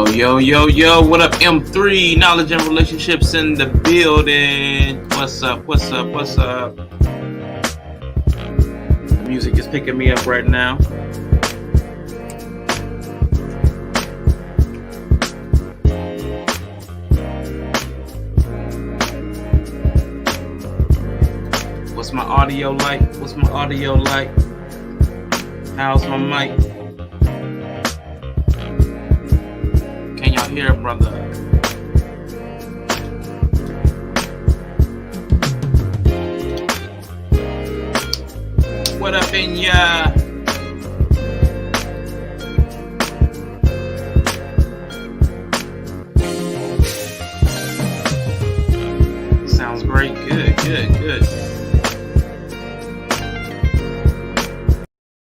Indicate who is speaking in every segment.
Speaker 1: Yo, what up, M3? Knowledge and relationships in the building. What's up? The music is picking me up right now. What's my audio like? How's my mic? Can y'all hear, brother? What up in ya? Sounds great. Good.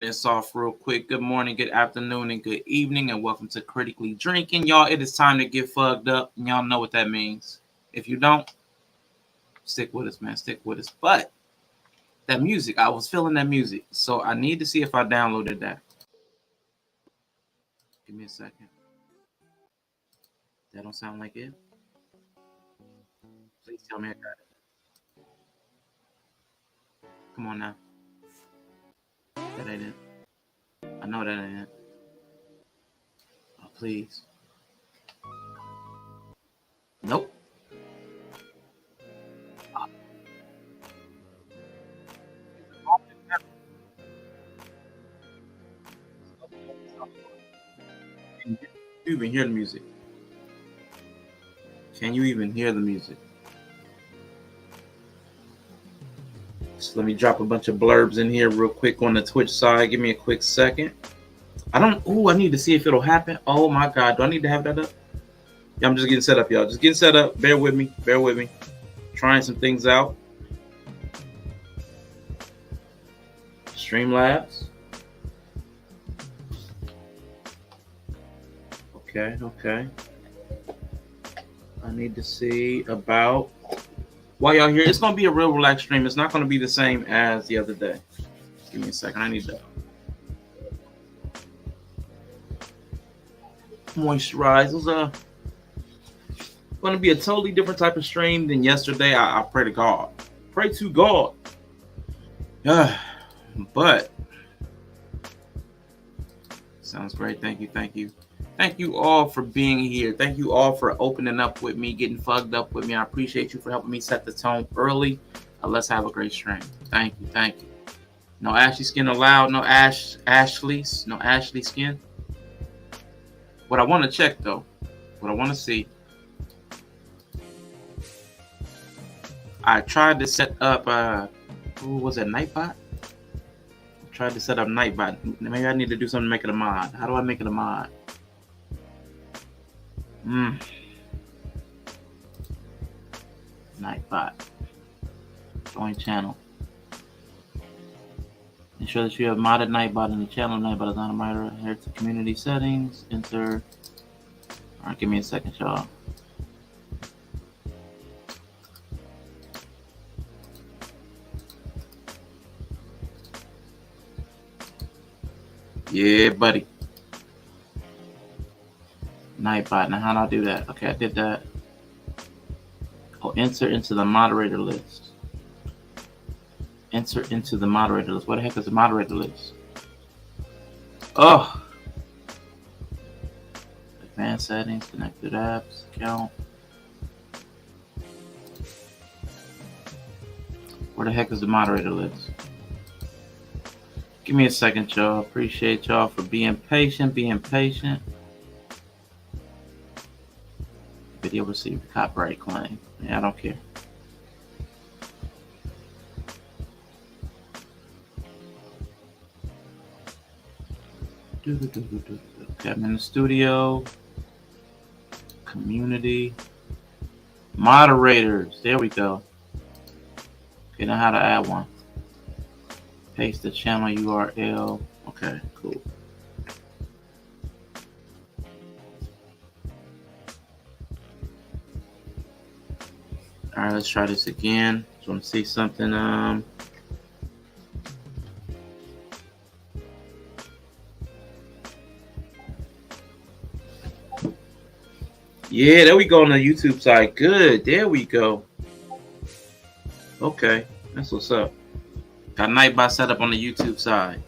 Speaker 1: It's off real quick. Good morning, good afternoon, and good evening, and welcome to Critically Drinking. Y'all, it is time to get fucked up, and y'all know what that means. If you don't, stick with us, man. Stick with us. But that music, I was feeling that music, so I need to see if I downloaded that. Give me a second. That don't sound like it. Please tell me I got it. Come on now. That ain't it. I know that ain't it. Oh, please. Nope. Can you even hear the music? Can you even hear the music? So let me drop a bunch of blurbs in here real quick on the Twitch side. Give me a quick second. I need to see if it'll happen. Oh my God. Do I need to have that up? Yeah, I'm just getting set up, y'all. Just getting set up. Bear with me. Trying some things out. Streamlabs. Okay. I need to see about while y'all here. It's gonna be a real relaxed stream. It's not gonna be the same as the other day. Give me a second. I need to moisturize. It's gonna be a totally different type of stream than yesterday. I pray to God. Pray to God. But sounds great. Thank you. Thank you all for being here. Thank you all for opening up with me, getting fucked up with me. I appreciate you for helping me set the tone early. Let's have a great stream. Thank you. No ashy skin allowed. No Ashley skin. What I want to check though, what I want to see. I tried to set up was it Nightbot? Tried to set up Nightbot. Maybe I need to do something to make it a mod. How do I make it a mod? Nightbot. Join channel. Ensure that you have modded Nightbot in the channel. Nightbot is not a moderator. Adhere to community settings. Enter. Alright, give me a second, y'all. Yeah, buddy. Nightbot. Now, how do I do that? Okay, I did that. Oh, enter into the moderator list. Enter into the moderator list. What the heck is the moderator list? Oh. Advanced settings, connected apps, account. Where the heck is the moderator list? Give me a second, y'all. Appreciate y'all for being patient. Video received copyright claim. Yeah, I don't care. Okay, I'm in the studio. Community. Moderators. There we go. Okay, now how to add one. Paste the channel URL. Okay, cool. All right, let's try this again. Just want to see something. Yeah, there we go on the YouTube side. Good. There we go. Okay, that's what's up. Got Nightbot set up on the YouTube side.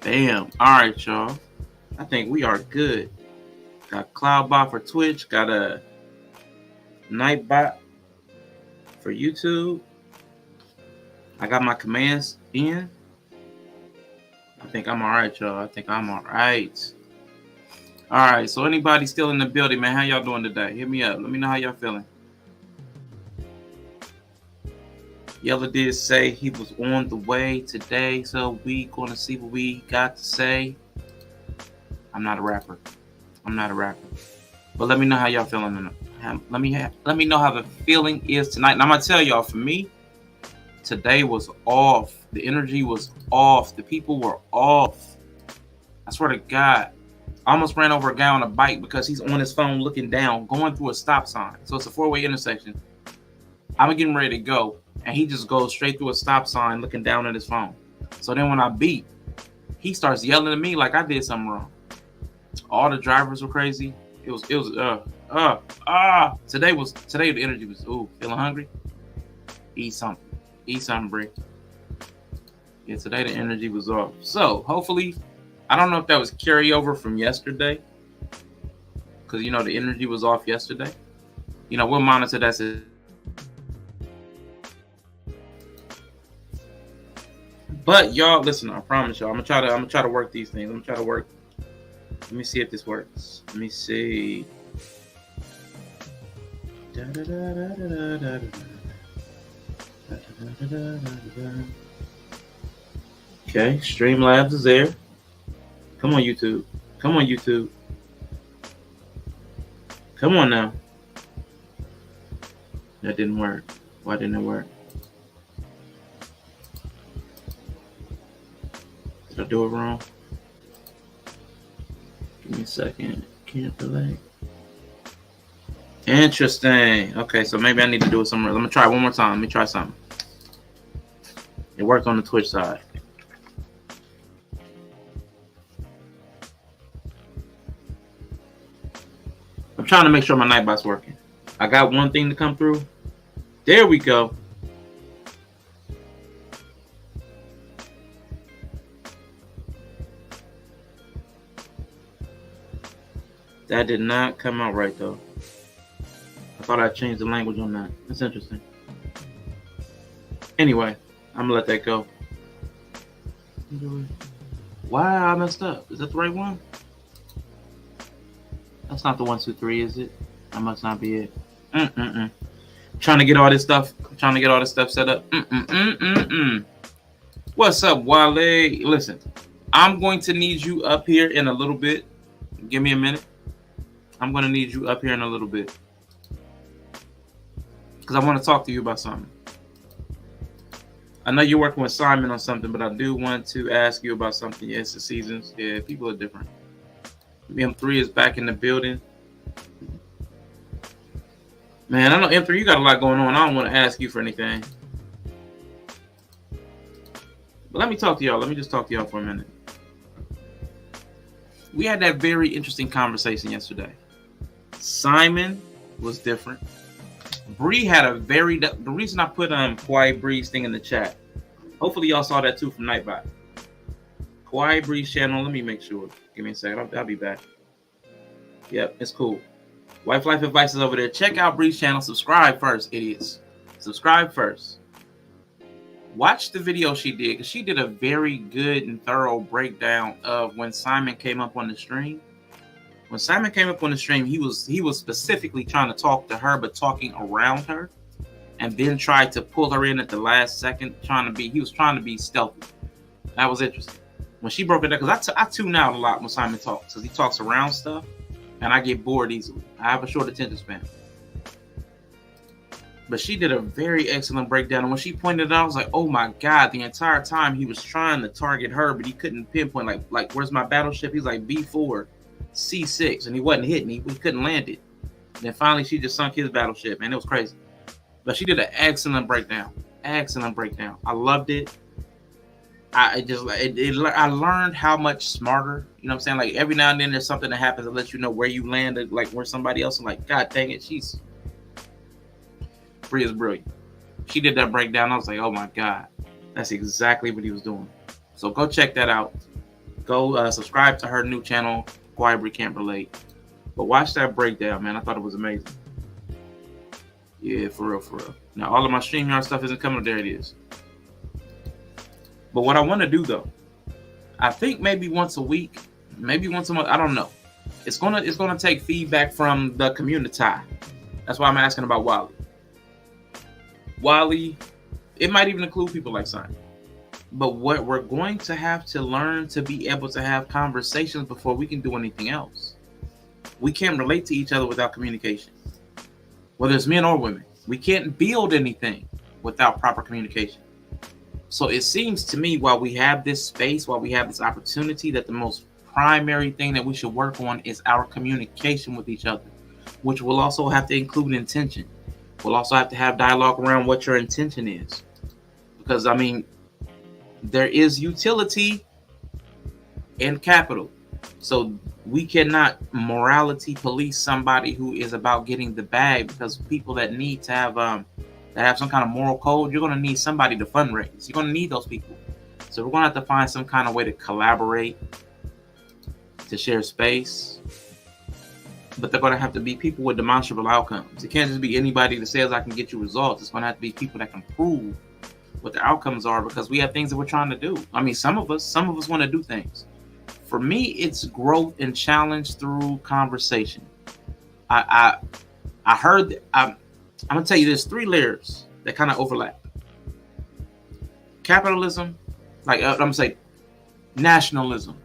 Speaker 1: Bam. All right, y'all. I think we are good. Got Cloudbot for Twitch. Got a Nightbot for YouTube. I got my commands in. I think I'm all right, y'all. I think I'm all right. All right. So anybody still in the building, man? How y'all doing today? Hit me up. Let me know how y'all feeling. Yella did say he was on the way today, so we gonna see what we got to say. I'm not a rapper, but let me know how y'all feeling. Let me know how the feeling is tonight. And I'm gonna tell y'all, for me, today was off. The energy was off. The people were off. I swear to God, I almost ran over a guy on a bike because he's on his phone looking down, going through a stop sign. So it's a 4-way intersection. I'm getting ready to go, and he just goes straight through a stop sign looking down at his phone. So then when I beat, he starts yelling at me like I did something wrong. All the drivers were crazy. Today the energy was, feeling hungry? Eat something, Brie. Yeah, today the energy was off. So hopefully, I don't know if that was carryover from yesterday, because the energy was off yesterday. We'll monitor that. But y'all, listen, I promise y'all, I'm gonna try to work these things. Let me see if this works. Let me see. Okay, Streamlabs is there. Come on, YouTube. Come on now. That didn't work. Why didn't it work? Did I do it wrong? Give me a second. Can't delay. Interesting. Okay, so maybe I need to do it somewhere. Let me try one more time. Let me try something. It worked on the Twitch side. I'm trying to make sure my Nightbot's working. I got one thing to come through. There we go. That did not come out right though. I thought I changed the language on that. That's interesting. Anyway, I'm gonna let that go. Wow, I messed up. Is that the right one? That's not the 1, 2, 3, is it? That must not be it. Trying to get all this stuff. Trying to get all this stuff set up. What's up, Wale? Listen, I'm going to need you up here in a little bit. Give me a minute. I'm going to need you up here in a little bit because I want to talk to you about something. I know you're working with Simon on something, but I do want to ask you about something. Yeah, it's the seasons. Yeah, people are different. M3 is back in the building. Man, I know M3, you got a lot going on. I don't want to ask you for anything. But let me talk to y'all. Let me just talk to y'all for a minute. We had that very interesting conversation yesterday. Simon was different. Bree had a very... The reason I put Quiet Bree's thing in the chat. Hopefully y'all saw that too from Nightbot. Quiet Bree's channel. Let me make sure. Give me a second. I'll be back. Yep, it's cool. Wife Life Advice is over there. Check out Bree's channel. Subscribe first, idiots. Subscribe first. Watch the video she did, because she did a very good and thorough breakdown of when Simon came up on the stream. When Simon came up on the stream, he was specifically trying to talk to her, but talking around her, and then tried to pull her in at the last second. He was trying to be stealthy. That was interesting. When she broke it down, because I tune out a lot when Simon talks, because he talks around stuff, and I get bored easily. I have a short attention span. But she did a very excellent breakdown. And when she pointed it out, I was like, oh my God, the entire time he was trying to target her, but he couldn't pinpoint, like where's my battleship? He's like B4, C6, and he wasn't hitting. He couldn't land it. And then finally, she just sunk his battleship, man. It was crazy. But she did an excellent breakdown. Excellent breakdown. I loved it. I learned how much smarter, you know what I'm saying? Like every now and then there's something that happens that lets you know where you landed, like where somebody else, and like, God dang it, Bree is brilliant. She did that breakdown. I was like, oh my God, that's exactly what he was doing. So go check that out. Go subscribe to her new channel, Quiet Bree Can't Relate. But watch that breakdown, man. I thought it was amazing. Yeah, for real, for real. Now all of my StreamYard stuff isn't coming. There it is. But what I want to do though, I think maybe once a week, maybe once a month, I don't know. It's gonna take feedback from the community. That's why I'm asking about Wally. Wally, it might even include people like Simon. But what we're going to have to learn to be able to have conversations before we can do anything else. We can't relate to each other without communication. Whether it's men or women. We can't build anything without proper communication. So it seems to me while we have this space, while we have this opportunity, that the most primary thing that we should work on is our communication with each other, which will also have to include intention. We'll also have to have dialogue around what your intention is. Because, I mean, there is utility and capital. So we cannot morality police somebody who is about getting the bag, because people that need to have some kind of moral code, you're going to need somebody to fundraise. You're going to need those people. So we're going to have to find some kind of way to collaborate, to share space. But they're going to have to be people with demonstrable outcomes. It can't just be anybody that says I can get you results. It's going to have to be people that can prove what the outcomes are, because we have things that we're trying to do. I mean, some of us want to do things. For me, it's growth and challenge through conversation. I'm going to tell you there's 3 layers that kind of overlap. Capitalism, like I'm going to say nationalism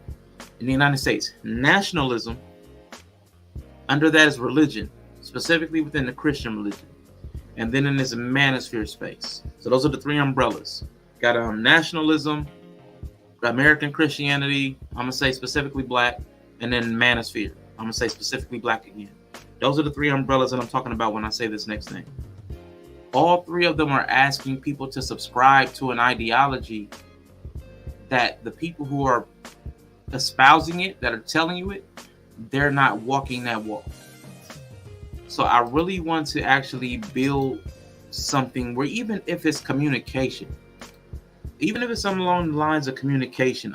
Speaker 1: in the United States. Nationalism, under that is religion, specifically within the Christian religion. And then in this manosphere space. So those are the 3 umbrellas. Got nationalism, American Christianity, I'm going to say specifically black, and then manosphere. I'm going to say specifically black again. Those are the three umbrellas that I'm talking about when I say this next thing. All three of them are asking people to subscribe to an ideology that the people who are espousing it, that are telling you it, they're not walking that walk. So I really want to actually build something where, even if it's communication, even if it's something along the lines of communication,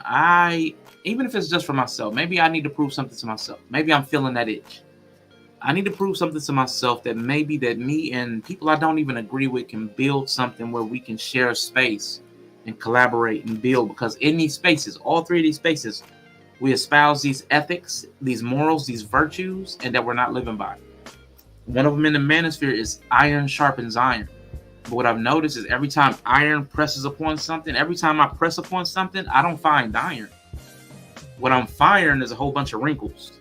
Speaker 1: even if it's just for myself, maybe I need to prove something to myself. Maybe I'm feeling that itch. I need to prove something to myself that maybe that me and people I don't even agree with can build something where we can share space and collaborate and build. Because in these spaces, all three of these spaces, we espouse these ethics, these morals, these virtues, and that we're not living by. One of them in the manosphere is iron sharpens iron. But what I've noticed is every time iron presses upon something, every time I press upon something, I don't find iron. What I'm firing is a whole bunch of wrinkles.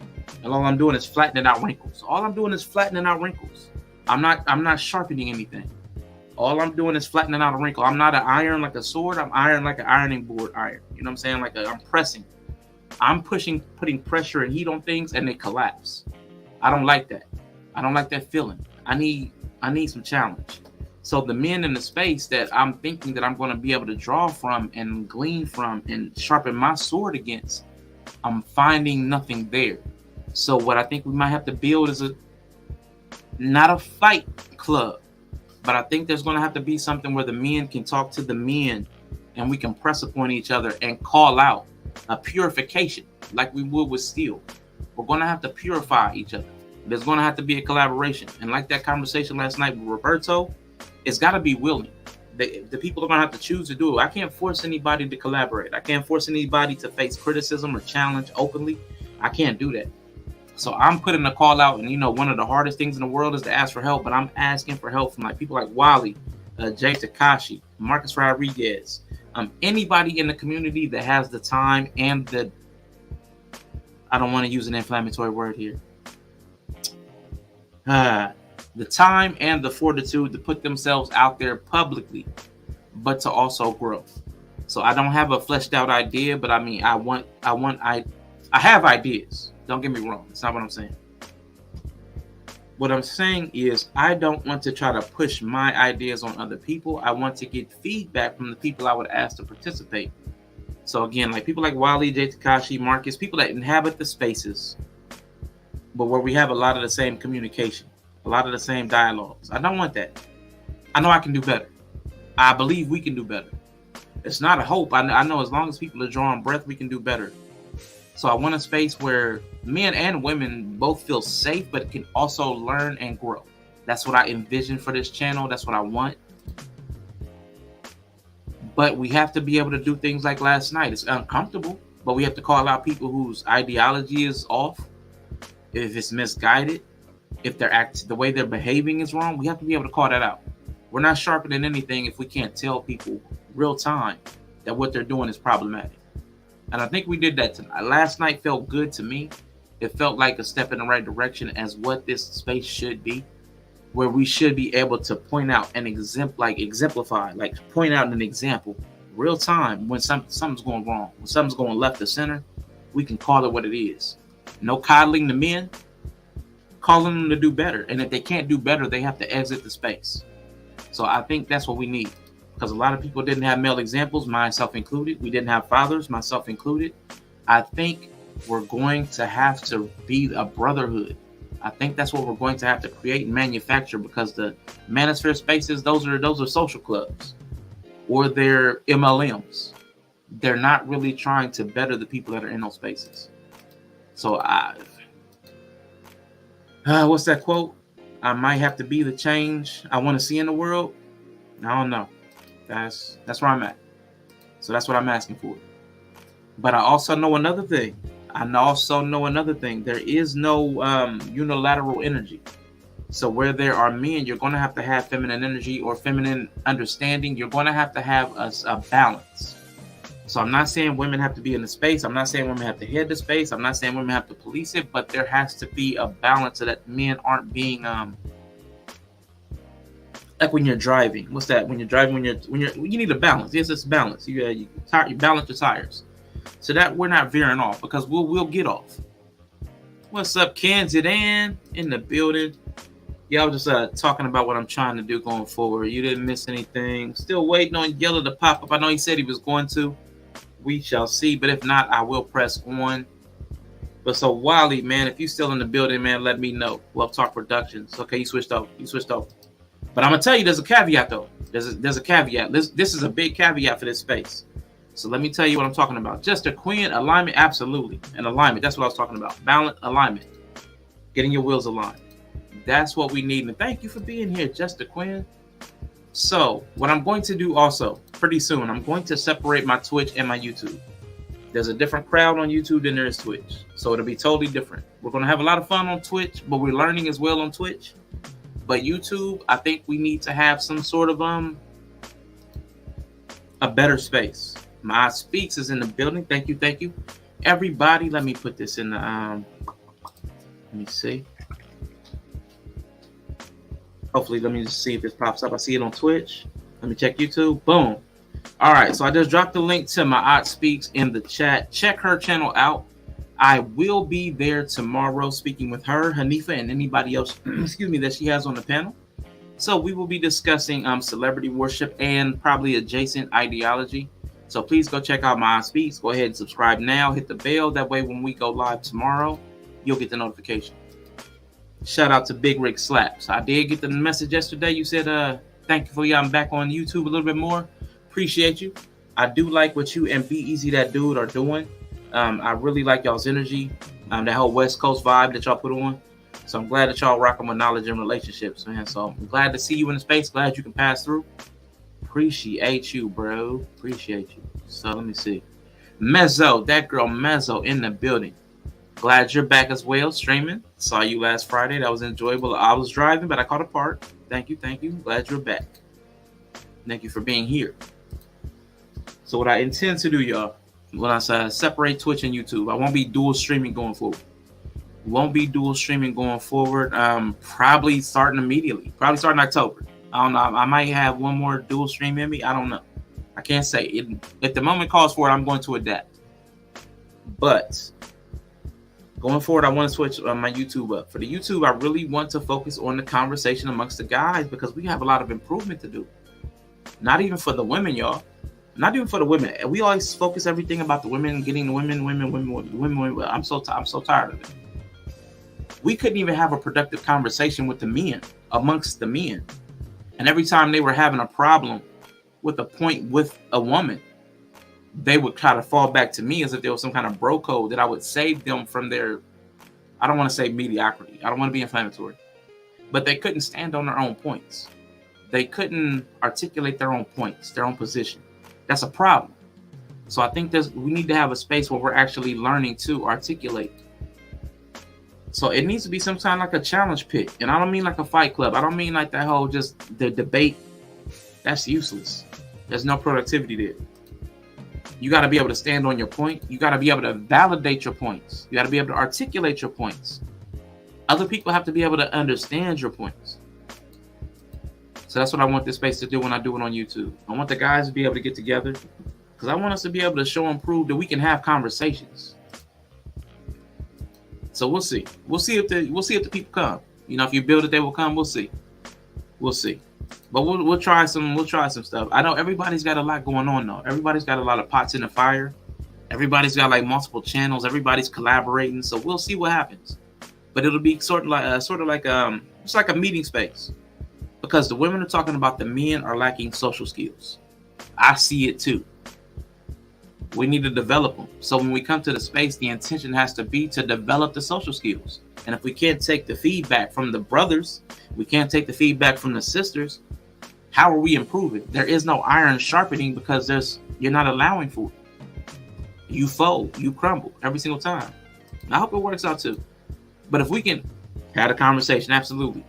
Speaker 1: And all I'm doing is flattening out wrinkles. All I'm doing is flattening out wrinkles. I'm not sharpening anything. All I'm doing is flattening out a wrinkle. I'm not an iron like a sword. I'm iron like an ironing board iron. You know what I'm saying? I'm pressing. I'm putting pressure and heat on things and they collapse. I don't like that. I don't like that feeling. I need some challenge. So the men in the space that I'm thinking that I'm going to be able to draw from and glean from and sharpen my sword against, I'm finding nothing there. So what I think we might have to build is not a fight club, but I think there's going to have to be something where the men can talk to the men and we can press upon each other and call out a purification like we would with steel. We're going to have to purify each other. There's going to have to be a collaboration. And like that conversation last night with Roberto, it's got to be willing. The people are going to have to choose to do it. I can't force anybody to collaborate. I can't force anybody to face criticism or challenge openly. I can't do that. So I'm putting a call out, and one of the hardest things in the world is to ask for help, but I'm asking for help from people like Wally, Jay Takashi, Marcus Rodriguez, anybody in the community that has the time and I don't want to use an inflammatory word here, the time and the fortitude to put themselves out there publicly, but to also grow. So I don't have a fleshed out idea, but I have ideas. Don't get me wrong. That's not what I'm saying. What I'm saying is I don't want to try to push my ideas on other people. I want to get feedback from the people I would ask to participate. So again, people like Wally, Jay Takashi, Marcus, people that inhabit the spaces, but where we have a lot of the same communication, a lot of the same dialogues. I don't want that. I know I can do better. I believe we can do better. It's not a hope. I know as long as people are drawing breath, we can do better. So I want a space where men and women both feel safe, but can also learn and grow. That's what I envision for this channel. That's what I want. But we have to be able to do things like last night. It's uncomfortable, but we have to call out people whose ideology is off. If it's misguided, if the way they're behaving is wrong, we have to be able to call that out. We're not sharpening anything if we can't tell people real time that what they're doing is problematic. And I think we did that tonight. Last night felt good to me. It felt like a step in the right direction as what this space should be, where we should be able to point out and exemplify, point out an example, real time, when something's going wrong, when something's going left or center, we can call it what it is. No coddling the men, calling them to do better. And if they can't do better, they have to exit the space. So I think that's what we need. Because a lot of people didn't have male examples, myself included. We didn't have fathers, myself included. I think we're going to have to be a brotherhood. I think that's what we're going to have to create and manufacture, because the manosphere spaces, those are social clubs, or they're MLMs. They're not really trying to better the people that are in those spaces. So what's that quote? I might have to be the change I want to see in the world. I don't know. That's where I'm at. So that's what I'm asking for. But I also know another thing. There is no unilateral energy. So where there are men, you're going to have feminine energy or feminine understanding. You're going to have a balance. So I'm not saying women have to be in the space. I'm not saying women have to head the space. I'm not saying women have to police it. But there has to be a balance so that men aren't being like when you're driving. What's that? When you're driving, when you need a balance. Yes, it's balance. You balance your tires. so that we're not veering off, because we'll get off. What's up, Kansas Dan in the building? Yeah, I was just talking about what I'm trying to do going forward. You didn't miss anything. Still waiting on Yella to pop up. I know he said he was going to. We shall see. But if not, I will press on. But so Wally, man, if you still in the building, man, let me know. Love Talk Productions. Okay, you switched over. But I'm gonna tell you, there's a caveat though. There's a caveat. This is a big caveat for this space. So let me tell you what I'm talking about. Just a queen alignment, absolutely. An alignment. That's what I was talking about. Balance, alignment. Getting your wheels aligned. That's what we need. And thank you for being here, Just a Quinn. So what I'm going to do also pretty soon, I'm going to separate my Twitch and my YouTube. There's a different crowd on YouTube than there is Twitch. So it'll be totally different. We're going to have a lot of fun on Twitch, but we're learning as well on Twitch. But YouTube, I think we need to have some sort of a better space. My Speaks is in the building. Thank you. Everybody, let me put this in the let me see. Hopefully, let me just see if this pops up. I see it on Twitch. Let me check YouTube. Boom. All right, so I just dropped the link to my Aunt Speaks in the chat. Check her channel out. I will be there tomorrow speaking with her, Hanifa, and anybody else, excuse me, that she has on the panel. So we will be discussing celebrity worship and probably adjacent ideology. So please go check out my Aunt Speaks. Go ahead and subscribe now. Hit the bell. That way when we go live tomorrow, you'll get the notification. Shout out to Big Rick Slaps. I did get the message yesterday. You said, thank you for you. I'm back on YouTube a little bit more. Appreciate you. I do like what you and Be Easy That Dude are doing. I really like y'all's energy. That whole West Coast vibe that y'all put on. So I'm glad that y'all rocking with knowledge and relationships, man. So I'm glad to see you in the space. Glad you can pass through. Appreciate you, bro. Appreciate you. So let me see. Mezzo, that girl Mezzo in the building. Glad you're back as well, streaming. Saw you last Friday. That was enjoyable. I was driving, but I caught a part. Thank you. Glad you're back. Thank you for being here. So what I intend to do, y'all, when I say separate Twitch and YouTube, I won't be dual streaming going forward. Probably starting immediately. Probably starting October. I don't know. I might have one more dual stream in me. I don't know. I can't say. If the moment calls for it, I'm going to adapt. But going forward, I want to switch my YouTube up. For the YouTube, I really want to focus on the conversation amongst the guys because we have a lot of improvement to do. Not even for the women, y'all. Not even for the women. We always focus everything about the women, getting the women. I'm so tired of it. We couldn't even have a productive conversation with the men, amongst the men. And every time they were having a problem with a point with a woman, they would kind of fall back to me as if there was some kind of bro code that I would save them from their, I don't want to say mediocrity. I don't want to be inflammatory. But they couldn't stand on their own points. They couldn't articulate their own points, their own position. That's a problem. So I think we need to have a space where we're actually learning to articulate. So it needs to be some kind of like a challenge pit. And I don't mean like a fight club. I don't mean like that whole just the debate. That's useless. There's no productivity there. You got to be able to stand on your point. You got to be able to validate your points. You got to be able to articulate your points. Other people have to be able to understand your points. So that's what I want this space to do when I do it on YouTube. I want the guys to be able to get together because I want us to be able to show and prove that we can have conversations. So we'll see. We'll see if the people come. You know, if you build it, they will come. We'll see. But we'll try some stuff. I know everybody's got a lot going on though. Everybody's got a lot of pots in the fire. Everybody's got like multiple channels. Everybody's collaborating. So we'll see what happens. But it'll be sort of like it's like a meeting space. Because the women are talking about the men are lacking social skills. I see it too. We need to develop them. So when we come to the space, the intention has to be to develop the social skills. And if we can't take the feedback from the brothers, we can't take the feedback from the sisters, how are we improving? There is no iron sharpening because you're not allowing for it. You fold, you crumble every single time. And I hope it works out too. But if we can have a conversation, absolutely.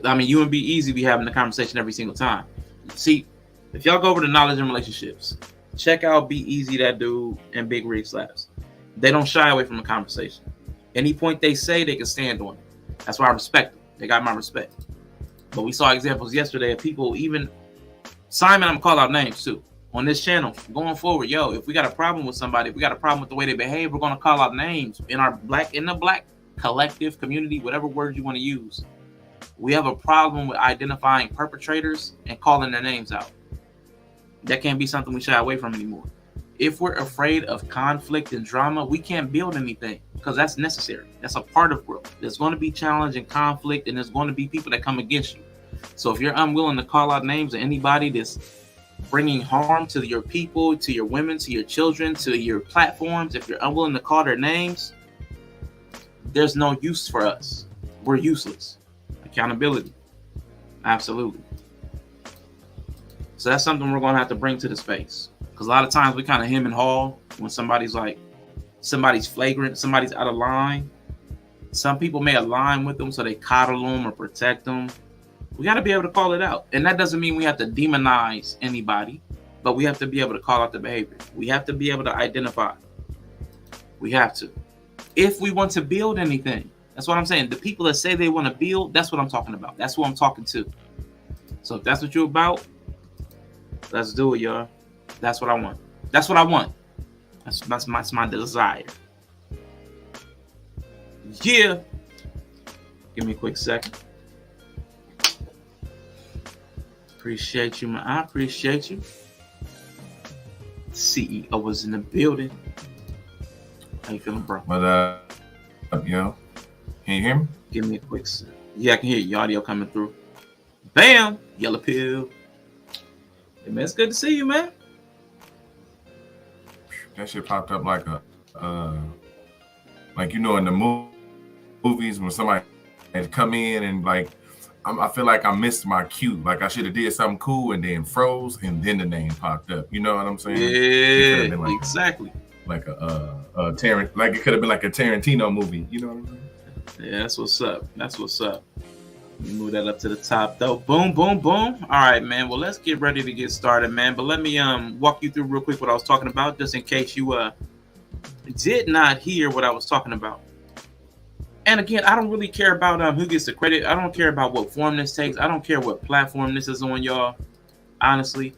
Speaker 1: I mean, you and Be Easy be having the conversation every single time. See, if y'all go over to Knowledge and Relationships, check out Be Easy That Dude and Big Rig Slaps. They don't shy away from the conversation. Any point they say, they can stand on it. That's why I respect them. They got my respect. But we saw examples yesterday of people, even Simon, I'm gonna call out names too, on this channel going forward. Yo, if we got a problem with somebody, if we got a problem with the way they behave, we're gonna call out names in the black collective community, whatever word you want to use. We have a problem with identifying perpetrators and calling their names out. That can't be something we shy away from anymore. If we're afraid of conflict and drama, we can't build anything because that's necessary. That's a part of growth. There's going to be challenge and conflict, and there's going to be people that come against you. So if you're unwilling to call out names of anybody that's bringing harm to your people, to your women, to your children, to your platforms, if you're unwilling to call their names, there's no use for us. We're useless. Accountability. Absolutely. So that's something we're going to have to bring to the space. Because a lot of times we kind of hem and haw when somebody's flagrant, somebody's out of line. Some people may align with them so they coddle them or protect them. We got to be able to call it out. And that doesn't mean we have to demonize anybody, but we have to be able to call out the behavior. We have to be able to identify. We have to. If we want to build anything, that's what I'm saying. The people that say they want to build, that's what I'm talking about. That's who I'm talking to. So if that's what you're about, let's do it, y'all. That's what I want. That's what I want. That's my desire. Yeah. Give me a quick second. Appreciate you, man. I appreciate you. CEO was in the building. How you feeling, bro?
Speaker 2: But yo, can you hear me?
Speaker 1: Give me a quick second. Yeah, I can hear your audio coming through. Bam! Yellow pill. Hey, man, it's good to see you, man.
Speaker 2: That shit popped up like like you know in the movies when somebody had come in and like I feel like I missed my cue. Like I should have did something cool and then froze and then the name popped up. You know what I'm saying?
Speaker 1: Yeah, like, exactly.
Speaker 2: Like a like it could have been like a Tarantino movie. You know what I'm saying?
Speaker 1: Yeah, that's what's up. That's what's up. Let me move that up to the top though. Boom, boom, boom. All right, man. Well, let's get ready to get started, man. But let me walk you through real quick what I was talking about, just in case you did not hear what I was talking about. And again, I don't really care about who gets the credit. I don't care about what form this takes. I don't care what platform this is on, y'all. Honestly,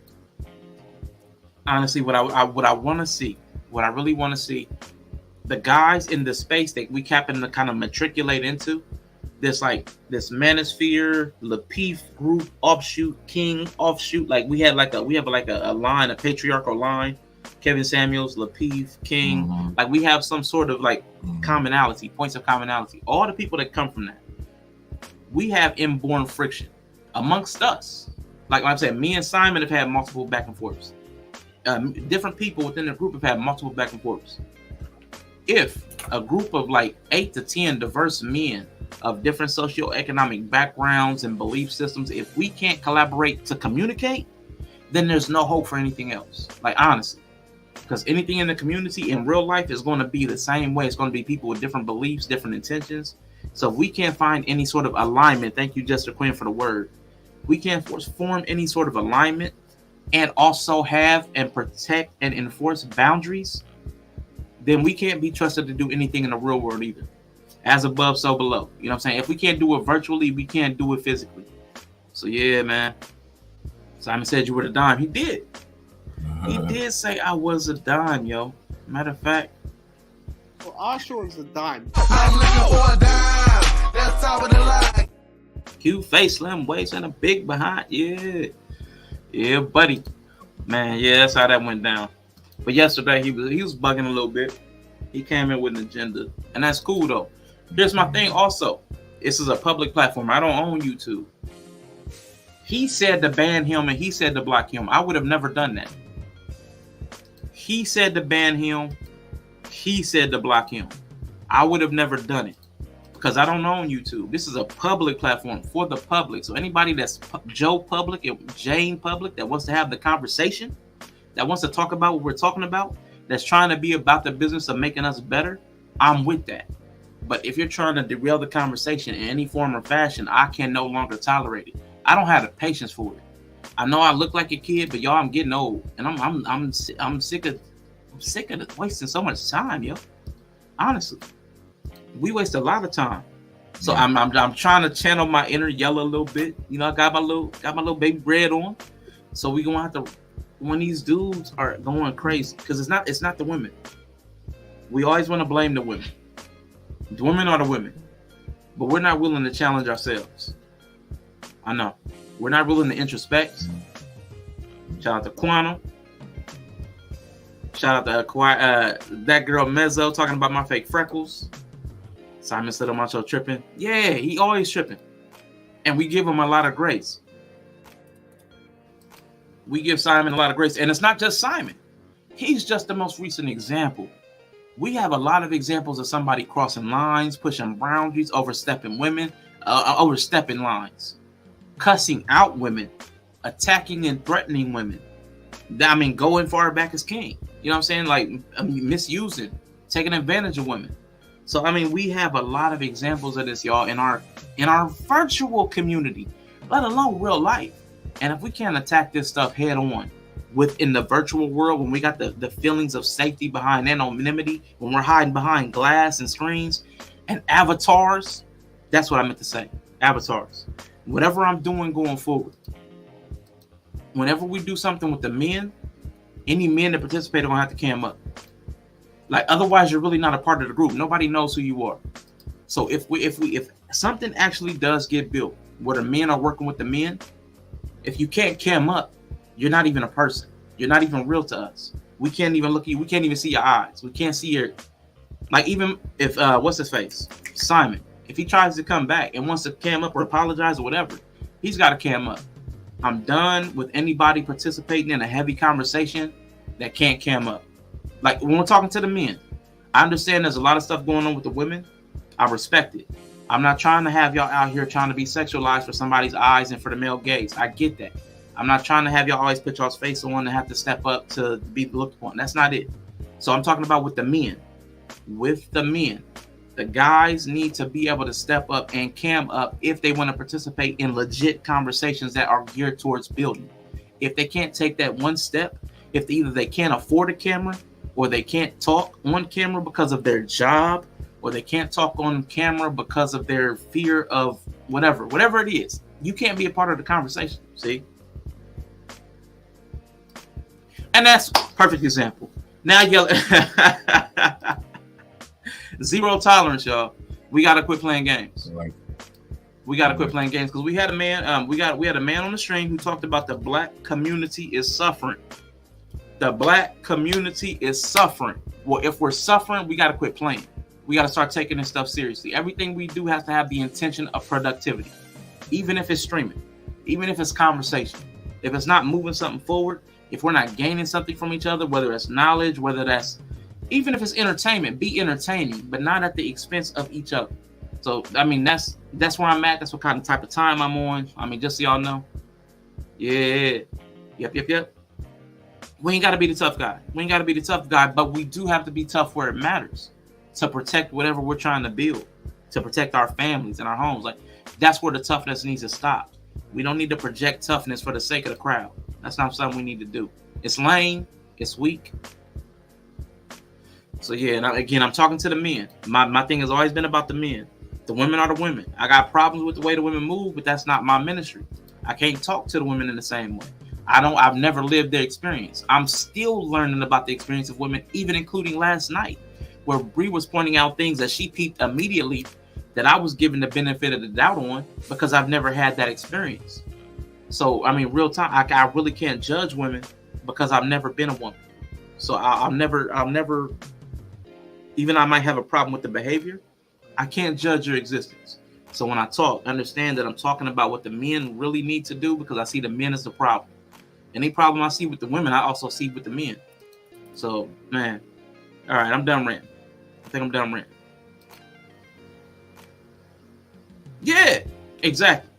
Speaker 1: what I want to see, what I really want to see, the guys in the space that we happen to kind of matriculate into. This Manosphere, Lapeef group offshoot, King offshoot. Like we have like a line, a patriarchal line. Kevin Samuels, Lapeef, King. Mm-hmm. Like we have some sort of like commonality, points of commonality. All the people that come from that, we have inborn friction amongst us. Like I said, me and Simon have had multiple back and forths. Different people within the group have had multiple back and forths. If a group of like 8 to 10 diverse men of different socioeconomic backgrounds and belief systems, if we can't collaborate to communicate, then there's no hope for anything else. Like honestly, because anything in the community in real life is going to be the same way. It's going to be people with different beliefs, different intentions. So if we can't find any sort of alignment, thank you, Jester Quinn, for the word. We can't form any sort of alignment and also have and protect and enforce boundaries, then we can't be trusted to do anything in the real world either. As above, so below. You know what I'm saying? If we can't do it virtually, we can't do it physically. So yeah, man. Simon said you were the dime. He did. He did say I was a dime, yo. Matter of fact.
Speaker 3: Well, Oshawa is a dime.
Speaker 4: I'm looking for a dime. That's top of the line.
Speaker 1: Cute face, slim waist, and a big behind. Yeah. Yeah, buddy. Man, yeah, that's how that went down. But yesterday he was bugging a little bit. He came in with an agenda. And that's cool though. Here's my thing also. This is a public platform. I don't own YouTube. He said to ban him and he said to block him. I would have never done that. He said to ban him. He said to block him. I would have never done it because I don't own YouTube. This is a public platform for the public. So anybody that's Joe Public and Jane Public that wants to have the conversation, that wants to talk about what we're talking about, that's trying to be about the business of making us better, I'm with that. But if you're trying to derail the conversation in any form or fashion, I can no longer tolerate it. I don't have the patience for it. I know I look like a kid, but y'all, I'm getting old, and I'm sick of wasting so much time, yo. Honestly, we waste a lot of time. So I'm trying to channel my inner Yella a little bit. You know, I got my little baby bread on. So we gonna have to when these dudes are going crazy, because it's not the women. We always want to blame the women. The women are the women, but we're not willing to challenge ourselves. I know we're not willing to introspect. Shout out to Quano. Shout out to that girl Mezzo talking about my fake freckles. Simon said on my show tripping. Yeah, he always tripping. And we give him a lot of grace. We give Simon a lot of grace. And it's not just Simon. He's just the most recent example. We have a lot of examples of somebody crossing lines, pushing boundaries, overstepping women, overstepping lines, cussing out women, attacking and threatening women. I mean, going far back as king. You know what I'm saying? Like, misusing, taking advantage of women. So, I mean, we have a lot of examples of this, y'all, in our virtual community, let alone real life. And if we can't attack this stuff head on within the virtual world, when we got the feelings of safety behind anonymity, when we're hiding behind glass and screens and avatars, that's what I meant to say. Avatars. Whatever I'm doing going forward, whenever we do something with the men, any men that participate are gonna have to cam up. Like, otherwise, you're really not a part of the group. Nobody knows who you are. So if something actually does get built where the men are working with the men, if you can't cam up, you're not even a person. You're not even real to us. We can't even look at you. We can't even see your eyes. We can't see your, like, even if what's his face, Simon, if he tries to come back and wants to cam up or apologize or whatever, he's got to cam up. I'm done with anybody participating in a heavy conversation that can't cam up. Like, when we're talking to the men, I understand there's a lot of stuff going on with the women. I respect it. I'm not trying to have y'all out here trying to be sexualized for somebody's eyes and for the male gaze. I get that. I'm not trying to have y'all always put y'all's face on and have to step up to be looked upon. That's not it. So I'm talking about with the men. With the men. The guys need to be able to step up and cam up if they want to participate in legit conversations that are geared towards building. If they can't take that one step, if either they can't afford a camera, or they can't talk on camera because of their job, or they can't talk on camera because of their fear of whatever it is, you can't be a part of the conversation. See? And that's a perfect example. Now, Yella. Zero tolerance, y'all. We gotta quit playing games. We gotta quit playing games because we had a man. We had a man on the stream who talked about the black community is suffering. The black community is suffering. Well, if we're suffering, we gotta quit playing. We gotta start taking this stuff seriously. Everything we do has to have the intention of productivity, even if it's streaming, even if it's conversation. If it's not moving something forward, if we're not gaining something from each other, whether it's knowledge, whether that's even if it's entertainment, be entertaining, but not at the expense of each other. So, I mean, that's where I'm at. That's what kind of type of time I'm on. I mean, just so y'all know. Yeah. Yep. We ain't got to be the tough guy. But we do have to be tough where it matters to protect whatever we're trying to build, to protect our families and our homes. Like, that's where the toughness needs to stop. We don't need to project toughness for the sake of the crowd. That's not something we need to do. It's lame. It's weak. So yeah, and again, I'm talking to the men. My thing has always been about the men. The women are the women. I got problems with the way the women move, but that's not my ministry. I can't talk to the women in the same way. I've never lived their experience. I'm still learning about the experience of women, even including last night, where Bree was pointing out things that she peeped immediately that I was given the benefit of the doubt on because I've never had that experience. So, I mean, real time, I really can't judge women because I've never been a woman. So I'll never, even I might have a problem with the behavior, I can't judge your existence. So when I talk, understand that I'm talking about what the men really need to do because I see the men as the problem. Any problem I see with the women, I also see with the men. So, man, all right, I'm done ranting. I think I'm done ranting. Yeah, exactly.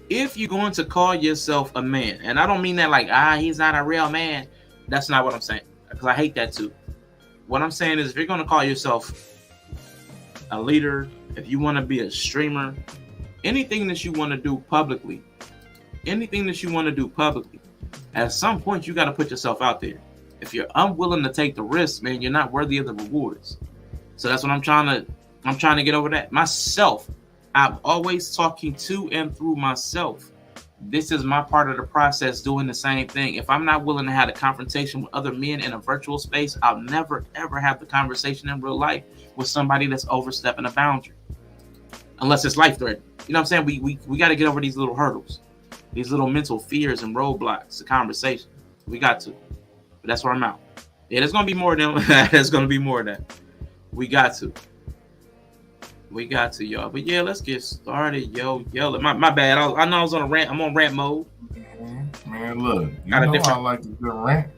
Speaker 1: If you're going to call yourself a man, and I don't mean that like, he's not a real man. That's not what I'm saying, because I hate that too. What I'm saying is if you're going to call yourself a leader, if you want to be a streamer, anything that you want to do publicly, at some point you got to put yourself out there. If you're unwilling to take the risk, man, you're not worthy of the rewards. So that's what I'm trying to get over that. Myself, I'm always talking to and through myself. This is my part of the process doing the same thing. If I'm not willing to have a confrontation with other men in a virtual space, I'll never, ever have the conversation in real life with somebody that's overstepping a boundary. Unless it's life threatening. You know what I'm saying? We got to get over these little hurdles, these little mental fears and roadblocks, the conversation. We got to. But that's where I'm out. Yeah, there's going to be more than there's going to be more of that. We got to. We got to, y'all. But yeah, let's get started, yo. My bad. I know I was on a rant. I'm on rant mode.
Speaker 2: Man, look, you know I like a good rant.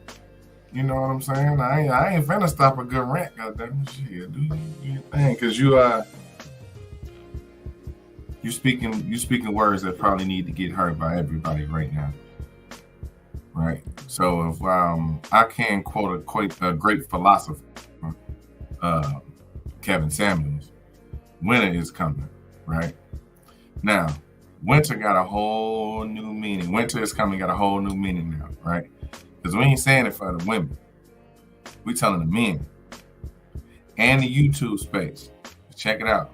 Speaker 2: You know what I'm saying? I ain't finna stop a good rant, goddamn shit. Do your thing, cause you speaking words that probably need to get heard by everybody right now. Right? So if I can quote a great philosopher, Kevin Samuels, winter is coming, right? Now, winter got a whole new meaning. Winter is coming got a whole new meaning now, right? Because we ain't saying it for the women. We telling the men. And the YouTube space. Check it out.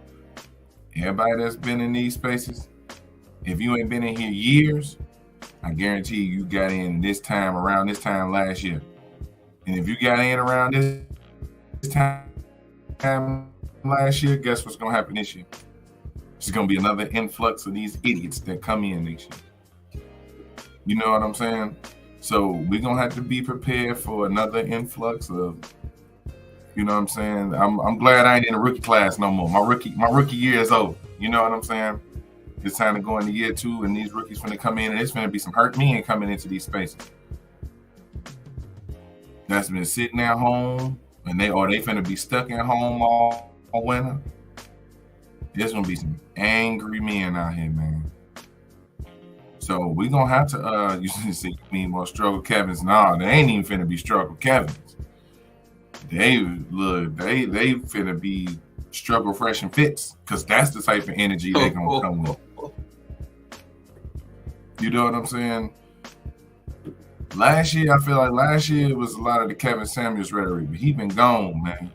Speaker 2: Everybody that's been in these spaces, if you ain't been in here years, I guarantee you got in around this time last year. And if you got in around this time last year, guess what's going to happen this year? There's going to be another influx of these idiots that come in next year. You know what I'm saying? So we're going to have to be prepared for another influx of, you know what I'm saying? I'm glad I ain't in the rookie class no more. My rookie year is over. You know what I'm saying? It's time to go into year 2, and these rookies finna come in, and it's finna be some hurt men coming into these spaces. That's been sitting at home, and they finna be stuck at home all winter. There's gonna be some angry men out here, man. So we gonna have to you see me more struggle Kevins. Nah, they ain't even finna be struggle Kevins. They finna be struggle fresh and fits, because that's the type of energy they gonna come with. You know what I'm saying? Last year, I feel like last year it was a lot of the Kevin Samuels rhetoric, but he been gone, man.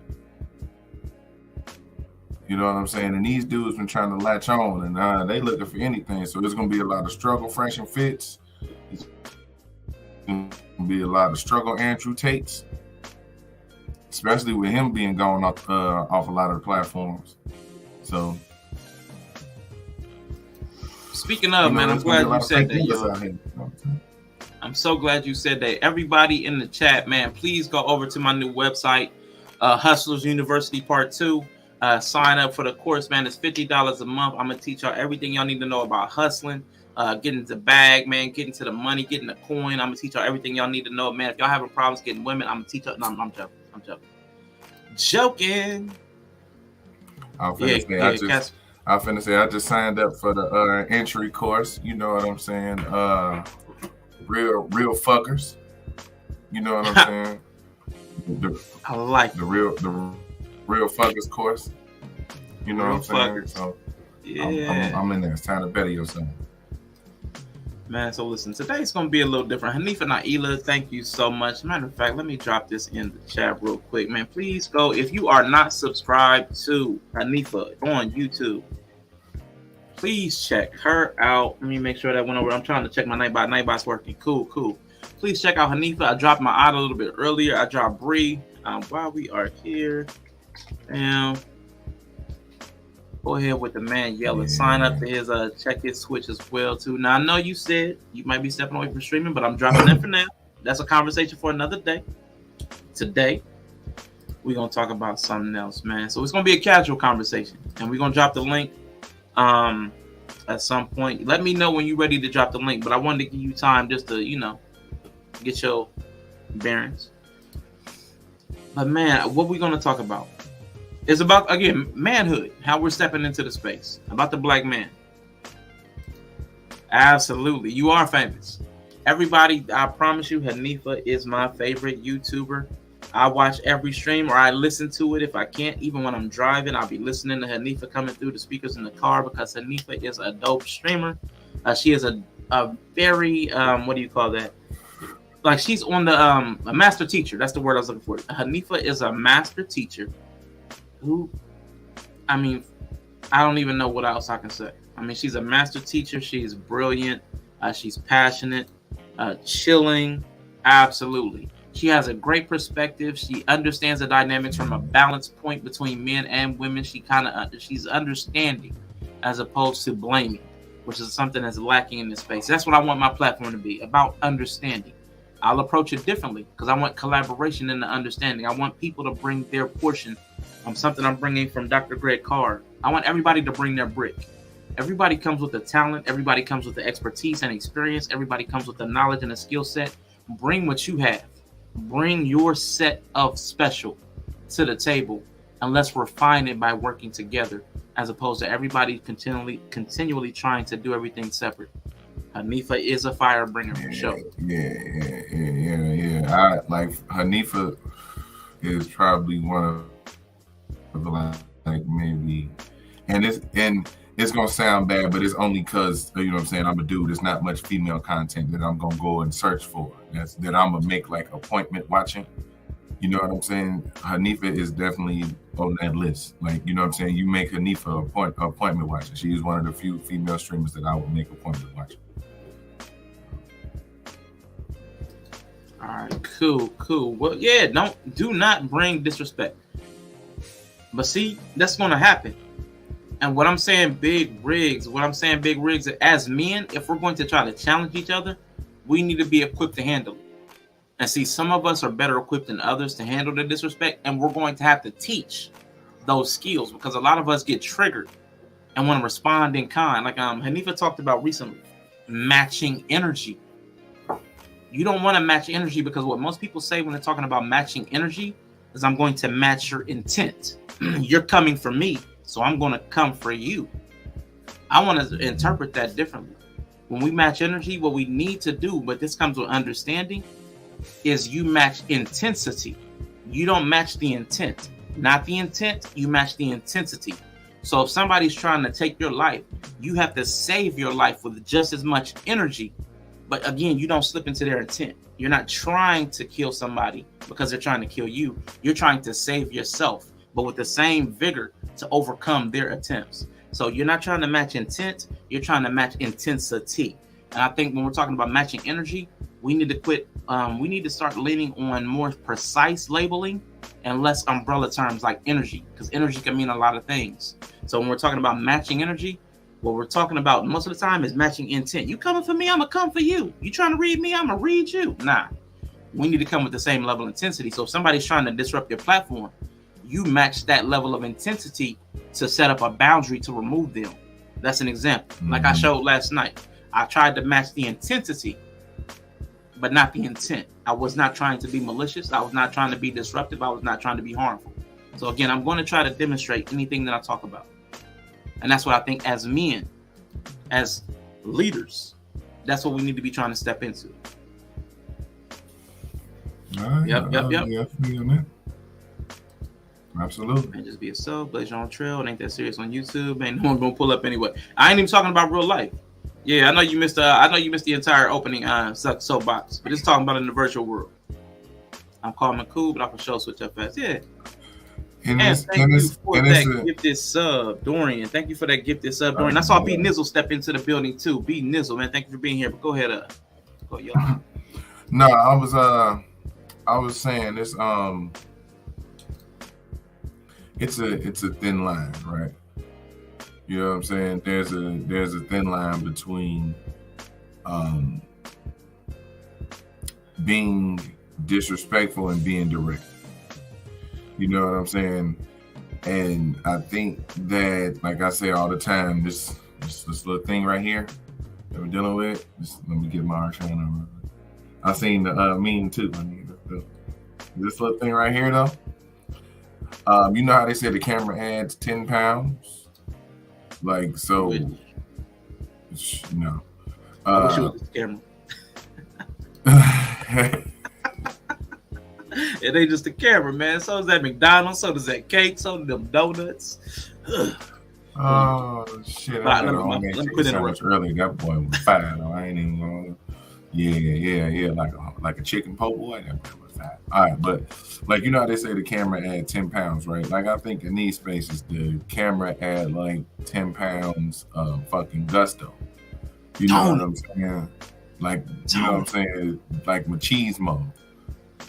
Speaker 2: You know what I'm saying? And these dudes been trying to latch on, and they looking for anything. So there's gonna be a lot of struggle fresh and fits. It's gonna be a lot of struggle Andrew Tates, especially with him being gone off a lot of the platforms. So,
Speaker 1: speaking of, man, I'm glad you said that. I'm so glad you said that. Everybody in the chat, man, please go over to my new website, Hustlers University Part 2. Sign up for the course, man. It's $50 a month. I'm gonna teach y'all everything y'all need to know about hustling, getting the bag, man, getting to the money, getting the coin. I'm gonna teach y'all everything y'all need to know, man. If y'all having problems getting women, I'm gonna teach y'all. No, I'm joking. Joking.
Speaker 2: I just signed up for the entry course. You know what I'm saying? Real fuckers. You know what I'm saying?
Speaker 1: I like
Speaker 2: the real fuckers course. You know what I'm saying?
Speaker 1: Fuckers.
Speaker 2: So
Speaker 1: yeah,
Speaker 2: I'm in there. It's time to better yourself.
Speaker 1: Man, so listen, today's going to be a little different. Hanifa Naila, thank you so much. Matter of fact, let me drop this in the chat real quick, man. Please go. If you are not subscribed to Hanifa on YouTube, please check her out. Let me make sure that went over. I'm trying to check my Nightbot. Nightbot's working. Cool. Please check out Hanifa. I dropped my ad a little bit earlier. I dropped Bree while we are here. Now, go ahead with the man Yella. Sign up to his check his Twitch as well too. Now I know you said you might be stepping away from streaming, but I'm dropping that for now. That's a conversation for another day. Today, we're gonna talk about something else, man. So it's gonna be a casual conversation, and we're gonna drop the link at some point. Let me know when you're ready to drop the link, but I wanted to give you time just to, get your bearings. But man, what we're gonna talk about is about, again, manhood, how we're stepping into the space, about the black man. Absolutely. You are famous. Everybody, I promise you, Hanifa is my favorite YouTuber. I watch every stream, or I listen to it if I can't. Even when I'm driving, I'll be listening to Hanifa coming through the speakers in the car, because Hanifa is a dope streamer. She is a very, what do you call that? Like, she's on the a master teacher. That's the word I was looking for. Hanifa is a master teacher who, I mean, I don't even know what else I can say. I mean, she's a master teacher. She's brilliant. She's passionate, chilling. Absolutely. She has a great perspective. She understands the dynamics from a balanced point between men and women. She's understanding as opposed to blaming, which is something that's lacking in this space. That's what I want my platform to be, about understanding. I'll approach it differently because I want collaboration in the understanding. I want people to bring their portion. Something I'm bringing from Dr. Greg Carr. I want everybody to bring their brick. Everybody comes with the talent. Everybody comes with the expertise and experience. Everybody comes with the knowledge and the skill set. Bring what you have. Bring your set of special to the table, and let's refine it by working together, as opposed to everybody continually trying to do everything separate. Hanifa is a fire bringer for sure.
Speaker 2: Yeah. I like Hanifa is probably one of like maybe, and it's gonna sound bad, but it's only because, you know what I'm saying, I'm a dude. There's not much female content that I'm gonna go and search for. That I'm gonna make like appointment watching. You know what I'm saying? Hanifa is definitely on that list. Like, you know what I'm saying? You make Hanifa appointment watching. She is one of the few female streamers that I would make appointment watching.
Speaker 1: All right, cool. Well, yeah, do not bring disrespect. But see, that's gonna happen. And what I'm saying, big rigs, as men, if we're going to try to challenge each other, we need to be equipped to handle it. And see, some of us are better equipped than others to handle the disrespect, and we're going to have to teach those skills because a lot of us get triggered and want to respond in kind. Like Hanifa talked about recently, matching energy. You don't want to match energy because what most people say when they're talking about matching energy is I'm going to match your intent. You're coming for me, so I'm going to come for you. I want to interpret that differently. When we match energy, what we need to do, but this comes with understanding, is you match intensity. You don't match the intent. Not the intent, you match the intensity. So if somebody's trying to take your life, you have to save your life with just as much energy. But again, you don't slip into their intent. You're not trying to kill somebody because they're trying to kill you. You're trying to save yourself, but with the same vigor to overcome their attempts. So you're not trying to match intent, you're trying to match intensity. And I think when we're talking about matching energy, we need to quit. We need to start leaning on more precise labeling and less umbrella terms like energy, because energy can mean a lot of things. So when we're talking about matching energy, what we're talking about most of the time is matching intent. You coming for me, I'm gonna come for you. You trying to read me, I'm gonna read you. Nah, we need to come with the same level of intensity. So if somebody's trying to disrupt your platform, you match that level of intensity to set up a boundary to remove them. That's an example. Like I showed last night, I tried to match the intensity, but not the intent. I was not trying to be malicious. I was not trying to be disruptive. I was not trying to be harmful. So again, I'm going to try to demonstrate anything that I talk about. And that's what I think as men, as leaders, that's what we need to be trying to step into. Yep.
Speaker 2: Absolutely.
Speaker 1: And just be yourself, blaze your own trail. It ain't that serious on YouTube. Ain't no one gonna pull up anyway. I ain't even talking about real life. Yeah, I know you missed. The entire opening soapbox, but it's talking about in the virtual world. I'm calm and cool, but I for sure switch up fast. Yeah. And thank you for that gifted sub, Dorian. Thank you for that gifted sub, Dorian. I saw B Nizzle step into the building too. B Nizzle, man, thank you for being here. But go ahead, go Yella.
Speaker 2: No, I was saying this. It's a thin line, right? You know what I'm saying? There's a thin line between being disrespectful and being direct. You know what I'm saying? And I think that, like I say all the time, this little thing right here that we're dealing with, let me get my arch on. I seen the meme too. This little thing right here though. You know how they say the camera adds 10 pounds? Like, so, no.
Speaker 1: I wish it was the camera. It ain't just the camera, man. So is that McDonald's, so does that cake, so do them donuts.
Speaker 2: Oh, shit.
Speaker 1: Let me put in
Speaker 2: so much earlier. That boy was fine. Though. I ain't even going to. Yeah. Like a chicken po' boy. That boy was fine. All right, but like, you know how they say the camera add 10 pounds, right? Like, I think in these spaces, the camera add like 10 pounds of fucking gusto. You know what I'm saying? Like, you know what I'm saying? Like machismo.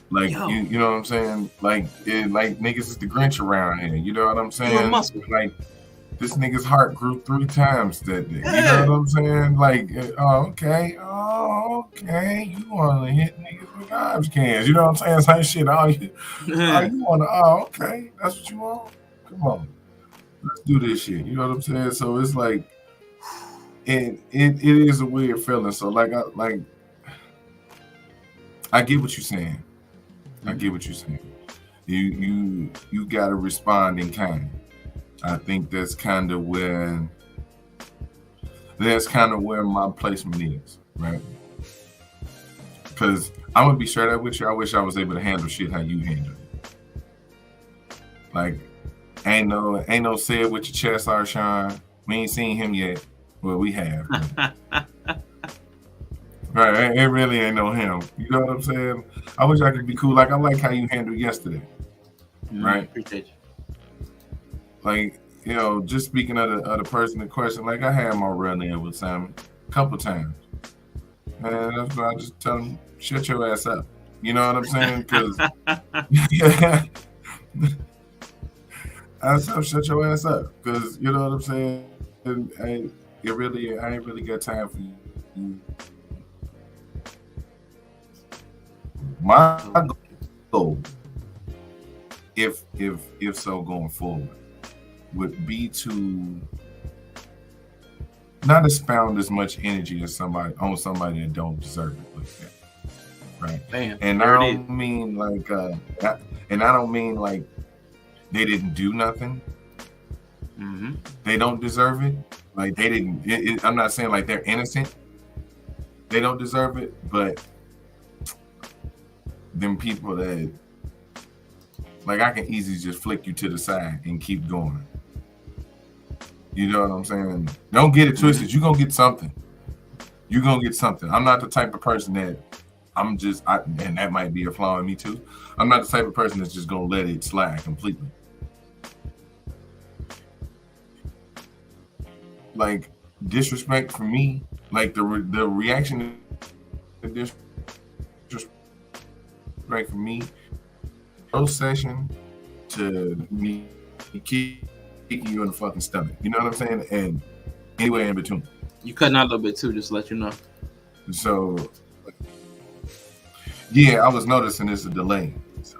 Speaker 2: Like, you know what I'm saying? Like niggas is the Grinch around here. You know what I'm saying? Like, this nigga's heart grew 3 times that day. You know what I'm saying? Like, okay. You want to hit niggas with garbage cans. You know what I'm saying? Same shit. You want to, okay. That's what you want? Come on. Let's do this shit. You know what I'm saying? So it's like, it is a weird feeling. So like, I get what you're saying. I get what you're saying. You gotta respond in kind. I think that's kind of where my placement is, right? Because I'm gonna be straight up with you. I wish I was able to handle shit how you handle it. Like, ain't no say it with your chest, Arshawn. We ain't seen him yet. Well, we have. Right, it really ain't no him. You know what I'm saying? I wish I could be cool. Like, I like how you handled yesterday. Right?
Speaker 1: Appreciate you.
Speaker 2: Like, you know, just speaking of the person in question, like, I had my run in with Simon a couple times. And that's why I just tell him, shut your ass up. You know what I'm saying? Because I said, shut your ass up. Because, you know what I'm saying? And I ain't really got time for you. My goal, if so going forward, would be to not expound as much energy as somebody that don't deserve it like that, right?
Speaker 1: Damn,
Speaker 2: and I don't mean like they didn't do nothing.
Speaker 1: Mm-hmm.
Speaker 2: They don't deserve it. Like they didn't. I'm not saying like they're innocent. They don't deserve it, but them people that, like, I can easily just flick you to the side and keep going. You know what I'm saying? Don't get it twisted. You're going to get something. You're going to get something. I'm not the type of person that and that might be a flaw in me too. I'm not the type of person that's just going to let it slide completely. Like, disrespect for me, like the reaction to disrespect for me, no session to me kicking you in the fucking stomach. You know what I'm saying? And anywhere in between.
Speaker 1: You cutting out a little bit too, just to let you know.
Speaker 2: So, yeah, I was noticing there's a delay. So,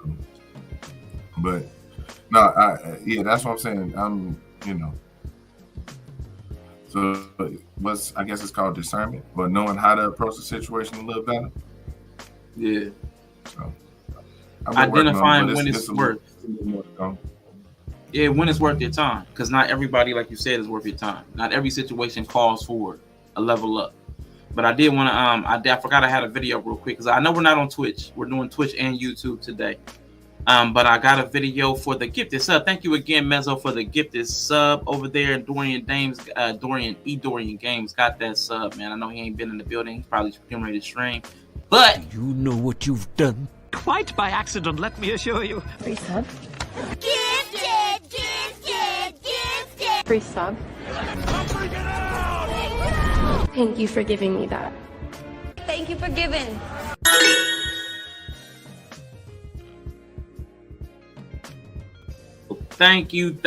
Speaker 2: but no, that's what I'm saying. So, I guess it's called discernment, but knowing how to approach the situation a little better.
Speaker 1: Yeah.
Speaker 2: So,
Speaker 1: identifying when it's worth. Yeah, when it's worth your time, because not everybody, like you said, is worth your time. Not every situation calls for a level up. But I did want to. I forgot I had a video real quick because I know we're not on Twitch. We're doing Twitch and YouTube today. But I got a video for the gifted sub. Thank you again, Mezzo, for the gifted sub over there. Dorian Games got that sub, man. I know he ain't been in the building. He's probably getting ready to stream. But
Speaker 5: you know what you've done.
Speaker 6: Quite by accident, let me assure you.
Speaker 7: Free sub.
Speaker 8: Gifted!
Speaker 7: Free sub. Thank you for giving me that.
Speaker 8: Thank you for giving.
Speaker 1: Thank you,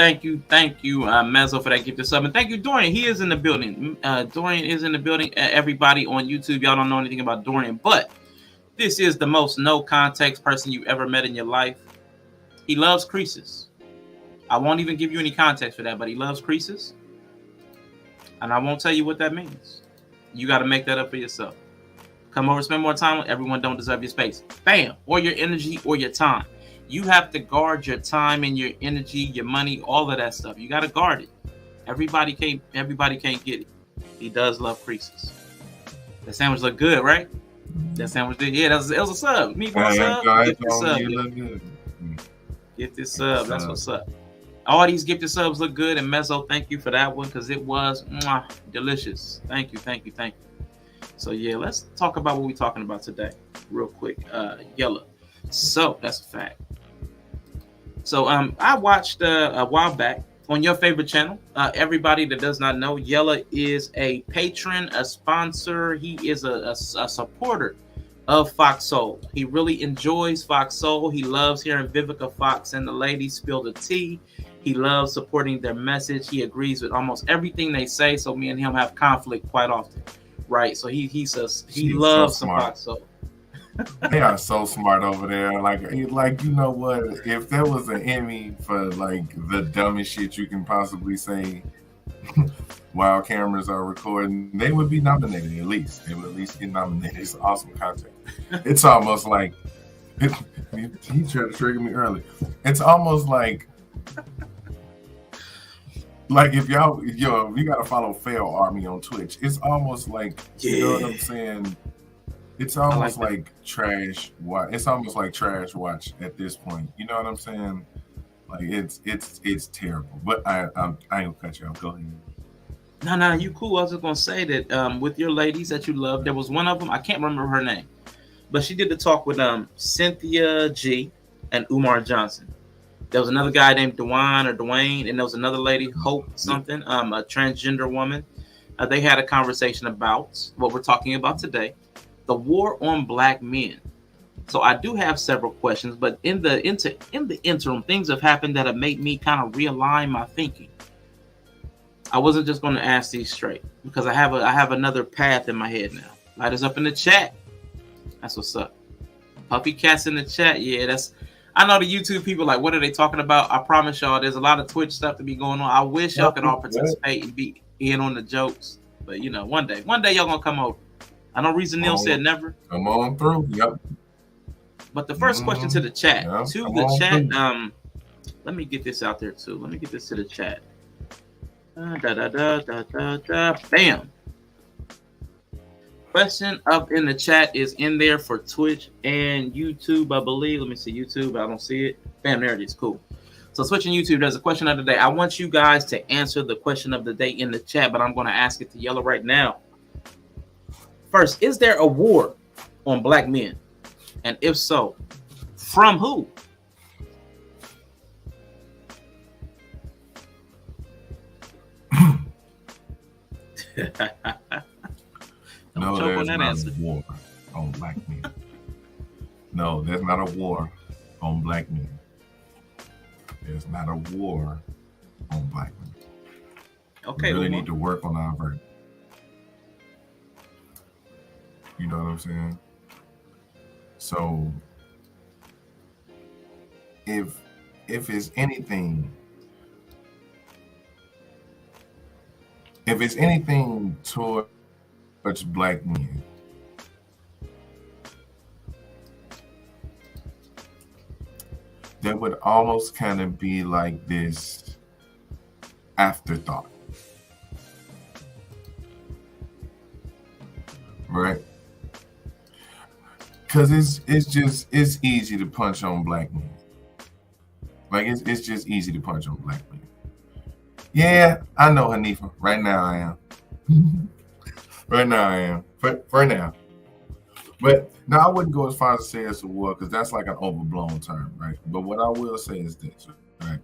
Speaker 1: Mezzo, for that gifted sub. And thank you, Dorian. He is in the building. Dorian is in the building. Everybody on YouTube, y'all don't know anything about Dorian, but this is the most no context person you ever met in your life. He loves creases. I won't even give you any context for that, but he loves creases. And I won't tell you what that means. You got to make that up for yourself. Come over, spend more time with everyone. Don't deserve your space. Bam. Or your energy or your time. You have to guard your time and your energy, your money, all of that stuff. You got to guard it. Everybody can't get it. He does love creases. That sandwich look good, right? That sandwich did. Yeah, it was a sub. Meatball sub. Get this sub. Get this sub. That's what's up. All these gifted subs look good. And Mezzo, thank you for that one because it was delicious. Thank you. So, yeah, let's talk about what we're talking about today real quick. Yella. So, that's a fact. So, I watched a while back. on your favorite channel. Everybody that does not know, Yella is a patron, a sponsor. He is a supporter of Fox Soul. He really enjoys Fox Soul. He loves hearing Vivica Fox and the ladies spill the tea. He loves supporting their message. He agrees with almost everything they say. So me and him have conflict quite often, right? So he says he loves some Fox Soul.
Speaker 2: They are so smart over there. Like you know what? If there was an Emmy for like the dumbest shit you can possibly say while cameras are recording, they would be nominated at least. They would at least get nominated. It's awesome content. It's almost like he tried to trigger me early. It's almost like if you gotta follow Fail Army on Twitch. It's almost like you know what I'm saying. It's almost like trash watch. It's almost like trash watch at this point. You know what I'm saying? Like it's terrible. But I ain't gonna cut you off. Go ahead.
Speaker 1: No, you cool. I was just gonna say that with your ladies that you love, there was one of them. I can't remember her name, but she did the talk with Cynthia G and Umar Johnson. There was another guy named Dwayne, and there was another lady, Hope something, a transgender woman. They had a conversation about what we're talking about today. The war on black men. So I do have several questions, but in the interim, things have happened that have made me kind of realign my thinking. I wasn't just going to ask these straight because I have another path in my head now. Light us up in the chat. That's what's up. Puppy cats in the chat. Yeah, I know the YouTube people like, what are they talking about? I promise y'all, there's a lot of Twitch stuff to be going on. I wish y'all could all participate and be in on the jokes, but you know, one day y'all gonna come over. I know Reason Neil said never.
Speaker 2: Come on through. Yep.
Speaker 1: But the first question to the chat. Let me get this out there too. Let me get this to the chat. Bam. Question up in the chat is in there for Twitch and YouTube, I believe. Let me see YouTube. I don't see it. Bam, there it is. Cool. So Twitch and YouTube, there's a question of the day. I want you guys to answer the question of the day in the chat, but I'm going to ask it to Yella right now. First, is there a war on black men? And if so, from who?
Speaker 2: No, there's not a war on black men. No, there's not a war on black men. There's not a war on black men.
Speaker 1: Okay,
Speaker 2: we really need to work on our verdict. You know what I'm saying? So if it's anything towards black men, that would almost kind of be like this afterthought, right? Because it's easy to punch on black men. Like it's just easy to punch on black men. Yeah, I know, Hanifa. Right now I am. Right now I am. For now. But no, I wouldn't go as far as to say it's a war because that's like an overblown term, right? But what I will say is this, right?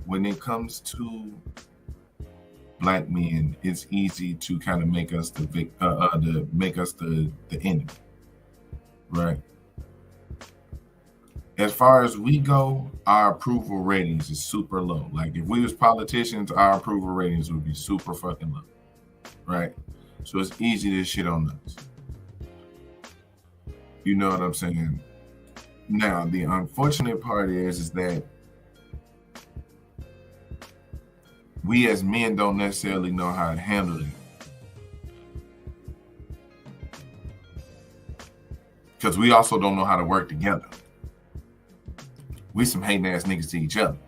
Speaker 2: When it comes to black men, it's easy to kind of make us the enemy. Right. As far as we go, our approval ratings is super low. Like if we was politicians, our approval ratings would be super fucking low. Right. So it's easy to shit on us. You know what I'm saying? Now, the unfortunate part is that we as men don't necessarily know how to handle it. Because we also don't know how to work together. We some hating ass niggas to each other.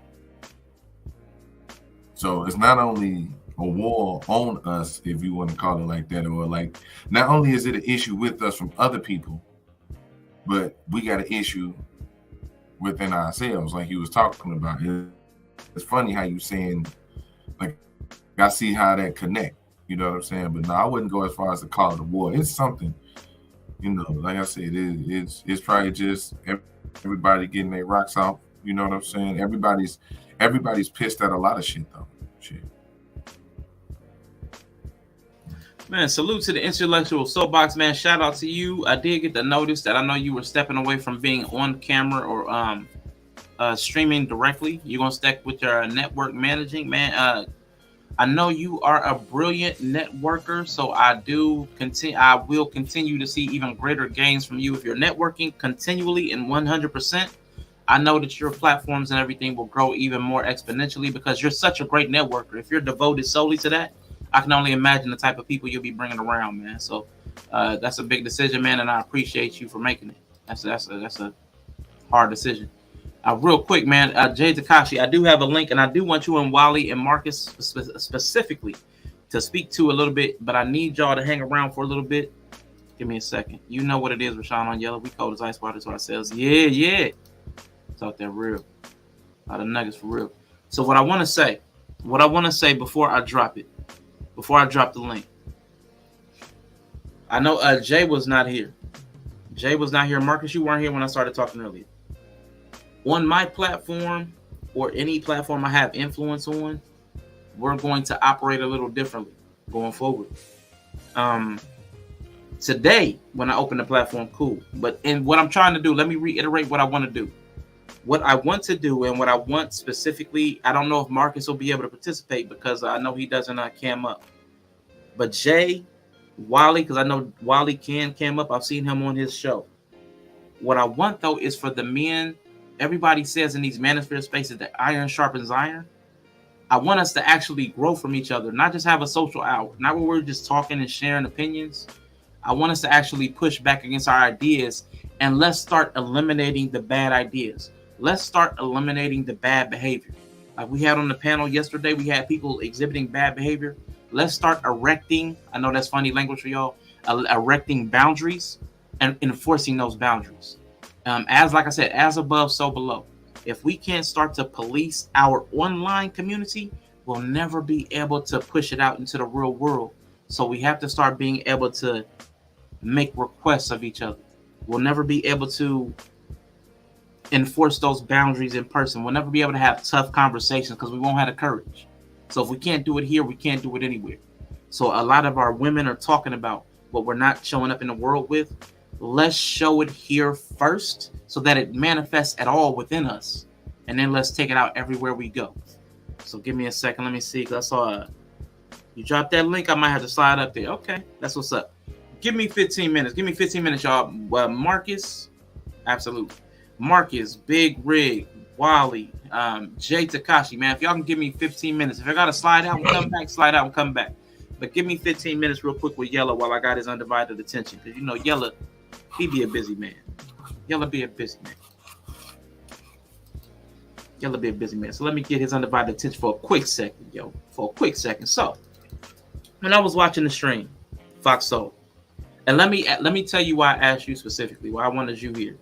Speaker 2: So it's not only a war on us, if you want to call it like that, or like, not only is it an issue with us from other people, but we got an issue within ourselves, like you was talking about. It's funny how you saying, like, I see how that connect. You know what I'm saying? But no, I wouldn't go as far as to call it a war. It's something. You know, like I said, it's probably just everybody getting their rocks off You know what I'm saying? Everybody's pissed at a lot of shit though. Shit.
Speaker 1: Man, salute to the intellectual soapbox, man. Shout out to you. I did get the notice that I know you were stepping away from being on camera or streaming directly. You're gonna stick with your network managing, man. I know you are a brilliant networker, so I will continue to see even greater gains from you if you're networking continually and 100%. I know that your platforms and everything will grow even more exponentially because you're such a great networker. If you're devoted solely to that, I can only imagine the type of people you'll be bringing around, man. So that's a big decision, man, and I appreciate you for making it. That's a hard decision. Real quick, man, Jay Takashi, I do have a link, and I do want you and Wally and Marcus specifically to speak to a little bit, but I need y'all to hang around for a little bit. Give me a second. You know what it is, Rashawn on Yella. We cold as ice water to ourselves. Yeah. Talk that real. A lot of nuggets for real. So what I want to say before I drop the link. I know Jay was not here. Marcus, you weren't here when I started talking earlier. On my platform or any platform I have influence on, we're going to operate a little differently going forward. Today, when I open the platform, cool. But in what I'm trying to do, let me reiterate what I want to do. What I want to do and what I want specifically, I don't know if Marcus will be able to participate because I know he doesn't cam up. But Jay, Wally, because I know Wally can cam up. I've seen him on his show. What I want, though, is for the men, everybody says in these manosphere spaces that iron sharpens iron. I want us to actually grow from each other, not just have a social hour, not where we're just talking and sharing opinions. I want us to actually push back against our ideas and let's start eliminating the bad ideas. Let's start eliminating the bad behavior. Like we had on the panel yesterday, we had people exhibiting bad behavior. Let's start erecting, I know that's funny language for y'all, erecting boundaries and enforcing those boundaries. Like I said, as above, so below. If we can't start to police our online community, we'll never be able to push it out into the real world. So we have to start being able to make requests of each other. We'll never be able to enforce those boundaries in person. We'll never be able to have tough conversations because we won't have the courage. So if we can't do it here, we can't do it anywhere. So a lot of our women are talking about what we're not showing up in the world with. Let's show it here first so that it manifests at all within us. And then let's take it out everywhere we go. So give me a second. Let me see. I saw you dropped that link. I might have to slide up there. Okay. That's what's up. Give me 15 minutes. Give me 15 minutes, y'all. Marcus. Absolutely. Marcus, Big Rig, Wally, Jay Takashi, man. If y'all can give me 15 minutes. If I got to slide out and come back, slide out and come back. But give me 15 minutes real quick with Yella while I got his undivided attention. Because, you know, Yella, he be a busy man. Yella be a busy man. Yella be a busy man. So let me get his undivided attention for a quick second, yo. For a quick second. So, when I was watching the stream, Fox Soul, and let me tell you why I asked you specifically, why I wanted you here.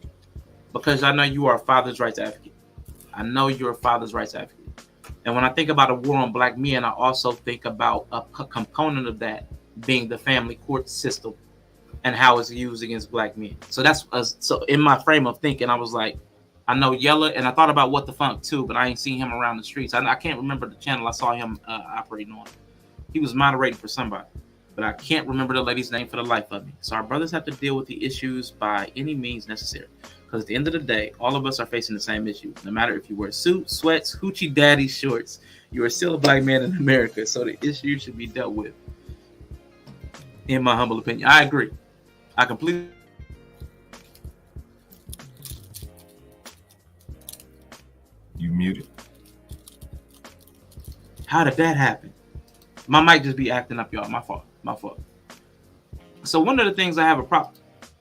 Speaker 1: Because I know you are a father's rights advocate. I know you're a father's rights advocate. And when I think about a war on black men, I also think about a component of that being the family court system and how it's used against black men. So that's so in my frame of thinking, I was like, I know Yella, and I thought about What the Funk too, but I ain't seen him around the streets. I can't remember the channel I saw him operating on. He was moderating for somebody, but I can't remember the lady's name for the life of me. So our brothers have to deal with the issues by any means necessary. Because at the end of the day, all of us are facing the same issue. No matter if you wear suits, sweats, hoochie daddy shorts, you are still a black man in America. So the issue should be dealt with. In my humble opinion. I agree. I completely.
Speaker 2: You muted.
Speaker 1: How did that happen? My mic just be acting up, y'all. My fault. So one of the things I have a problem.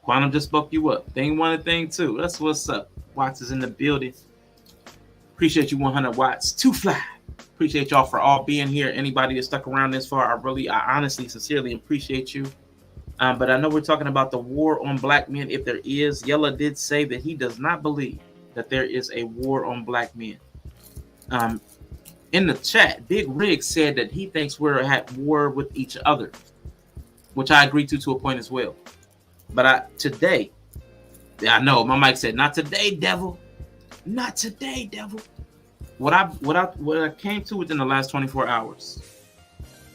Speaker 1: Quantum just spoke you up. Thing one and thing two. That's what's up. Watts is in the building. Appreciate you 100 watts. Too fly. Appreciate y'all for all being here. Anybody that stuck around this far, I honestly, sincerely appreciate you. But I know we're talking about the war on black men. If there is, Yella did say that he does not believe that there is a war on black men. In the chat, Big Rig said that he thinks we're at war with each other, which I agree to a point as well. But today, I know my mic said, not today, devil. Not today, devil. What I came to within the last 24 hours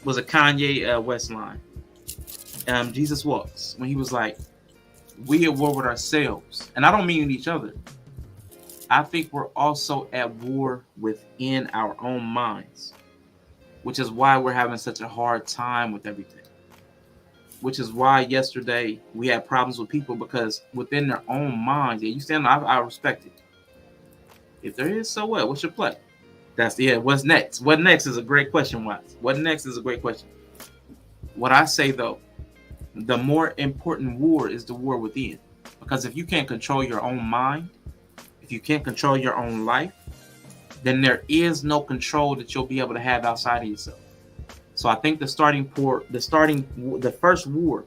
Speaker 1: was a Kanye West line. Jesus Walks, when he was like, we at war with ourselves. And I don't mean each other. I think we're also at war within our own minds, which is why we're having such a hard time with everything. Which is why yesterday we had problems with people, because within their own minds, yeah, you stand, I respect it. If there is, so what? What's your play? What's next? What next is a great question, Watts. What next is a great question. What I say, though, the more important war is the war within. Because if you can't control your own mind, if you can't control your own life, then there is no control that you'll be able to have outside of yourself. So I think the first war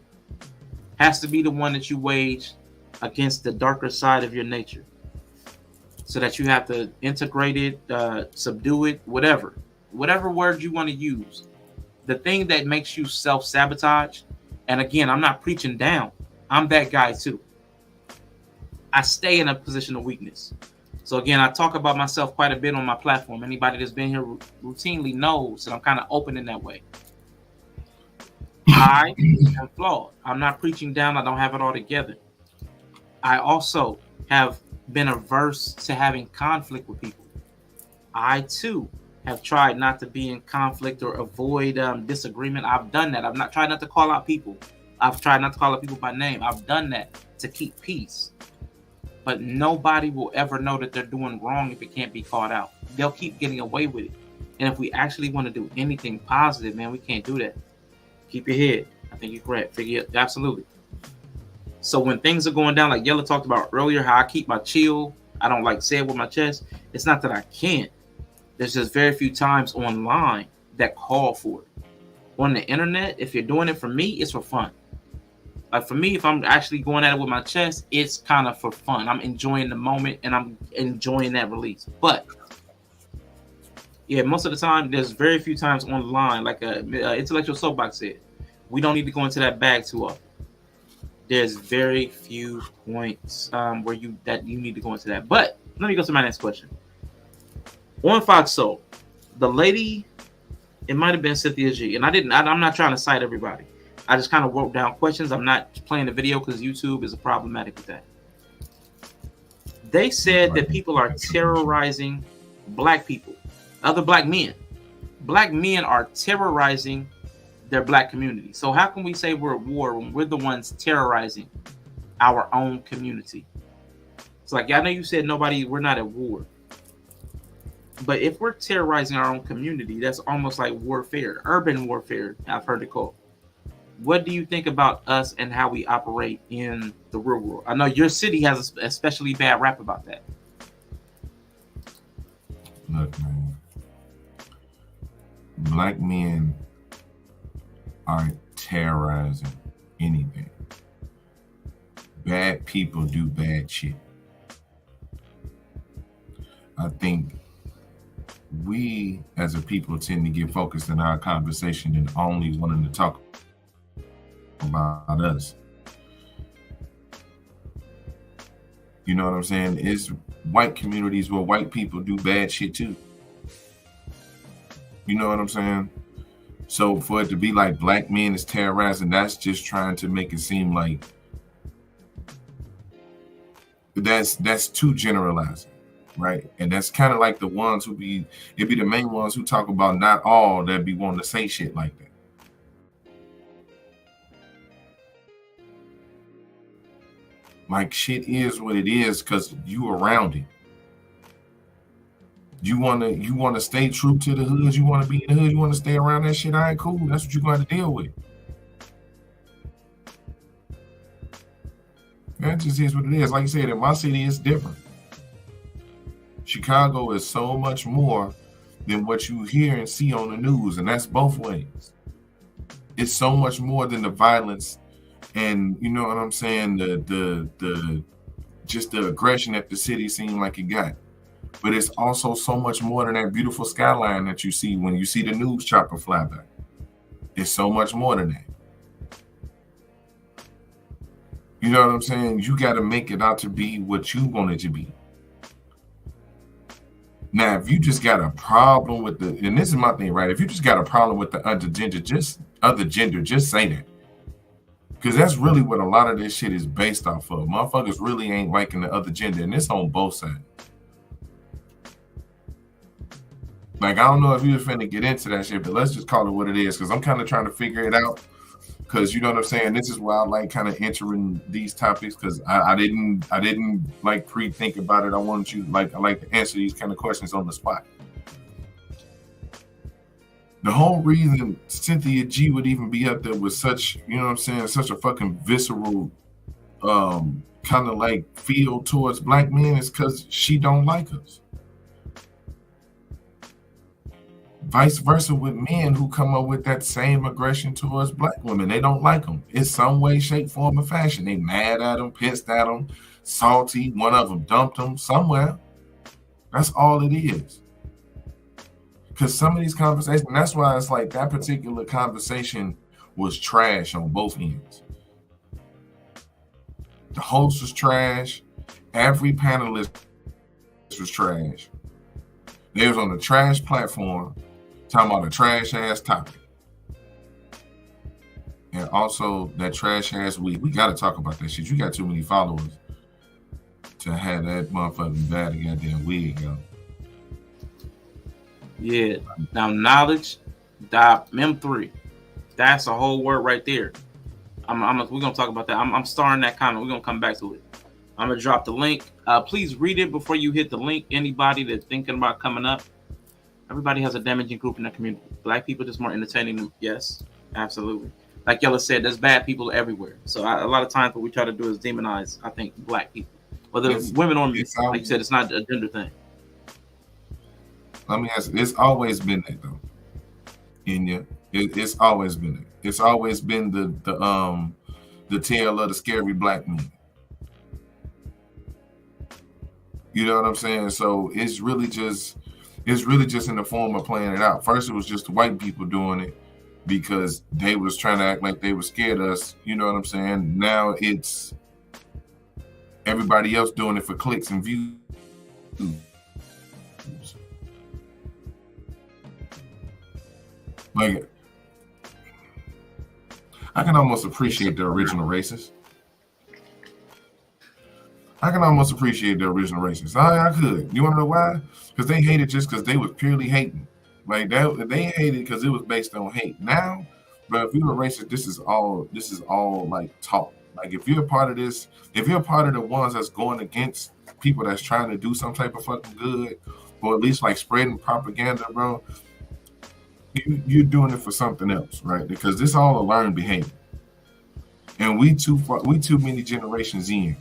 Speaker 1: has to be the one that you wage against the darker side of your nature. So that you have to integrate it, subdue it, whatever word you want to use. The thing that makes you self-sabotage, and again, I'm not preaching down. I'm that guy too. I stay in a position of weakness. So again, I talk about myself quite a bit on my platform. Anybody that's been here routinely knows that I'm kind of open in that way. I am flawed. I'm not preaching down. I don't have it all together. I also have been averse to having conflict with people. I too have tried not to be in conflict or avoid disagreement. I've done that. I've not tried not to call out people. I've tried not to call out people by name. I've done that to keep peace. But nobody will ever know that they're doing wrong if it can't be called out. They'll keep getting away with it. And if we actually want to do anything positive, man, we can't do that. Keep your head. I think you're correct. Absolutely. So when things are going down, like Yella talked about earlier, how I keep my chill, I don't like say it with my chest. It's not that I can't. There's just very few times online that call for it. On the internet, if you're doing it for me, it's for fun. Like for me, if I'm actually going at it with my chest, it's kind of for fun. I'm enjoying the moment and I'm enjoying that release. But yeah, most of the time, there's very few times online, like Intellectual Soapbox said, we don't need to go into that bag too often. There's very few points where you need to go into that. But let me go to my next question. On Fox Soul, the lady, it might have been Cynthia G, and I'm not trying to cite everybody. I just kind of wrote down questions. I'm not playing the video because YouTube is problematic with that. They said that people are terrorizing black people, other black men. Black men are terrorizing their black community. So how can we say we're at war when we're the ones terrorizing our own community? It's like, I know you said we're not at war. But if we're terrorizing our own community, that's almost like warfare, urban warfare, I've heard it called. What do you think about us and how we operate in the real world? I know your city has a especially bad rap about that.
Speaker 2: Look, man. Black men aren't terrorizing anything. Bad people do bad shit. I think we as a people tend to get focused in our conversation and only wanting to talk about us. You know what I'm saying? It's white communities where white people do bad shit too. You know what I'm saying? So for it to be like black men is terrorizing, that's just trying to make it seem like that's too generalizing, right? And that's kind of like the ones it'd be the main ones who talk about not all that be wanting to say shit like that. Like shit is what it is because you around it. You wanna stay true to the hood. You wanna be in the hood. You wanna stay around that shit. All right, cool. That's what you're going to deal with. That just is what it is. Like you said, in my city, it's different. Chicago is so much more than what you hear and see on the news, and that's both ways. It's so much more than the violence. And you know what I'm saying? The just the aggression that the city seemed like it got. But it's also so much more than that beautiful skyline that you see when you see the news chopper fly by. It's so much more than that. You know what I'm saying? You got to make it out to be what you want it to be. Now, if you just got a problem with the, and this is my thing, right? If you just got a problem with the other gender, just say that. Because that's really what a lot of this shit is based off of. Motherfuckers really ain't liking the other gender, and it's on both sides. Like, I don't know if you were finna get into that shit, but let's just call it what it is, because I'm kind of trying to figure it out. Because you know what I'm saying? This is why I like kind of entering these topics, because I didn't like pre-think about it. I wanted you, I like to answer these kind of questions on the spot. The whole reason Cynthia G would even be up there with such, you know what I'm saying, such a fucking visceral kind of like feel towards black men is because she don't like us. Vice versa with men who come up with that same aggression towards black women. They don't like them in some way, shape, form, or fashion. They mad at them, pissed at them, salty. One of them dumped them somewhere. That's all it is. Because some of these conversations, and that's why it's like that particular conversation was trash on both ends. The host was trash. Every panelist was trash. They was on the trash platform talking about a trash ass topic. And also that trash ass weed. We got to talk about that shit. You got too many followers to have that motherfucking bad goddamn wig, yo.
Speaker 1: Yeah. Now, knowledge, M3. That's a whole word right there. We're gonna talk about that. I'm starting that comment. We're gonna come back to it. I'm gonna drop the link. Please read it before you hit the link. Anybody that's thinking about coming up, everybody has a damaging group in the community. Black people just more entertaining them. Yes, absolutely. Like Yella said, there's bad people everywhere. So a lot of times what we try to do is demonize, I think, black people. Whether it's women or men, like you said, it's not a gender thing.
Speaker 2: Let me ask you, it's always been that though. It's always been that. It's always been the tale of the scary black man. You know what I'm saying? So it's really just in the form of playing it out. First, it was just the white people doing it because they was trying to act like they were scared of us. You know what I'm saying? Now it's everybody else doing it for clicks and views. Like, I can almost appreciate the original racists. I could. You want to know why? Because they hated just because they was purely hating. Like that, they hated because it was based on hate. Now, but if you're a racist, this is all like talk. Like if you're a part of this, if you're a part of the ones that's going against people that's trying to do some type of fucking good, or at least like spreading propaganda, bro. You're doing it for something else, right? Because this all a learned behavior, and we too many generations in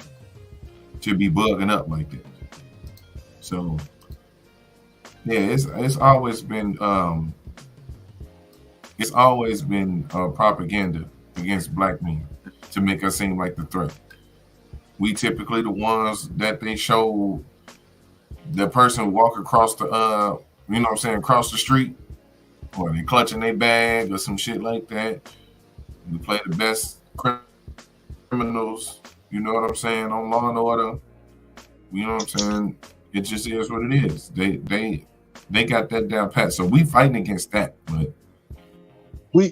Speaker 2: to be bugging up like this. So yeah, it's always been propaganda against black men to make us seem like the threat. We typically the ones that they show the person walk across the you know what I'm saying, across the street, or they clutching their bag or some shit like that. We play the best criminals, you know what I'm saying, on Law and Order. You know what I'm saying? It just is what it is. They got that down pat. So we fighting against that, but
Speaker 5: we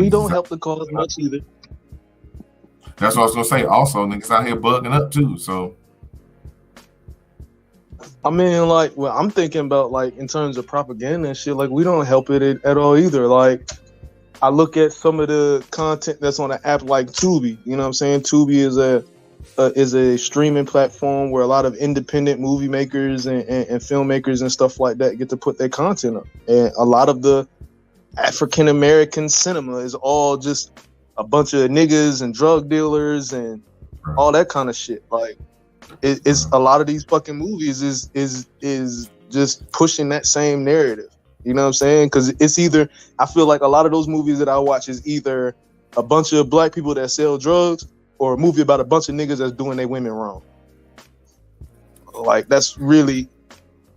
Speaker 5: don't help the cause much either.
Speaker 2: That's what I was gonna say. Also, niggas out here bugging up too. So
Speaker 5: I mean, like, well, I'm thinking about like in terms of propaganda and shit. Like, we don't help it at all either. Like, I look at some of the content that's on an app like Tubi. You know what I'm saying? Tubi is a streaming platform where a lot of independent movie makers and filmmakers and stuff like that get to put their content up. And a lot of the African American cinema is all just a bunch of niggas and drug dealers and all that kind of shit. Like, it's a lot of these fucking movies is just pushing that same narrative. You know what I'm saying? Because it's either, I feel like a lot of those movies that I watch is either a bunch of black people that sell drugs or a movie about a bunch of niggas that's doing their women wrong. Like, that's really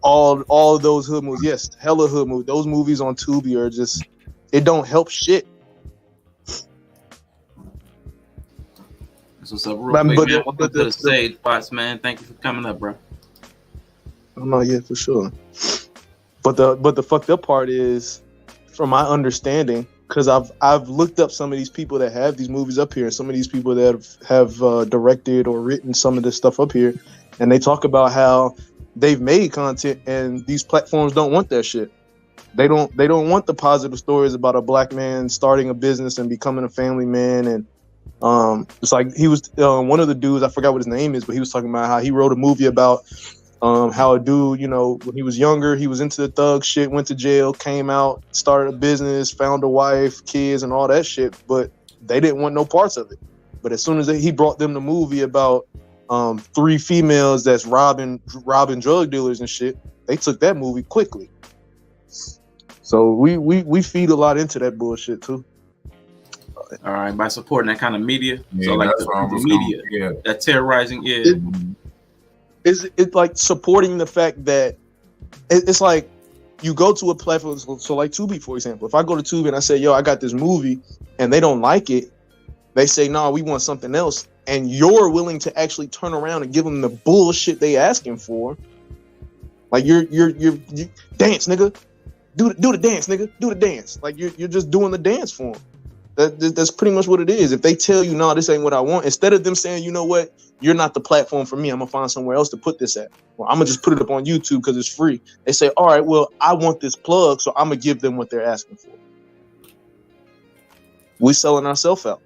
Speaker 5: all of those hood movies. Yes, hella hood movies. Those movies on Tubi are just, it don't help shit.
Speaker 1: So what's up, real quick, man? Welcome to the stage, boss, man. Thank you for coming up, bro.
Speaker 5: Oh, no, yeah, for sure. But the fucked up part is, from my understanding, because I've looked up some of these people that have these movies up here, some of these people that have directed or written some of this stuff up here, and they talk about how they've made content and these platforms don't want that shit. They don't want the positive stories about a black man starting a business and becoming a family man. And it's like he was one of the dudes, I forgot what his name is, but he was talking about how he wrote a movie about how a dude, you know, when he was younger, he was into the thug shit, went to jail, came out, started a business, found a wife, kids, and all that shit, but they didn't want no parts of it. But as soon as he brought them the movie about 3 females that's robbing drug dealers and shit, they took that movie quickly. So we feed a lot into that bullshit too.
Speaker 1: All right, by supporting that kind of media.
Speaker 2: Yeah,
Speaker 1: so like
Speaker 2: that's
Speaker 1: the media, that terrorizing is.
Speaker 5: It's like supporting the fact that it's like you go to a platform. So like Tubi, for example, if I go to Tubi and I say, yo, I got this movie, and they don't like it, they say, no, we want something else. And you're willing to actually turn around and give them the bullshit they asking for. Like you dance, nigga. Do the dance, nigga. Do the dance. Like you're just doing the dance for them. That's pretty much what it is. If they tell you, no, this ain't what I want, instead of them saying, you know what, you're not the platform for me, I'm gonna find somewhere else to put this at. Well, I'm gonna just put it up on YouTube because it's free. They say, all right, well, I want this plug, so I'm gonna give them what they're asking for. We selling ourselves out.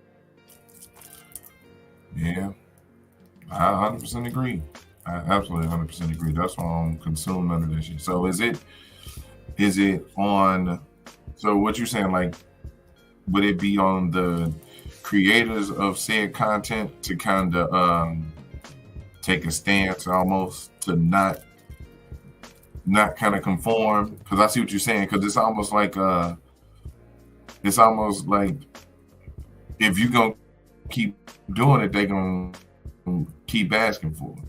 Speaker 2: Yeah, I 100% agree. I absolutely 100% agree. That's why I don't consume none of this shit. So is it on? So what you're saying, like, would it be on the creators of said content to kind of take a stance almost to not kind of conform? Because I see what you're saying. Because it's almost like if you gonna keep doing it, they gonna keep asking for it.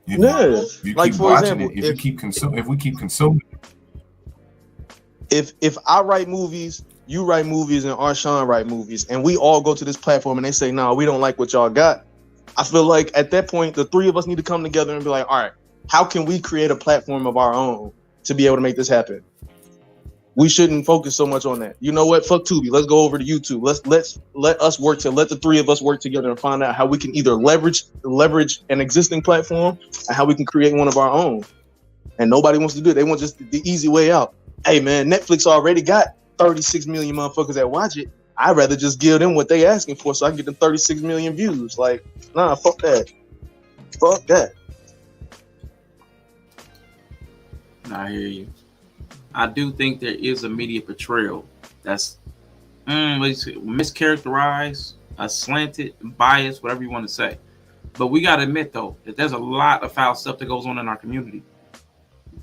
Speaker 2: If you
Speaker 5: like
Speaker 2: keep
Speaker 5: for
Speaker 2: watching
Speaker 5: example,
Speaker 2: if we keep consuming.
Speaker 5: If I write movies, you write movies, and Arshawn write movies, and we all go to this platform and they say, no, we don't like what y'all got. I feel like at that point, the 3 of us need to come together and be like, all right, how can we create a platform of our own to be able to make this happen? We shouldn't focus so much on that. You know what? Fuck Tubi. Let's go over to YouTube. Let the 3 of us work together and find out how we can either leverage an existing platform and how we can create one of our own. And nobody wants to do it. They want just the easy way out. Hey man, Netflix already got 36 million motherfuckers that watch it. I'd rather just give them what they asking for so I can get the 36 million views. Like, nah, fuck that. Fuck that.
Speaker 1: I hear you. I do think there is a media portrayal that's mischaracterized, slanted, biased, whatever you want to say. But we got to admit, though, that there's a lot of foul stuff that goes on in our community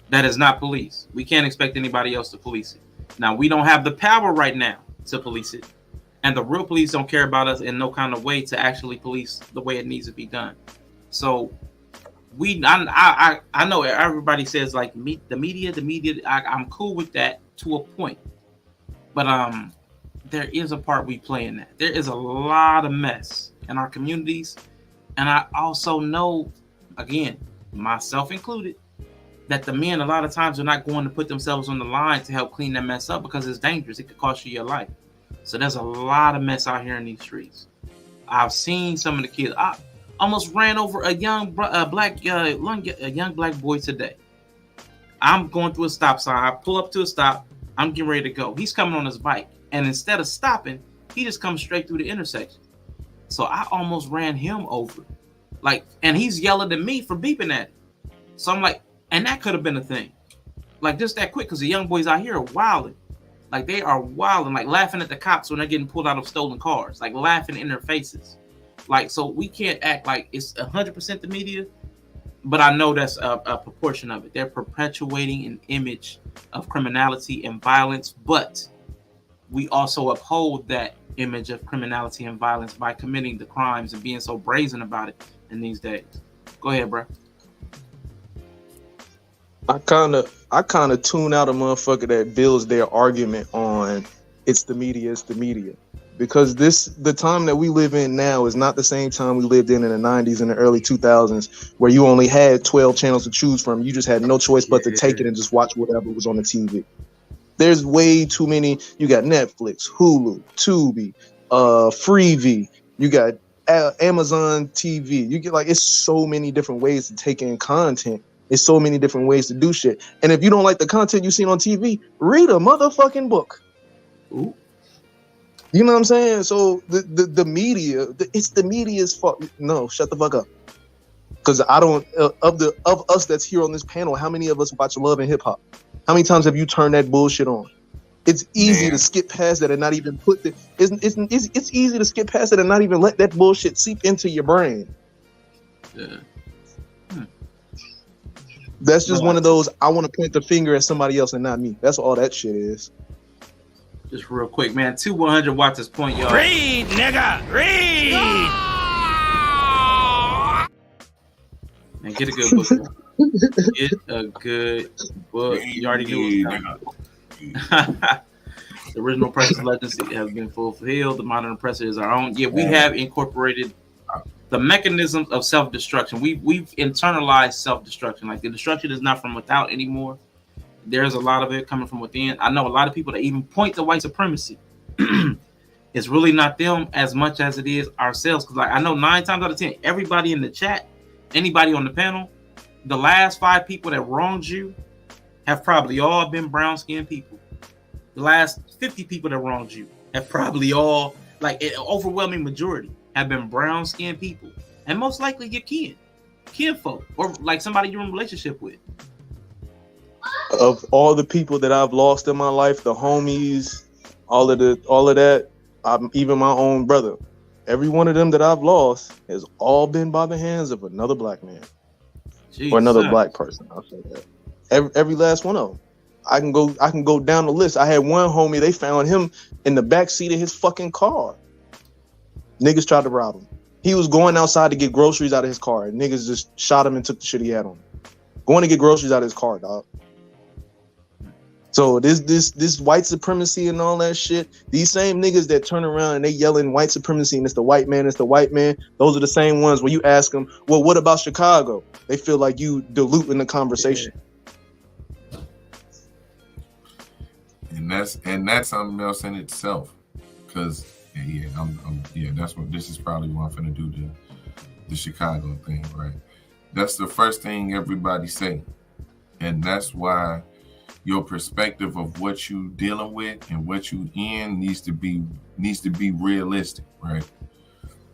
Speaker 1: that is not policed. We can't expect anybody else to police it. Now, we don't have the power right now to police it. And the real police don't care about us in no kind of way to actually police the way it needs to be done. So I know everybody says like the media. I'm cool with that to a point, but there is a part we play in that. There is a lot of mess in our communities, and I also know, again, myself included, that the men a lot of times are not going to put themselves on the line to help clean that mess up because it's dangerous. It could cost you your life. So there's a lot of mess out here in these streets. I've seen some of the kids. I almost ran over a young black boy today. I'm going through a stop sign. I pull up to a stop. I'm getting ready to go. He's coming on his bike, and instead of stopping, he just comes straight through the intersection. So I almost ran him over, and he's yelling at me for beeping at him. So I'm like, and that could have been a thing, like just that quick, because the young boys out here are wilding. Like they are wilding, like laughing at the cops when they're getting pulled out of stolen cars, like laughing in their faces. Like, so we can't act like it's 100% the media, but I know that's a proportion of it. They're perpetuating an image of criminality and violence, but we also uphold that image of criminality and violence by committing the crimes and being so brazen about it in these days. Go ahead, bro.
Speaker 5: I kind of tune out a motherfucker that builds their argument on it's the media. because the time that we live in now is not the same time we lived in the 90s and the early 2000s, where you only had 12 channels to choose from. You just had no choice but to take it and just watch whatever was on the TV. There's way too many. You got Netflix, Hulu, Tubi, Freevee. You got Amazon TV. You get it's so many different ways to take in content. It's so many different ways to do shit. And if you don't like the content you've seen on TV, read a motherfucking book.
Speaker 1: Ooh.
Speaker 5: You know what I'm saying? So the media, it's the media's fault. No, shut the fuck up. Because I don't of us that's here on this panel, how many of us watch Love and Hip Hop? How many times have you turned that bullshit on? It's easy to skip past that and not even put the. It's easy to skip past it and not even let that bullshit seep into your brain.
Speaker 1: Yeah.
Speaker 5: That's just one of those. I want to point the finger at somebody else and not me. That's all that shit is.
Speaker 1: Just real quick, man. 100 watts this point, y'all.
Speaker 6: Read, nigga, read.
Speaker 1: Man, get a good book. Get a good book. You already knew it was coming. The original oppressor's legacy has been fulfilled. The modern oppressor is our own. Yeah, we have incorporated the mechanisms of self-destruction. We've internalized self-destruction. Like the destruction is not from without anymore. There's a lot of it coming from within. I know a lot of people that even point to white supremacy. It's really not them as much as it is ourselves. Because I know 9 times out of 10, everybody in the chat, anybody on the panel, the last 5 people that wronged you have probably all been brown-skinned people. The last 50 people that wronged you have probably all, an overwhelming majority, have been brown-skinned people. And most likely your kinfolk, or somebody you're in a relationship with.
Speaker 5: Of all the people that I've lost in my life, the homies, all of that, even my own brother, every one of them that I've lost has all been by the hands of another black man.
Speaker 1: Jesus.
Speaker 5: Or another black person. I'll say that. Every last one of them. I can go down the list. I had one homie, they found him in the back seat of his fucking car. Niggas tried to rob him. He was going outside to get groceries out of his car, and niggas just shot him and took the shit he had on him. Going to get groceries out of his car, dog. So this white supremacy and all that shit, these same niggas that turn around and they yelling white supremacy and it's the white man, those are the same ones where you ask them, well, what about Chicago? They feel like you diluting the conversation.
Speaker 2: Yeah. And that's something else in itself. Because this is probably what I'm finna do, the Chicago thing, right? That's the first thing everybody say. And that's why your perspective of what you dealing with and what you in needs to be realistic, right?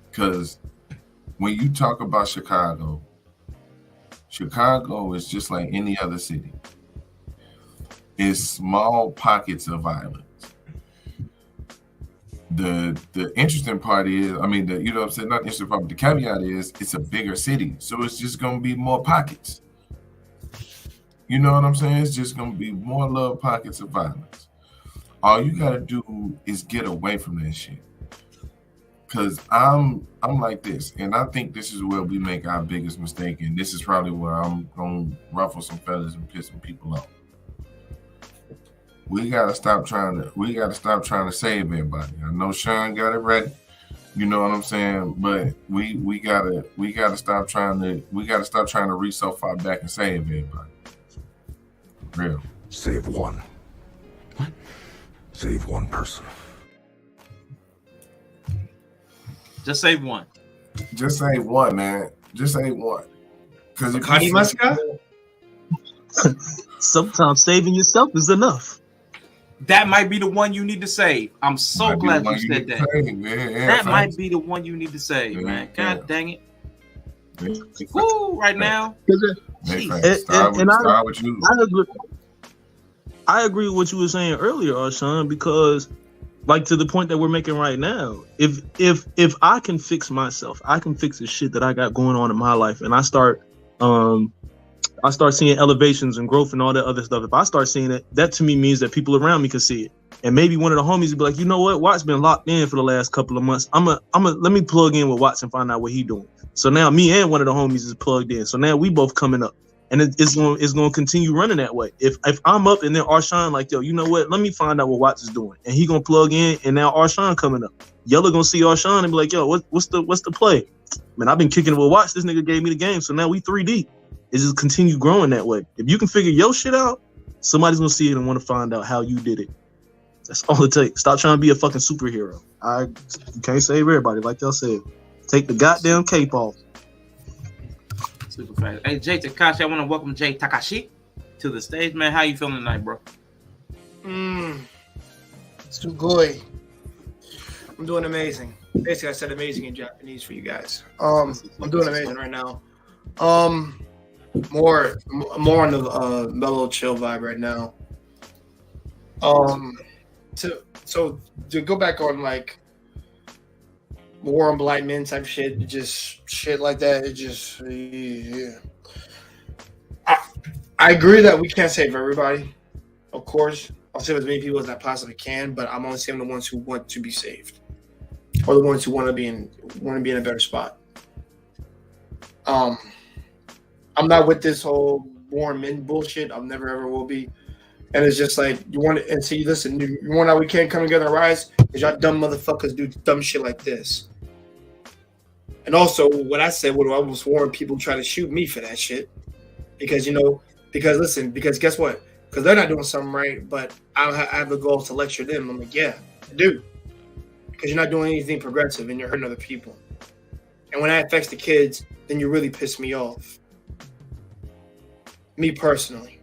Speaker 2: Because when you talk about Chicago is just like any other city. It's small pockets of violence. The interesting part is, you know what I'm saying? Not the interesting part, but the caveat is it's a bigger city, so it's just gonna be more pockets. You know what I'm saying? It's just gonna be more little pockets of violence. All you gotta do is get away from that shit. Cause I'm like this, and I think this is where we make our biggest mistake, and this is probably where I'm gonna ruffle some feathers and piss some people off. We gotta stop trying to save everybody. I know Sean got it ready. You know what I'm saying? But we gotta stop trying to reach so far back and save everybody. Real.
Speaker 9: Save one. What? Save one person.
Speaker 1: Just save one.
Speaker 2: Just save one, man. Just save one. Because
Speaker 5: sometimes saving yourself is enough.
Speaker 1: That might be the one you need to save. I'm so glad you said that. That might be the one you need to save, man. God dang it. Woo, right now.
Speaker 5: I agree with what you were saying earlier, Arshawn, because to the point that we're making right now, if I can fix myself, I can fix the shit that I got going on in my life, and I start seeing elevations and growth and all that other stuff. If I start seeing it, that to me means that people around me can see it. And maybe one of the homies would be like, you know what, Watt's been locked in for the last couple of months. Let me plug in with Watts and find out what he doing. So now me and one of the homies is plugged in. So now we both coming up. and it's going to continue running that way. If I'm up and then Arshawn like, yo, you know what? Let me find out what Watts is doing, and he gonna plug in, and now Arshawn coming up. Yella gonna see Arshawn and be like, yo, what's the play? Man, I've been kicking it with Watts. This nigga gave me the game, so now we 3D. It just continue growing that way. If you can figure your shit out, somebody's gonna see it and want to find out how you did it. That's all it takes. Stop trying to be a fucking superhero. You can't save everybody, like y'all said. Take the goddamn cape off.
Speaker 1: Super fast. Hey, Jay Takashi, I want to welcome Jay Takashi to the stage, man. How you feeling tonight, bro?
Speaker 10: It's too good. I'm doing amazing. Basically, I said amazing in Japanese for you guys. I'm doing amazing right now. More on the mellow, chill vibe right now. So to go back on like war on black men type shit, just shit like that. It just yeah. I agree that we can't save everybody. Of course, I'll save as many people as I possibly can, but I'm only saving the ones who want to be saved, or the ones who want to be in a better spot. I'm not with this whole war on men bullshit. I'll never ever will be. And it's just like you want to, and see, listen, you want how we can't come together and rise because y'all dumb motherfuckers do dumb shit like this. And also, what I said, I was warning people try to shoot me for that shit because guess what? Because they're not doing something right, but I have the goal to lecture them. I'm like, yeah, I do, because you're not doing anything progressive and you're hurting other people. And when that affects the kids, then you really piss me off. Me personally.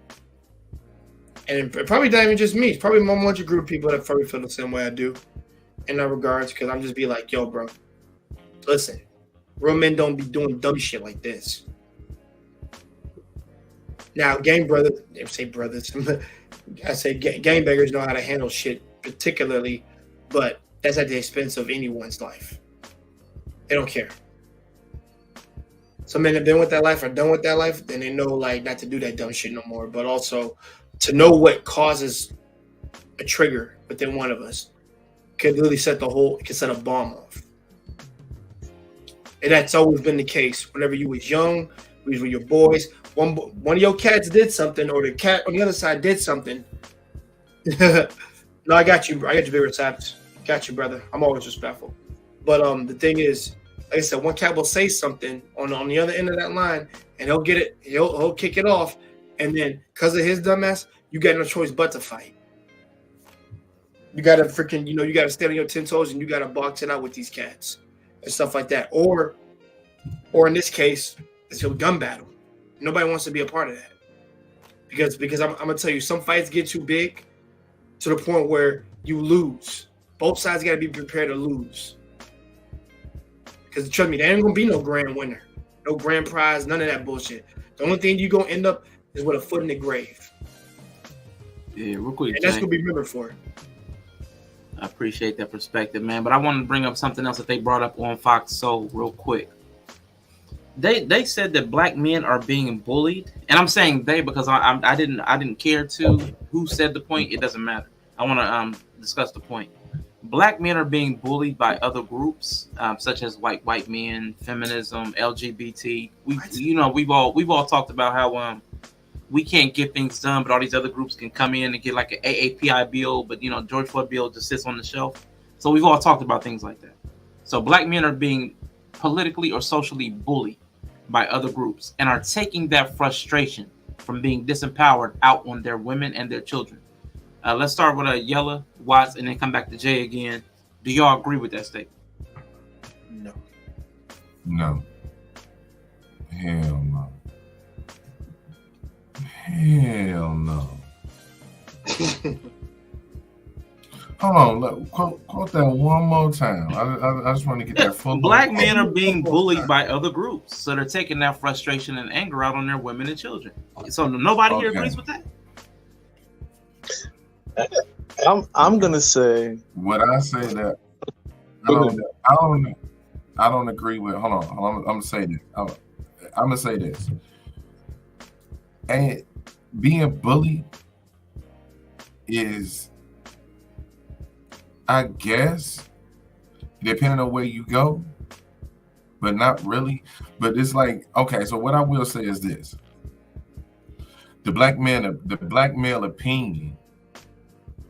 Speaker 10: And it probably not even just me. It's probably a bunch of group of people that probably feel the same way I do in that regards, because I'm just be like, yo, bro, listen, real men don't be doing dumb shit like this. Now, gang brothers, I say gangbangers know how to handle shit particularly, but that's at the expense of anyone's life. They don't care. Some men have been with that life or done with that life, then they know like not to do that dumb shit no more, but also to know what causes a trigger within one of us could really set a bomb off. And that's always been the case. Whenever you was young, we was with your boys. One of your cats did something, or the cat on the other side did something. No, I got you. I got you, bigger taps. Got you, brother. I'm always respectful. But the thing is, like I said, one cat will say something on the other end of that line, and he'll get it. He'll kick it off, and then because of his dumbass, you got no choice but to fight. You got to freaking, you got to stand on your 10 toes, and you got to box it out with these cats and stuff like that. Or in this case, it's a gun battle. Nobody wants to be a part of that because I'm gonna tell you, some fights get too big to the point where you lose. Both sides got to be prepared to lose. Because trust me, there ain't gonna be no grand winner, no grand prize, none of that bullshit. The only thing you gonna end up is with a foot in the grave.
Speaker 1: Yeah, real quick,
Speaker 10: and that's gonna be remembered for.
Speaker 1: I appreciate that perspective, man. But I wanted to bring up something else that they brought up on Fox Soul real quick. They said that black men are being bullied, and I'm saying they because I didn't care to who said the point. It doesn't matter. I want to discuss the point. Black men are being bullied by other groups, such as white men, feminism, LGBT. We've all talked about how we can't get things done, but all these other groups can come in and get like an AAPI bill, but George Floyd bill just sits on the shelf. So we've all talked about things like that. So black men are being politically or socially bullied by other groups and are taking that frustration from being disempowered out on their women and their children. Let's start with Yella, Watts, and then come back to Jay again. Do y'all agree with that statement?
Speaker 2: No. Hell no. Hell no. Hold on, quote that one more time. I just want to get that full.
Speaker 1: Black men are being bullied by other groups, so they're taking that frustration and anger out on their women and children. So nobody here agrees with that.
Speaker 5: I'm gonna say.
Speaker 2: Would I say that? I don't agree with. Hold on. I'm gonna say this. I'm gonna say this. And being bullied is, I guess, depending on where you go, but not really. But it's like, okay, so what I will say is this. the black male opinion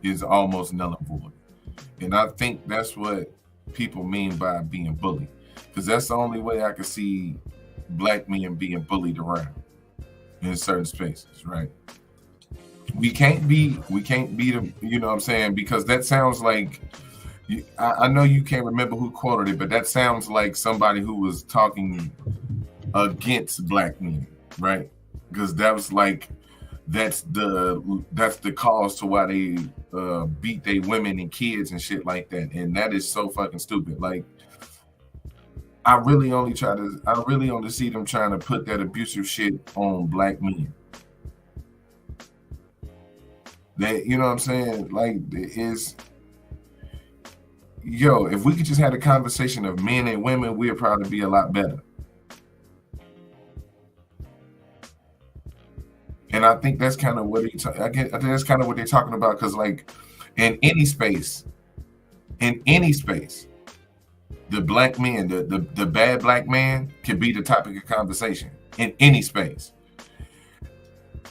Speaker 2: is almost null and void. And I think that's what people mean by being bullied. Because that's the only way I can see black men being bullied around in certain spaces, right? We can't be them, you know what I'm saying? Because that sounds like, I know you can't remember who quoted it, but that sounds like somebody who was talking against black men, right? Because that was like, that's the cause to why they beat their women and kids and shit like that. And that is so fucking stupid. Like, I really only see them trying to put that abusive shit on black men. That, you know what I'm saying? Like, if we could just have a conversation of men and women, we'd probably be a lot better. And I think that's kind of what I think that's kind of what they're talking about. Because, like, in any space, the black man, the bad black man can be the topic of conversation in any space.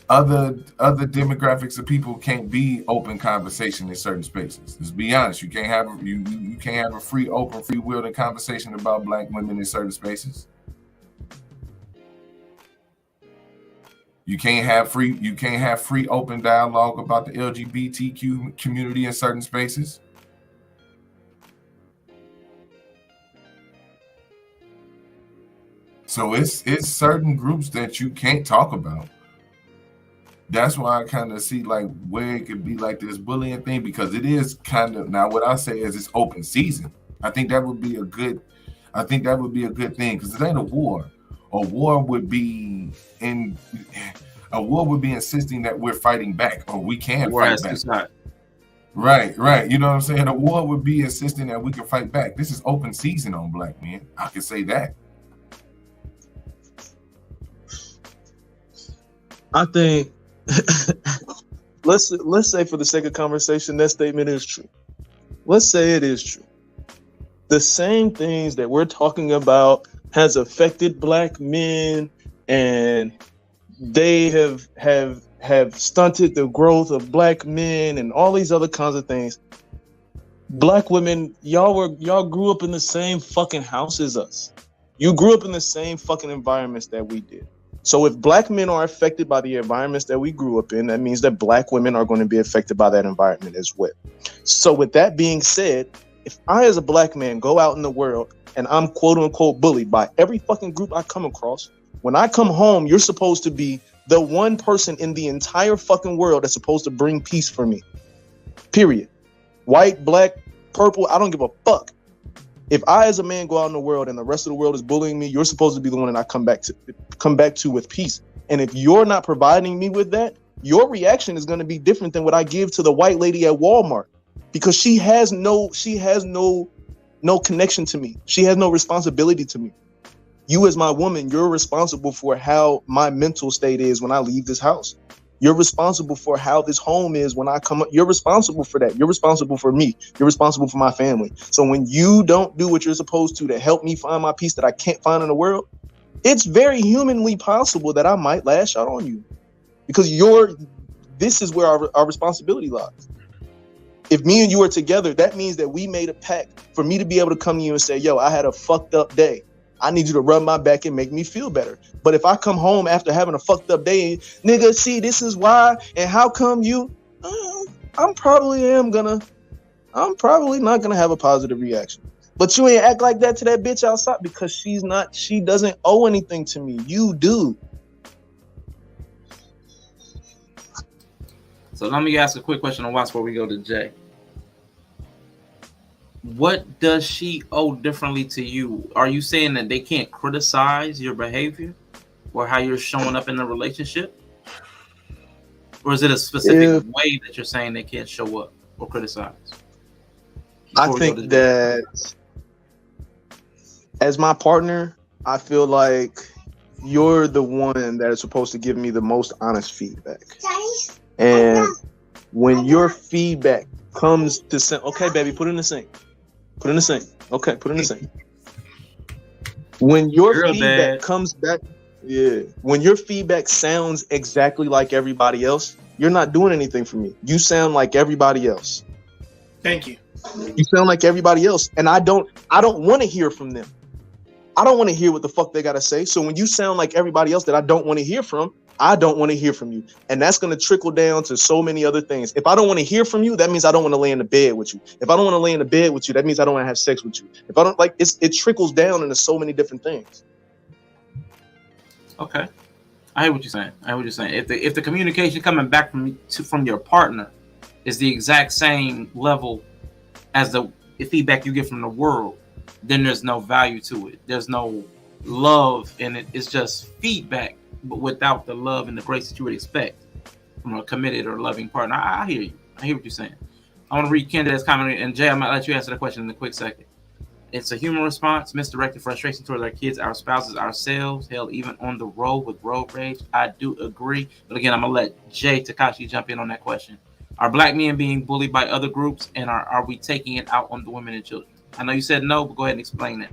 Speaker 2: Other demographics of people can't be open conversation in certain spaces. Let's be honest. You can't have a free, open, free-wielding conversation about black women in certain spaces. You can't have free, open dialogue about the LGBTQ community in certain spaces. So it's certain groups that you can't talk about. That's why I kind of see like where it could be like this bullying thing, because it is kind of, now what I say is it's open season. I think that would be a good thing, because it ain't a war. A war would be insisting that we're fighting back, or we can fight back. Right. You know what I'm saying? A war would be insisting that we can fight back. This is open season on black men. I can say that.
Speaker 5: I think let's say for the sake of conversation, that statement is true. Let's say it is true. The same things that we're talking about has affected black men, and they have stunted the growth of black men and all these other kinds of things. Black women, y'all grew up in the same fucking house as us. You grew up in the same fucking environments that we did. So if black men are affected by the environments that we grew up in, that means that black women are going to be affected by that environment as well. So with that being said, if I as a black man go out in the world and I'm quote unquote bullied by every fucking group I come across, when I come home, you're supposed to be the one person in the entire fucking world that's supposed to bring peace for me. Period. White, black, purple, I don't give a fuck. If I as a man go out in the world and the rest of the world is bullying me, you're supposed to be the one that I come back to with peace. And if you're not providing me with that, your reaction is going to be different than what I give to the white lady at Walmart, because she has no connection to me. She has no responsibility to me. You as my woman, you're responsible for how my mental state is when I leave this house. You're responsible for how this home is when I come up. You're responsible for that. You're responsible for me. You're responsible for my family. So when you don't do what you're supposed to help me find my peace that I can't find in the world, it's very humanly possible that I might lash out on you, because this is where our responsibility lies. If me and you are together, that means that we made a pact for me to be able to come to you and say, yo, I had a fucked up day. I need you to rub my back and make me feel better. But if I come home after having a fucked up day, nigga, see, this is why, and how come you, I'm probably not gonna have a positive reaction. But you ain't act like that to that bitch outside, because she doesn't owe anything to me. You do.
Speaker 1: So let me ask a quick question on Watts before we go to Jay. What does she owe differently to you? Are you saying that they can't criticize your behavior or how you're showing up in the relationship? Or is it a specific way that you're saying they can't show up or criticize?
Speaker 5: I think that as my partner, I feel like you're the one that is supposed to give me the most honest feedback. And when your feedback comes to say, okay, baby, put it in the sink. Put it in the sink. Okay, put it in the sink. When your feedback comes back, Yeah. When your feedback sounds exactly like everybody else, you're not doing anything for me. You sound like everybody else.
Speaker 10: Thank you.
Speaker 5: You sound like everybody else, and I don't want to hear from them. I don't want to hear what the fuck they gotta say. So when you sound like everybody else that I don't want to hear from, I don't want to hear from you, and that's gonna trickle down to so many other things. If I don't want to hear from you, that means I don't want to lay in the bed with you. If I don't want to lay in the bed with you, that means I don't want to have sex with you. If I don't like, it trickles down into so many different things.
Speaker 1: Okay, I hear what you're saying. If the communication coming back from your partner is the exact same level as the feedback you get from the world, then there's no value to it. There's no love in it. It's just feedback, but without the love and the grace that you would expect from a committed or loving partner. I hear you. I hear what you're saying. I want to read Candace's comment, and Jay, I might let you answer the question in a quick second. It's a human response, misdirected frustration towards our kids, our spouses, ourselves, hell, even on the road with road rage. I do agree. But again, I'm going to let Jay Takashi jump in on that question. Are black men being bullied by other groups, and are we taking it out on the women and children? I know you said no, but go ahead and explain that.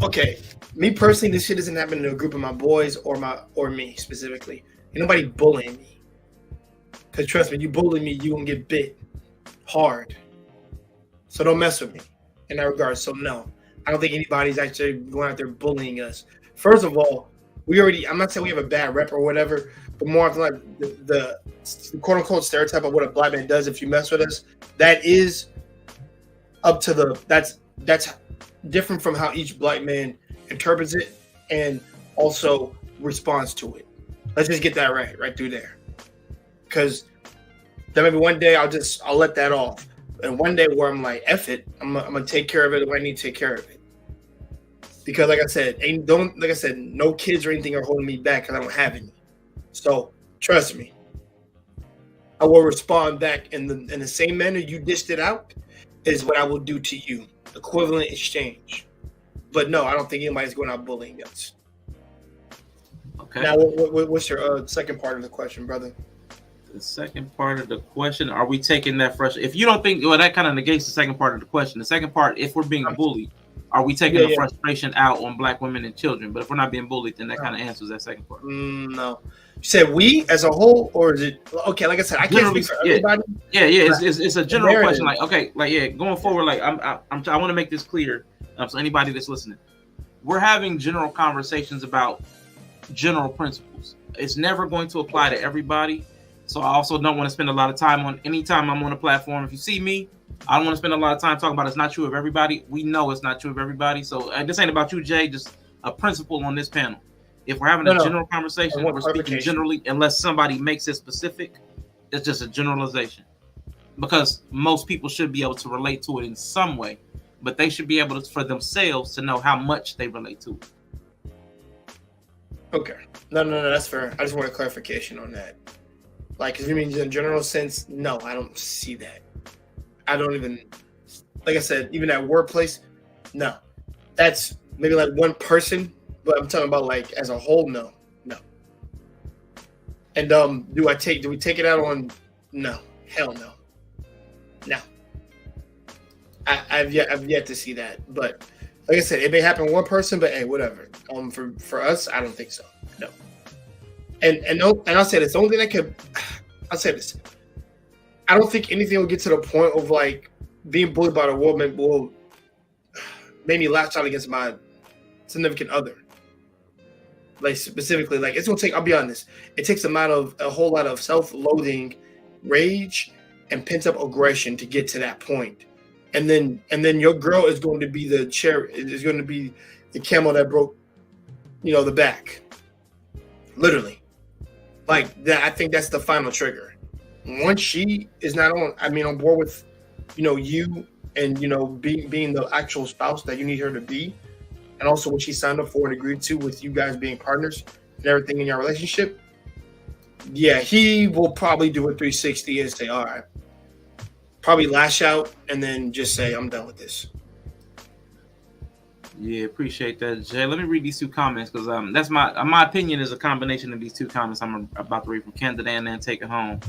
Speaker 10: Okay, me personally, this shit doesn't happen in a group of my boys or me specifically. Ain't nobody bullying me. Because trust me, you bully me, you gonna get bit hard. So don't mess with me in that regard. So no, I don't think anybody's actually going out there bullying us. First of all, I'm not saying we have a bad rep or whatever, but more often like the quote unquote stereotype of what a black man does if you mess with us, that is up to that's different from how each black man interprets it and also responds to it. Let's just get that right through there. Because then maybe one day I'll let that off. And one day where I'm like, F it, I'm gonna take care of it when I need to take care of it. Because like I said, no kids or anything are holding me back because I don't have any. So trust me, I will respond back in the same manner you dished it out is what I will do to you. Equivalent exchange. But no, I don't think anybody's going out bullying us.
Speaker 1: Okay.
Speaker 10: Now, what's your second part of the question, brother?
Speaker 1: The second part of the question, are we taking that frustration? If you don't think, well, that kind of negates the second part of the question. The second part, if we're being bullied, are we taking the frustration out on black women and children? But if we're not being bullied, then that kind of answers that second part.
Speaker 10: No. You said we as a whole, or is it okay? Like I said, I can't speak for everybody.
Speaker 1: Yeah. It's a general question. Like, okay, going forward, like I want to make this clear. So anybody that's listening, we're having general conversations about general principles. It's never going to apply to everybody. So I also don't want to spend a lot of time on anytime I'm on a platform. If you see me, I don't want to spend a lot of time talking about it's not true of everybody. We know it's not true of everybody. So this ain't about you, Jay. Just a principle on this panel. If we're having a general conversation, we're speaking generally, unless somebody makes it specific. It's just a generalization. Because most people should be able to relate to it in some way, but they should be able to, for themselves, to know how much they relate to it.
Speaker 10: Okay. No, that's fair. I just want a clarification on that. Like, if you mean in a general sense, no, I don't see that. I don't even, like I said, even at workplace, no. That's maybe like one person, but I'm talking about like as a whole, no. And do we take it out on? No, hell no. I've yet to see that, but like I said, it may happen to one person, but hey, whatever. For us, I don't think so. No. And I'll say this. The only thing I'll say this. I don't think anything will get to the point of like being bullied by a woman will make me lash out against my significant other. Like specifically, like it's gonna take. I'll be honest. It takes a whole lot of self-loathing, rage, and pent-up aggression to get to that point. And then your girl is going to be the chair. Is going to be the camel that broke, the back. Literally, like that. I think that's the final trigger. Once she is not on board with, you and being the actual spouse that you need her to be, and also what she signed up for and agreed to with you guys being partners and everything in your relationship. Yeah, he will probably do a 360 and say, all right. Probably lash out and then just say, I'm done with this.
Speaker 1: Yeah, appreciate that, Jay. Let me read these two comments because that's my opinion is a combination of these two comments I'm about to read from Candida and then take it home.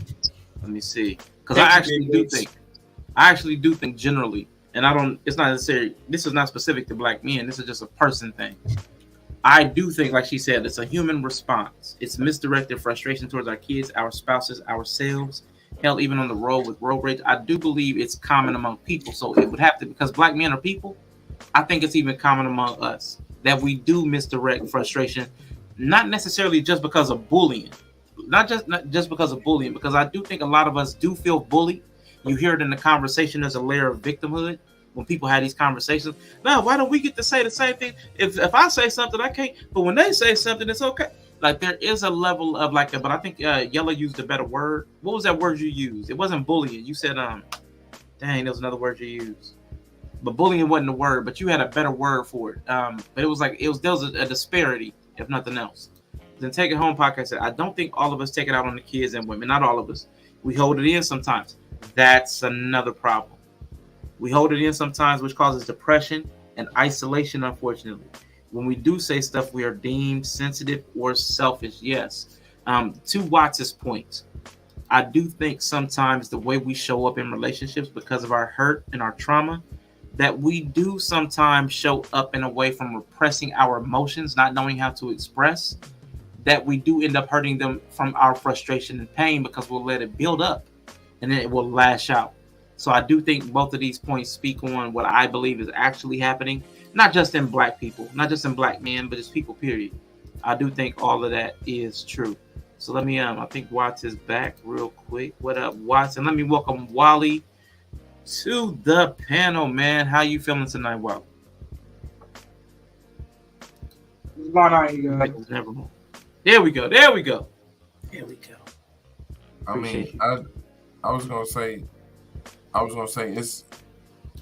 Speaker 1: Let me see, because I actually do think generally, and it's not necessarily. This is not specific to black men. This is just a person thing. I do think, like she said, it's a human response. It's misdirected frustration towards our kids, our spouses, ourselves. Hell, even on the road with road rage, I do believe it's common among people. So it would have to, because black men are people, I think it's even common among us that we do misdirect frustration, not necessarily just because of bullying, not just because of bullying, because I do think a lot of us do feel bullied. You hear it in the conversation. There's a layer of victimhood when people have these conversations. Now, why don't we get to say the same thing? If I say something, I can't, but when they say something, it's okay. Like there is a level of like, but I think Yella used a better word. What was that word you used? It wasn't bullying. You said, dang, there was another word you used. But bullying wasn't the word, but you had a better word for it. But it was like, there was a disparity, if nothing else. Then Take It Home podcast said, I don't think all of us take it out on the kids and women. Not all of us. We hold it in sometimes. That's another problem. We hold it in sometimes, which causes depression and isolation, unfortunately. When we do say stuff, we are deemed sensitive or selfish. Yes. To Watts' point, I do think sometimes the way we show up in relationships because of our hurt and our trauma, that we do sometimes show up in a way from repressing our emotions, not knowing how to express, that we do end up hurting them from our frustration and pain because we'll let it build up and then it will lash out. So I do think both of these points speak on what I believe is actually happening, not just in black people, not just in black men, but just people, period. I do think all of that is true. So let me, I think Watts is back real quick. What up, Watts? And let me welcome Wally to the panel, man. How you feeling tonight, Wally?
Speaker 3: What's going on, you guys?
Speaker 1: Never mind. There we go. There we go. There we go.
Speaker 2: I mean, I was gonna say it's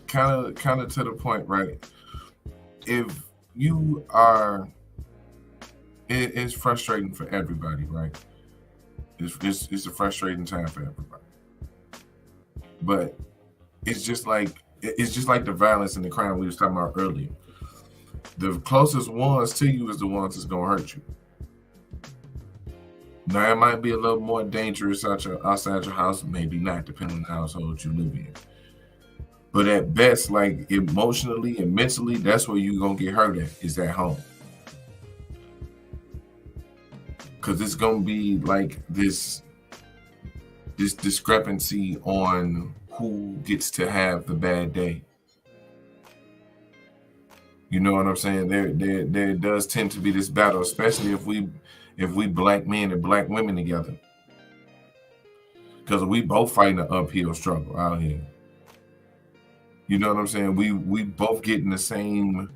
Speaker 2: kind of to the point, right? If you are, it's frustrating for everybody, right? It's a frustrating time for everybody, but it's just like the violence and the crime we was talking about earlier. The closest ones to you is the ones that's gonna hurt you. Now it might be a little more dangerous outside your house, maybe not, depending on the household you live in. But at best, like emotionally and mentally, that's where you're gonna get hurt at, is at home. Cause it's gonna be like this discrepancy on who gets to have the bad day. You know what I'm saying? There does tend to be this battle, especially if we black men and black women together. Because we both fighting an uphill struggle out here. You know what I'm saying? We both getting the same,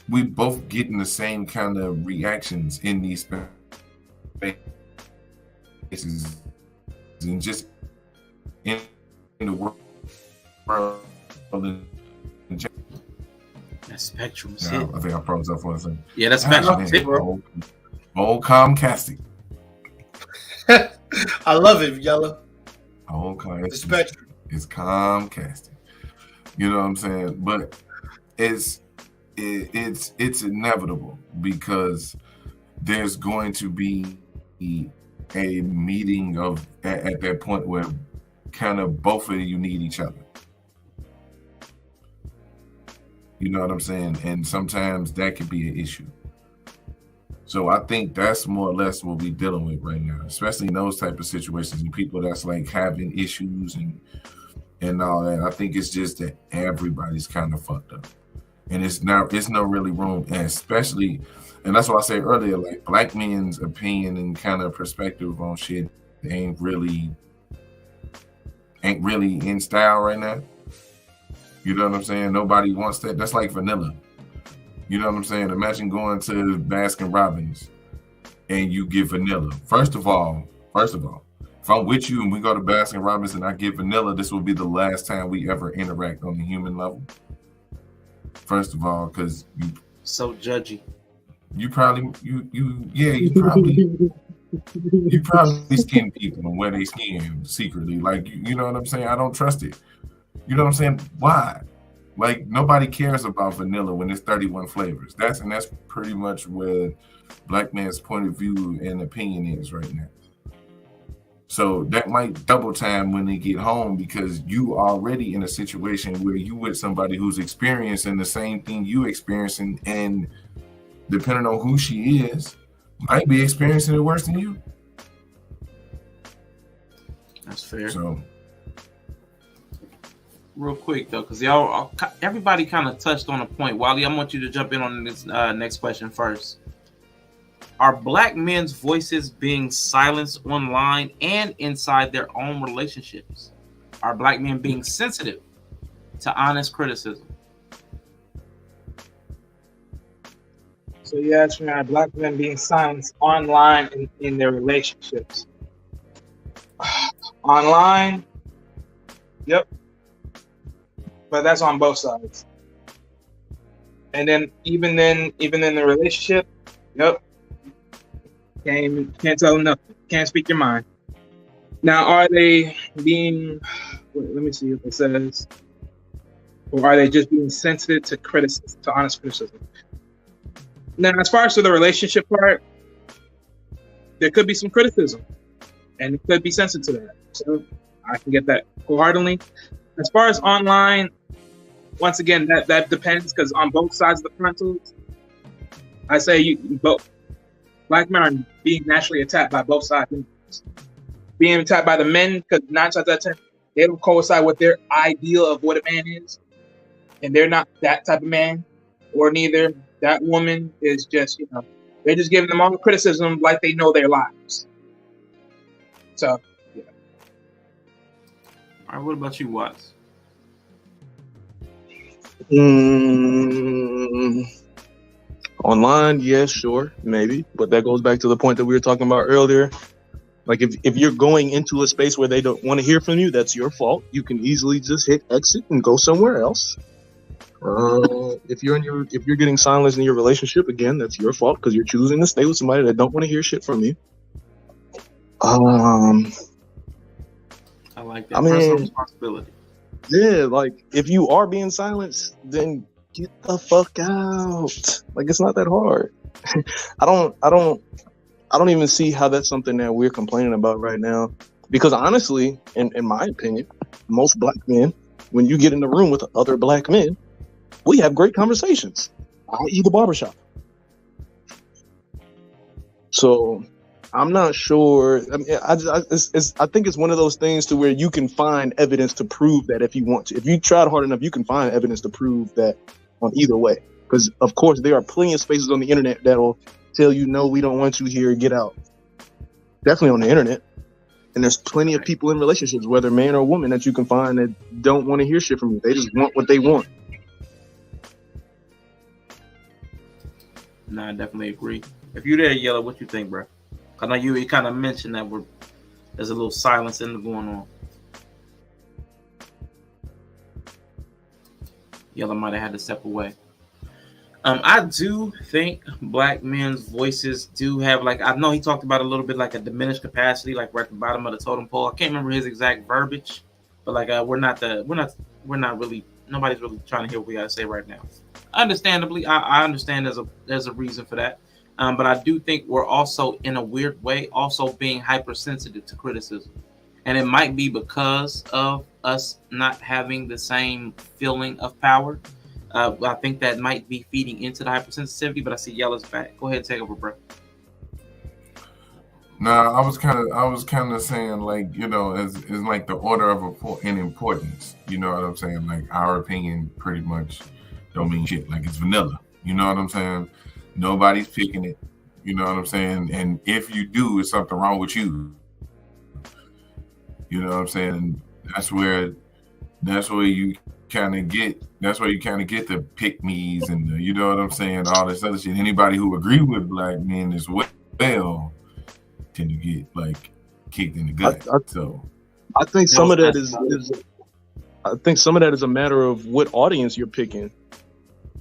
Speaker 2: we both getting the same kind of reactions in these spaces and just in the world.
Speaker 1: That spectrum.
Speaker 2: Yeah, I think I froze up for a second.
Speaker 1: Yeah, that's spectrum.
Speaker 2: Old Comcasty.
Speaker 10: I love it, Yella.
Speaker 2: Old Comcasty.
Speaker 10: The spectrum.
Speaker 2: It's Comcasty. You know what I'm saying? But it's inevitable because there's going to be a meeting of at that point where kind of both of you need each other. You know what I'm saying? And sometimes that could be an issue. So I think that's more or less what we're dealing with right now, especially in those type of situations and people that's like having issues and all that. I think it's just that everybody's kind of fucked up. And it's no really room, and especially, and that's why I say earlier, like black men's opinion and kind of perspective on shit ain't really in style right now. You know what I'm saying? Nobody wants that. That's like vanilla. You know what I'm saying? Imagine going to Baskin Robbins and you get vanilla. First of all, if I'm with you and we go to Baskin Robbins and I get vanilla, this will be the last time we ever interact on the human level. First of all, because you
Speaker 1: so judgy.
Speaker 2: You probably skin people and wear they skin secretly. Like you know what I'm saying? I don't trust it. You know what I'm saying? Why? Like nobody cares about vanilla when there's 31 flavors. That's pretty much where black man's point of view and opinion is right now. So that might double time when they get home because you already in a situation where you with somebody who's experiencing the same thing you experiencing, and depending on who she is, might be experiencing it worse than you.
Speaker 1: That's fair.
Speaker 2: So,
Speaker 1: real quick though, because everybody kind of touched on a point. Wally, I want you to jump in on this next question first. Are black men's voices being silenced online and inside their own relationships? Are black men being sensitive to honest criticism?
Speaker 3: So you asked me, are black men being silenced online in their relationships? Online, yep, but that's on both sides. And then even in the relationship, yep, can't tell them nothing. Can't speak your mind. Now, are they being? Let me see if it says, or are they just being sensitive to criticism, to honest criticism? Now, as far as to the relationship part, there could be some criticism, and it could be sensitive to that. So I can get that wholeheartedly. As far as online, once again, that depends, because on both sides of the frontals, I say both black men are being naturally attacked by both sides. Being attacked by the men, because 9 times out of 10, they don't coincide with their ideal of what a man is, and they're not that type of man, or neither that woman is just, they're just giving them all the criticism like they know their lives. So, yeah.
Speaker 1: All right, what about you, Watts?
Speaker 5: Online, yes, sure, maybe, but that goes back to the point that we were talking about earlier. Like if you're going into a space where they don't want to hear from you, that's your fault. You can easily just hit exit and go somewhere else. If you're getting silenced in your relationship, again, that's your fault, because you're choosing to stay with somebody that don't want to hear shit from you.
Speaker 1: I like that. Personal responsibility.
Speaker 5: Yeah, like if you are being silenced, then get the fuck out. Like, it's not that hard. I don't even see how that's something that we're complaining about right now. Because honestly, in my opinion, most black men, when you get in the room with other black men, we have great conversations, i.e. the barbershop. So I'm not sure. I mean, I think it's one of those things to where you can find evidence to prove that if you want to. If you tried hard enough, you can find evidence to prove that on either way. Because, of course, there are plenty of spaces on the internet that'll tell you, no, we don't want you here, get out. Definitely on the internet. And there's plenty of people in relationships, whether man or woman, that you can find that don't want to hear shit from you. They just want what they want.
Speaker 1: No, I definitely agree. If you're there, Yella, what you think, bro? I know you kind of mentioned that there's a little silence going on. Yella might have had to step away. I do think black men's voices do have, like, I know he talked about a little bit like a diminished capacity, like right at the bottom of the totem pole. I can't remember his exact verbiage, but like nobody's really trying to hear what we gotta say right now. Understandably, I understand there's a reason for that. But I do think we're also, in a weird way, also being hypersensitive to criticism. And it might be because of us not having the same feeling of power. I think that might be feeding into the hypersensitivity, but I see Yella's back. Go ahead and take over, bro.
Speaker 2: No, I was kind of saying, like, as like the order of importance. You know what I'm saying? Like, our opinion pretty much don't mean shit. Like, it's vanilla. You know what I'm saying? Nobody's picking it. You know what I'm saying? And if you do, it's something wrong with you. You know what I'm saying? That's where you kind of get the pick-me's and the, you know what I'm saying, all this other shit. Anybody who agree with black men as well tend to get like kicked in the gut.
Speaker 5: I think some of that is I think some of that is a matter of what audience you're picking.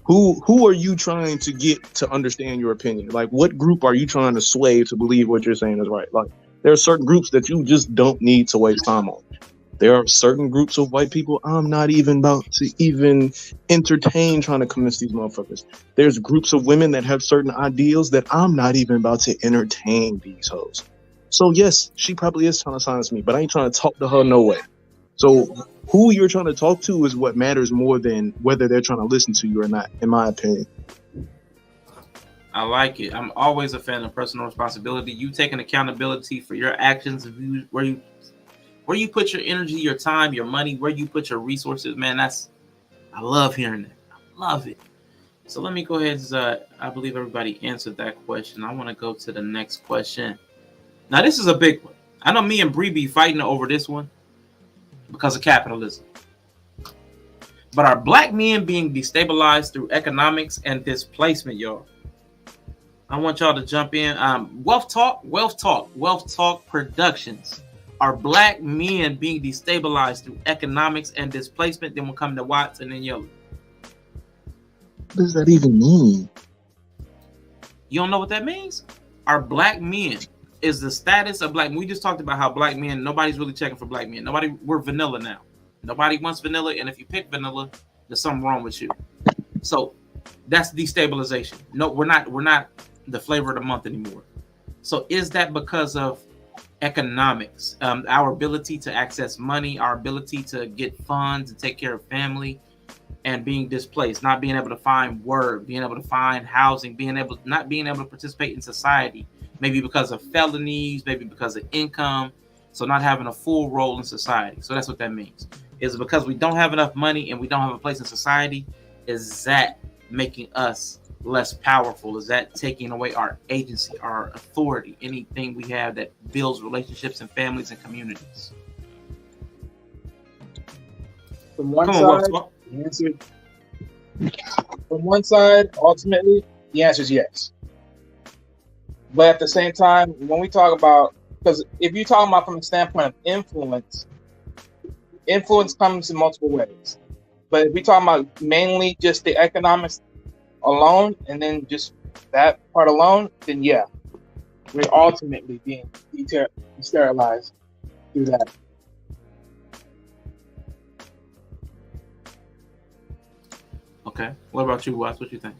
Speaker 5: Who are you trying to get to understand your opinion? Like, what group are you trying to sway to believe what you're saying is right? Like, there are certain groups that you just don't need to waste time on. There are certain groups of white people I'm not even about to even entertain trying to convince these motherfuckers. There's groups of women that have certain ideals that I'm not even about to entertain these hoes. So yes, she probably is trying to silence me, but I ain't trying to talk to her no way. So who you're trying to talk to is what matters more than whether they're trying to listen to you or not, in my opinion.
Speaker 1: I like it. I'm always a fan of personal responsibility. You taking accountability for your actions, where you put your energy, your time, your money, where you put your resources, man. I love hearing that. I love it. So let me go ahead. I believe everybody answered that question. I want to go to the next question. Now this is a big one. I know me and Bree be fighting over this one because of capitalism. But are black men being destabilized through economics and displacement, y'all? I want y'all to jump in. Wealth Talk Productions. Are black men being destabilized through economics and displacement? Then we'll come to Watts and then Yella.
Speaker 5: What does that even mean?
Speaker 1: You don't know what that means? Are black men, is the status of black men? We just talked about how black men, nobody's really checking for black men. We're vanilla now. Nobody wants vanilla, and if you pick vanilla, there's something wrong with you. So that's destabilization. No, we're not the flavor of the month anymore. So is that because of economics, our ability to access money, our ability to get funds and take care of family, and being displaced, not being able to find work, being able to find housing, not being able to participate in society, maybe because of felonies, maybe because of income, so not having a full role in society. So that's what that means. Is it because we don't have enough money and we don't have a place in society? Is that making us less powerful? Is that taking away our agency, our authority, anything we have that builds relationships and families and communities?
Speaker 3: From one side, ultimately, the answer is yes. But at the same time, when we talk about, because if you're talking about from the standpoint of influence comes in multiple ways. But if we talk about mainly just the economics alone, and then just that part alone, then yeah, we're ultimately being sterilized through that.
Speaker 1: Okay. What about you, Watts? What you think?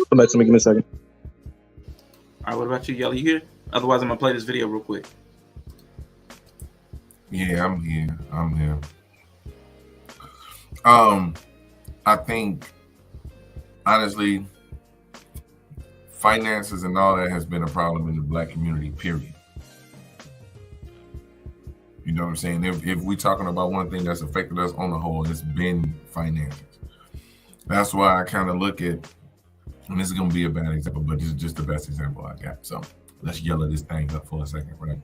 Speaker 5: Come back to me. Give me a second.
Speaker 1: All right. What about you, Yella? You here? Otherwise, I'm gonna play this video real quick.
Speaker 2: Yeah, I'm here. I think, honestly, finances and all that has been a problem in the black community, period. You know what I'm saying? If we're talking about one thing that's affected us on the whole, it's been finances. That's why I kind of look at, and this is going to be a bad example, but this is just the best example I got. So let's yell at this thing up for a second, right?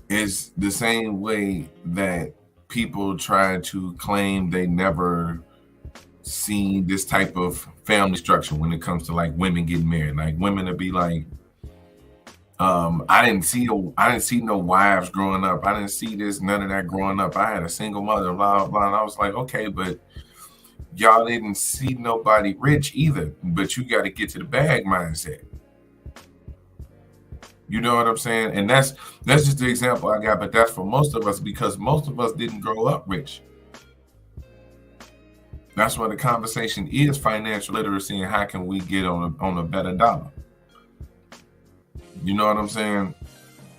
Speaker 2: It's the same way that people try to claim they never seen this type of family structure when it comes to like women getting married. Like women to be like, I didn't see no wives growing up. I didn't see none of that growing up. I had a single mother, blah, blah, blah. And I was like, okay, but y'all didn't see nobody rich either, but you got to get to the bag mindset. You know what I'm saying? And that's just the example I got, but that's for most of us because most of us didn't grow up rich. That's why the conversation is financial literacy and how can we get on a better dollar. You know what I'm saying?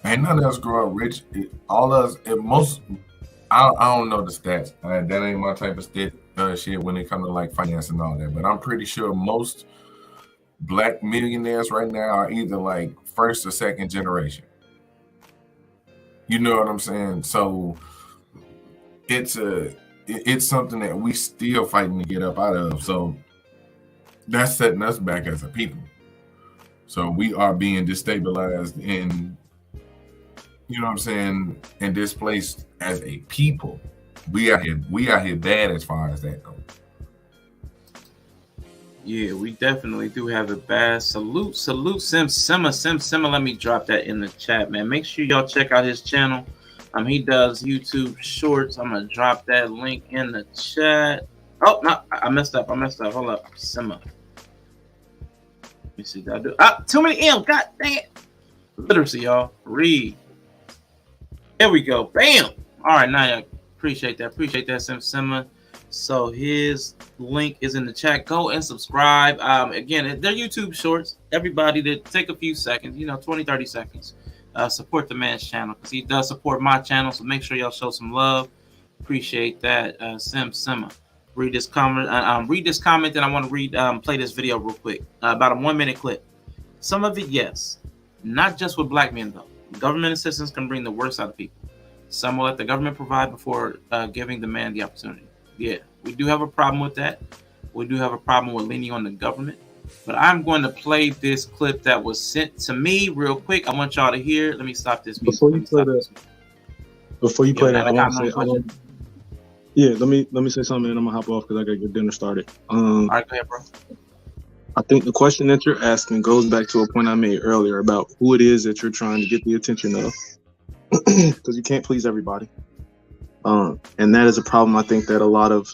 Speaker 2: Ain't none of us grow up rich. All us, I don't know the stats. That ain't my type of shit when it comes to like finance and all that. But I'm pretty sure most black millionaires right now are either like first or second generation. You know what I'm saying? So it's something that we still fighting to get up out of. So that's setting us back as a people. So we are being destabilized and, you know what I'm saying, and displaced as a people. We out here bad as far as that goes.
Speaker 1: Yeah, we definitely do have it bad. Salute, Simma. Let me drop that in the chat, man. Make sure y'all check out his channel. He does YouTube shorts. I'm gonna drop that link in the chat. Oh no, I messed up. Hold up, Simma. Let me see. Did I do? Too many M. God dang it. Literacy, y'all. Read. There we go. Bam. All right, now y'all appreciate that, Simma. So his link is in the chat. Go and subscribe. Again, they're YouTube shorts. Everybody to take a few seconds, 20, 30 seconds. Support the man's channel because he does support my channel. So make sure y'all show some love. Appreciate that, Simma. read this comment. And I want to play this video real quick. About a 1 minute clip. Some of it, yes, not just with black men though. Government assistance can bring the worst out of people. Some will let the government provide before giving the man the opportunity. Yeah, we do have a problem with that. We do have a problem with leaning on the government. But I'm going to play this clip that was sent to me real quick. I want y'all to hear. Let me stop this music.
Speaker 5: Before you play that, I want to say, yeah, let me say something, and I'm gonna hop off because I gotta get dinner started.
Speaker 1: All right, go ahead, bro.
Speaker 5: I think the question that you're asking goes back to a point I made earlier about who it is that you're trying to get the attention of, because you can't please everybody. And that is a problem I think that a lot of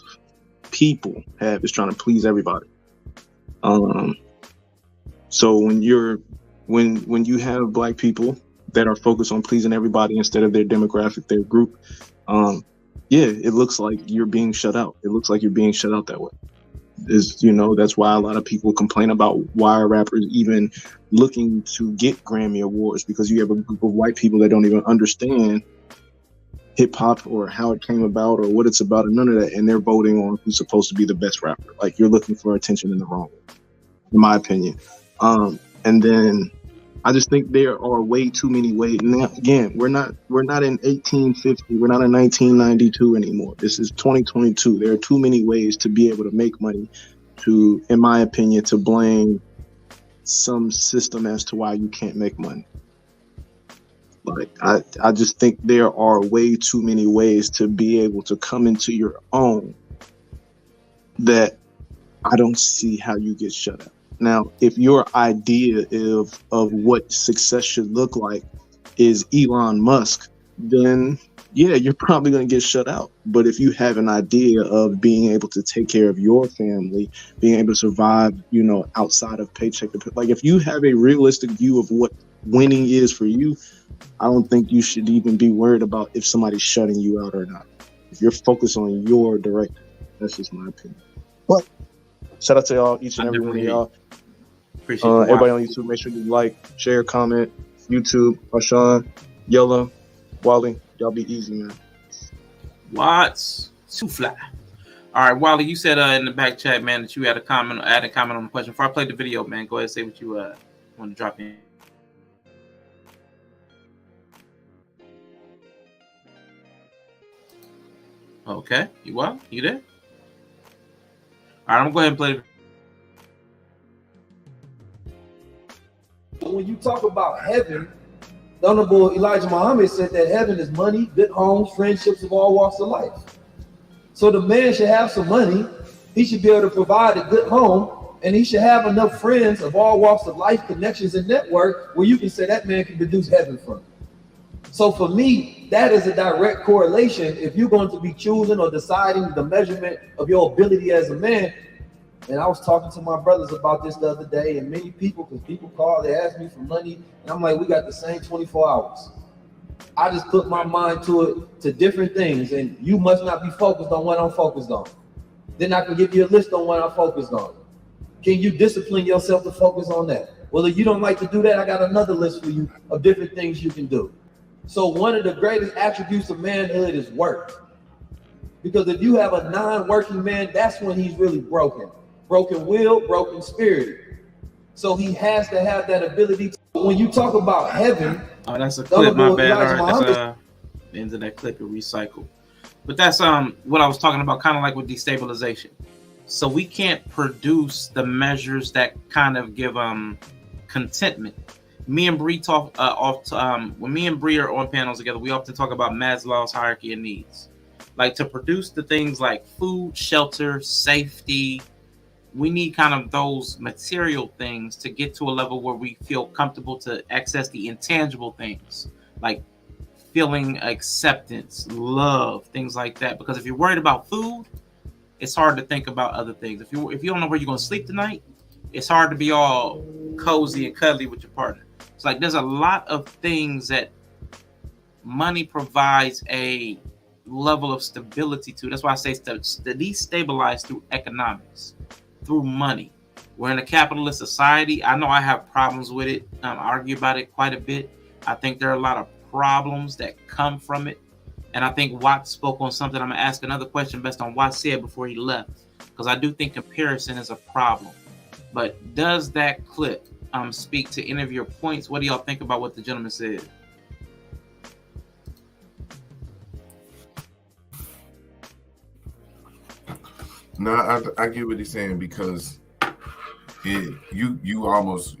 Speaker 5: people have, is trying to please everybody. So when you have black people that are focused on pleasing everybody instead of their demographic, their group, yeah, it looks like you're being shut out. It looks like you're being shut out that way. That's why a lot of people complain about why are rappers even looking to get Grammy Awards, because you have a group of white people that don't even understand hip hop or how it came about or what it's about, and none of that, and they're voting on who's supposed to be the best rapper. Like, you're looking for attention in the wrong way, in my opinion. And then I just think there are way too many ways. Now, again, we're not in 1850. We're not in 1992 anymore. This is 2022. There are too many ways to be able to make money, to, in my opinion, to blame some system as to why you can't make money. Like, I just think there are way too many ways to be able to come into your own that I don't see how you get shut out. Now, if your idea of what success should look like is Elon Musk, then yeah, you're probably going to get shut out. But if you have an idea of being able to take care of your family, being able to survive, outside of paycheck to like, if you have a realistic view of what winning is for you, I don't think you should even be worried about if somebody's shutting you out or not. If you're focused on your direction, that's just my opinion. But shout out to y'all, each and every one of y'all.
Speaker 1: Appreciate
Speaker 5: everybody on YouTube, make sure you like, share, comment. YouTube, Ashan, Yella, Wally, y'all be easy, man.
Speaker 1: Watts, too fly. All right, Wally, you said in the back chat, man, that you had a comment on the question. Before I play the video, man, go ahead and say what you want to drop in. Okay, you what? You there? All right, I'm going to go ahead and play the
Speaker 11: When you talk about heaven, the Honorable Elijah Muhammad said that heaven is money, good homes, friendships of all walks of life. So the man should have some money. He should be able to provide a good home, and he should have enough friends of all walks of life, connections, and network where you can say that man can produce heaven from. So for me, that is a direct correlation. If you're going to be choosing or deciding the measurement of your ability as a man. And I was talking to my brothers about this the other day, and many people, because people call, they ask me for money, and I'm like, we got the same 24 hours. I just put my mind to different things, and you must not be focused on what I'm focused on. Then I can give you a list on what I'm focused on. Can you discipline yourself to focus on that? Well, if you don't like to do that, I got another list for you of different things you can do. So one of the greatest attributes of manhood is work. Because if you have a non-working man, that's when he's really broken. Broken will, broken spirit. So he has to have that ability to, when you talk about heaven.
Speaker 1: Oh, that's a clip, my bad. All right, that's the end of that clip is recycled. But that's what I was talking about, kind of like with destabilization. So we can't produce the measures that kind of give contentment. Me and Bree talk when me and Bree are on panels together, we often talk about Maslow's hierarchy of needs. Like, to produce the things like food, shelter, safety, we need kind of those material things to get to a level where we feel comfortable to access the intangible things, like feeling acceptance, love, things like that. Because if you're worried about food, it's hard to think about other things. If you don't know where you're going to sleep tonight, it's hard to be all cozy and cuddly with your partner. It's like there's a lot of things that money provides a level of stability to. That's why I say destabilize through economics, through money. We're in a capitalist society. I know I have problems with it. I argue about it quite a bit. I think there are a lot of problems that come from it. And I think Watt spoke on something. I'm gonna ask another question based on Watt said before he left, because I do think comparison is a problem. But does that clip speak to any of your points? What do y'all think about what the gentleman said?
Speaker 2: No, I get what he's saying, because you almost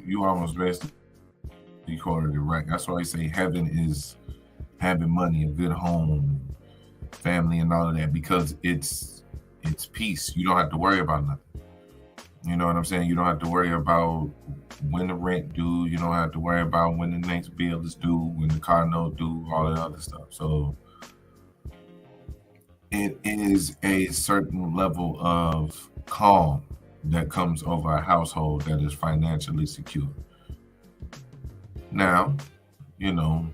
Speaker 2: basically quoted it right. That's why I say heaven is having money, a good home, family, and all of that, because it's peace. You don't have to worry about nothing. You know what I'm saying? You don't have to worry about when the rent due. You don't have to worry about when the next bill is due, when the car note due, all that other stuff. So it is a certain level of calm that comes over a household that is financially secure. Now, you know,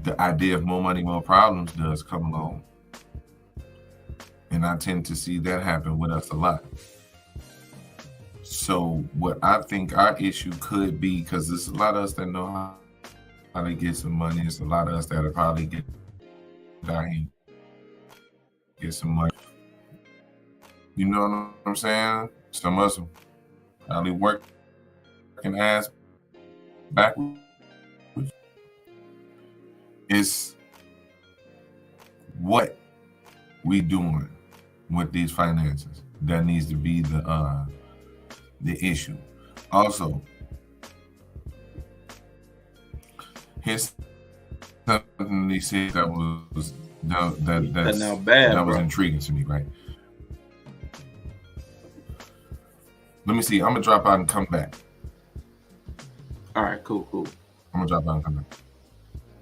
Speaker 2: the idea of more money, more problems does come along. And I tend to see that happen with us a lot. So what I think our issue could be, because there's a lot of us that know how to get some money. There's a lot of us that will probably get down here, get some money. You know what I'm saying? Some of us probably working ass backwards. It's what we doing with these finances that needs to be the issue. Also, here's something he said that was that was intriguing to me, right? Let me see. I'm gonna drop out and come back.
Speaker 1: All right, cool.
Speaker 2: I'm gonna drop out and come back.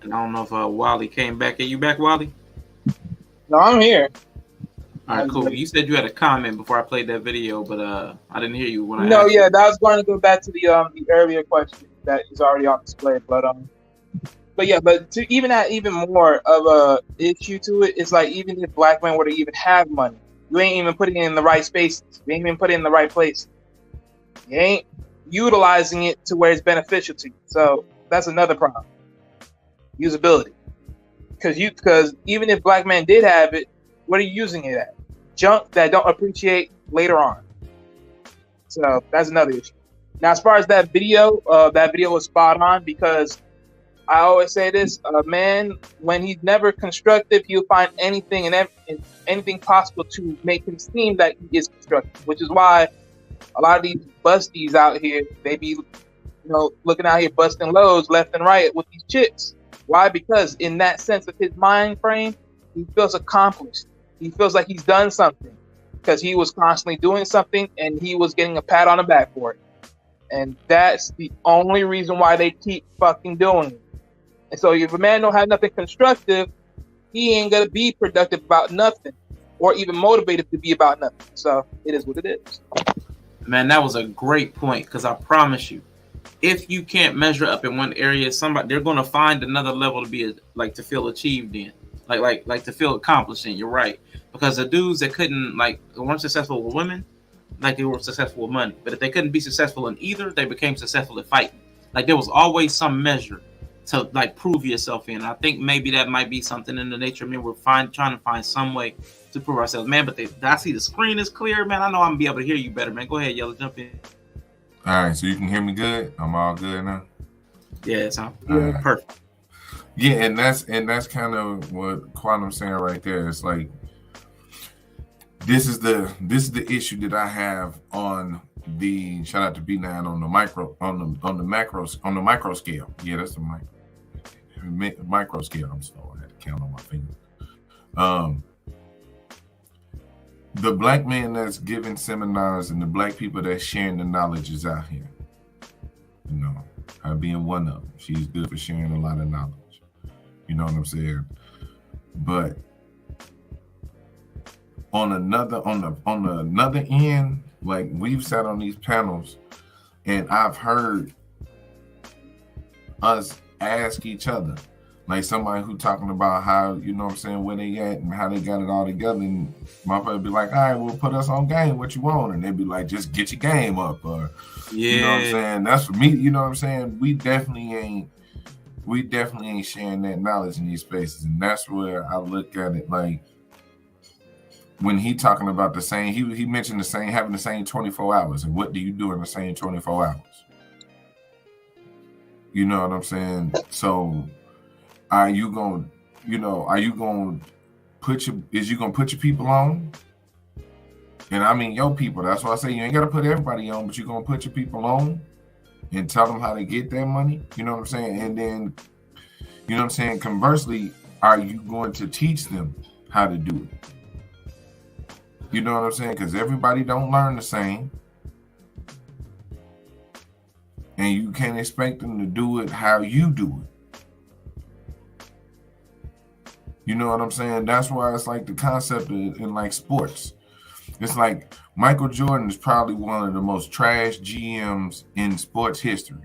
Speaker 1: And I don't know if Wally came back. Are you back, Wally?
Speaker 3: No, I'm here.
Speaker 1: All right, cool. You said you had a comment before I played that video, but I didn't hear you when I
Speaker 3: No,
Speaker 1: asked
Speaker 3: yeah,
Speaker 1: you.
Speaker 3: that was going to go back to the earlier question that is already on display, but to even add even more of a issue to it, it's like even if black men were to even have money, you ain't even putting it in the right spaces. You ain't even putting it in the right place. You ain't utilizing it to where it's beneficial to you. So that's another problem. Usability. Because even if black men did have it, what are you using it at? Junk that don't appreciate later on. So that's another issue. Now, as far as that video was spot on, because I always say this: a man, when he's never constructive, he'll find anything and anything possible to make him seem that he is constructive. Which is why a lot of these busties out here, they be, looking out here busting loads left and right with these chicks. Why? Because in that sense of his mind frame, he feels accomplished. He feels like he's done something because he was constantly doing something and he was getting a pat on the back for it. And that's the only reason why they keep fucking doing it. And so if a man don't have nothing constructive, he ain't gonna be productive about nothing or even motivated to be about nothing. So it is what it is.
Speaker 1: Man, that was a great point, because I promise you, if you can't measure up in one area, they're gonna find another level to be to feel achieved in, like to feel accomplished in. You're right, because the dudes that weren't successful with women, they were successful with money. But if they couldn't be successful in either, they became successful at fighting. There was always some measure to prove yourself in. I think maybe that might be something in the nature of men. We're trying to find some way to prove ourselves, man. But I see the screen is clear, man. I know I'm gonna be able to hear you better, man. Go ahead, Yella, jump in.
Speaker 2: All right, so you can hear me good. I'm all good now.
Speaker 1: Yeah, it's
Speaker 2: right.
Speaker 1: Perfect.
Speaker 2: Yeah, and that's kind of what Quantum's saying right there. It's like this is the issue that I have on the shout out to B9 on the micro scale. Yeah, that's the micro scale. I'm slow. I had to count on my fingers. The black man that's giving seminars and the black people that's sharing the knowledge is out here. Her being one of them. She's good for sharing a lot of knowledge. You know what I'm saying? But on another end, we've sat on these panels and I've heard us ask each other, somebody who talking about how, where they at and how they got it all together, and my brother be like, all right, well, put us on game, what you want? And they be like, just get your game up, or you know what I'm saying? That's for me, you know what I'm saying? We definitely ain't we definitely ain't sharing that knowledge in these spaces, and that's where I look at it like when he talking about the same. He mentioned the same, having the same 24 hours, and what do you do in the same 24 hours? You know what I'm saying? So, are you gonna put your people on? And I mean your people. That's why I say you ain't gotta put everybody on, but you're gonna put your people on and tell them how to get their money. You know what I'm saying? And then, you know what I'm saying? Conversely, are you going to teach them how to do it? You know what I'm saying? Because everybody don't learn the same. And you can't expect them to do it how you do it. You know what I'm saying? That's why it's like the concept in like sports. It's like Michael Jordan is probably one of the most trash GMs in sports history.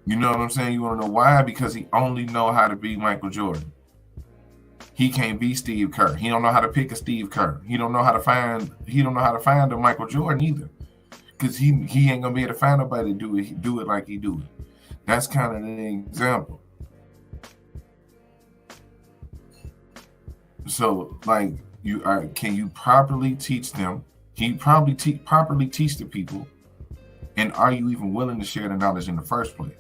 Speaker 2: You know what I'm saying? You want to know why? Because he only know how to be Michael Jordan. He can't be Steve Kerr. He don't know how to pick a Steve Kerr. He don't know how to find a Michael Jordan either. Because he ain't gonna be able to find nobody to do it like he do it. That's kind of an example. So, like, can you properly teach them? Can you properly teach the people? And are you even willing to share the knowledge in the first place?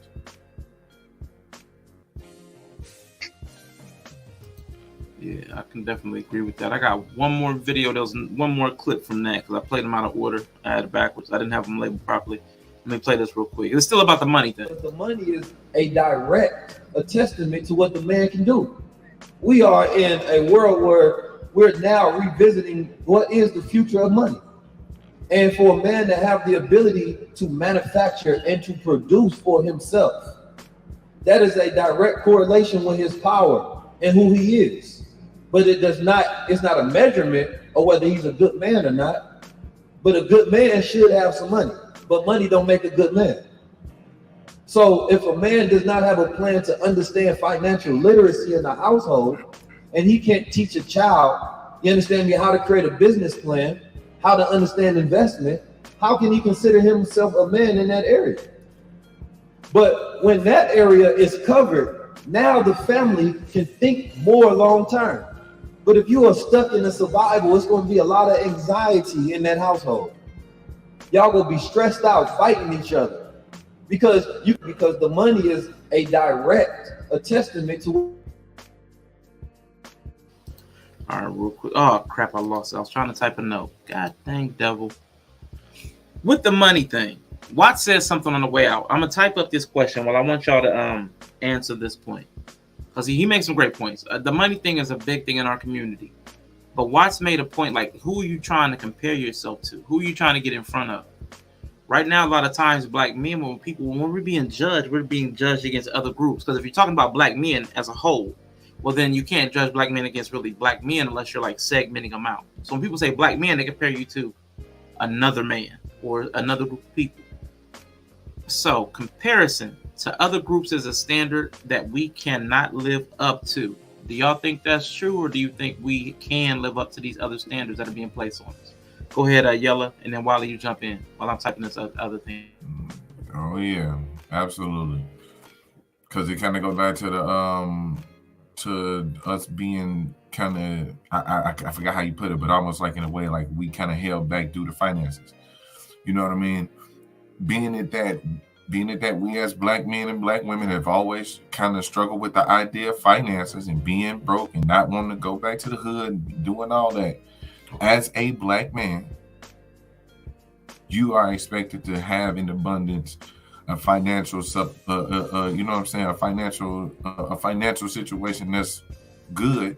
Speaker 1: Yeah, I can definitely agree with that. I got one more video. There was one more clip from that because I played them out of order. I had it backwards. I didn't have them labeled properly. Let me play this real quick. It's still about the money thing.
Speaker 11: But the money is a testament to what the man can do. We are in a world where we're now revisiting what is the future of money. And for a man to have the ability to manufacture and to produce for himself, that is a direct correlation with his power and who he is. But it's not a measurement of whether he's a good man or not. But a good man should have some money. But money don't make a good man. So if a man does not have a plan to understand financial literacy in the household, and he can't teach a child, you understand me, how to create a business plan, how to understand investment, how can he consider himself a man in that area? But when that area is covered, now the family can think more long term. But if you are stuck in a survival, it's going to be a lot of anxiety in that household. Y'all gonna be stressed out fighting each other because the money is a testament to.
Speaker 1: All right, real quick. Oh crap, I lost it. I was trying to type a note. God dang devil. With the money thing, Watt says something on the way out. I'm gonna type up this question. Well, I want y'all to answer this point because he makes some great points. The money thing is a big thing in our community. But Watts made a point, like, who are you trying to compare yourself to? Who are you trying to get in front of? Right now, a lot of times, black men, when we're being judged against other groups. Because if you're talking about black men as a whole, well, then you can't judge black men against really black men unless you're, like, segmenting them out. So when people say black men, they compare you to another man or another group of people. So comparison to other groups is a standard that we cannot live up to. Do y'all think that's true, or do you think we can live up to these other standards that are being placed on us? Go ahead, Yella, and then Wiley, you jump in while I'm typing this other thing.
Speaker 2: Oh yeah, absolutely. Because it kind of goes back to the to us being kind of I forgot how you put it, but almost like in a way like we kind of held back due to finances. You know what I mean? Being at that we as black men and black women have always kind of struggled with the idea of finances and being broke and not wanting to go back to the hood and doing all that. As a black man, you are expected to have in abundance a financial you know what I'm saying, a financial situation that's good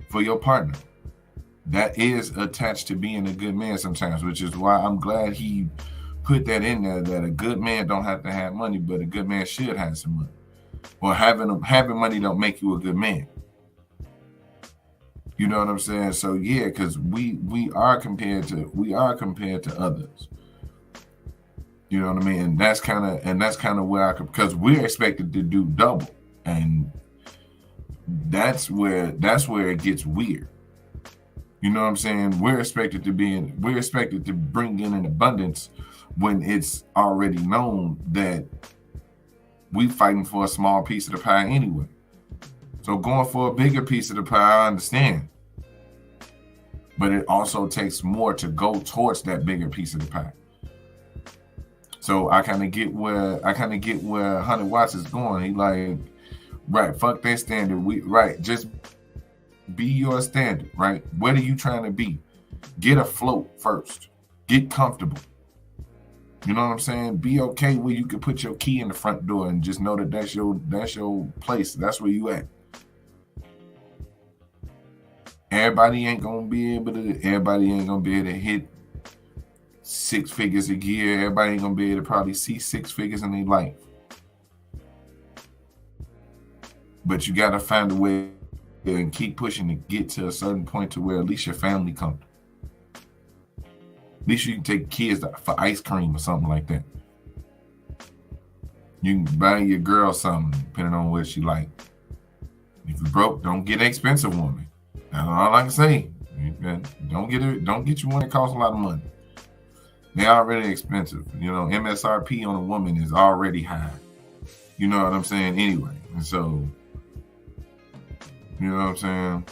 Speaker 2: for your partner. That is attached to being a good man sometimes, which is why I'm glad he put that in there, that a good man don't have to have money, but a good man should have some money. Or having money don't make you a good man. You know what I'm saying? So yeah, because we are compared to others. You know what I mean? And that's kind of where because we're expected to do double, and that's where it gets weird. You know what I'm saying? We're expected to bring in an abundance when it's already known that we fighting for a small piece of the pie anyway. So going for a bigger piece of the pie, I understand. But it also takes more to go towards that bigger piece of the pie. So I kind of get where 100 Watts is going. He like, right, fuck that standard. Just be your standard, right? What are you trying to be? Get afloat first. Get comfortable. You know what I'm saying? Be okay where you can put your key in the front door and just know that that's your place. That's where you at. Everybody ain't gonna be able to hit 6 figures a year. Everybody ain't gonna be able to probably see 6 figures in their life. But you gotta find a way and keep pushing to get to a certain point to where at least your family comfortable. At least you can take kids for ice cream or something like that. You can buy your girl something, depending on what she like. If you're broke, don't get an expensive woman. That's all I can say. Don't get you one that costs a lot of money. They're already expensive. You know, MSRP on a woman is already high. You know what I'm saying? Anyway, and so, you know what I'm saying?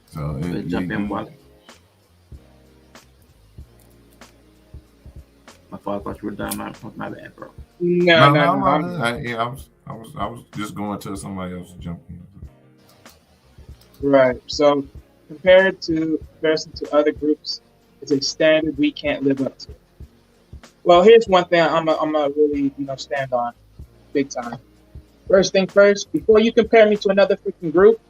Speaker 2: So
Speaker 1: jump in, Wally. My fault. I thought you were done. My bad, bro.
Speaker 3: No.
Speaker 2: I was just going to somebody else to jump in.
Speaker 3: Right. So comparison to other groups, it's a standard we can't live up to. Well, here's one thing I'm gonna really stand on, big time. First thing first, before you compare me to another freaking group,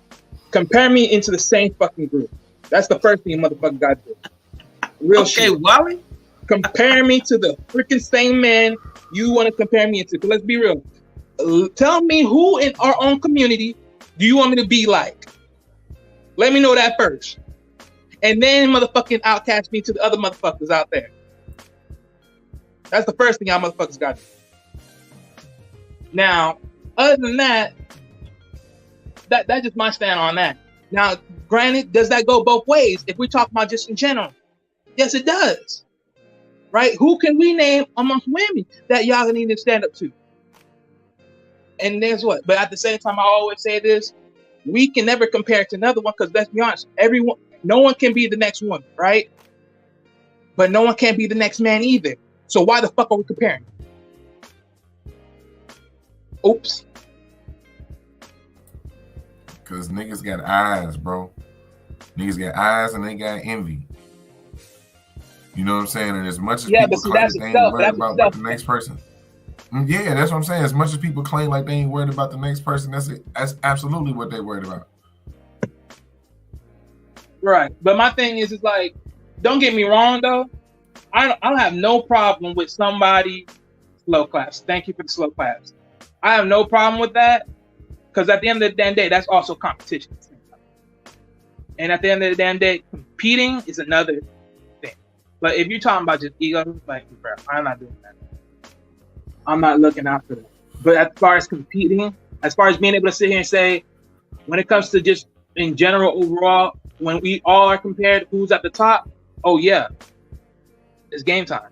Speaker 3: compare me into the same fucking group. That's the first thing you motherfucker got to do. Real shit.
Speaker 1: Okay, Wally.
Speaker 3: Compare me to the freaking same man you want to compare me into. Let's be real. Tell me who in our own community do you want me to be like? Let me know that first. And then motherfucking outcast me to the other motherfuckers out there. That's the first thing y'all motherfuckers got to do. Now, other than that, that's just my stand on that. Now, granted, does that go both ways? If we talk about just in general, yes, it does. Right? Who can we name amongst women that y'all need to stand up to? And there's what. But at the same time, I always say this: we can never compare to another one because let's be honest, no one can be the next one, right? But no one can be the next man either. So why the fuck are we comparing? Oops.
Speaker 2: Because niggas got eyes, bro. Niggas got eyes and they got envy. You know what I'm saying? And as much as people claim that they ain't worried about what the next person. Yeah, that's what I'm saying. As much as people claim like they ain't worried about the next person, that's absolutely what they're worried about.
Speaker 3: Right. But my thing is like, don't get me wrong though. I don't have no problem with somebody slow claps. Thank you for the slow claps. I have no problem with that because at the end of the damn day, that's also competition. And at the end of the damn day, competing is another thing. But if you're talking about just ego, like, bro, I'm not doing that. I'm not looking out for that. But as far as competing, as far as being able to sit here and say, when it comes to just in general, overall, when we all are compared, who's at the top? Oh yeah, it's game time.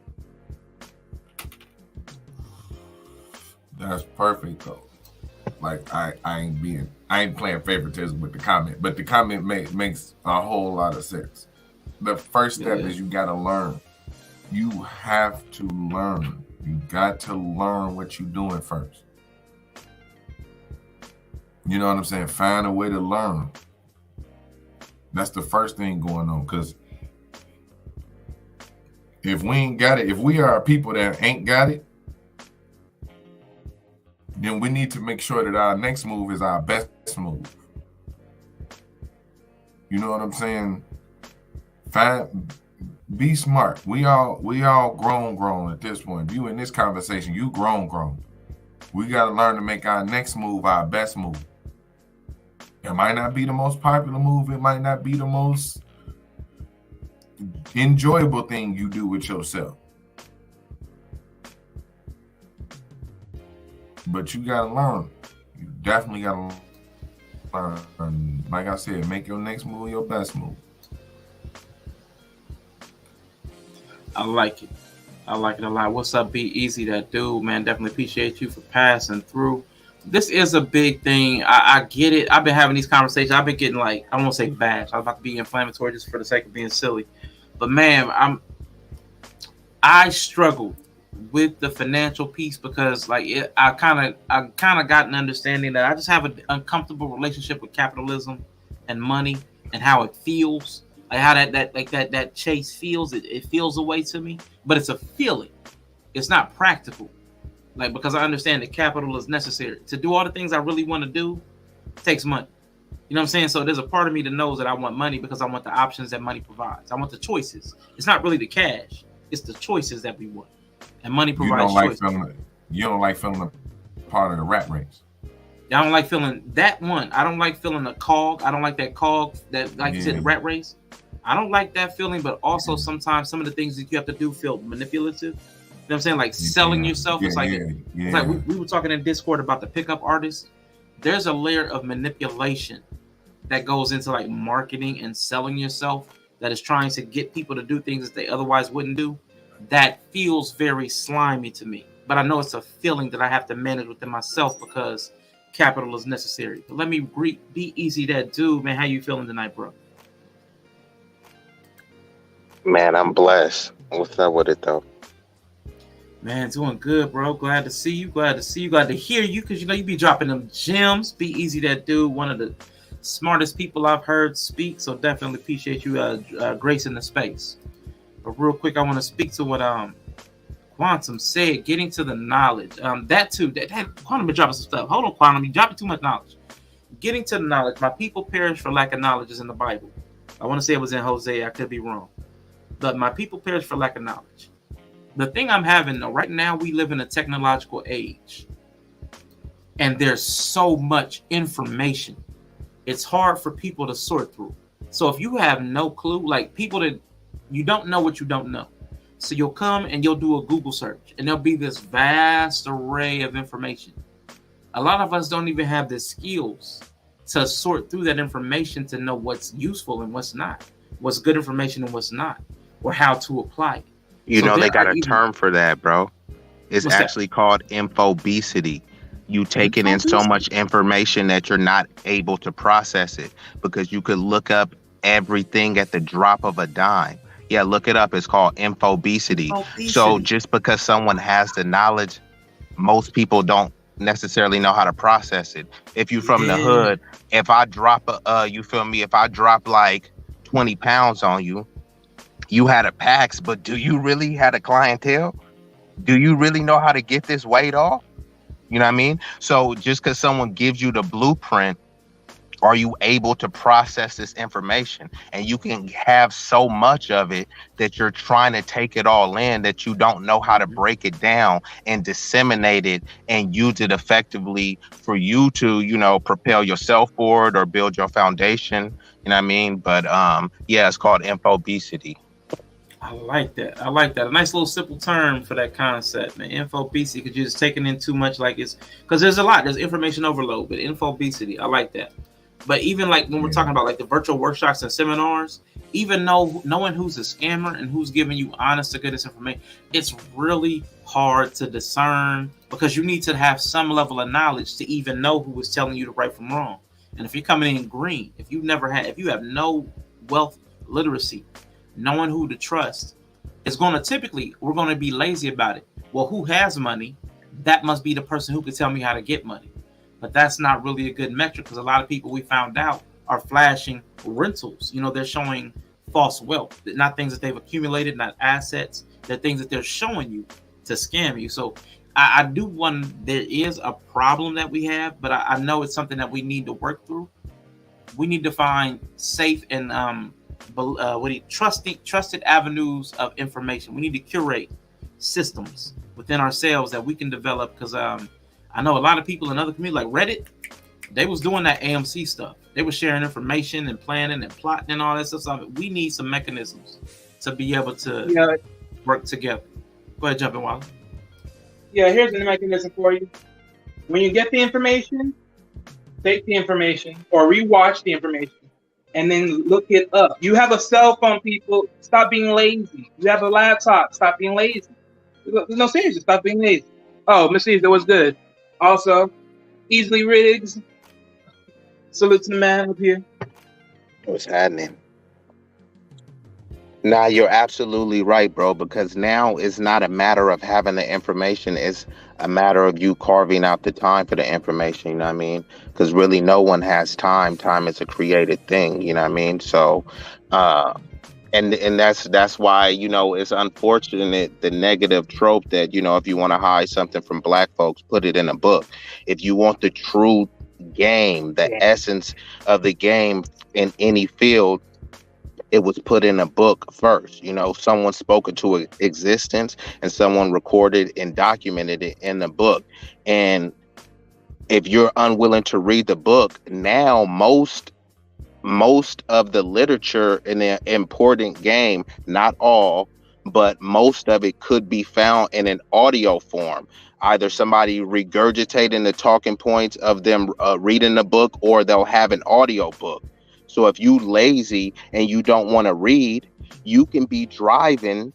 Speaker 2: That's perfect though. Like I ain't playing favoritism with the comment, but the comment makes a whole lot of sense. The first step is you gotta learn. You have to learn. You got to learn what you're doing first. You know what I'm saying? Find a way to learn. That's the first thing going on. Because if we ain't got it, if we are people that ain't got it, then we need to make sure that our next move is our best move. You know what I'm saying? Be smart. We all grown at this point. If you in this conversation, you grown. We got to learn to make our next move our best move. It might not be the most popular move. It might not be the most enjoyable thing you do with yourself. But you got to learn. You definitely got to learn. Like I said, make your next move your best move.
Speaker 1: I like it. I like it a lot. What's up, Be Easy, that dude, man? Definitely appreciate you for passing through. This is a big thing. I get it. I've been having these conversations. I've been getting like, I won't say bashed. I was about to be inflammatory just for the sake of being silly. But man, I struggle with the financial piece because like I kind of got an understanding that I just have an uncomfortable relationship with capitalism and money and how it feels. Like how that chase feels, it feels a way to me, but it's a feeling. It's not practical. Like, because I understand that capital is necessary to do all the things I really want to do. It takes money. You know what I'm saying? So there's a part of me that knows that I want money because I want the options that money provides. I want the choices. It's not really the cash. It's the choices that we want. And money provides choices.
Speaker 2: You don't like feeling a part of the rat race.
Speaker 1: I don't like feeling that one. I don't like feeling a cog. I don't like that cog that, like you said, the rat race. I don't like that feeling, but also sometimes some of the things that you have to do feel manipulative. You know what I'm saying? Like selling yourself. It's like we were talking in Discord about the pickup artist. There's a layer of manipulation that goes into like marketing and selling yourself that is trying to get people to do things that they otherwise wouldn't do. That feels very slimy to me. But I know it's a feeling that I have to manage within myself because capital is necessary. But let me Be Easy, that dude, man. How you feeling tonight, bro?
Speaker 12: Man, I'm blessed. What's up with it though?
Speaker 1: Man, doing good, bro. Glad to see you. Glad to hear you, because you know you be dropping them gems. Be Easy, that dude, one of the smartest people I've heard speak. So definitely appreciate you gracing the space. But real quick, I want to speak to what Quantum said, getting to the knowledge. That too. That Quantum been dropping some stuff. Hold on, Quantum, you dropping too much knowledge. Getting to the knowledge. My people perish for lack of knowledge is in the Bible. I want to say it was in Hosea. I could be wrong. But my people perish for lack of knowledge. The thing I'm having though, right now we live in a technological age. And there's so much information. It's hard for people to sort through. So if you have no clue, like people that you don't know what you don't know. So you'll come and you'll do a Google search and there'll be this vast array of information. A lot of us don't even have the skills to sort through that information to know what's useful and what's not, what's good information and what's not, or how to apply it.
Speaker 12: You know, they got a term for that, bro. It's actually called infobesity. You taking in so much information that you're not able to process it because you could look up everything at the drop of a dime. Yeah, look it up. It's called infobesity. So just because someone has the knowledge, most people don't necessarily know how to process it. If you're from the hood, if I drop you feel me? If I drop like 20 pounds on you, you had a PAX, but do you really had a clientele? Do you really know how to get this weight off? You know what I mean? So just because someone gives you the blueprint, are you able to process this information? And you can have so much of it that you're trying to take it all in that you don't know how to break it down and disseminate it and use it effectively for you to, you know, propel yourself forward or build your foundation. You know what I mean? But yeah, it's called infobesity.
Speaker 1: I like that. I like that. A nice little simple term for that concept, man. Infobesity, because you're just taking in too much. Like it's because there's a lot. There's information overload, but infobesity, I like that. But even like when we're talking about like the virtual workshops and seminars, even knowing who's a scammer and who's giving you honest to goodness information, it's really hard to discern because you need to have some level of knowledge to even know who is telling you the right from wrong. And if you're coming in green, if you have no wealth literacy, knowing who to trust, it's going to typically, we're going to be lazy about it. Well, who has money? That must be the person who can tell me how to get money. But that's not really a good metric because a lot of people we found out are flashing rentals. You know, they're showing false wealth, not things that they've accumulated, not assets. They're things that they're showing you to scam you. So I do there is a problem that we have, but I know it's something that we need to work through. We need to find safe and trusted avenues of information. We need to curate systems within ourselves that we can develop because I know a lot of people in other communities like Reddit, they was doing that AMC stuff. They were sharing information and planning and plotting and all that stuff. So we need some mechanisms to be able to work together. Go ahead, jump in, Wally.
Speaker 3: Yeah, here's the mechanism for you. When you get the information, take the information or rewatch the information and then look it up. You have a cell phone, people. Stop being lazy. You have a laptop. Stop being lazy. No, seriously, stop being lazy. Oh, Miss Caesar was good. Also, easily Riggs. Salute to the man up here.
Speaker 12: What's happening? Nah, you're absolutely right, bro, because now it's not a matter of having the information, it's a matter of you carving out the time for the information, you know what I mean? Because really no one has time. Time is a created thing, you know what I mean? So uh and that's why, you know, it's unfortunate the negative trope that, you know, if you want to hide something from black folks, put it in a book. If you want the true game, the essence of the game in any field, it was put in a book first. You know, someone spoke it to existence and someone recorded and documented it in the book. And if you're unwilling to read the book, now most of the literature in the important game, not all, but most of it could be found in an audio form. Either somebody regurgitating the talking points of them reading the book, or they'll have an audio book. So if you lazy and you don't want to read, you can be driving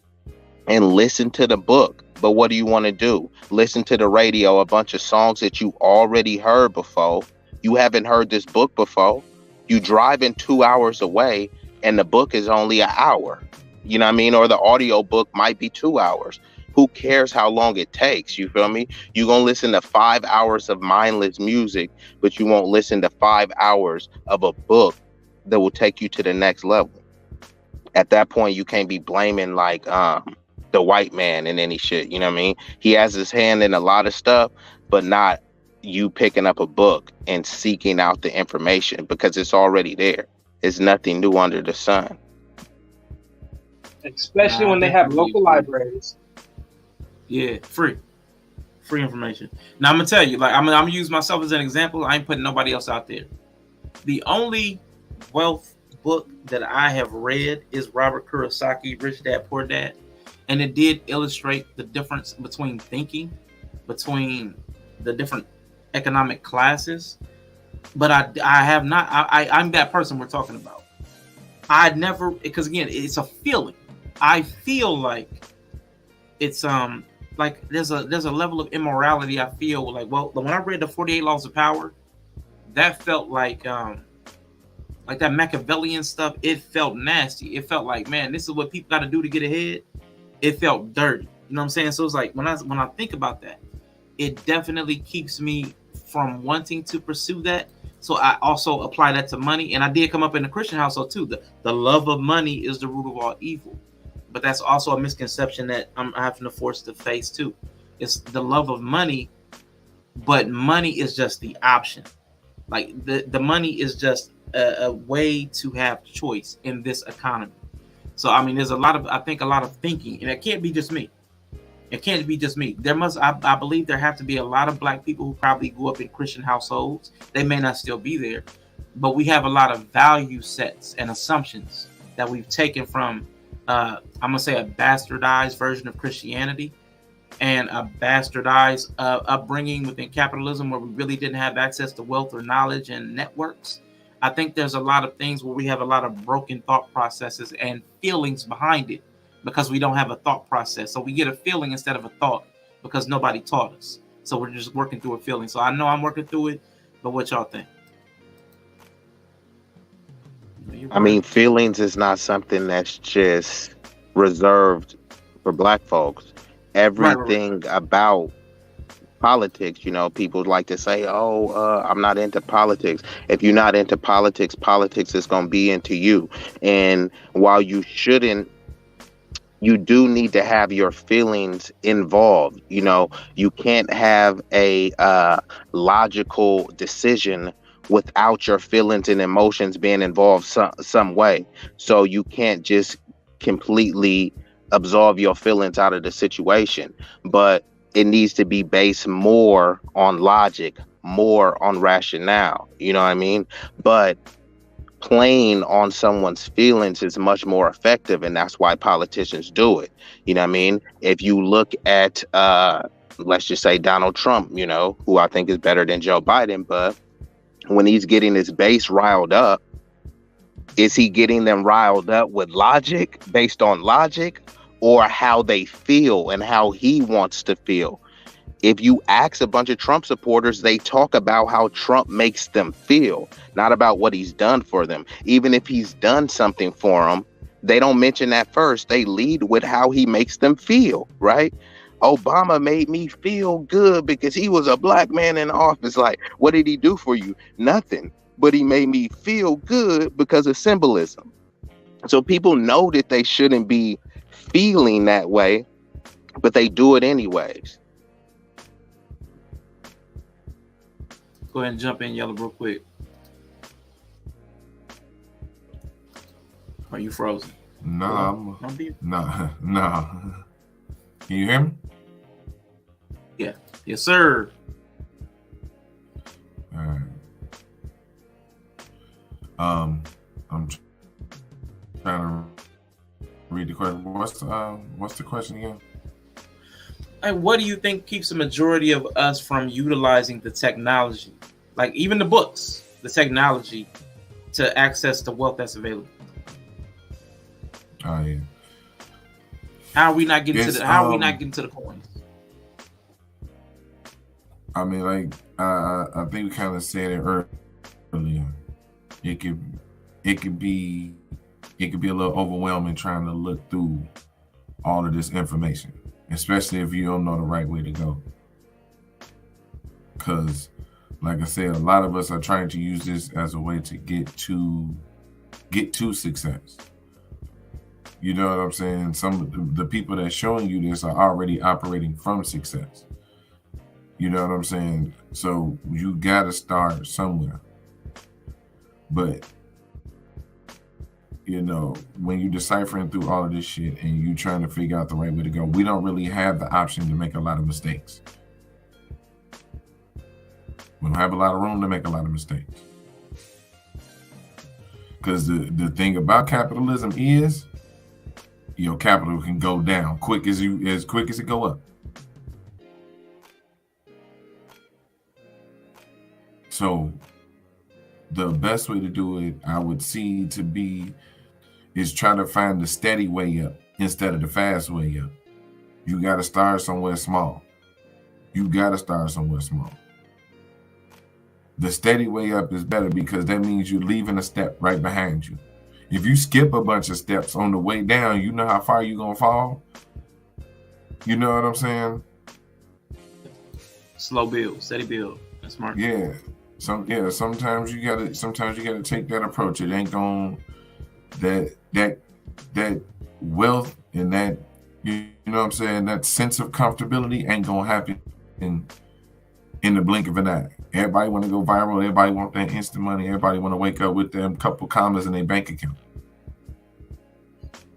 Speaker 12: and listen to the book. But what do you want to do? Listen to the radio, a bunch of songs that you already heard before. You haven't heard this book before. You driving 2 hours away and the book is only an hour. You know what I mean? Or the audio book might be 2 hours. Who cares how long it takes? You feel me? You're going to listen to 5 hours of mindless music, but you won't listen to 5 hours of a book that will take you to the next level. At that point, you can't be blaming like the white man in any shit. You know what I mean? He has his hand in a lot of stuff, but not you picking up a book and seeking out the information, because it's already there. It's nothing new under the sun.
Speaker 3: Especially when they have local libraries.
Speaker 1: Yeah, free information. Now I'm gonna tell you, like I'm gonna use myself as an example. I ain't putting nobody else out there. The only wealth book that I have read is Robert Kiyosaki, Rich Dad Poor Dad, and it did illustrate the difference between thinking, between the different economic classes. But I have not. I'm that person we're talking about. I never, because again, it's a feeling. I feel like it's like there's a level of immorality. I feel like, well, when I read the 48 Laws of Power, that felt like that Machiavellian stuff. It felt nasty. It felt like, man, this is what people got to do to get ahead. It felt dirty. You know what I'm saying? So it's like when I think about that, it definitely keeps me from wanting to pursue that. So I also apply that to money, and I did come up in a Christian household too. The love of money is the root of all evil, but that's also a misconception that I'm having to force to face too. It's the love of money, but money is just the option. Like the money is just a way to have choice in this economy. So I mean, there's a lot of thinking, and it can't be just me. It can't be just me. I believe there have to be a lot of black people who probably grew up in Christian households. They may not still be there, but we have a lot of value sets and assumptions that we've taken from, I'm gonna say, a bastardized version of Christianity and a bastardized upbringing within capitalism, where we really didn't have access to wealth or knowledge and networks. I think there's a lot of things where we have a lot of broken thought processes and feelings behind it, because we don't have a thought process. So we get a feeling instead of a thought because nobody taught us. So we're just working through a feeling. So I know I'm working through it, but what y'all think?
Speaker 12: I mean, feelings is not something that's just reserved for black folks. Everything about politics, you know, people like to say, I'm not into politics. If you're not into politics, politics is going to be into you. And while you shouldn't, you do need to have your feelings involved. You know, you can't have a logical decision without your feelings and emotions being involved some way. So you can't just completely absolve your feelings out of the situation, but it needs to be based more on logic, more on rationale. You know what I mean? But playing on someone's feelings is much more effective, and that's why politicians do it. You know what I mean? If you look at let's just say Donald Trump, you know, who I think is better than Joe Biden, but when he's getting his base riled up, is he getting them riled up with logic, based on logic, or how they feel and how he wants to feel. If you ask a bunch of Trump supporters, they talk about how Trump makes them feel, not about what he's done for them. Even if he's done something for them, they don't mention that first. They lead with how he makes them feel, right? Obama made me feel good because he was a black man in office. Like, what did he do for you? Nothing. But he made me feel good because of symbolism. So people know that they shouldn't be feeling that way, but they do it anyways.
Speaker 1: Go ahead and jump in, Yella, real quick. Are you frozen?
Speaker 2: No, no. Can you hear me?
Speaker 1: Yeah. Yes, sir.
Speaker 2: All right. I'm trying to read the question. What's the question again?
Speaker 1: And what do you think keeps the majority of us from utilizing the technology, like even the books, the technology, to access the wealth that's available?
Speaker 2: Oh yeah.
Speaker 1: How are we not getting to the coins?
Speaker 2: I mean, like I think we kind of said it earlier. It could be a little overwhelming trying to look through all of this information, especially if you don't know the right way to go. Because, like I said, a lot of us are trying to use this as a way to get to success. You know what I'm saying? Some of the people that's showing you this are already operating from success. You know what I'm saying? So you got to start somewhere. But, you know, when you're deciphering through all of this shit and you trying to figure out the right way to go, we don't really have the option to make a lot of mistakes. We don't have a lot of room to make a lot of mistakes. Because the thing about capitalism is, your capital can go down as quick as it go up. So the best way to do it, I would see to be, is try to find the steady way up instead of the fast way up. You got to start somewhere small. The steady way up is better because that means you're leaving a step right behind you. If you skip a bunch of steps on the way down, you know how far you're going to fall? You know what I'm saying?
Speaker 1: Slow build, steady build. That's smart.
Speaker 2: Yeah. Sometimes you gotta take that approach. It ain't going that wealth and that, you know what I'm saying, that sense of comfortability ain't gonna happen in the blink of an eye. Everybody want to go viral. Everybody want that instant money. Everybody want to wake up with them couple commas in their bank account.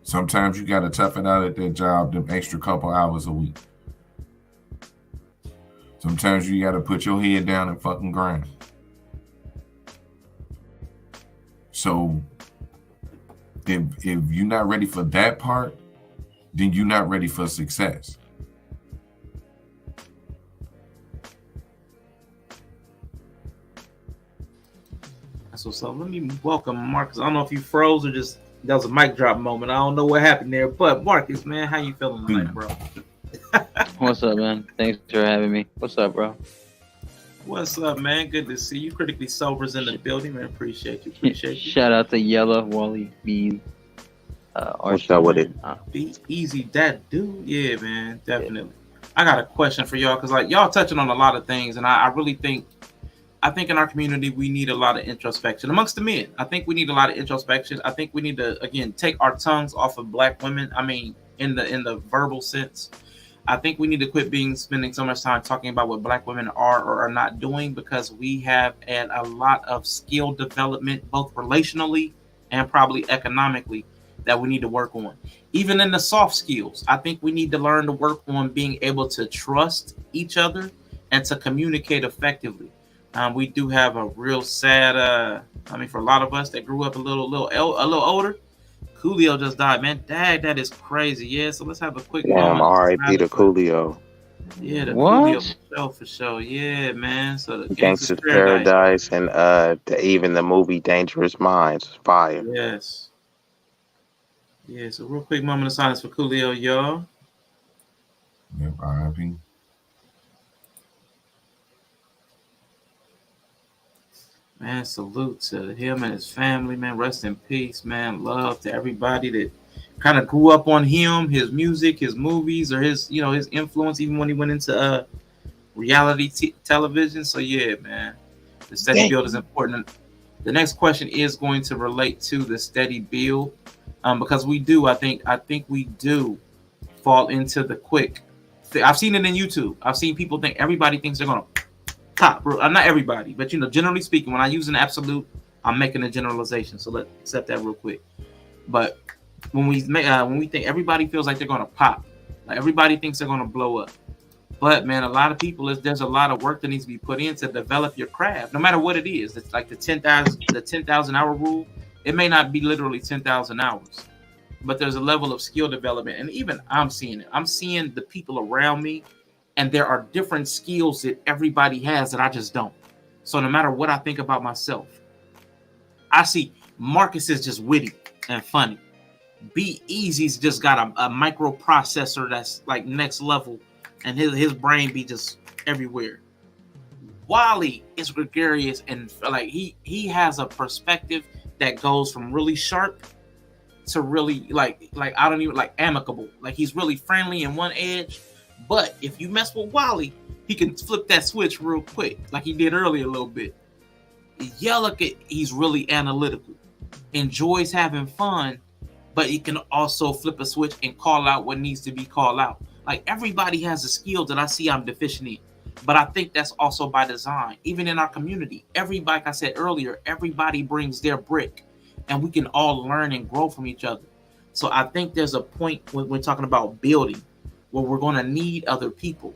Speaker 2: Sometimes you got to tough it out at that job, them extra couple hours a week. Sometimes you got to put your head down and fucking grind. So if you're not ready for that part, then you're not ready for success.
Speaker 1: So let me welcome Marcus. I don't know if you froze or just that was a mic drop moment. I don't know what happened there, but Marcus, man, how you feeling tonight, bro?
Speaker 13: What's up, man? Thanks for having me. What's up, bro?
Speaker 1: What's up, man? Good to see you. Critically Sober's in the building, man. Appreciate you.
Speaker 13: Shout out to Yella, Wally, Bean.
Speaker 12: What's up with it?
Speaker 1: Be easy, that dude. Yeah, man, definitely. I got a question for y'all because, like, y'all touching on a lot of things, and I really think. I think in our community, we need a lot of introspection amongst the men. I think we need a lot of introspection. I think we need to, again, take our tongues off of black women. I mean, in the verbal sense, I think we need to quit spending so much time talking about what black women are or are not doing, because we have a lot of skill development, both relationally and probably economically, that we need to work on. Even in the soft skills, I think we need to learn to work on being able to trust each other and to communicate effectively. We do have a real sad, for a lot of us that grew up a little older, Coolio just died, man. Dang, that is crazy. Yeah, so let's have a quick moment.
Speaker 12: R.I.P. to Coolio.
Speaker 1: Yeah, the Coolio for sure. Yeah, man. So the
Speaker 12: Gangsta's Paradise and even the movie Dangerous Minds, fire.
Speaker 1: Yes. Yeah, so real quick moment of silence for Coolio, y'all.
Speaker 2: Yep, R.I.P.
Speaker 1: Man, salute to him and his family, man. Rest in peace, man. Love to everybody that kind of grew up on him, his music, his movies, or his, his influence, even when he went into reality television. So yeah, man, the steady build is important. The next question is going to relate to the steady build, because I think we do fall into the quick. I've seen it in YouTube. I've seen people think everybody thinks they're gonna pop. Not everybody, but generally speaking, when I use an absolute, I'm making a generalization. So let's accept that real quick. But when we think everybody feels like they're gonna pop, like everybody thinks they're gonna blow up. But man, a lot of people there's a lot of work that needs to be put in to develop your craft, no matter what it is. It's like the 10,000 hour rule. It may not be literally 10,000 hours, but there's a level of skill development, and even I'm seeing it. I'm seeing the people around me, and there are different skills that everybody has that I just don't. So no matter what I think about myself, I see Marcus is just witty and funny. Be Easy's just got a microprocessor that's like next level, and his brain be just everywhere. Wally is gregarious and like he has a perspective that goes from really sharp to really like I don't even like amicable. Like he's really friendly in one edge, but if you mess with Wally, he can flip that switch real quick, like he did earlier a little bit. Yella, he's really analytical, enjoys having fun, but he can also flip a switch and call out what needs to be called out. Like everybody has a skill that I see I'm deficient in, but I think that's also by design. Even in our community, everybody, like I said earlier, everybody brings their brick, and we can all learn and grow from each other. So I think there's a point when we're talking about building where we're going to need other people,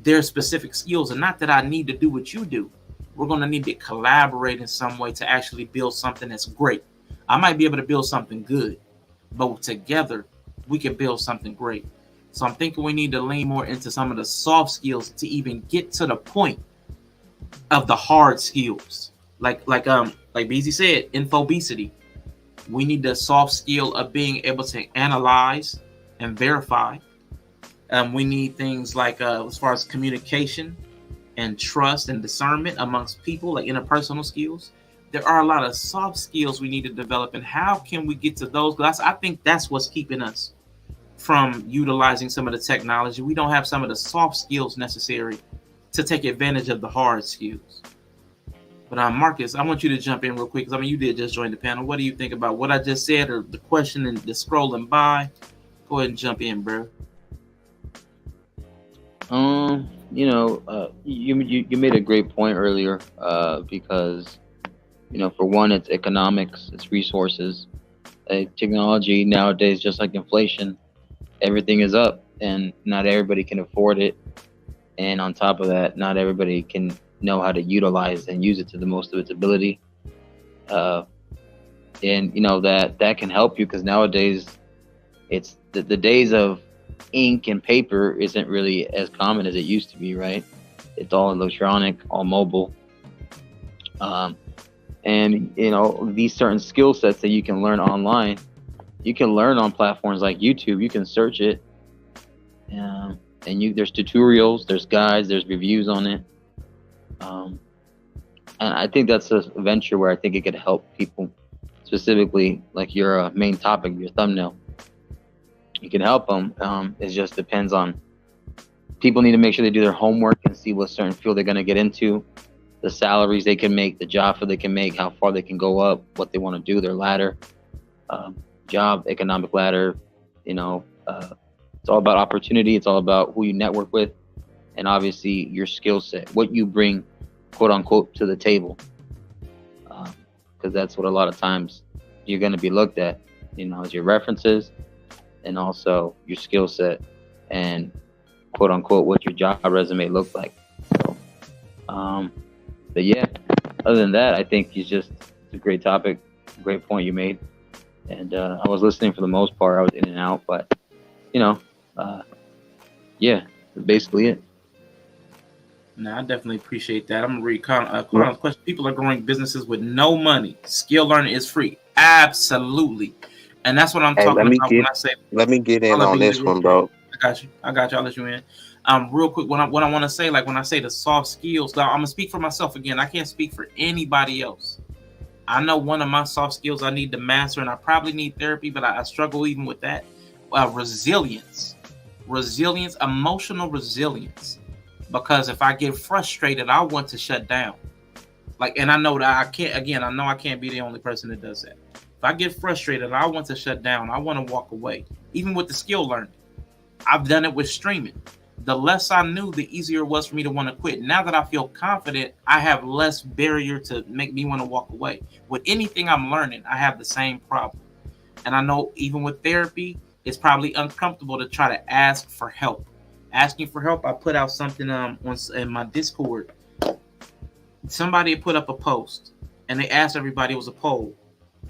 Speaker 1: their specific skills, and not that I need to do what you do. We're going to need to collaborate in some way to actually build something that's great. I might be able to build something good, but together we can build something great. So I'm thinking we need to lean more into some of the soft skills to even get to the point of the hard skills. Like BZ said, infobesity. We need the soft skill of being able to analyze and verify. We need things like as far as communication and trust and discernment amongst people, like interpersonal skills. There are a lot of soft skills we need to develop, and how can we get to those? Because I think that's what's keeping us from utilizing some of the technology. We don't have some of the soft skills necessary to take advantage of the hard skills. But Marcus, I want you to jump in real quick, because I mean you did just join the panel. What do you think about what I just said, or the question and the scrolling by? Go ahead and jump in, bro.
Speaker 13: You made a great point earlier, because for one, it's economics, it's resources. Technology nowadays, just like inflation, everything is up, and not everybody can afford it. And on top of that, not everybody can know how to utilize and use it to the most of its ability. And that can help you, because nowadays it's the days of ink and paper isn't really as common as it used to be, right? It's all electronic, all mobile. And these certain skill sets that you can learn online, you can learn on platforms like YouTube. You can search it, and there's tutorials, there's guides, there's reviews on it. And I think that's a venture where I think it could help people, specifically like your main topic, your thumbnail. You can help them. It just depends on, people need to make sure they do their homework and see what certain field they're going to get into, the salaries they can make, the job they can make, how far they can go up, what they want to do, their ladder, job, economic ladder. It's all about opportunity. It's all about who you network with, and obviously your skill set, what you bring, quote unquote, to the table. Because that's what a lot of times you're going to be looked at, as your references, and also your skill set, and quote unquote what your job resume looks like. So, but yeah, other than that, I think it's a great topic, great point you made. And I was listening for the most part. I was in and out, but yeah, that's basically it.
Speaker 1: No, I definitely appreciate that. I'm gonna read Connor's question. People are growing businesses with no money. Skill learning is free. Absolutely. And that's what I'm
Speaker 12: Hey,
Speaker 1: talking about when I say.
Speaker 12: let me get
Speaker 1: I'll
Speaker 12: in
Speaker 1: let
Speaker 12: on
Speaker 1: me
Speaker 12: this one, bro.
Speaker 1: I got you. I got you. I'll let you in. Real quick, what I want to say, like when I say the soft skills, now I'm gonna speak for myself again. I can't speak for anybody else. I know one of my soft skills I need to master, and I probably need therapy, but I struggle even with that. Resilience, emotional resilience. Because if I get frustrated, I want to shut down. Like, and I know that I can't. Again, I know I can't be the only person that does that. If I get frustrated, I want to shut down. I want to walk away. Even with the skill learning, I've done it with streaming. The less I knew, the easier it was for me to want to quit. Now that I feel confident, I have less barrier to make me want to walk away. With anything I'm learning, I have the same problem. And I know even with therapy, it's probably uncomfortable to try to ask for help. Asking for help, I put out something in my Discord. Somebody put up a post, and they asked everybody, it was a poll,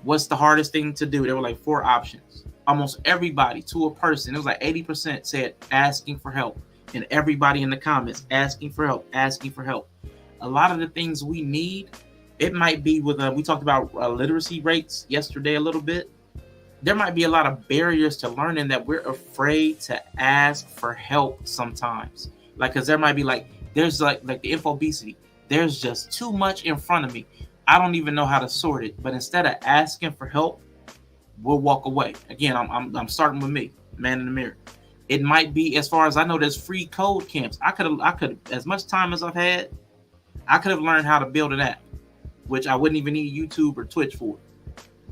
Speaker 1: what's the hardest thing to do? There were like 4 options. Almost everybody, to a person, it was like 80% said asking for help. And everybody in the comments asking for help, asking for help. A lot of the things we need, it might be with, we talked about literacy rates yesterday a little bit. There might be a lot of barriers to learning that we're afraid to ask for help sometimes. Like, because there might be like, there's like the infobesity. There's just too much in front of me. I don't even know how to sort it. But instead of asking for help, we'll walk away. Again, I'm starting with me, man in the mirror. It might be, as far as I know, there's free code camps. I could, as much time as I've had, I could have learned how to build an app, which I wouldn't even need YouTube or Twitch for.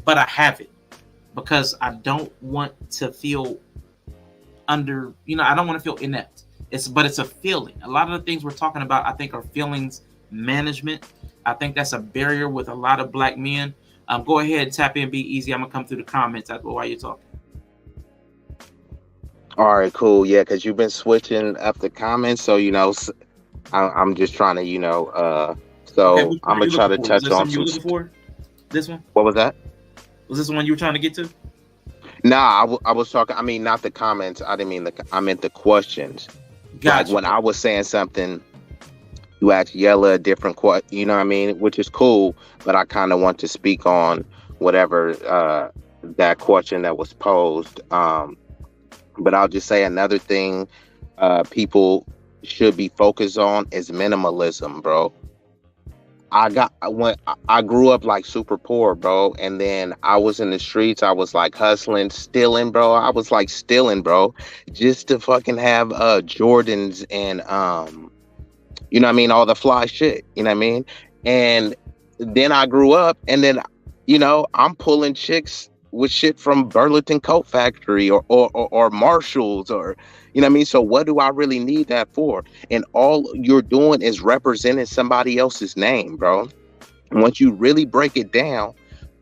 Speaker 1: But I have it because I don't want to feel I don't want to feel inept. But it's a feeling. A lot of the things we're talking about, I think, are feelings management. I think that's a barrier with a lot of Black men. Go ahead, tap in, be easy. I'm gonna come through the comments while you're talking.
Speaker 12: All right, cool. Yeah, because you've been switching up the comments, so I'm just trying to so
Speaker 1: Okay,
Speaker 12: I'm gonna try to touch on
Speaker 1: you looking for? This one?
Speaker 12: What was that?
Speaker 1: Was this the one you were trying to get to?
Speaker 12: Nah, I was talking. I mean, not the comments. I didn't mean I meant the questions.
Speaker 1: Gotcha.
Speaker 12: Like when I was saying something, you asked Yella a different question. You know what I mean? Which is cool, but I kind of want to speak on whatever that question that was posed. But I'll just say another thing people should be focused on is minimalism, bro. I grew up like super poor, bro, and then I was in the streets. I was like hustling, stealing, bro. I was like stealing, bro, just to fucking have Jordans and you know what I mean, all the fly shit, you know what I mean? And then I grew up, and then I'm pulling chicks with shit from Burlington Coat Factory or Marshalls, or you know what I mean? So what do I really need that for? And all you're doing is representing somebody else's name, bro. And once you really break it down,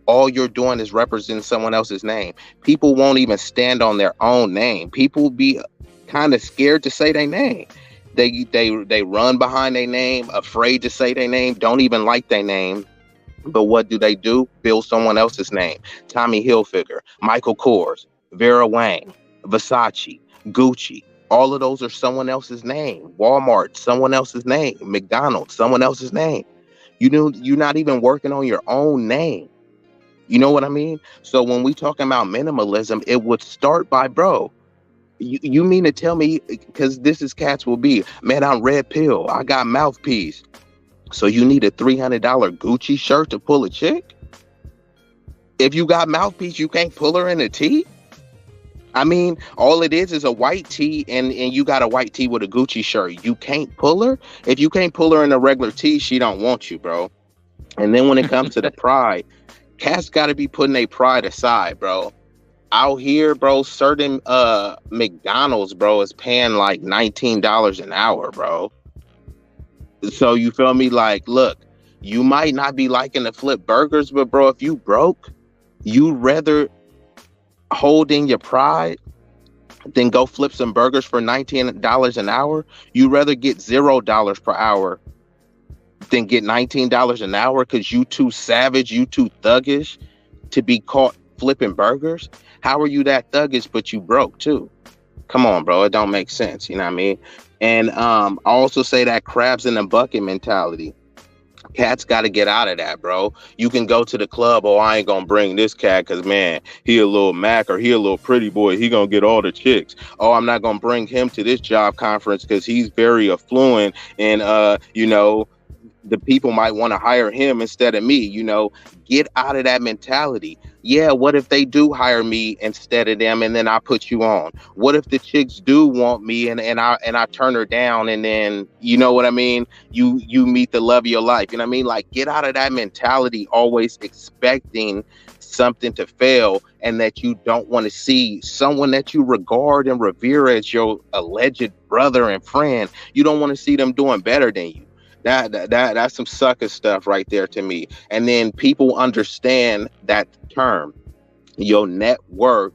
Speaker 12: all you're doing is representing someone else's name. People won't even stand on their own name. People be kind of scared to say their name. They run behind their name, afraid to say their name, don't even like their name. But what do? Build someone else's name. Tommy Hilfiger, Michael Kors, Vera Wang, Versace, Gucci. All of those are someone else's name. Walmart, someone else's name. McDonald's, someone else's name. You're not even working on your own name. You know what I mean? So when we talking about minimalism, it would start by, bro, you mean to tell me, because this is cats will be, man, I'm red pill, I got mouthpiece. So you need a $300 Gucci shirt to pull a chick? If you got mouthpiece, you can't pull her in a tee? I mean, all it is a white tee, and you got a white tee with a Gucci shirt. You can't pull her? If you can't pull her in a regular tee, she don't want you, bro. And then when it comes to the pride, cats got to be putting their pride aside, bro. Out here, bro, certain McDonald's, bro, is paying like $19 an hour, bro. So you feel me? Like, look, you might not be liking to flip burgers, but bro, if you broke, you rather hold in your pride than go flip some burgers for $19 an hour. You rather get $0 per hour than get $19 an hour because you too savage, you too thuggish to be caught flipping burgers. How are you that thuggish but you broke too? Come on, bro, it don't make sense. You know what I mean? And I also say that crabs in the bucket mentality. Cats got to get out of that, bro. You can go to the club. Oh, I ain't gonna bring this cat because man, he a little Mac or he a little pretty boy. He gonna get all the chicks. Oh, I'm not gonna bring him to this job conference because he's very affluent and the people might want to hire him instead of me. Get out of that mentality. Yeah, what if they do hire me instead of them and then I put you on? What if the chicks do want me and I turn her down and then you know what I mean? You meet the love of your life. You know what I mean? Like, get out of that mentality, always expecting something to fail and that you don't want to see someone that you regard and revere as your alleged brother and friend. You don't want to see them doing better than you. That's some sucker stuff right there to me. And then people understand that term. Your net worth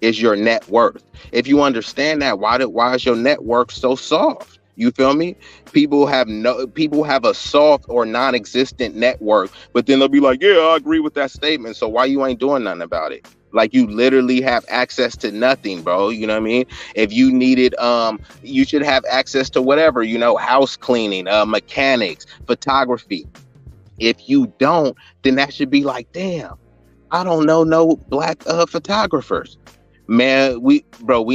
Speaker 12: is your net worth. If you understand that, why is your net worth so soft? You feel me? People have a soft or non-existent network, but then they'll be like, yeah, I agree with that statement. So why you ain't doing nothing about it? Like, you literally have access to nothing, bro. You know what I mean? If you needed, you should have access to whatever, house cleaning, mechanics, photography. If you don't, then that should be like, damn, I don't know no black photographers. Man, we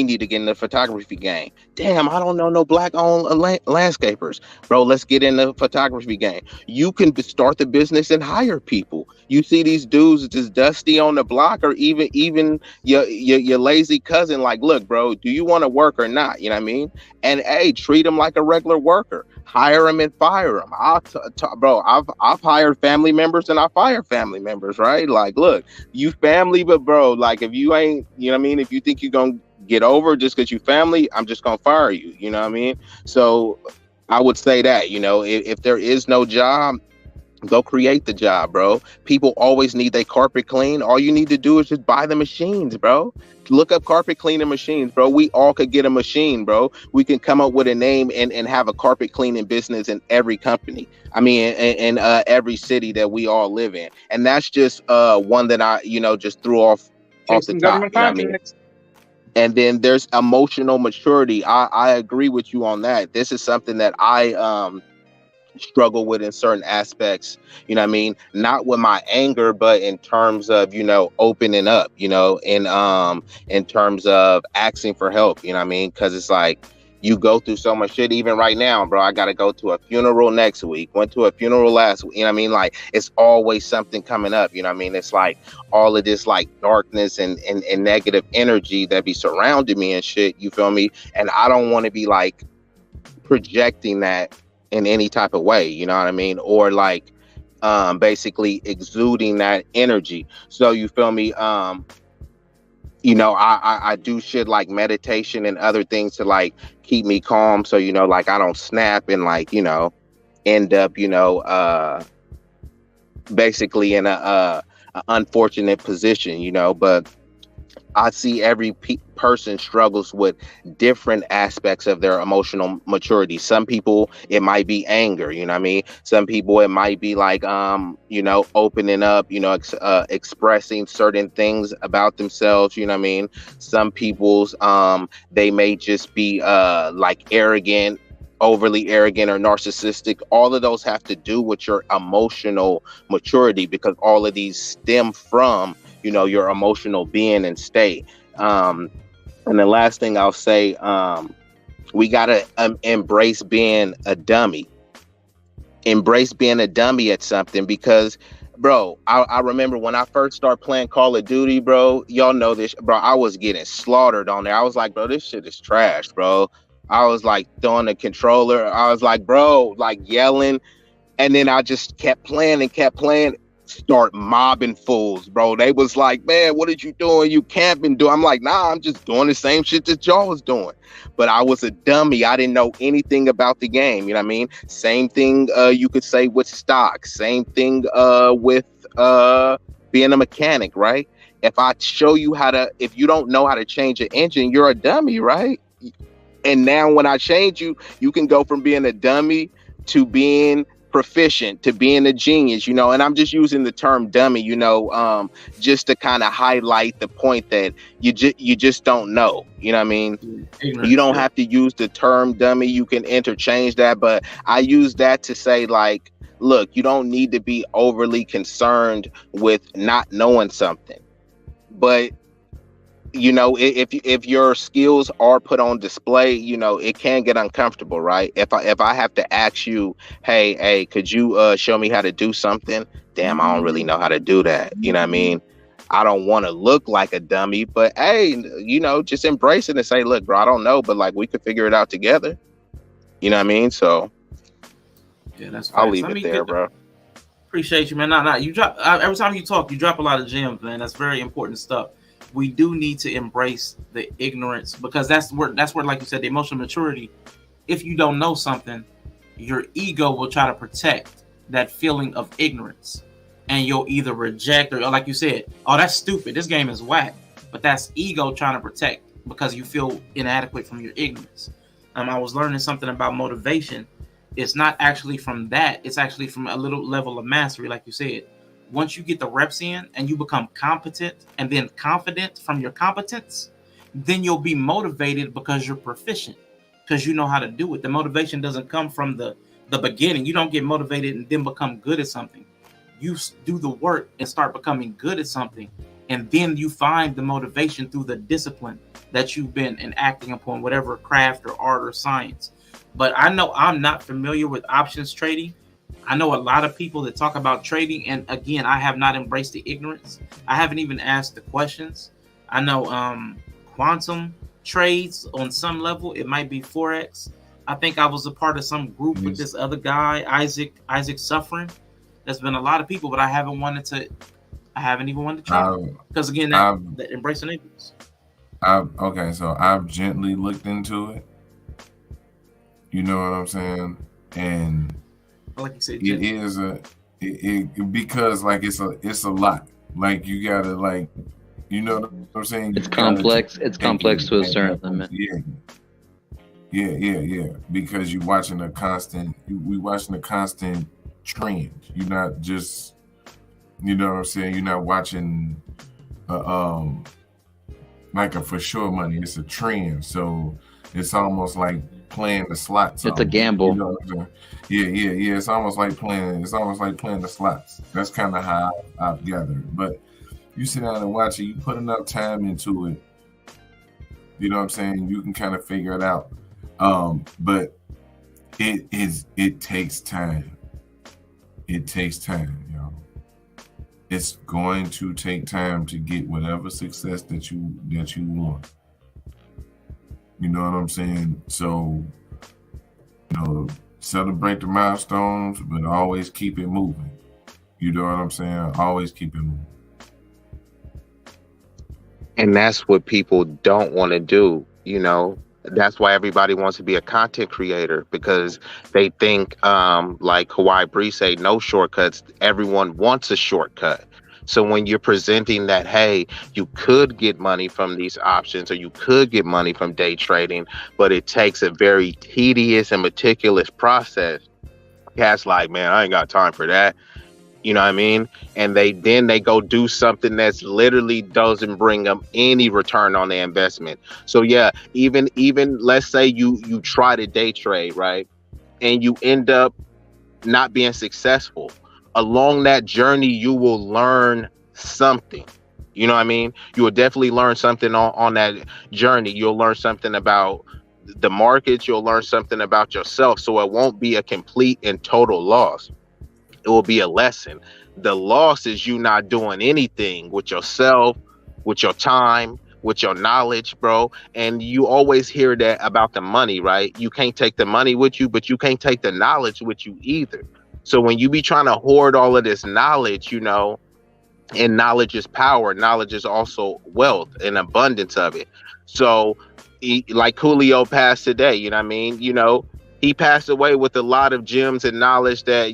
Speaker 12: need to get in the photography game. Damn, I don't know no black-owned landscapers. Bro, let's get in the photography game. You can start the business and hire people. You see these dudes just dusty on the block, or even your lazy cousin. Like, look, bro, do you want to work or not? You know what I mean? And hey, treat them like a regular worker. Hire them and fire them. I've hired family members and I fire family members, right? Like, look, you family, but bro, like, if you ain't, you know what I mean? If you think you're gonna get over just because you family, I'm just gonna fire you. You know what I mean? So I would say that, if there is no job, go create the job, bro. People always need their carpet clean. All you need to do is just buy the machines, bro. Look up carpet cleaning machines, bro. We all could get a machine, bro. We can come up with a name and have a carpet cleaning business in every company. I mean, in every city that we all live in. And that's just one that I, just threw off the top. You know what I mean? And then there's emotional maturity. I agree with you on that. This is something that I struggle with in certain aspects, you know what I mean? Not with my anger, but in terms of, opening up, in terms of asking for help, you know what I mean? Because it's like, you go through so much shit. Even right now, bro, I got to go to a funeral next week. Went to a funeral last week. You know what I mean? Like, it's always something coming up. You know what I mean? It's like all of this like darkness and negative energy that be surrounding me and shit. You feel me? And I don't want to be like projecting that in any type of way. You know what I mean? Or like basically exuding that energy. So you feel me? I do shit like meditation and other things to like keep me calm. So, like I don't snap and like, end up, basically in a unfortunate position, but I see every person struggles with different aspects of their emotional maturity. Some people, it might be anger, you know what I mean? Some people, it might be like, opening up, expressing certain things about themselves, you know what I mean? Some people's, they may just be like arrogant, overly arrogant or narcissistic. All of those have to do with your emotional maturity, because all of these stem from your emotional being and state. And the last thing I'll say, we gotta embrace being a dummy. Embrace being a dummy at something, because, bro, I remember when I first started playing Call of Duty, bro. Y'all know this, bro. I was getting slaughtered on there. I was like, bro, this shit is trash, bro. I was like throwing the controller. I was like, bro, like yelling, and then I just kept playing. Start mobbing fools, bro. They was like, man, what are you doing? You camping? I'm like, nah, I'm just doing the same shit that y'all was doing. But I was a dummy. I didn't know anything about the game. You know what I mean? Same thing you could say with stock. Same thing with being a mechanic, right? If I show you if you don't know how to change an engine, you're a dummy, right? And now when I change you, you can go from being a dummy to being proficient, to being a genius, and I'm just using the term dummy, just to kind of highlight the point that you just don't know, you know what I mean? You don't have to use the term dummy. You can interchange that, but I use that to say, like, look, you don't need to be overly concerned with not knowing something. But you know, if your skills are put on display, you know, it can get uncomfortable, right? If I have to ask you, hey, could you show me how to do something? Damn, I don't really know how to do that. You know what I mean? I don't want to look like a dummy, but hey, you know, just embrace it and say, look, bro, I don't know, but like we could figure it out together. You know what I mean? So
Speaker 1: yeah, that's
Speaker 12: I'll
Speaker 1: facts.
Speaker 12: leave it there, bro.
Speaker 1: Appreciate you, man. Nah, you drop every time you talk, you drop a lot of gems, man. That's very important stuff. We do need to embrace the ignorance because that's where, like you said, the emotional maturity. If you don't know something, your ego will try to protect that feeling of ignorance, and you'll either reject or like you said, oh, that's stupid. This game is whack. But that's ego trying to protect because you feel inadequate from your ignorance. I was learning something about motivation. It's not actually from that. It's actually from a little level of mastery, like you said. Once you get the reps in and you become competent and then confident from your competence, then you'll be motivated because you're proficient, because you know how to do it. The motivation doesn't come from the beginning. You don't get motivated and then become good at something. You do the work and start becoming good at something, and then you find the motivation through the discipline that you've been enacting upon, whatever craft or art or science. But I know I'm not familiar with options trading. I know a lot of people that talk about trading, and again, I have not embraced the ignorance. I haven't even asked the questions. I know quantum trades on some level. It might be Forex. I think I was a part of some group with this other guy, Isaac Suffering. There's been a lot of people, but I haven't even wanted to trade because again, that embracing ignorance.
Speaker 2: Okay, so I've gently looked into it. You know what I'm saying? And
Speaker 1: like you said,
Speaker 2: it is because like it's a lot. Like you gotta like, you know what I'm saying?
Speaker 13: It's complex. It's complex to a certain limit.
Speaker 2: Yeah. Because we watching a constant trend. You're not just, you know what I'm saying? You're not watching like a for sure money. It's a trend. So it's almost like playing the slots.
Speaker 13: It's a gamble.
Speaker 2: You know what I'm saying? Yeah. It's almost like playing the slots. That's kind of how I've gathered. But you sit down and watch it, you put enough time into it, you know what I'm saying? You can kind of figure it out. But it takes time. It takes time, y'all. It's going to take time to get whatever success that you want. You know what I'm saying? So, you know, celebrate the milestones, but always keep it moving. You know what I'm saying? Always keep it moving.
Speaker 12: And that's what people don't want to do, you know. That's why everybody wants to be a content creator, because they think like Hawaii Bree say, no shortcuts. Everyone wants a shortcut. So when you're presenting that, hey, you could get money from these options or you could get money from day trading, but it takes a very tedious and meticulous process. Cat's like, man, I ain't got time for that. You know what I mean? And they go do something that's literally doesn't bring them any return on their investment. So yeah, even let's say you try to day trade, right? And you end up not being successful. Along that journey, you will learn something. You know what I mean? You will definitely learn something on that journey. You'll learn something about the markets. You'll learn something about yourself. So it won't be a complete and total loss. It will be a lesson. The loss is you not doing anything with yourself, with your time, with your knowledge, bro. And you always hear that about the money, right? You can't take the money with you, but you can't take the knowledge with you either. So when you be trying to hoard all of this knowledge, you know, and knowledge is power, knowledge is also wealth and abundance of it. So like Coolio passed today, you know what I mean? You know, he passed away with a lot of gems and knowledge that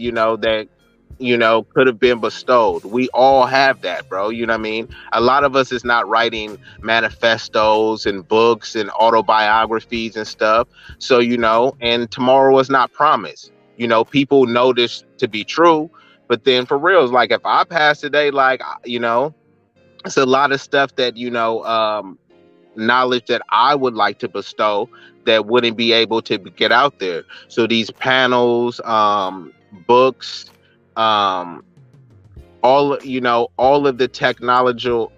Speaker 12: could have been bestowed. We all have that, bro. You know what I mean? A lot of us is not writing manifestos and books and autobiographies and stuff. So, you know, and tomorrow is not promised. You know, people know this to be true, but then for real, it's like if I pass today, like, you know, it's a lot of stuff that, you know, knowledge that I would like to bestow that wouldn't be able to get out there. So these panels, books, all all of the technological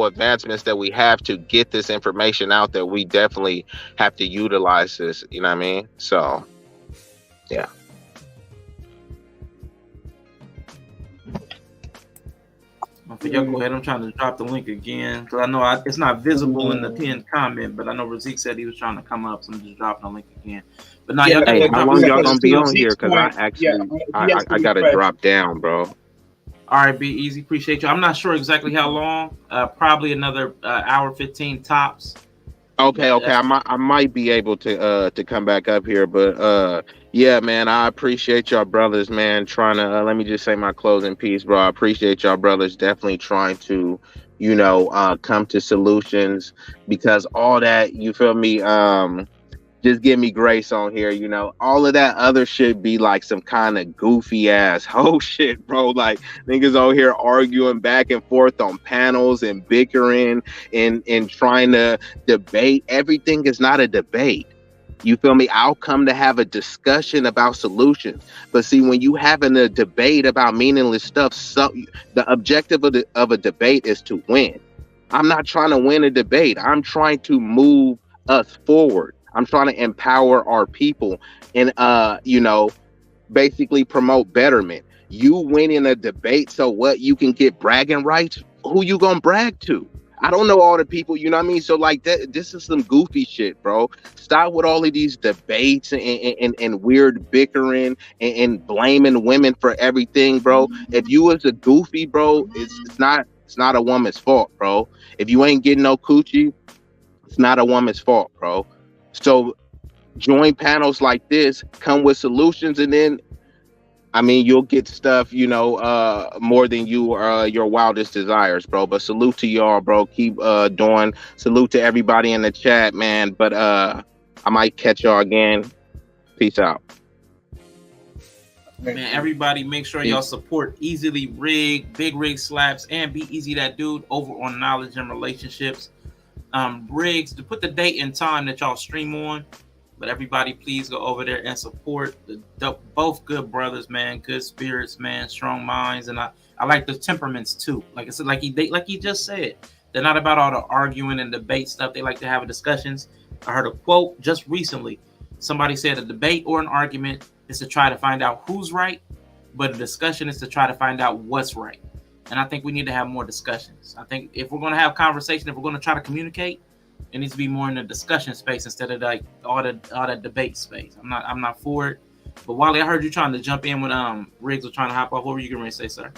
Speaker 12: advancements that we have to get this information out there. We definitely have to utilize this. You know what I mean? So, yeah.
Speaker 1: Y'all go ahead. I'm trying to drop the link again because I know it's not visible in the pinned comment, but I know Razik said he was trying to come up, so I'm just dropping the link again. But now, y'all
Speaker 12: hey, how long y'all gonna be on here? Because I gotta
Speaker 3: fresh.
Speaker 12: drop down, bro.
Speaker 1: All right, be easy. Appreciate you. I'm not sure exactly how long. Probably another hour 15 tops.
Speaker 12: Okay. I might be able to come back up here, but yeah, man, I appreciate y'all brothers, man. Trying to let me just say my closing piece, bro. I appreciate y'all brothers definitely trying to, come to solutions, because all that, you feel me, just give me grace on here, all of that other shit be like some kind of goofy ass hoe shit, bro. Like niggas over here arguing back and forth on panels and bickering and trying to debate. Everything is not a debate. You feel me? I'll come to have a discussion about solutions. But see, when you having a debate about meaningless stuff, the objective of a debate is to win. I'm not trying to win a debate. I'm trying to move us forward. I'm trying to empower our people and, basically promote betterment. You win in a debate, so what? You can get bragging rights? Who you gonna brag to? I don't know all the people, you know what I mean? So like this is some goofy shit, bro. Stop with all of these debates and weird bickering and blaming women for everything, bro. If you was a goofy, bro, it's not a woman's fault, bro. If you ain't getting no coochie, it's not a woman's fault, bro. So join panels like this, come with solutions, and then you'll get stuff, more than your wildest desires, bro. But salute to y'all, bro. Keep doing. Salute to everybody in the chat, man. But I might catch y'all again. Peace out.
Speaker 1: Man, everybody make sure y'all support Easily Rig, Big Rig Slaps, and Be Easy That Dude over on Knowledge and Relationships. Riggs, to put the date and time that y'all stream on, but everybody please go over there and support both good brothers, man, good spirits, man, strong minds, and I like the temperaments too. Like I said, like he just said, they're not about all the arguing and debate stuff. They like to have discussions. I heard a quote just recently. Somebody said a debate or an argument is to try to find out who's right, but a discussion is to try to find out what's right. And I think we need to have more discussions. I think if we're going to have conversation, if we're going to try to communicate, it needs to be more in the discussion space instead of like all that debate space. I'm not for it. But Wally, I heard you trying to jump in when Riggs was trying to hop off. What were you going to say, sir?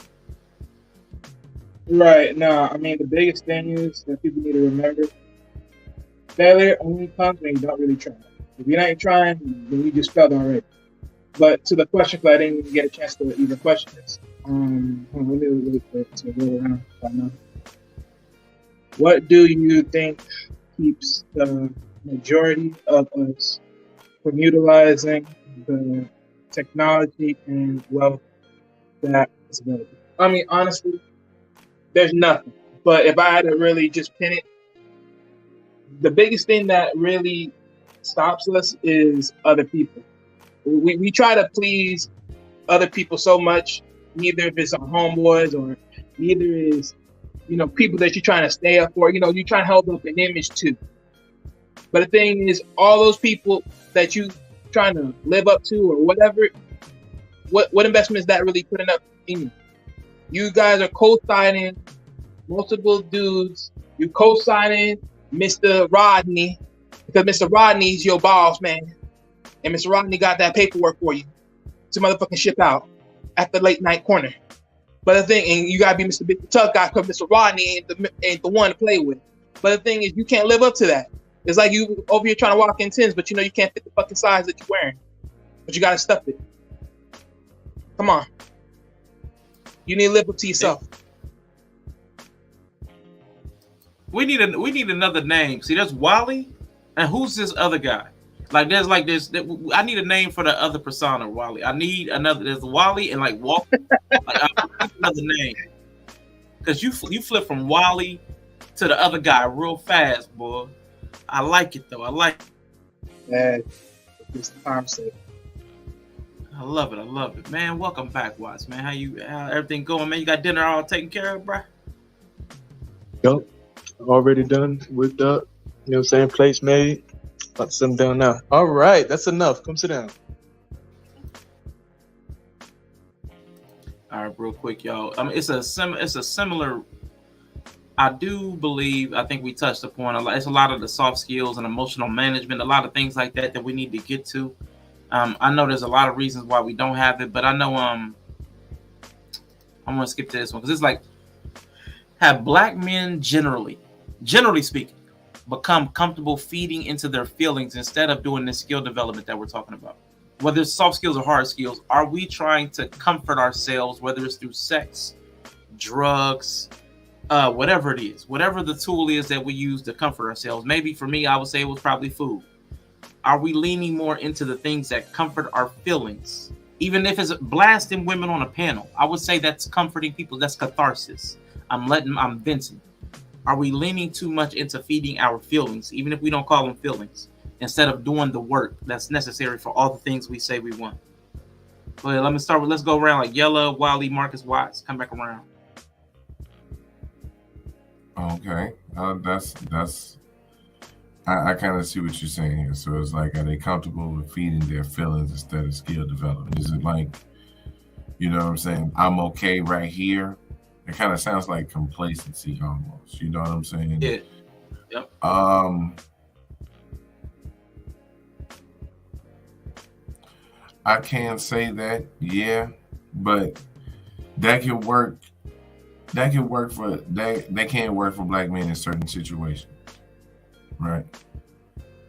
Speaker 3: Right. No, the biggest thing is that people need to remember: failure only comes when you don't really try. If you're not trying, then you just failed already. But to the question, because I didn't even get a chance to even question this. Let me really quick to go around right now. What do you think keeps the majority of us from utilizing the technology and wealth that is available? Honestly, there's nothing. But if I had to really just pin it, the biggest thing that really stops us is other people. We try to please other people so much, neither if it's our homeboys or neither is, people that you're trying to stay up for, you're trying to hold up an image to. But the thing is, all those people that you trying to live up to or whatever, what investment is that really putting up in you? You guys are co-signing multiple dudes. You co-signing Mr. Rodney because Mr. Rodney's your boss, man. And Mr. Rodney got that paperwork for you to motherfucking ship out at the late night corner. But the thing, and you gotta be Mr. Big Tough guy because Mr. Rodney ain't the one to play with. But the thing is, you can't live up to that. It's like you over here trying to walk in Timbs, but you can't fit the fucking size that you're wearing. But you gotta stuff it. Come on. You need to live up to yourself.
Speaker 1: We need another name. See, there's Wally, and who's this other guy? Like there's I need a name for the other persona, Wally. I need another. There's Wally and like Walker. I need another name because you flip from Wally to the other guy real fast, boy. I like it though. I like it.
Speaker 3: Yeah, it's time safe.
Speaker 1: I love it, man. Welcome back, Watts, man. How everything going, man? You got dinner all taken care of, bro?
Speaker 5: Yup. Already done with the, you know what I'm saying, plates made. About to sit them down now. All right, that's enough. Come sit down.
Speaker 1: All right, real quick, y'all. I mean, it's a similar. I do believe. I think we touched upon a lot. It's a lot of the soft skills and emotional management, a lot of things like that we need to get to. I know there's a lot of reasons why we don't have it, but I know I'm gonna skip to this one because it's like, have black men generally speaking, become comfortable feeding into their feelings instead of doing this skill development that we're talking about? Whether it's soft skills or hard skills, are we trying to comfort ourselves, whether it's through sex, drugs, whatever it is, whatever the tool is that we use to comfort ourselves? Maybe for me, I would say it was probably food. Are we leaning more into the things that comfort our feelings? Even if it's blasting women on a panel, I would say that's comforting people. That's catharsis. I'm venting. Are we leaning too much into feeding our feelings, even if we don't call them feelings, instead of doing the work that's necessary for all the things we say we want? But let's go around like Yella, Wiley, Marcus, Watts. Come back around.
Speaker 2: Okay, I kind of see what you're saying here. So it's like, are they comfortable with feeding their feelings instead of skill development? Is it like, you know what I'm saying, I'm okay right here? It kind of sounds like complacency almost. You know what I'm saying?
Speaker 1: Yeah. Yep.
Speaker 2: I can say that, yeah, but that can work. That can work for they can't work for black men in certain situations. Right.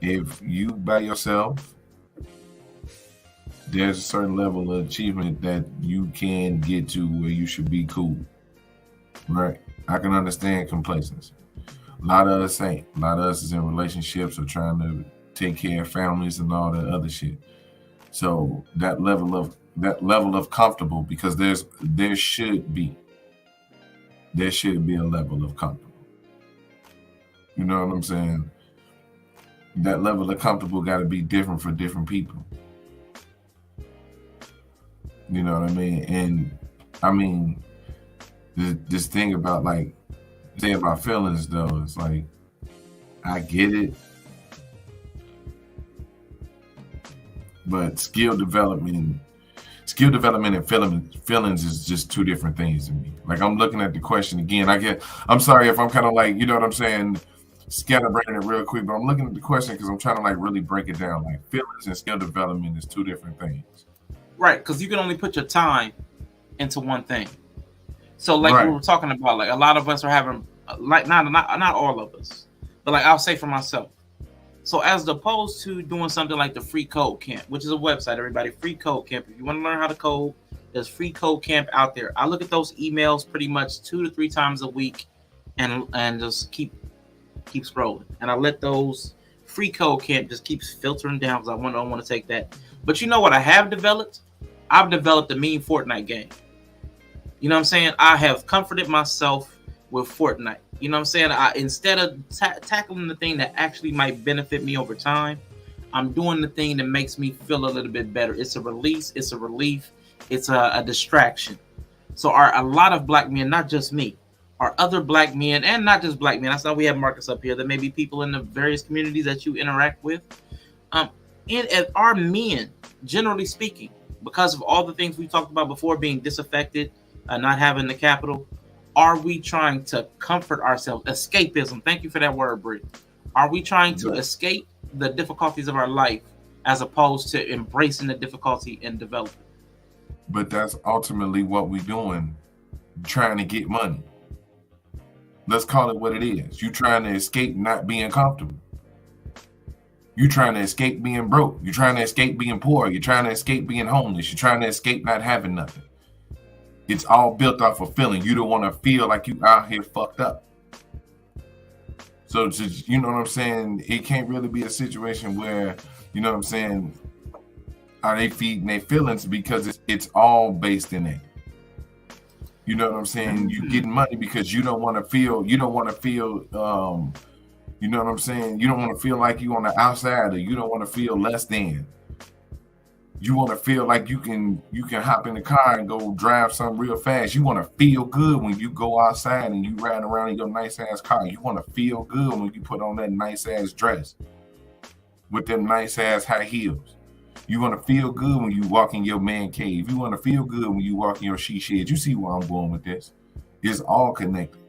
Speaker 2: If you by yourself, there's a certain level of achievement that you can get to where you should be cool. Right. I can understand complacency. A lot of us ain't. A lot of us is in relationships or trying to take care of families and all that other shit. So that level of comfortable, because there should be a level of comfortable. You know what I'm saying? That level of comfortable got to be different for different people. You know what I mean? And I mean, this thing about feelings though, it's like, I get it, but skill development and feelings is just two different things to me. Like, I'm looking at the question again. I'm sorry if I'm kind of like, you know what I'm saying, scatterbrained it real quick, but I'm looking at the question because I'm trying to like really break it down. Like, feelings and skill development is two different things. Right,
Speaker 1: because you can only put your time into one thing. So like we were talking about, like a lot of us are having, like not all of us, but like I'll say for myself. So as opposed to doing something like the Free Code Camp, which is a website, everybody, Free Code Camp. If you want to learn how to code, there's Free Code Camp out there. I look at those emails pretty much 2 to 3 times a week, and just keep scrolling. And I let those Free Code Camp just keeps filtering down because I don't want to take that. But you know what I have developed? I've developed a mean Fortnite game. You know what I'm saying? I have comforted myself with Fortnite. You know what I'm saying? Instead of tackling the thing that actually might benefit me over time, I'm doing the thing that makes me feel a little bit better. It's a release. It's a relief. It's a distraction. So are a lot of black men, not just me, are other black men, and not just black men. That's why we have Marcus up here. There may be people in the various communities that you interact with. And our men, generally speaking, because of all the things we talked about before, being disaffected, not having the capital, are we trying to comfort ourselves? Escapism. Thank you for that word, Britt. Are we trying to escape the difficulties of our life as opposed to embracing the difficulty and developing?
Speaker 2: But that's ultimately what we're doing, trying to get money. Let's call it what it is. You trying to escape not being comfortable. You're trying to escape being broke. You're trying to escape being poor. You're trying to escape being homeless. You're trying to escape not having nothing. It's all built off of feeling. You don't want to feel like you out here fucked up. So, you know what I'm saying? It can't really be a situation where, you know what I'm saying, are they feeding their feelings, because it's all based in it. You know what I'm saying? You getting money because you don't want to feel, you know what I'm saying? You don't want to feel like you on the outside, or you don't want to feel less than. You want to feel like you can hop in the car and go drive something real fast. You want to feel good when you go outside and you ride around in your nice ass car. You want to feel good when you put on that nice ass dress with them nice ass high heels. You want to feel good when you walk in your man cave. You want to feel good when you walk in your she shed. You see where I'm going with this? It's all connected.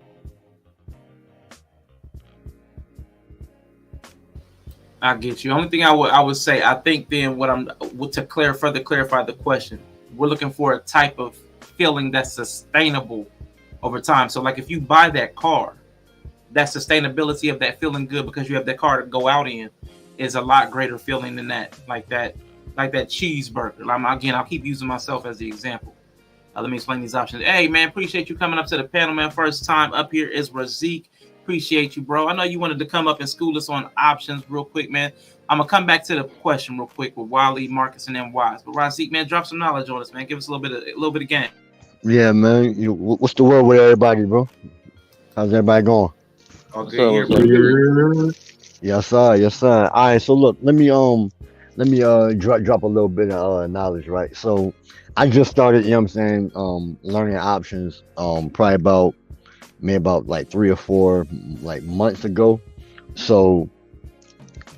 Speaker 1: I get you. Only thing I would say, I think then to further clarify the question, we're looking for a type of feeling that's sustainable over time. So like if you buy that car, that sustainability of that feeling good because you have that car to go out in is a lot greater feeling than that cheeseburger. I'll keep using myself as the example. Let me explain these options. Hey man, appreciate you coming up to the panel, man. First time up here is Razik. Appreciate you, bro. I know you wanted to come up and school us on options real quick, man. I'm gonna come back to the question real quick with Wiley, Marcus, and then Wise. But Razik, man, drop some knowledge on us, man. Give us a little bit of game.
Speaker 14: Yeah, man. What's the word with everybody, bro? How's everybody going?
Speaker 1: Okay, here, bro.
Speaker 14: Yes, sir. Yes, sir. All right. So look, let me drop a little bit of knowledge, right? So I just started, you know what I'm saying, learning options probably about like 3 or 4 like months ago. So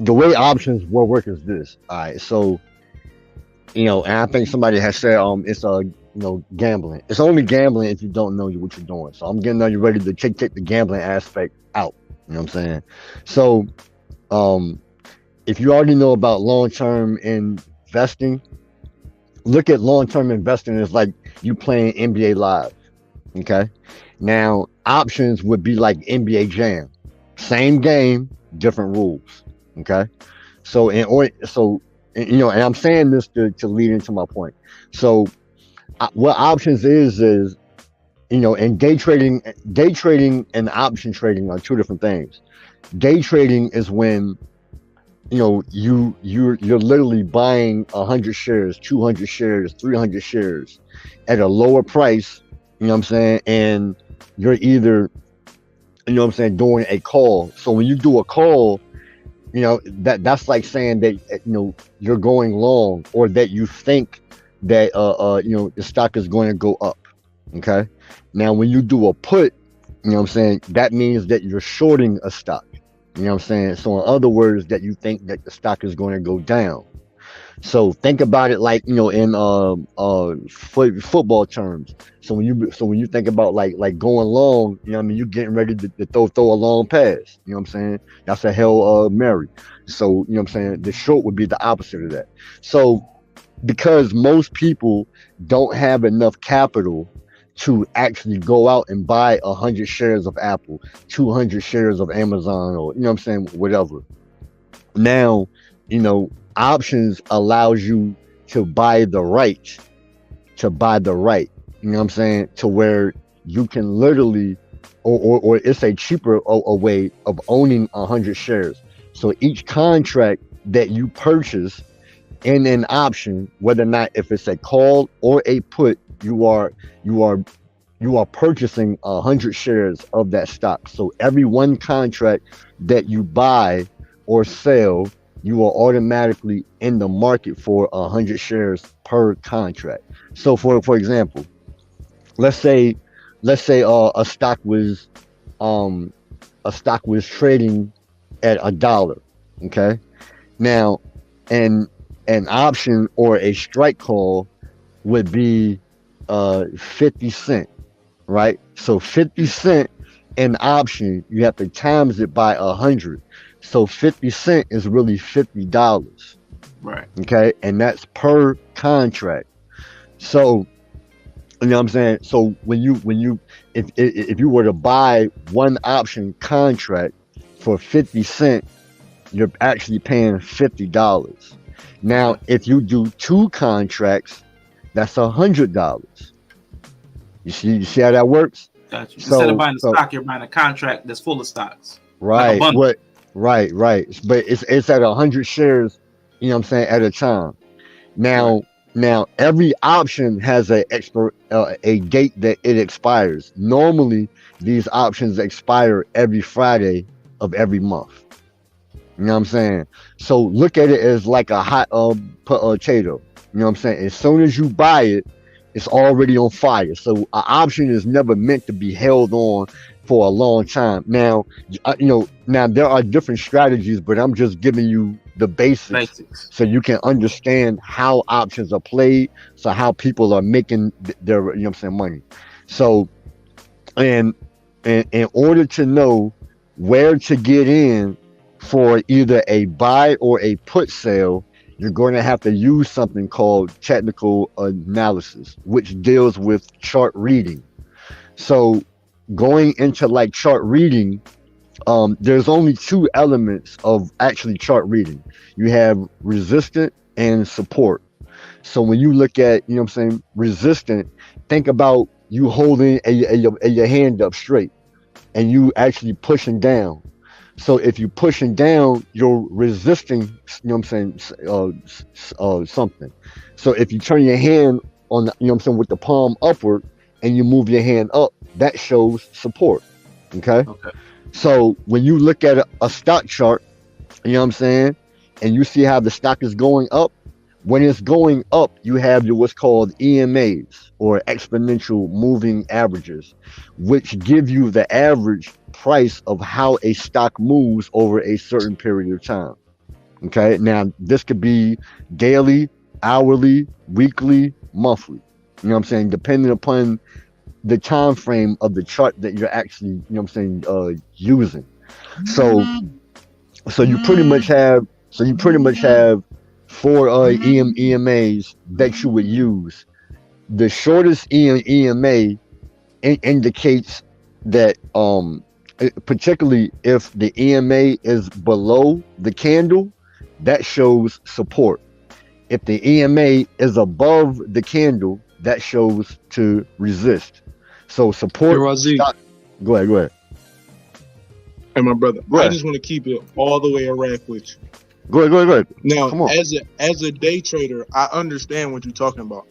Speaker 14: the way options will work is this. All right. So, and I think somebody has said it's gambling. It's only gambling if you don't know what you're doing. So I'm getting you ready to take the gambling aspect out. You know what I'm saying? So if you already know about long-term investing, look at long-term investing as like you playing NBA Live. Okay. Now options would be like NBA Jam, same game, different rules. Okay. So and I'm saying this to lead into my point. So what options is and day trading and option trading are 2 different things. Day trading is when you're literally buying 100 shares, 200 shares, 300 shares at a lower price, you know what I'm saying, and you're either doing a call. So when you do a call, that's like saying that you're going long, or that you think that the stock is going to go up. Okay. Now when you do a put, that means that you're shorting a stock. You know what I'm saying? So in other words, that you think that the stock is going to go down. So think about it like, in football terms. So when you think about like going long, you're getting ready to throw a long pass. You know what I'm saying? That's a Hail Mary. So, the short would be the opposite of that. So because most people don't have enough capital to actually go out and buy 100 shares of Apple, 200 shares of Amazon, or whatever. Now, options allows you to buy the right, to where you can literally, or it's a cheaper a way of owning 100 shares. So each contract that you purchase in an option, whether or not if it's a call or a put, you are purchasing 100 shares of that stock. So every one contract that you buy or sell, you are automatically in the market for 100 shares per contract. So for example, let's say a stock was trading at $1. Okay. Now, an option or a strike call would be 50 cents, right? So 50 cents an option, you have to times it by 100. So 50 cents is really $50.
Speaker 1: Right.
Speaker 14: Okay. And that's per contract. So, you know what I'm saying? So if you were to buy one option contract for 50 cents, you're actually paying $50. Now, if you do 2 contracts, that's $100. You see how that works?
Speaker 1: Gotcha. Instead of buying a stock, you're buying a contract that's full of stocks.
Speaker 14: Right.
Speaker 1: Like
Speaker 14: right. But it's at 100 shares, you know what I'm saying, at a time. Now every option has a date that it expires. Normally, these options expire every Friday of every month. You know what I'm saying? So look at it as like a hot potato. You know You know what I'm saying? As soon as you buy it, it's already on fire. So an option is never meant to be held on for a long time. Now, now there are different strategies, but I'm just giving you the basics so you can understand how options are played, so how people are making their, you know what I'm saying, money. So, and in order to know where to get in for either a buy or a put sale, you're going to have to use something called technical analysis, which deals with chart reading. So going into like chart reading, there's only two elements of actually chart reading. You have resistant and support. So when you look at, you know what I'm saying, resistant, think about you holding your hand up straight and you actually pushing down. So if you're pushing down, you're resisting, you know what I'm saying, something. So if you turn your hand on, the, you know what I'm saying, with the palm upward and you move your hand up, that shows support. Okay. So when you look at a stock chart, you know what I'm saying, and you see how the stock is going up, when it's going up, you have your what's called EMAs, or exponential moving averages, which give you the average price of how a stock moves over a certain period of time. Okay, now this could be daily, hourly, weekly, monthly. You know what I'm saying, depending upon the time frame of the chart that you're actually, you know what I'm saying, using. So you pretty much have four EMAs that you would use. The shortest EMA indicates that, particularly if the EMA is below the candle, that shows support. If the EMA is above the candle, that shows to resist. So support. Go ahead.
Speaker 5: Hey, my brother, I just want to keep it all the way around with you.
Speaker 14: Go ahead.
Speaker 5: Now, as a day trader, I understand what you're talking about,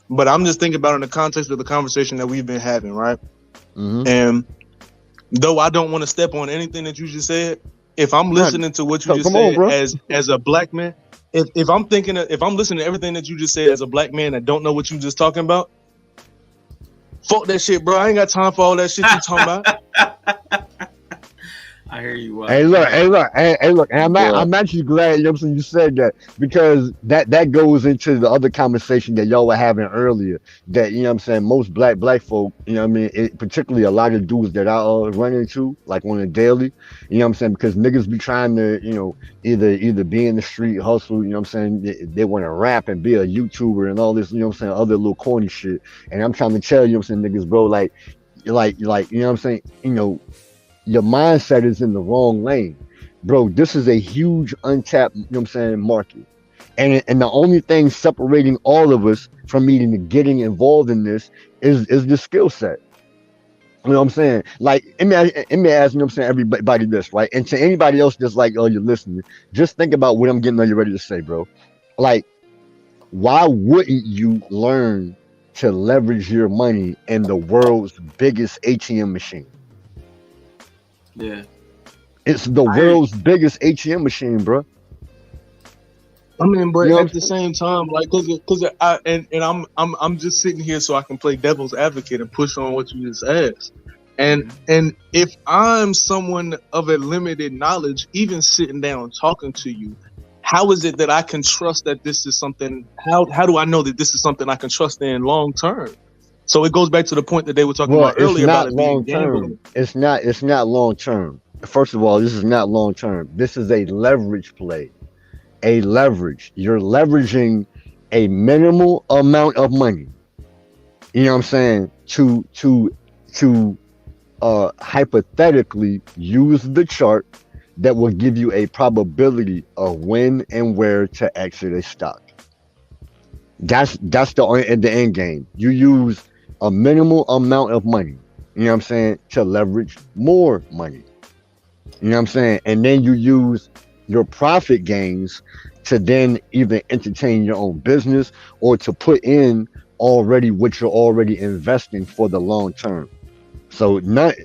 Speaker 5: but I'm just thinking about it in the context of the conversation that we've been having, right?
Speaker 14: Mm-hmm.
Speaker 5: And though I don't want to step on anything that you just said, if I'm listening to what you just said as a black man, if I'm listening to everything that you just said as a black man that don't know what you just talking about, fuck that shit, bro. I ain't got time for all that shit you talking about.
Speaker 1: I hear you.
Speaker 14: Hey, look. And I'm actually glad, you know what I'm saying, you said that, because that goes into the other conversation that y'all were having earlier. That, you know what I'm saying, most black folk, you know what I mean, particularly a lot of dudes that I run into, like on a daily, you know what I'm saying, because niggas be trying to, you know, either be in the street, hustle, you know what I'm saying, they want to rap and be a YouTuber and all this, you know what I'm saying, other little corny shit. And I'm trying to tell you, know what I'm saying, niggas, bro, like, you know what I'm saying, you know, your mindset is in the wrong lane, bro. This is a huge untapped, you know what I'm saying, market, and the only thing separating all of us from even getting involved in this is the skill set. You know what I'm saying? Like, let me ask, you know what I'm saying, everybody this, right? And to anybody else that's like, oh, you're listening, just think about what I'm getting ready to say, bro. Like, why wouldn't you learn to leverage your money in the world's biggest ATM machine?
Speaker 1: Yeah,
Speaker 14: it's the world's biggest ATM machine, bro.
Speaker 5: I mean, but at the same time, like, cause I'm just sitting here so I can play devil's advocate and push on what you just asked. And if I'm someone of a limited knowledge, even sitting down talking to you, how is it that I can trust that this is something? How do I know that this is something I can trust in long term? So it goes back to the point that they were talking about earlier about it being gambling.
Speaker 14: It's not long term. First of all, this is not long term. This is a leverage play. A leverage. You're leveraging a minimal amount of money. You know what I'm saying? To hypothetically use the chart that will give you a probability of when and where to exit a stock. That's the end game. You use a minimal amount of money, you know what I'm saying, to leverage more money. You know what I'm saying? And then you use your profit gains to then either entertain your own business or to put in already what you're already investing for the long term. So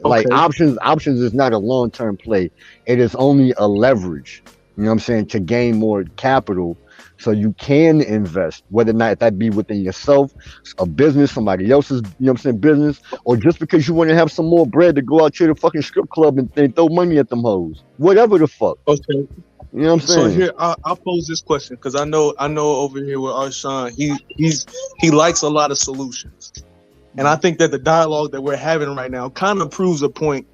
Speaker 14: like options is not a long term play. It is only a leverage, you know what I'm saying, to gain more capital So you can invest, whether or not that be within yourself, a business, somebody else's, you know what I'm saying, business, or just because you want to have some more bread to go out to the fucking strip club and throw money at them hoes. Whatever the fuck.
Speaker 5: Okay.
Speaker 14: You know what I'm
Speaker 5: So
Speaker 14: saying?
Speaker 5: here, I'll pose this question because I know over here with Arshawn, he likes a lot of solutions, and I think that the dialogue that we're having right now kind of proves a point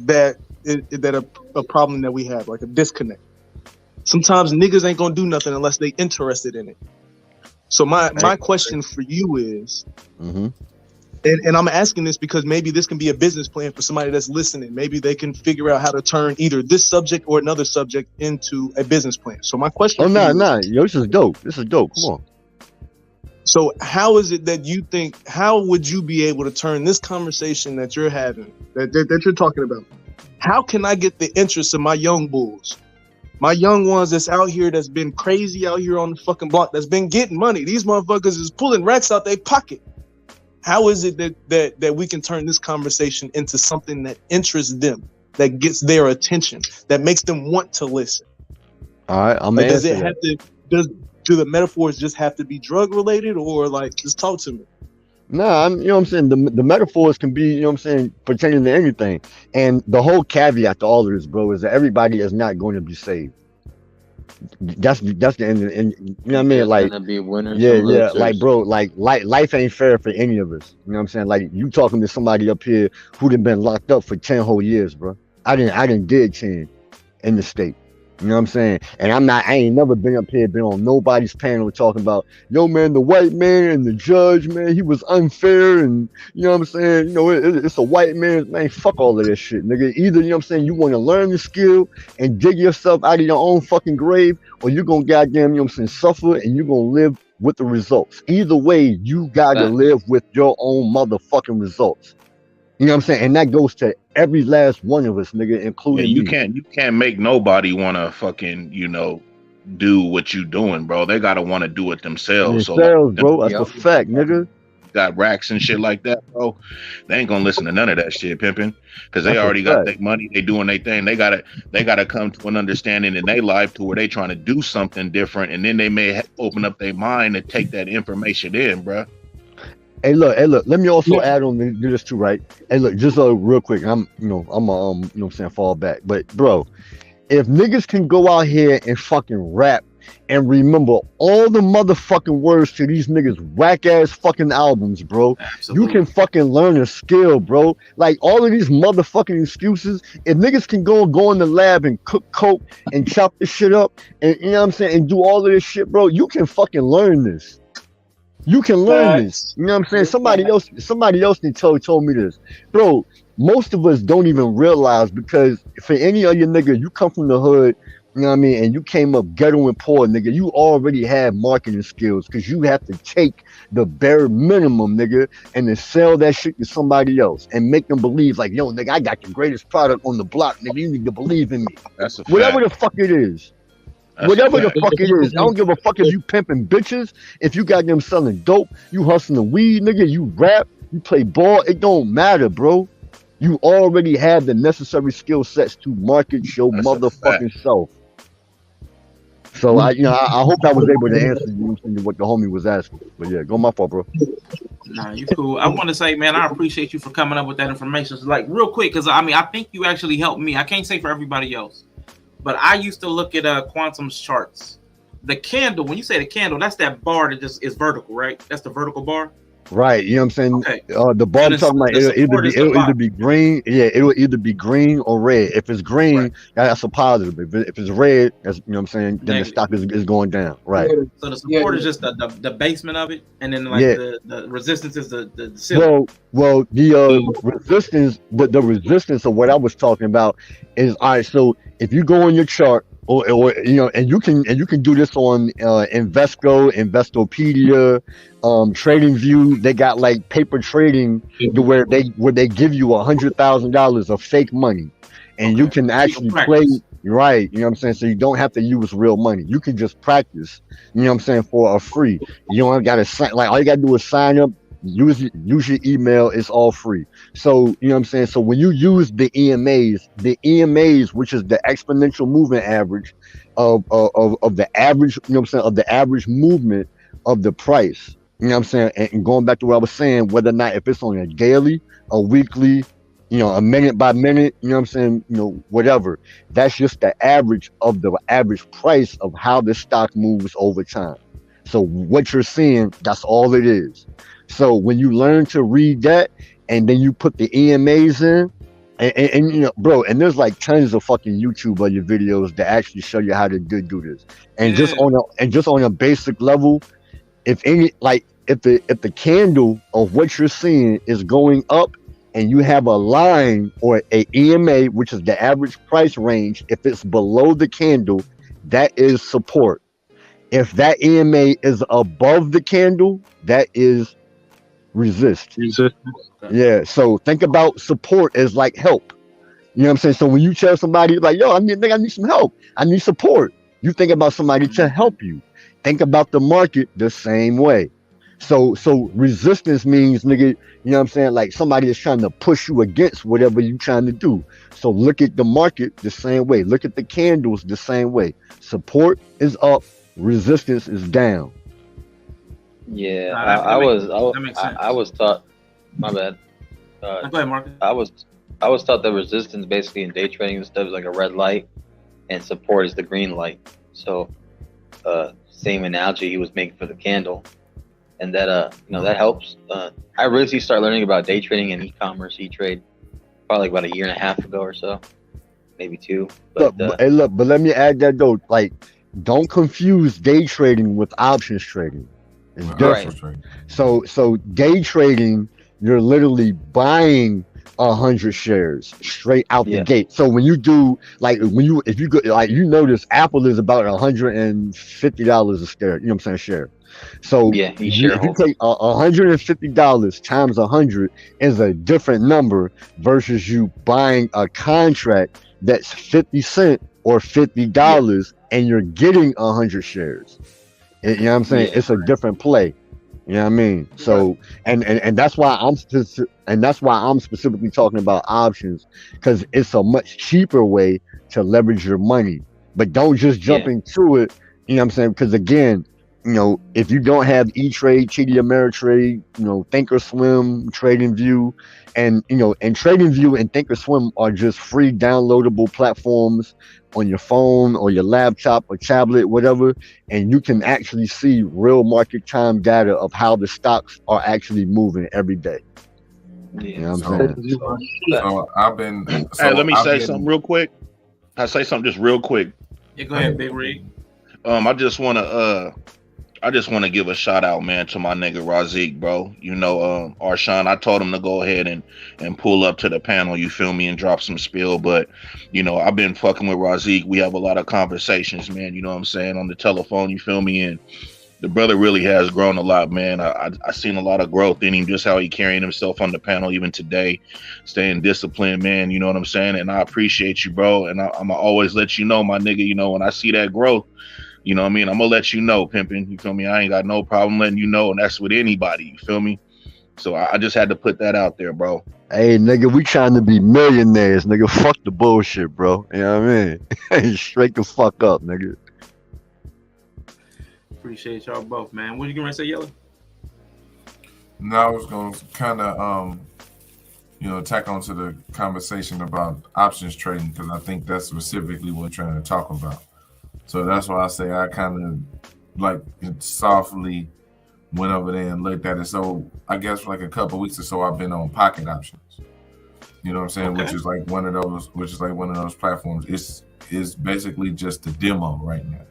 Speaker 5: that a problem that we have, like a disconnect. Sometimes niggas ain't gonna do nothing unless they interested in it. So my question for you is, and I'm asking this because maybe this can be a business plan for somebody that's listening. Maybe they can figure out how to turn either this subject or another subject into a business plan. So my question
Speaker 14: Oh,
Speaker 5: for you is,
Speaker 14: yo, this is dope. This is dope. Come on.
Speaker 5: so how is it that you think, how would you be able to turn this conversation that you're having, that you're talking about, how can I get the interest of my young bulls? My young ones that's out here, that's been crazy out here on the fucking block, that's been getting money. These motherfuckers is pulling racks out their pocket. How is it that we can turn this conversation into something that interests them, that gets their attention, that makes them want to listen?
Speaker 14: All right, I'm
Speaker 5: like,
Speaker 14: gonna
Speaker 5: does it
Speaker 14: answer
Speaker 5: have
Speaker 14: that.
Speaker 5: do the metaphors just have to be drug related, or like, just talk to me?
Speaker 14: Nah, you know what I'm saying? The metaphors can be, you know what I'm saying, pertaining to anything. And the whole caveat to all of this, bro, is that everybody is not going to be saved. That's the end of the end. You know what I mean?
Speaker 13: There's
Speaker 14: Like,
Speaker 13: gonna be winners
Speaker 14: yeah,
Speaker 13: and
Speaker 14: yeah.
Speaker 13: losers.
Speaker 14: Like, bro, like life ain't fair for any of us. You know what I'm saying? Like, you talking to somebody up here who'd have been locked up for 10 whole years, bro. I didn't did 10 in the state. You know what I'm saying? And I ain't never been up here, been on nobody's panel talking about, yo, man, the white man and the judge, man, he was unfair. And, you know what I'm saying? You know, it's a white man, fuck all of this shit, nigga. Either, you know what I'm saying, you want to learn the skill and dig yourself out of your own fucking grave, or you're going to goddamn, you know what I'm saying, suffer and you're going to live with the results. Either way, you got to live with your own motherfucking results. You know what I'm saying? And that goes to every last one of us, nigga, including
Speaker 15: you
Speaker 14: me.
Speaker 15: you can't make nobody want to fucking, do what you doing, bro. They gotta want to do it themselves.
Speaker 14: Themselves, bro. That's a fact, nigga.
Speaker 15: Got racks and shit like that, bro. They ain't gonna listen to none of that shit, pimping, because they
Speaker 14: That's a
Speaker 15: already got
Speaker 14: fact.
Speaker 15: their money. They doing their thing. They gotta come to an understanding in their life to where they trying to do something different, and then they may open up their mind and take that information in, bro.
Speaker 14: Hey, look. Let me also add on to this too, right? Hey, look, just real quick. I'm you know what I'm saying, fall back. But bro, if niggas can go out here and fucking rap and remember all the motherfucking words to these niggas whack ass fucking albums, bro, you can fucking learn a skill, bro. Like all of these motherfucking excuses, if niggas can go in the lab and cook coke and chop this shit up, and you know what I'm saying, and do all of this shit, bro, you can fucking learn this. You can learn this. You know what I'm saying? Somebody else told me this. Bro, most of us don't even realize, because for any other nigga, you come from the hood, you know what I mean, and you came up ghetto and poor, nigga, you already have marketing skills, because you have to take the bare minimum, nigga, and then sell that shit to somebody else and make them believe, like, yo, nigga, I got the greatest product on the block, nigga, you need to believe in me.
Speaker 15: That's a
Speaker 14: Whatever
Speaker 15: fact.
Speaker 14: the fuck it is.
Speaker 15: That's
Speaker 14: Whatever
Speaker 15: a
Speaker 14: the
Speaker 15: fact.
Speaker 14: fuck it is. I don't give a fuck if you pimping bitches, if you got them selling dope, you hustling weed, nigga, you rap, you play ball, it don't matter, bro. You already have the necessary skill sets to market your motherfucking self. So I hope I was able to answer what the homie was asking. But yeah, go my fault, bro.
Speaker 1: Nah, you cool. I want to say, man, I appreciate you for coming up with that information. So, like, real quick, because I think you actually helped me. I can't say for everybody else, but I used to look at Quantum's charts. The candle, when you say the candle, that's that bar that just is vertical, right? That's the vertical bar.
Speaker 14: Right, you know what I'm saying?
Speaker 1: Okay.
Speaker 14: The bar I'm talking about, it'll either be green, it'll either be green or red. If it's green, that's a positive. If it's red, that's, you know what I'm saying, then the stock is going down. Right.
Speaker 1: So the support is just the basement of it, and then like the resistance is the ceiling.
Speaker 14: Well, the resistance, the resistance of what I was talking about is, all right. So if you go on your chart, or and you can do this on Invesco, Investopedia, TradingView. They got like paper trading where they give you $100,000 of fake money, and you can actually play. Right, you know what I'm saying? So you don't have to use real money. You can just practice, you know what I'm saying, for a free. You don't gotta sign, like all you gotta do is sign up, use your email. It's all free. So you know what I'm saying. So when you use the EMAs, which is the exponential movement average of the average, you know what I'm saying, of the average movement of the price. You know what I'm saying? And going back to what I was saying, whether or not if it's on a daily, a weekly, you know, a minute by minute, you know what I'm saying, you know, whatever. That's just the average of the average price of how the stock moves over time. So what you're seeing, that's all it is. So when you learn to read that and then you put the EMAs in, and you know, bro, and there's like tons of fucking YouTube of your videos that actually show you how to do this. And just on a basic level, if the candle of what you're seeing is going up and you have a line or a EMA, which is the average price range, if it's below the candle, that is support. If that EMA is above the candle, that is resist. Yeah. So think about support as like help. You know what I'm saying? So when you tell somebody like, yo, I need some help, I need support, you think about somebody to help you. Think about the market the same way. So resistance means, nigga, you know what I'm saying? Like somebody is trying to push you against whatever you're trying to do. So look at the market the same way. Look at the candles the same way. Support is up, resistance is down.
Speaker 13: Yeah, I was taught. My bad.
Speaker 1: Go ahead, Marcus.
Speaker 13: I was taught that resistance basically in day trading and stuff is like a red light, and support is the green light. So, same analogy he was making for the candle, and that you know, that helps. I really started learning about day trading and e-commerce, e-trade, probably like about 1.5 years ago or so, maybe 2. But
Speaker 14: but let me add that though, like, don't confuse day trading with options trading. It's different. Right. So day trading, you're literally buying 100 shares straight out the gate. So when you do, like, if you go, like, you notice Apple is about $150 a share. You know what I'm saying? Share. So if you take $150 times 100 is a different number versus you buying a contract that's 50 cents or $50 and you're getting 100 shares. You know what I'm saying? It's a different play. You know what I mean? So and that's why I'm specifically talking about options, because it's a much cheaper way to leverage your money. But don't just jump into it. You know what I'm saying? Because again, you know, if you don't have E-Trade, TD Ameritrade, you know, Thinkorswim, TradingView, and you know, and TradingView and Thinkorswim are just free downloadable platforms on your phone or your laptop or tablet, whatever, and you can actually see real market time data of how the stocks are actually moving every day. You know what I'm saying?
Speaker 2: So I've been.
Speaker 15: Hey, let me say something real quick. I say something just real quick.
Speaker 1: Yeah, go ahead, Big Reed.
Speaker 15: I just want to give a shout out, man, to my nigga Razik, bro. You know, Arshawn, I told him to go ahead and pull up to the panel, you feel me, and drop some spill. But, you know, I've been fucking with Razik. We have a lot of conversations, man, you know what I'm saying, on the telephone, you feel me? And the brother really has grown a lot, man. I seen a lot of growth in him, just how he carrying himself on the panel even today, staying disciplined, man, you know what I'm saying? And I appreciate you, bro. And I'm going to always let you know, my nigga, you know, when I see that growth, you know what I mean? I'm going to let you know, pimping. You feel me? I ain't got no problem letting you know, and that's with anybody. You feel me? So I just had to put that out there, bro.
Speaker 14: Hey, nigga, we trying to be millionaires, nigga. Fuck the bullshit, bro. You know what I mean? Straight the fuck up, nigga.
Speaker 1: Appreciate y'all both, man. What you going to say, Yella?
Speaker 2: No, I was going to kind of, you know, tack onto the conversation about options trading, because I think that's specifically what we're trying to talk about. So that's why I say I kind of like softly went over there and looked at it. So I guess for like a couple of weeks or so, I've been on pocket options. You know what I'm saying? Okay. Which is like one of those platforms. It's basically just a demo right now.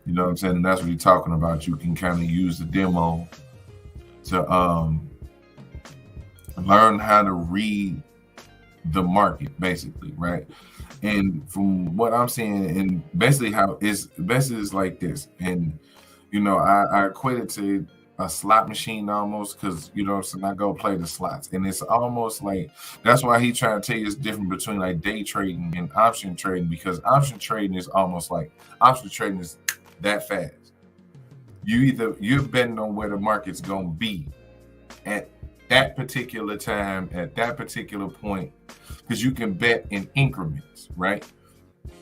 Speaker 2: You know what I'm saying? And that's what you're talking about. You can kind of use the demo to learn how to read the market, basically, right? And from what I'm seeing, and basically how it's like this. And, you know, I equate it to a slot machine almost, because, you know, so I go play the slots. And it's almost like, that's why he's trying to tell you it's different between like day trading and option trading, because option trading is almost like, option trading is that fast. You're betting on where the market's going to be. at that particular time, at that particular point, because you can bet in increments, right?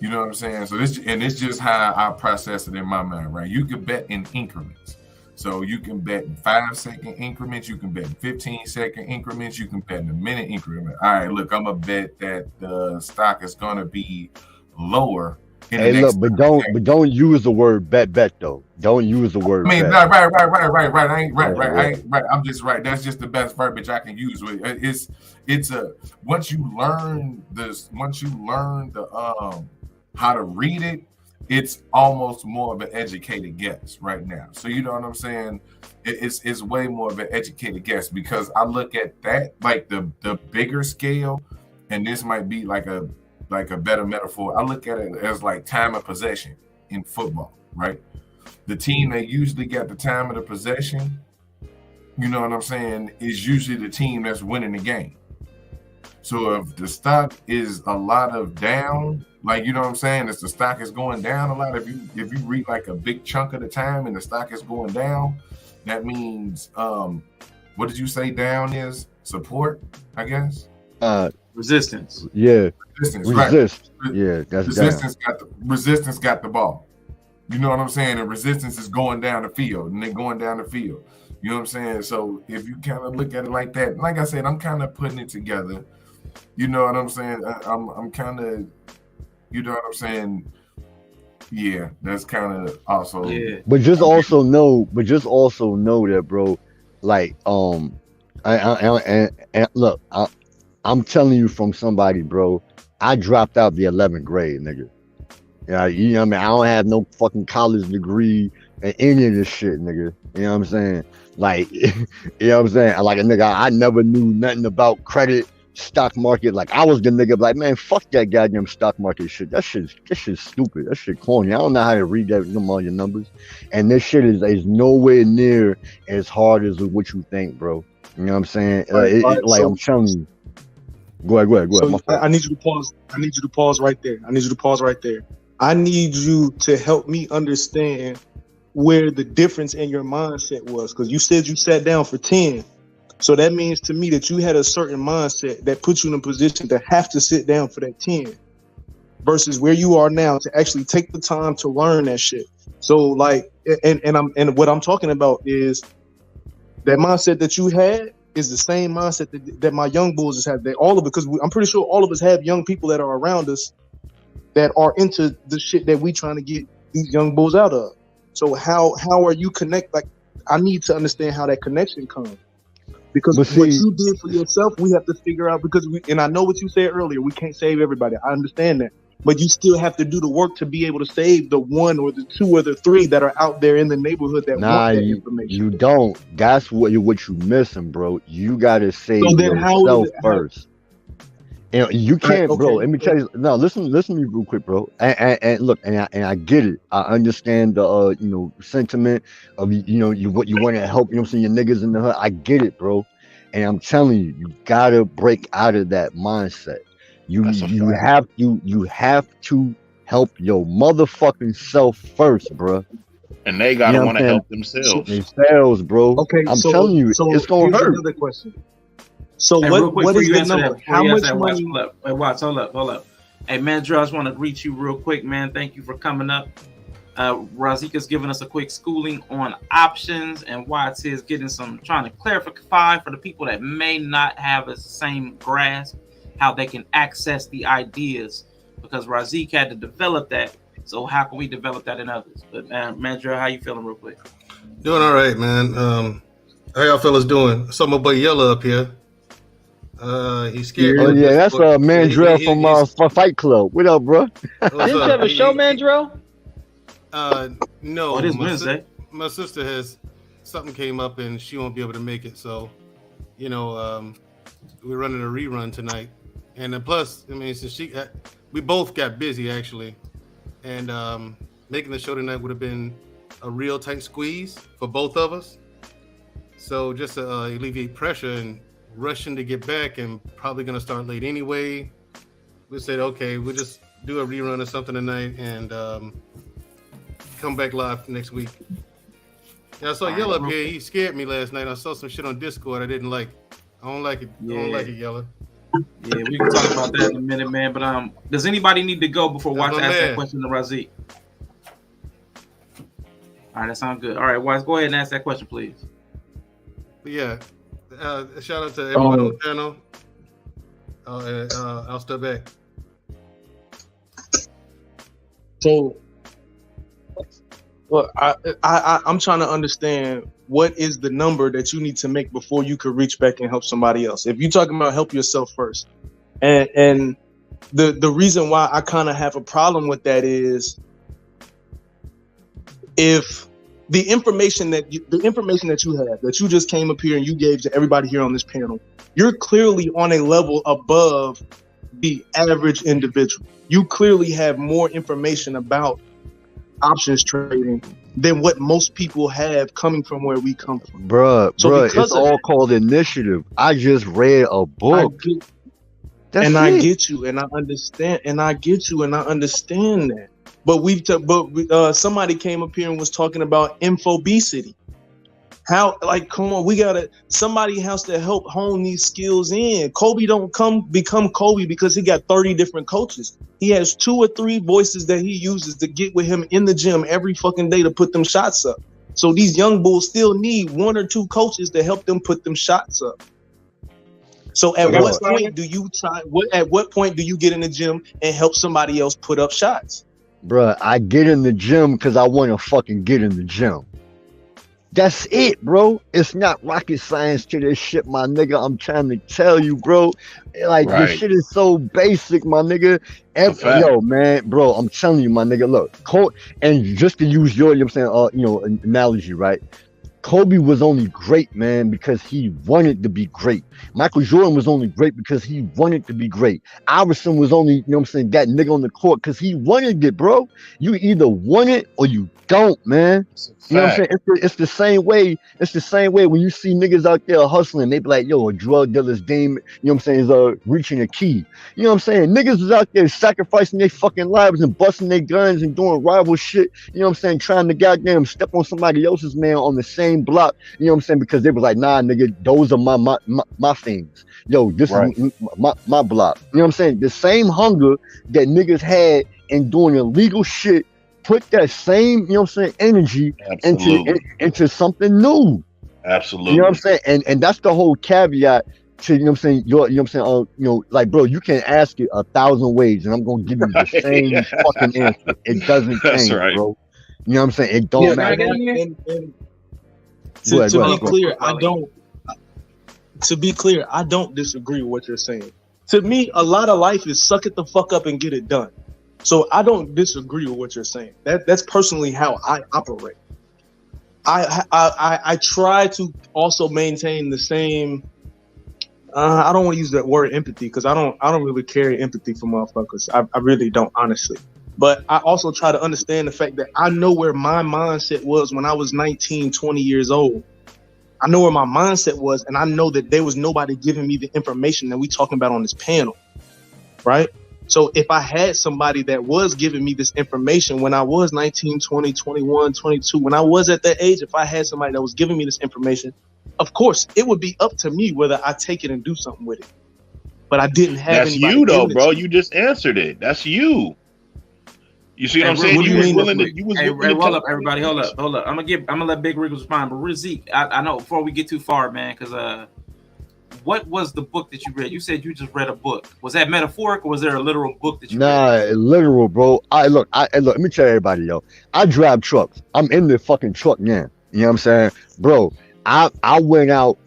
Speaker 2: You know what I'm saying? So it's just how I process it in my mind, right? You can bet in increments. So you can bet in 5-second increments, you can bet in 15-second increments, you can bet in a minute increment. All right, look, I'm gonna bet that the stock is gonna be lower in the
Speaker 14: Hey,
Speaker 2: next.
Speaker 14: look, but don't use the word bet though. Don't use the word.
Speaker 2: I mean,
Speaker 14: bet.
Speaker 2: right. I ain't right. I ain't right. I'm just right. That's just the best verbiage I can use. It's a once you learn the how to read it, it's almost more of an educated guess right now. So you know what I'm saying? It's way more of an educated guess because I look at that like the bigger scale, and this might be like a better metaphor. I look at it as like time of possession in football, right? The team that usually got the time of the possession, you know what I'm saying, is usually the team that's winning the game. So if the stock is a lot of down, like, you know what I'm saying, if the stock is going down a lot, if you read like a big chunk of the time and the stock is going down, that means what did you say down is? Support, I guess?
Speaker 1: Resistance.
Speaker 14: Yeah.
Speaker 2: Resistance,
Speaker 14: Resist.
Speaker 2: Right.
Speaker 14: Yeah, that's
Speaker 2: resistance got the ball. You know what I'm saying? And resistance is going down the field, and they're going down the field. You know what I'm saying? So if you kind of look at it like that, like I said, I'm kind of putting it together. You know what I'm saying? I'm kind of, you know what I'm saying? Yeah, that's kind of also.
Speaker 1: Yeah.
Speaker 14: But just also know that, bro. Like, and look, I'm telling you from somebody, bro. I dropped out the 11th grade, nigga. Yeah, you know what I mean? I don't have no fucking college degree and any of this shit, nigga. You know what I'm saying? Like, you know what I'm saying? Like a nigga, I never knew nothing about credit, stock market. Like, I was the nigga like, man, fuck that goddamn stock market shit. That shit's stupid. That shit corny. I don't know how to read that them all your numbers. And this shit is nowhere near as hard as what you think, bro. You know what I'm saying? Like, I'm telling you. Go ahead.
Speaker 5: So I need you to pause. I need you to pause right there. I need you to help me understand where the difference in your mindset was, because you said you sat down for 10. So that means to me that you had a certain mindset that puts you in a position to have to sit down for that 10 versus where you are now to actually take the time to learn that shit. So like, and what I'm talking about is that mindset that you had is the same mindset that my young bulls just have. They all of it, because I'm pretty sure all of us have young people that are around us that are into the shit that we trying to get these young bulls out of. So how are you connect? Like, I need to understand how that connection comes, because what you did for yourself, we have to figure out, because and I know what you said earlier, we can't save everybody. I understand that, but you still have to do the work to be able to save the 1 or the 2 or the 3 that are out there in the neighborhood that want that information.
Speaker 14: You don't. That's what you missing, bro. You gotta save yourself first. And you can't, okay, bro. Let me tell you. No, listen to me real quick, bro. And look, and I get it. I understand the sentiment of what you want to help. You know what I'm saying? Your niggas in the hood. I get it, bro. And I'm telling you, you gotta break out of that mindset. You have to help your motherfucking self first, bro.
Speaker 15: And they gotta want to help themselves,
Speaker 14: bro.
Speaker 5: Okay,
Speaker 14: I'm telling you, it's gonna hurt.
Speaker 5: Another question. So what is the number? How much money?
Speaker 1: Hold up. Hey, man, Drew, I just want to greet you real quick, man. Thank you for coming up. Razika's giving us a quick schooling on options and why it is trying to clarify for the people that may not have the same grasp how they can access the ideas, because Razik had to develop that. So how can we develop that in others? But man, Drew, how you feeling real quick?
Speaker 16: Doing all right, man. How y'all fellas doing? Saw my boy Yella up here. He's scared.
Speaker 14: Oh yeah, that's Mandrell from Fight Club. What up, bro?
Speaker 13: Didn't you have a show, Mandrell?
Speaker 16: No.
Speaker 1: It is Wednesday.
Speaker 16: My sister has something came up and she won't be able to make it. So, we're running a rerun tonight. And plus, I mean, since we both got busy actually, and making the show tonight would have been a real tight squeeze for both of us. So just to alleviate pressure and rushing to get back and probably going to start late anyway, we said, okay, we'll just do a rerun or something tonight and come back live next week. Yeah, I saw Yella up here. He scared me last night. I saw some shit on Discord I didn't like. I don't like it. I don't like it, Yella.
Speaker 1: Yeah, we can talk about that in a minute, man. But does anybody need to go before Watts asks that question to Razik? All right, that sounds good. All right, Watts, go ahead and ask that question, please.
Speaker 16: But yeah, shout out to everyone on the panel. I'll step back.
Speaker 5: So, well, I'm trying to understand what is the number that you need to make before you could reach back and help somebody else. If you're talking about help yourself first, and the reason why I kind of have a problem with that is if the information that you have that you just came up here and you gave to everybody here on this panel, you're clearly on a level above the average individual. You clearly have more information about options trading than what most people have coming from where we come from.
Speaker 14: Bruh, it's all called initiative. I just read a book.
Speaker 5: I get you, and I understand, and I get you, and I understand that. But somebody came up here and was talking about infobesity. How, like, come on, somebody has to help hone these skills in. Kobe don't become Kobe because he got 30 different coaches. He has 2 or 3 voices that he uses to get with him in the gym every fucking day to put them shots up. So these young bulls still need 1 or 2 coaches to help them put them shots up. So at what point do you get in the gym and help somebody else put up shots?
Speaker 14: Bruh, I get in the gym because I want to fucking get in the gym. That's it, bro. It's not rocket science to this shit, my nigga. I'm trying to tell you, bro. Like, this shit is so basic, my nigga. Yo, man, bro, I'm telling you, my nigga. Look, and just to use your, you know what I'm saying, analogy, right? Kobe was only great, man, because he wanted to be great. Michael Jordan was only great because he wanted to be great. Iverson was only, you know what I'm saying, that nigga on the court because he wanted it, bro. You either want it or you don't, man. You know what I'm saying? It's the same way. It's the same way when you see niggas out there hustling. They be like, yo, a drug dealer's game, you know what I'm saying, is reaching a key. You know what I'm saying? Niggas is out there sacrificing their fucking lives and busting their guns and doing rival shit. You know what I'm saying? Trying to goddamn step on somebody else's man on the same block. You know what I'm saying? Because they was like, nah, nigga, those are my things. Yo, this is my block. You know what I'm saying? The same hunger that niggas had in doing illegal shit, put that same, you know what I'm saying, energy into something new.
Speaker 15: Absolutely.
Speaker 14: You know what I'm saying? And that's the whole caveat to, you know what I'm saying, you know what I'm saying, like, bro, you can ask it 1,000 ways and I'm gonna give you the same fucking answer. It doesn't change, bro. You know what I'm saying? It don't matter.
Speaker 5: To be clear, I don't disagree with what you're saying. To me, a lot of life is suck it the fuck up and get it done. So I don't disagree with what you're saying. That's personally how I operate. I try to also maintain the same. I don't want to use that word empathy because I don't really carry empathy for motherfuckers. I really don't, honestly. But I also try to understand the fact that I know where my mindset was when I was 19, 20 years old. I know where my mindset was, and I know that there was nobody giving me the information that we talking about on this panel, right? So if I had somebody that was giving me this information when I was 19, 20, 21, 22, when I was at that age, if I had somebody that was giving me this information, of course, it would be up to me whether I take it and do something with it. But I didn't have
Speaker 15: anybody. That's you, though, bro. You just answered it. That's you. You see what I'm saying? You was willing to.
Speaker 1: Hold up, everybody. Hold up. I'm gonna let Big Wriggles respond. But Razik, I know before we get too far, man, because what was the book that you read? You said you just read a book. Was that metaphoric or was there a literal book that you read?
Speaker 14: Literal, bro. Look, let me tell everybody, yo. I drive trucks. I'm in the fucking truck now. You know what I'm saying? Bro, I went out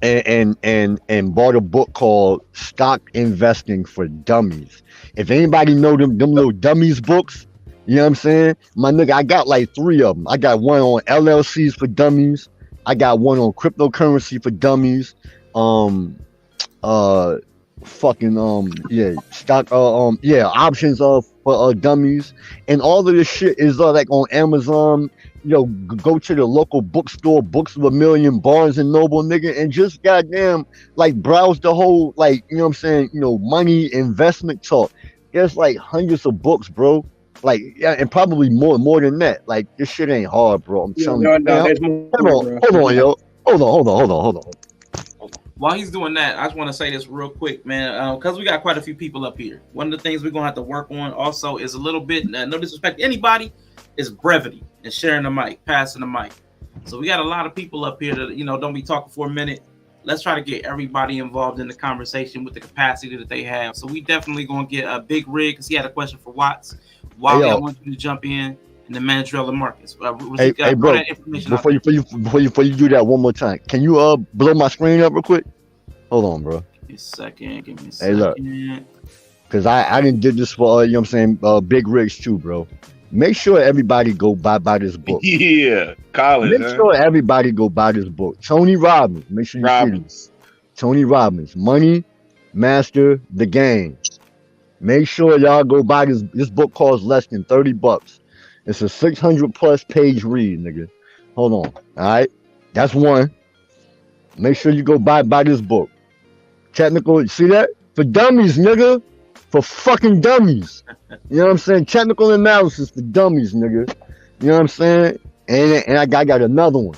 Speaker 14: and bought a book called Stock Investing for Dummies. If anybody know them little dummies books, you know what I'm saying? My nigga, I got like 3 of them. I got one on LLCs for dummies. I got one on cryptocurrency for dummies. Options for dummies, and all of this shit is like on Amazon. Go to the local bookstore, Books of a Million, Barnes and Noble, nigga, and just goddamn like browse the whole, like, you know what I'm saying, money investment talk. There's like hundreds of books, bro. Like, yeah, and probably more than that. Like, this shit ain't hard, bro. I'm telling you.
Speaker 3: No,
Speaker 14: Man,
Speaker 3: there's more,
Speaker 14: hold on, yo. Hold on.
Speaker 1: While he's doing that, I just want to say this real quick, man, because we got quite a few people up here. One of the things we're going to have to work on also is a little bit, no disrespect to anybody, is brevity and sharing the mic, passing the mic. So we got a lot of people up here that, don't be talking for a minute. Let's try to get everybody involved in the conversation with the capacity that they have. So we definitely going to get a Big Rig, because he had a question for Watts. Wally, I want you to jump in, and then Mandrell and Marcus.
Speaker 14: Hey, bro, before you do that one more time, can you blow my screen up real quick? Hold on, bro.
Speaker 1: Give me a second.
Speaker 14: Hey, look, because I didn't did this for Big Rigs too, bro. Make sure everybody go buy this book.
Speaker 15: Yeah, college.
Speaker 14: Make sure everybody go buy this book. Tony Robbins. Make sure you see this. Tony Robbins. Money Master the Game. Make sure y'all go buy this. This book costs less than $30. It's a 600+ page read, nigga. Hold on. All right, that's one. Make sure you go buy this book. Technical. See that? For dummies, nigga. For fucking dummies. You know what I'm saying? Technical analysis for dummies, nigga. You know what I'm saying? And I got another one.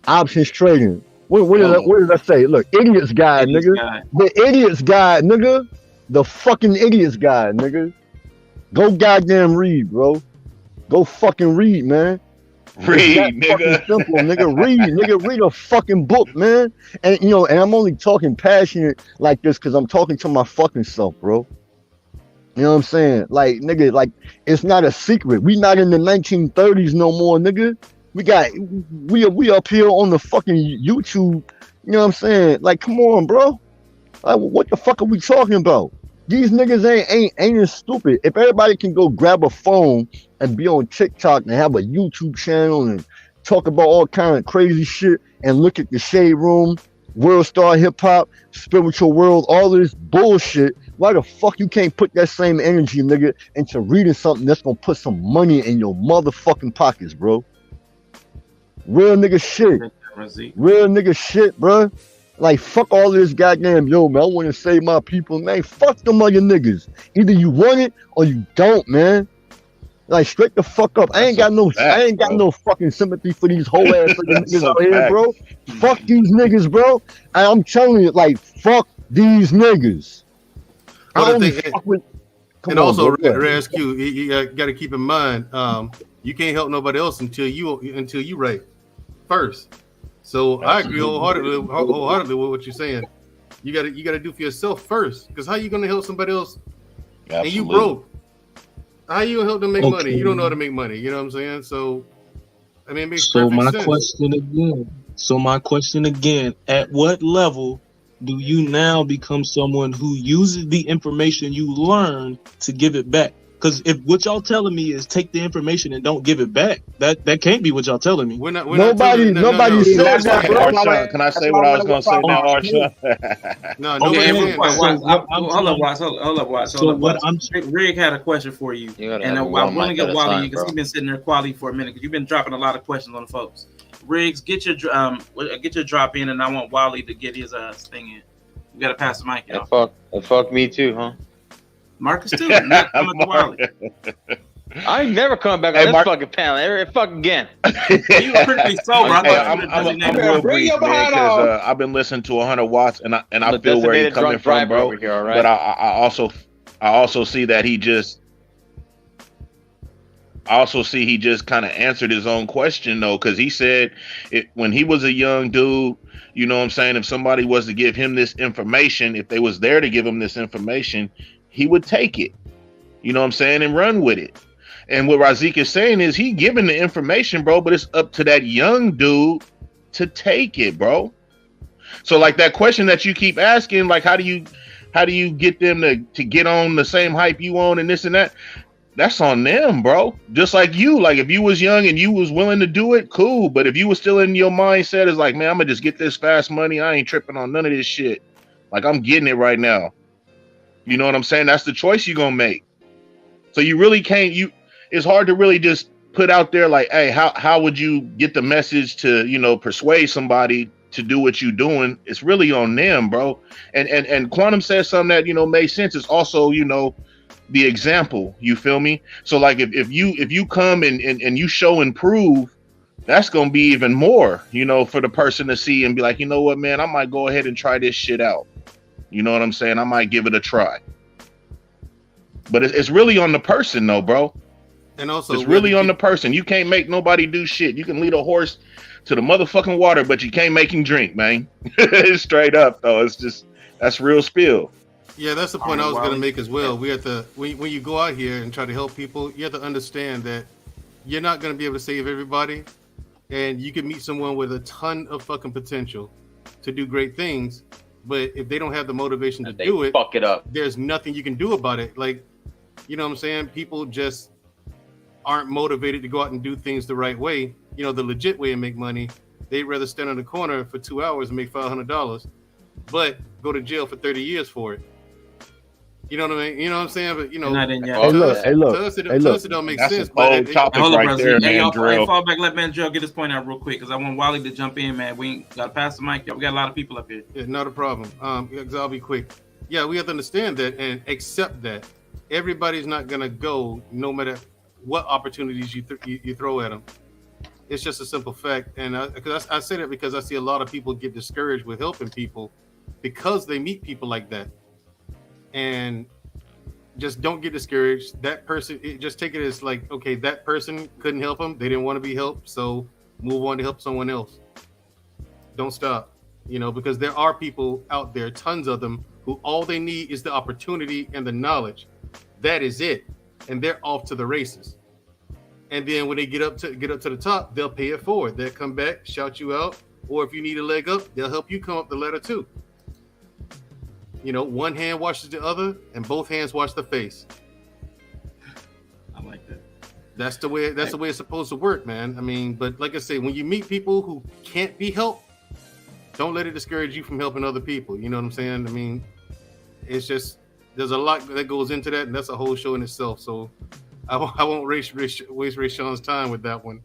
Speaker 14: Options trading. What did I say? Look, Idiot's Guide, nigga. The Idiot's Guide, nigga. The fucking Idiot's Guide, nigga. Go goddamn read, bro. Go fucking read, man.
Speaker 15: Read, nigga.
Speaker 14: Simple, nigga. Read a fucking book, man. And and I'm only talking passionate like this because I'm talking to my fucking self, bro. You know what I'm saying? Like, nigga, like, it's not a secret. We not in the 1930s no more, nigga. We up here on the fucking YouTube. You know what I'm saying? Like, come on, bro. Like, what the fuck are we talking about? These niggas ain't as stupid. If everybody can go grab a phone and be on TikTok and have a YouTube channel and talk about all kind of crazy shit and look at the Shade Room, World Star Hip Hop, Spiritual World, all this bullshit, why the fuck you can't put that same energy, nigga, into reading something that's gonna put some money in your motherfucking pockets, bro? Real nigga shit, bro. Like, fuck all this goddamn, yo, man, I want to save my people, man. Fuck them other niggas. Either you want it or you don't, man. Like, straight the fuck up. I ain't got no fucking sympathy for these whole ass niggas out here, bro. Fuck these niggas, bro. I'm telling you, like, fuck these niggas.
Speaker 16: And also, Raz Q, you got to keep in mind, you can't help nobody else until you right first. So I agree wholeheartedly with what you're saying. You gotta do for yourself first, because how you gonna help somebody else? Absolutely. And you broke? How you gonna help them make money? You don't know how to make money. You know what I'm saying? So, I mean, it makes perfect sense.
Speaker 5: So my question again: at what level do you now become someone who uses the information you learn to give it back? Because if what y'all telling me is take the information and don't give it back, that can't be what y'all telling me.
Speaker 14: Nobody said that, bro.
Speaker 15: Arshawn, can I say what I was gonna say now, Arshawn?
Speaker 16: No,
Speaker 1: hold up, Watts. So Rig had a question for you, and I want to get Wally because he's been sitting there quietly for a minute because you've been dropping a lot of questions on the folks. Riggs, get your drop in, and I want Wally to get his thing in. We gotta pass the mic, y'all.
Speaker 13: Fuck me too, huh?
Speaker 1: Marcus too.
Speaker 13: I ain't never coming back on this fucking panel. Every fucking again.
Speaker 1: You were pretty sober.
Speaker 15: I'm real brief, man, because I've been listening to 100 Watts, and I feel where he's coming from, bro. Here, right? But I also see that he just kind of answered his own question though, because he said when he was a young dude, you know what I'm saying, if somebody was to give him this information, if they was there to give him this information, he would take it, you know what I'm saying, and run with it. And what Razik is saying is he giving the information, bro, but it's up to that young dude to take it, bro. So like that question that you keep asking, like how do you get them to get on the same hype you on and this and that? That's on them, bro. Just like you, like if you was young and you was willing to do it, cool. But if you was still in your mindset is like, man, I'm gonna just get this fast money. I ain't tripping on none of this shit. Like I'm getting it right now. You know what I'm saying? That's the choice you're gonna make. So you really can't. It's hard to really just put out there like, hey, how would you get the message to persuade somebody to do what you're doing? It's really on them, bro. And Quantum said something that made sense. It's also the example. You feel me? So like if you come and you show and prove, that's gonna be even more, you know, for the person to see and be like, you know what, man, I might go ahead and try this shit out. You know what I'm saying? I might give it a try. But it's really on the person, though, bro.
Speaker 16: And also,
Speaker 15: it's really on the person. You can't make nobody do shit. You can lead a horse to the motherfucking water, but you can't make him drink, man. Straight up, though. It's just, that's real spill.
Speaker 16: Yeah, that's the point I was going to make as well. We have to, when you go out here and try to help people, you have to understand that you're not going to be able to save everybody. And you can meet someone with a ton of fucking potential to do great things. But if they don't have the motivation to do it,
Speaker 13: fuck it up.
Speaker 16: There's nothing you can do about it. Like, you know what I'm saying? People just aren't motivated to go out and do things the right way. You know, the legit way and make money. They'd rather stand on the corner for 2 hours and make $500, but go to jail for 30 years for it. You know what I mean? You know what I'm saying? But you know, to us it don't make sense. But
Speaker 1: topic right there, hey, y'all, fall back, let Mandrell get his point out real quick, because I want Wally to jump in, man. We ain't got to pass the mic. We got a lot of people up here.
Speaker 16: Yeah, not a problem. I'll be quick. Yeah, we have to understand that and accept that everybody's not gonna go, no matter what opportunities you throw at them. It's just a simple fact, and I say that because I see a lot of people get discouraged with helping people because they meet people like that. And just don't get discouraged. That person, just take it as like, okay, that person couldn't help them. They didn't want to be helped, so move on to help someone else. Don't stop, you know, because there are people out there, tons of them, who all they need is the opportunity and the knowledge. That is it, and they're off to the races. And then when they get up to the top, they'll pay it forward. They'll come back, shout you out, or if you need a leg up, they'll help you come up the ladder too. You know, one hand washes the other, and both hands wash the face.
Speaker 1: I like that.
Speaker 16: That's the way it's supposed to work, man. I mean, but like I say, when you meet people who can't be helped, don't let it discourage you from helping other people. You know what I'm saying? I mean, it's just, there's a lot that goes into that, and that's a whole show in itself. So I won't waste Sean's time with that one.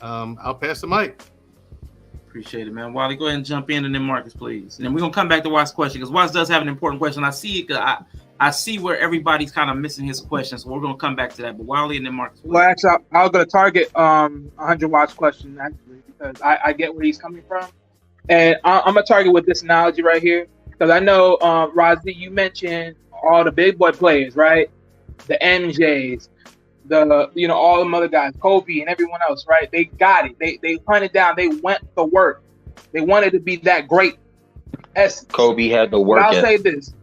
Speaker 16: I'll pass the mic.
Speaker 1: Appreciate it, man. Wally, go ahead and jump in, and then Marcus, please. And then we're gonna come back to Watts' question, because Watts does have an important question. I see it. I see where everybody's kind of missing his question, so we're gonna come back to that. But Wally and then Marcus. Please.
Speaker 3: Well, actually, I was gonna target 100 Watts' question actually, because I get where he's coming from, and I'm gonna target with this analogy right here, because I know Rozzy, you mentioned all the big boy players, right? The MJs. All the other guys, Kobe and everyone else, right? They got it. They hunted down. They went to work. They wanted to be that great.
Speaker 13: Kobe had the work.
Speaker 3: I'll say this.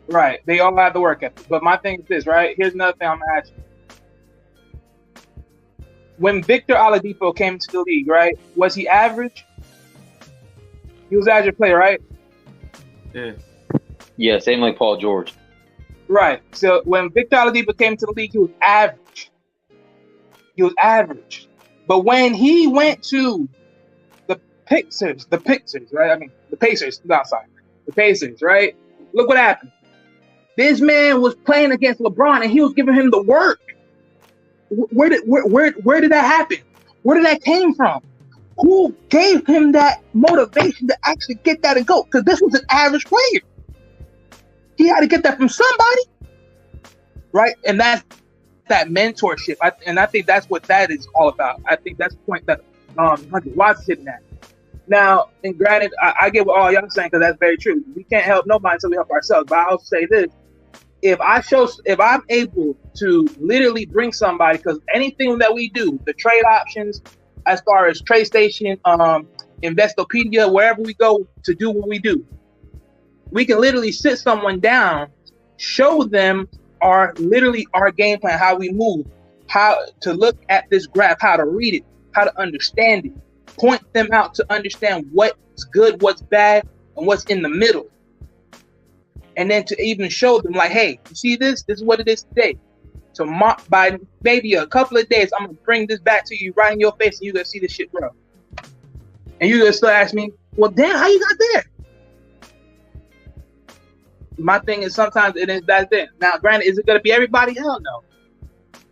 Speaker 3: Right. They all had the work ethic. But my thing is this, right? Here's another thing I'm gonna ask you. When Victor Oladipo came to the league, right? Was he average? He was an average player, right?
Speaker 1: Yeah.
Speaker 13: Yeah, same like Paul George.
Speaker 3: Right. So when Victor Oladipo came to the league, he was average. But when he went to the Pacers, right? I mean, the Pacers, the Pacers, right? Look what happened. This man was playing against LeBron, and he was giving him the work. Where did that happen? Where did that came from? Who gave him that motivation to actually get that and go? Because this was an average player. He had to get that from somebody, right? And that's that mentorship. I think that's what that is all about. I think that's the point that 100 Watts is hitting at. Now, and granted, I get what all y'all saying, because that's very true. We can't help nobody until we help ourselves. But I'll say this: if I'm able to literally bring somebody, because anything that we do, the trade options, as far as TradeStation, Investopedia, wherever we go to do what we do, we can literally sit someone down, show them our game plan, how we move, how to look at this graph, how to read it, how to understand it, point them out to understand what's good, what's bad, and what's in the middle. And then to even show them like, hey, you see this? This is what it is today. So by maybe a couple of days, I'm going to bring this back to you right in your face, and you're going to see this shit grow. And you're going to still ask me, well, damn, how you got there? My thing is sometimes it is that thing. Now, granted, is it going to be everybody? Hell no.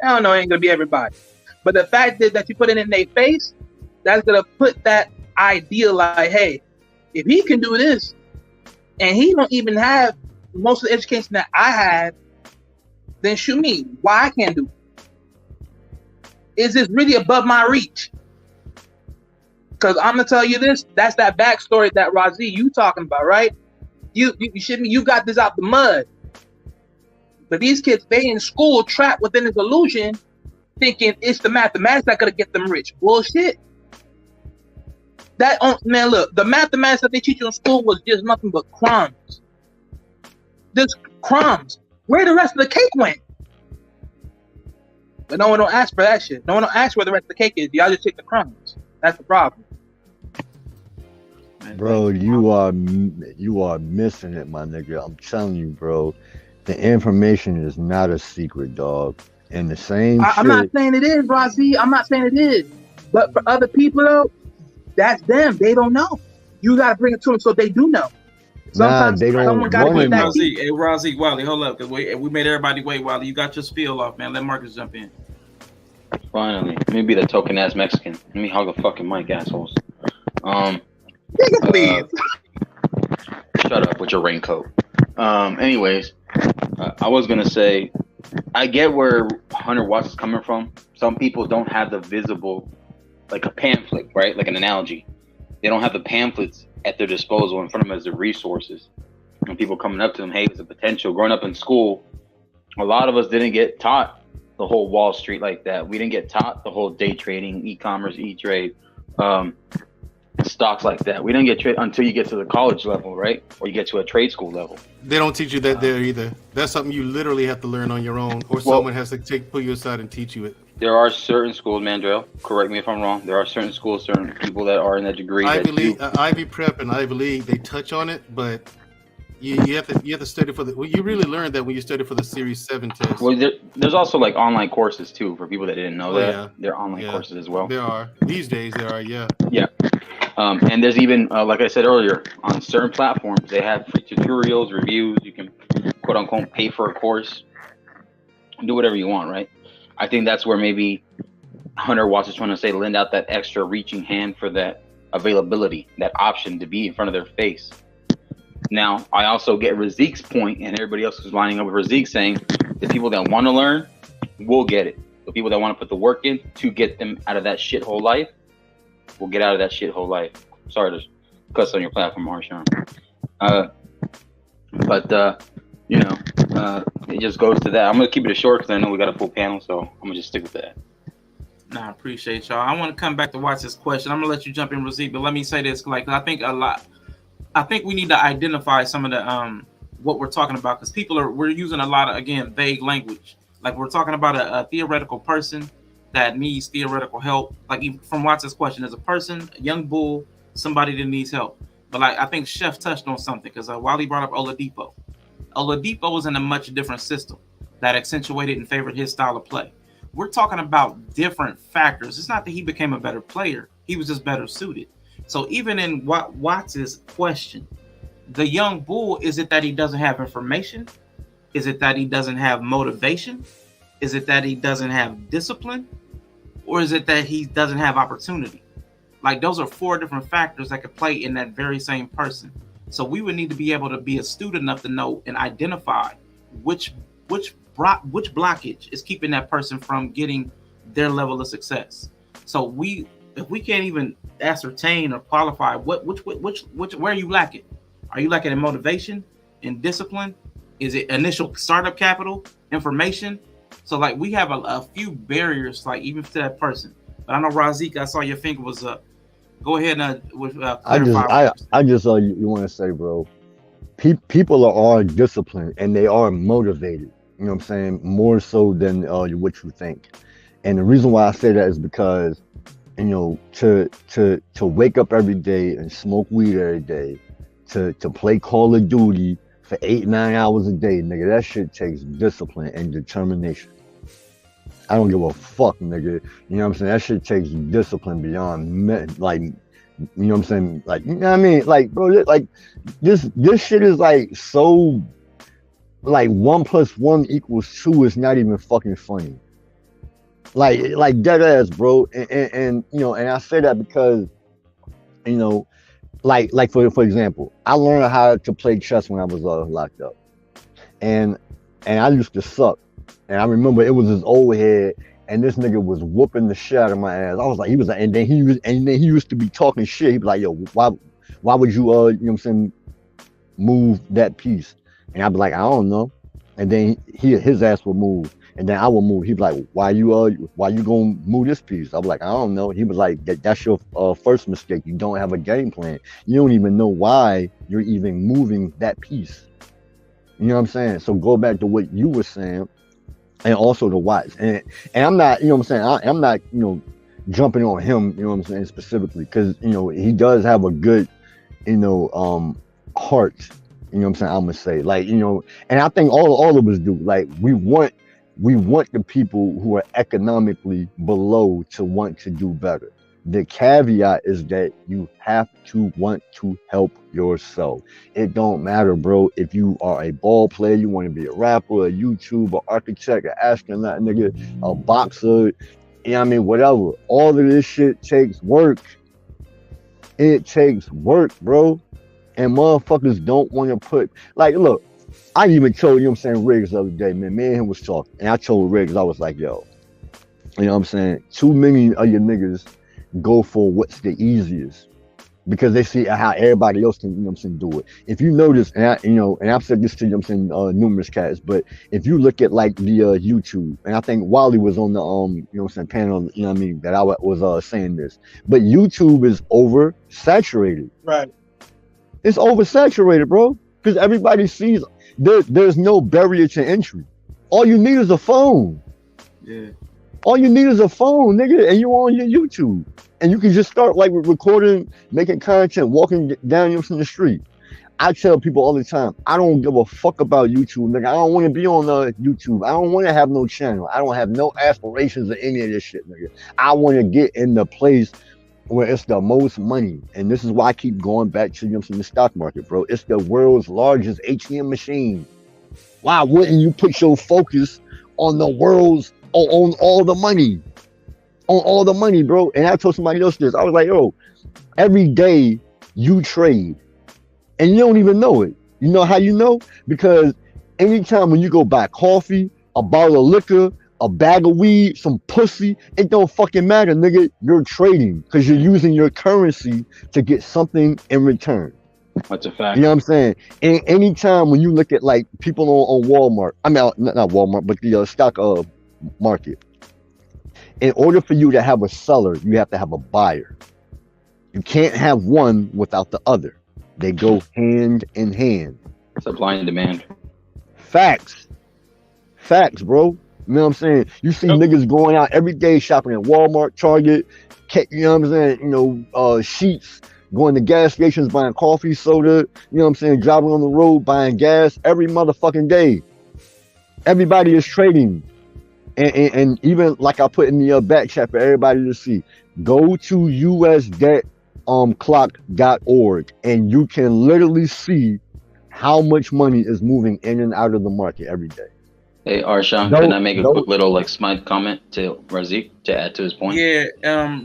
Speaker 3: Hell no, it ain't going to be everybody. But the fact is that you put it in their face, that's going to put that idea like, hey, if he can do this, and he don't even have most of the education that I had, then shoot me. Why I can't do it? Is this really above my reach? Because I'm gonna tell you this. That's that backstory that Razi you talking about, right? You shit me. You got this out the mud. But these kids, they in school trapped within this illusion, thinking it's the mathematics that gonna get them rich. Bullshit. Man, look, the mathematics that they teach you in school was just nothing but crumbs. Just crumbs. Where the rest of the cake went? But no one don't ask for that shit. No one don't ask where the rest of the cake is. Y'all just take the crumbs. That's the problem.
Speaker 14: Bro, you are missing it, my nigga. I'm telling you, bro. The information is not a secret, dog. And the same
Speaker 3: I'm not saying it is, Razi. I'm not saying it is. But for other people, though, that's them. They don't know. You got to bring it to them so they do know. Sometimes
Speaker 14: they don't.
Speaker 3: Someone got to get that.
Speaker 1: Hey, Razi, Wally, hold up. Cause we made everybody wait, Wally. You got your spiel off, man. Let Marcus jump in.
Speaker 13: Finally. Let me be the token ass Mexican. Let me hog the fucking mic, assholes.
Speaker 3: Please.
Speaker 13: Shut up with your raincoat. Anyways, I was gonna say, I get where 100 watts is coming from. Some people don't have the visible, like a pamphlet, right? Like an analogy. They don't have the pamphlets at their disposal in front of them as the resources. And people coming up to them, hey, there's a potential. Growing up in school, a lot of us didn't get taught the whole Wall Street like that. We didn't get taught the whole day trading, e-commerce, e-trade, stocks like that. We didn't get trade until you get to the college level, right? Or you get to a trade school level.
Speaker 16: They don't teach you that there either. That's something you literally have to learn on your own, or someone has to pull you aside and teach you it.
Speaker 13: There are certain schools, Mandrell, correct me if I'm wrong. There are certain schools, certain people that are in that degree.
Speaker 16: Ivy Prep and Ivy League, they touch on it, but you have to study for the. Well, you really learn that when you study for the Series 7 test.
Speaker 13: Well, there's also like online courses too for people that didn't know that. Yeah. There are online courses as well.
Speaker 16: There are these days. There are, yeah.
Speaker 13: Yeah. And there's even, like I said earlier, on certain platforms, they have free tutorials, reviews. You can, quote unquote, pay for a course, do whatever you want, right? I think that's where maybe 100 watts is trying to say, lend out that extra reaching hand for that availability, that option to be in front of their face. Now, I also get Razik's point, and everybody else who's lining up with Razik saying, the people that want to learn will get it. The people that want to put the work in to get them out of that shithole life will get out of that shithole life. Sorry to cuss on your platform, Marshawn. It just goes to that. I'm going to keep it short because I know we got a full panel, so I'm going to just stick with that.
Speaker 1: Nah, I appreciate y'all. I want to come back to watch this question. I'm going to let you jump in, Razik, but let me say this. Like, I think we need to identify some of the, what we're talking about, because we're using a lot of, again, vague language. Like, we're talking about a theoretical person that needs theoretical help. Like, even from Watson's question, as a person, a young bull, somebody that needs help. But like, I think Chef touched on something, because while he brought up Oladipo was in a much different system that accentuated and favored his style of play. We're talking about different factors. It's not that he became a better player. He was just better suited. So even in Watts' question, the young bull, is it that he doesn't have information? Is it that he doesn't have motivation? Is it that he doesn't have discipline? Or is it that he doesn't have opportunity? Like, those are 4 different factors that could play in that very same person. So we would need to be able to be astute enough to know and identify which blockage is keeping that person from getting their level of success. So if we can't even ascertain or qualify where are you lacking? Are you lacking in motivation, in discipline? Is it initial startup capital, information? So like, we have a few barriers, like, even to that person. But I know Razik, I saw your finger was up. Go ahead and clarify.
Speaker 14: I just you want to say, bro, people are disciplined and they are motivated. You know what I'm saying? More so than what you think. And the reason why I say that is because, you know, to wake up every day and smoke weed every day, to play Call of Duty for 8-9 hours a day, nigga, that shit takes discipline and determination. I don't give a fuck, nigga. You know what I'm saying? That shit takes discipline beyond, like, you know what I'm saying? Like, you know what I mean? Like, bro, like, this shit is like so, like, 1 + 1 = 2 is not even fucking funny. Like dead ass, bro. And you know, and I say that because, you know, like for example, I learned how to play chess when I was locked up. and I used to suck. And I remember it was his old head, and this nigga was whooping the shit out of my ass. I was like, he was like, and then he used to be talking shit. He'd be like, yo, why would you you know what I'm saying, move that piece? And I'd be like, I don't know. And then his ass would move, and then I would move. He'd be like, why you gonna move this piece? I was like, I don't know. He was like, that's your first mistake. You don't have a game plan. You don't even know why you're even moving that piece. You know what I'm saying? So go back to what you were saying, and also the watch. And I'm not, you know what I'm saying, I'm not, you know, jumping on him, you know what I'm saying, specifically, because, you know, he does have a good, you know, heart, you know what I'm saying, I'm gonna say, like, you know, and I think all of us do. Like, we want the people who are economically below to want to do better. The caveat is that you have to want to help yourself. It don't matter, bro, if you are a ball player, you want to be a rapper, a YouTuber, architect, an astronaut, nigga, a boxer, you know what I mean, whatever. All of this shit takes work. It takes work, bro. And motherfuckers don't want to put, like, look, I even told, you know what I'm saying, Riggs the other day, man, me and him was talking, and I told Riggs, I was like, yo, you know what I'm saying, too many of your niggas go for what's the easiest because they see how everybody else can, you know what I'm saying, do it. If you notice, and I've said this to, you know what I'm saying, numerous cats, but if you look at like the YouTube, and I think Wally was on the you know what I'm saying, panel, you know what I mean, that I was saying this, but YouTube is oversaturated.
Speaker 3: Right.
Speaker 14: It's oversaturated, bro, because everybody sees there's no barrier to entry. All you need is a phone.
Speaker 1: Yeah.
Speaker 14: All you need is a phone, nigga, and you're on your YouTube. And you can just start like recording, making content, walking down from the street. I tell people all the time, I don't give a fuck about YouTube, nigga. I don't want to be on YouTube. I don't want to have no channel. I don't have no aspirations of any of this shit, nigga. I want to get in the place where it's the most money. And this is why I keep going back to, you know, the stock market, bro. It's the world's largest ATM machine. Why wouldn't you put your focus on the world's, on all the money? On all the money, bro. And I told somebody else this. I was like, yo, every day you trade and you don't even know it. You know how you know? Because anytime when you go buy coffee, a bottle of liquor, a bag of weed, some pussy, it don't fucking matter, nigga. You're trading because you're using your currency to get something in return.
Speaker 13: That's a fact.
Speaker 14: You know what I'm saying? And anytime when you look at like people on Walmart, I mean, not Walmart, but the stock market, in order for you to have a seller, you have to have a buyer. You can't have one without the other. They go hand in hand.
Speaker 13: Supply and demand.
Speaker 14: Facts, bro. You know what I'm saying? You see niggas going out every day shopping at Walmart, Target, you know what I'm saying? You know, Sheets, going to gas stations, buying coffee, soda, you know what I'm saying? Driving on the road, buying gas every motherfucking day. Everybody is trading. And even like I put in the back chat for everybody to see, go to usdebtclock.org and you can literally see how much money is moving in and out of the market every day.
Speaker 13: Hey, Arshawn, can I make a quick little like smart comment to Razik to add to his point?
Speaker 1: Yeah,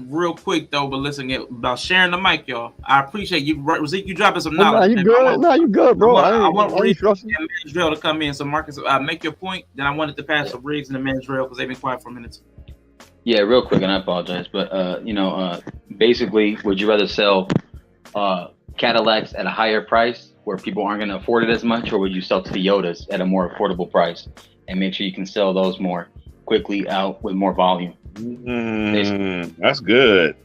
Speaker 1: real quick though, but listen, about sharing the mic, y'all. I appreciate you, Razik. You dropping some knowledge.
Speaker 14: Nah, you good? Nah, you good, bro.
Speaker 1: I want Riggs and Mandrill to come in. So Marcus, make your point. Then I wanted to pass to Riggs and the Mandrill because they've been quiet for a minute.
Speaker 13: Yeah, real quick, and I apologize, but you know, basically, would you rather sell Cadillacs at a higher price where people aren't going to afford it as much, or would you sell Toyotas at a more affordable price and make sure you can sell those more quickly out with more volume?
Speaker 15: That's good.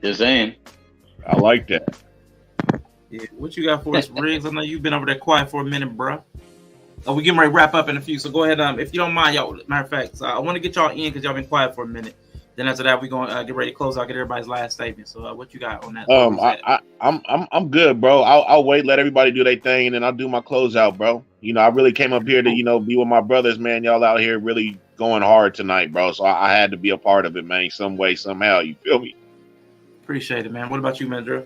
Speaker 13: Just saying.
Speaker 15: I like that.
Speaker 1: Yeah, what you got for us, Riggs? I know you've been over there quiet for a minute, bro. We getting ready to wrap up in a few, so go ahead. If you don't mind, y'all. Matter of fact, I want to get y'all in because y'all been quiet for a minute. Then after that, we're gonna get ready to close out, get everybody's last statement. So, what you got on that?
Speaker 15: I'm good, bro. I'll wait, let everybody do their thing, and then I'll do my closeout, bro. You know, I really came up here to, you know, be with my brothers, man. Y'all out here really going hard tonight, bro. So I had to be a part of it, man. Some way, somehow. You feel me?
Speaker 1: Appreciate it, man. What about you, man, Drew?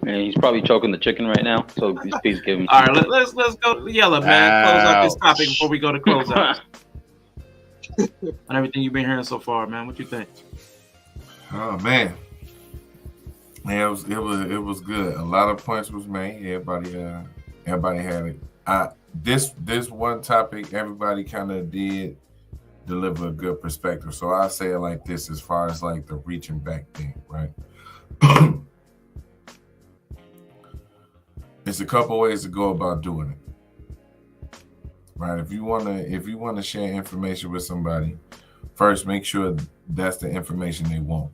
Speaker 13: Man, he's probably choking the chicken right now, so please give him.
Speaker 1: All right, let's go to Yella, man. Close out this topic before we go to close out. On everything you've been hearing so far, man. What you think?
Speaker 2: Oh man, Yeah, it was good. A lot of points was made. Everybody had it. This one topic, everybody kind of did deliver a good perspective. So I say it like this, as far as like the reaching back thing, right? It's a couple ways to go about doing it, right? If you wanna share information with somebody, first make sure that's the information they want.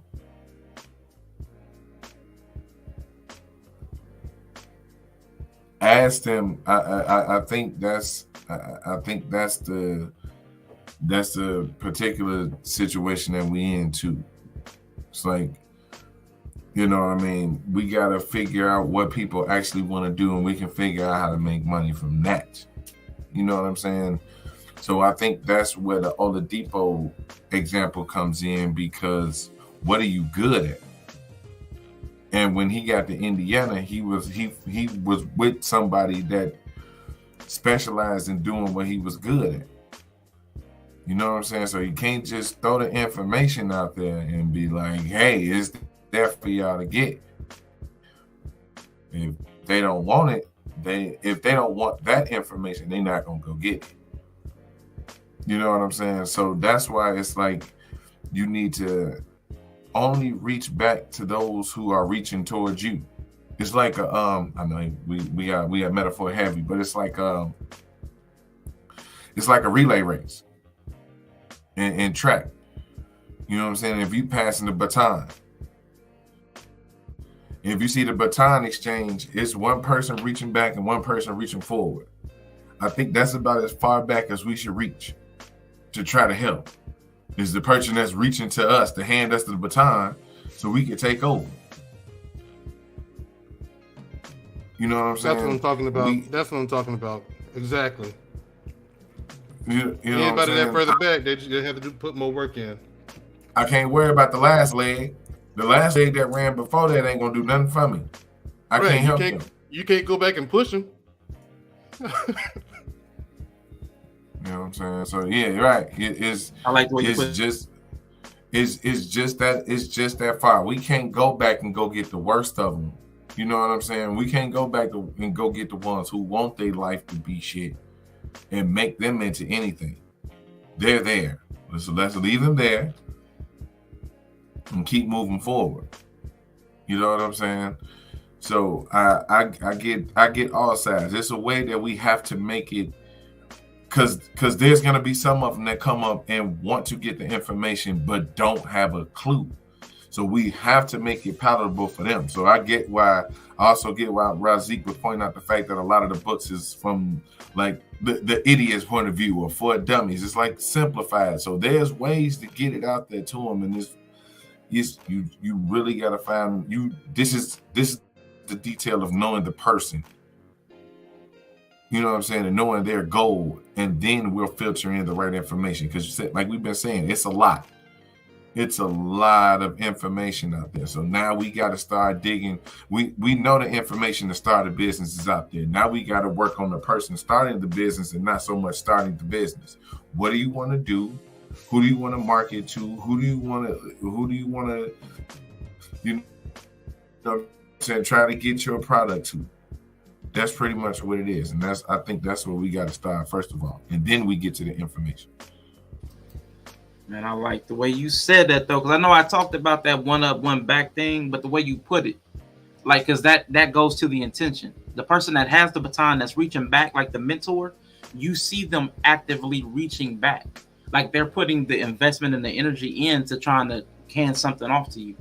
Speaker 2: Ask them. I think that's the particular situation that we in too. It's like, you know what I mean? We got to figure out what people actually want to do, and we can figure out how to make money from that. You know what I'm saying? So I think that's where the Oladipo example comes in, because what are you good at? And when he got to Indiana, he was with somebody that specialized in doing what he was good at. You know what I'm saying? So you can't just throw the information out there and be like, hey, it's there for y'all to get. If they don't want it, if they don't want that information, they're not gonna go get it. You know what I'm saying? So that's why it's like you need to only reach back to those who are reaching towards you. It's like I know we are metaphor heavy, but it's like a relay race in track. You know what I'm saying? If you passing the baton, if you see the baton exchange, it's one person reaching back and one person reaching forward. I think that's about as far back as we should reach to try to help. Is the person that's reaching to us to hand us the baton so we can take over. You know what I'm saying?
Speaker 16: That's what I'm talking about. That's what I'm talking about. Exactly.
Speaker 2: You know
Speaker 16: anybody that further back, they have to put more work in.
Speaker 2: I can't worry about the last leg. The last leg that ran before that ain't gonna do nothing for me. I can't help them.
Speaker 16: You can't go back and push them.
Speaker 2: You know what I'm saying? So yeah, right.
Speaker 1: I like the way you put
Speaker 2: it's just that far. We can't go back and go get the worst of them. You know what I'm saying? We can't go back and go get the ones who want their life to be shit and make them into anything. They're there. Let's leave them there and keep moving forward. You know what I'm saying? So I get all sides. It's a way that we have to make it, because there's gonna be some of them that come up and want to get the information but don't have a clue. So we have to make it palatable for them. So I also get why Razik would point out the fact that a lot of the books is from like the idiot's point of view or for dummies. It's like simplified. So there's ways to get it out there to them, and you really gotta find this is the detail of knowing the person. You know what I'm saying? And knowing their goal, and then we'll filter in the right information. Because like we've been saying, it's a lot. It's a lot of information out there. So now we got to start digging. We know the information to start a business is out there. Now we got to work on the person starting the business and not so much starting the business. What do you want to do? Who do you want to market to? Who do you want to you know, try to get your product to? That's pretty much what it is. And I think that's where we got to start first of all. And then we get to the information.
Speaker 1: Man, I like the way you said that though, because I know I talked about that one up, one back thing, but the way you put it, like, because that goes to the intention. The person that has the baton that's reaching back, like the mentor, you see them actively reaching back, like they're putting the investment and the energy into trying to hand something off to you.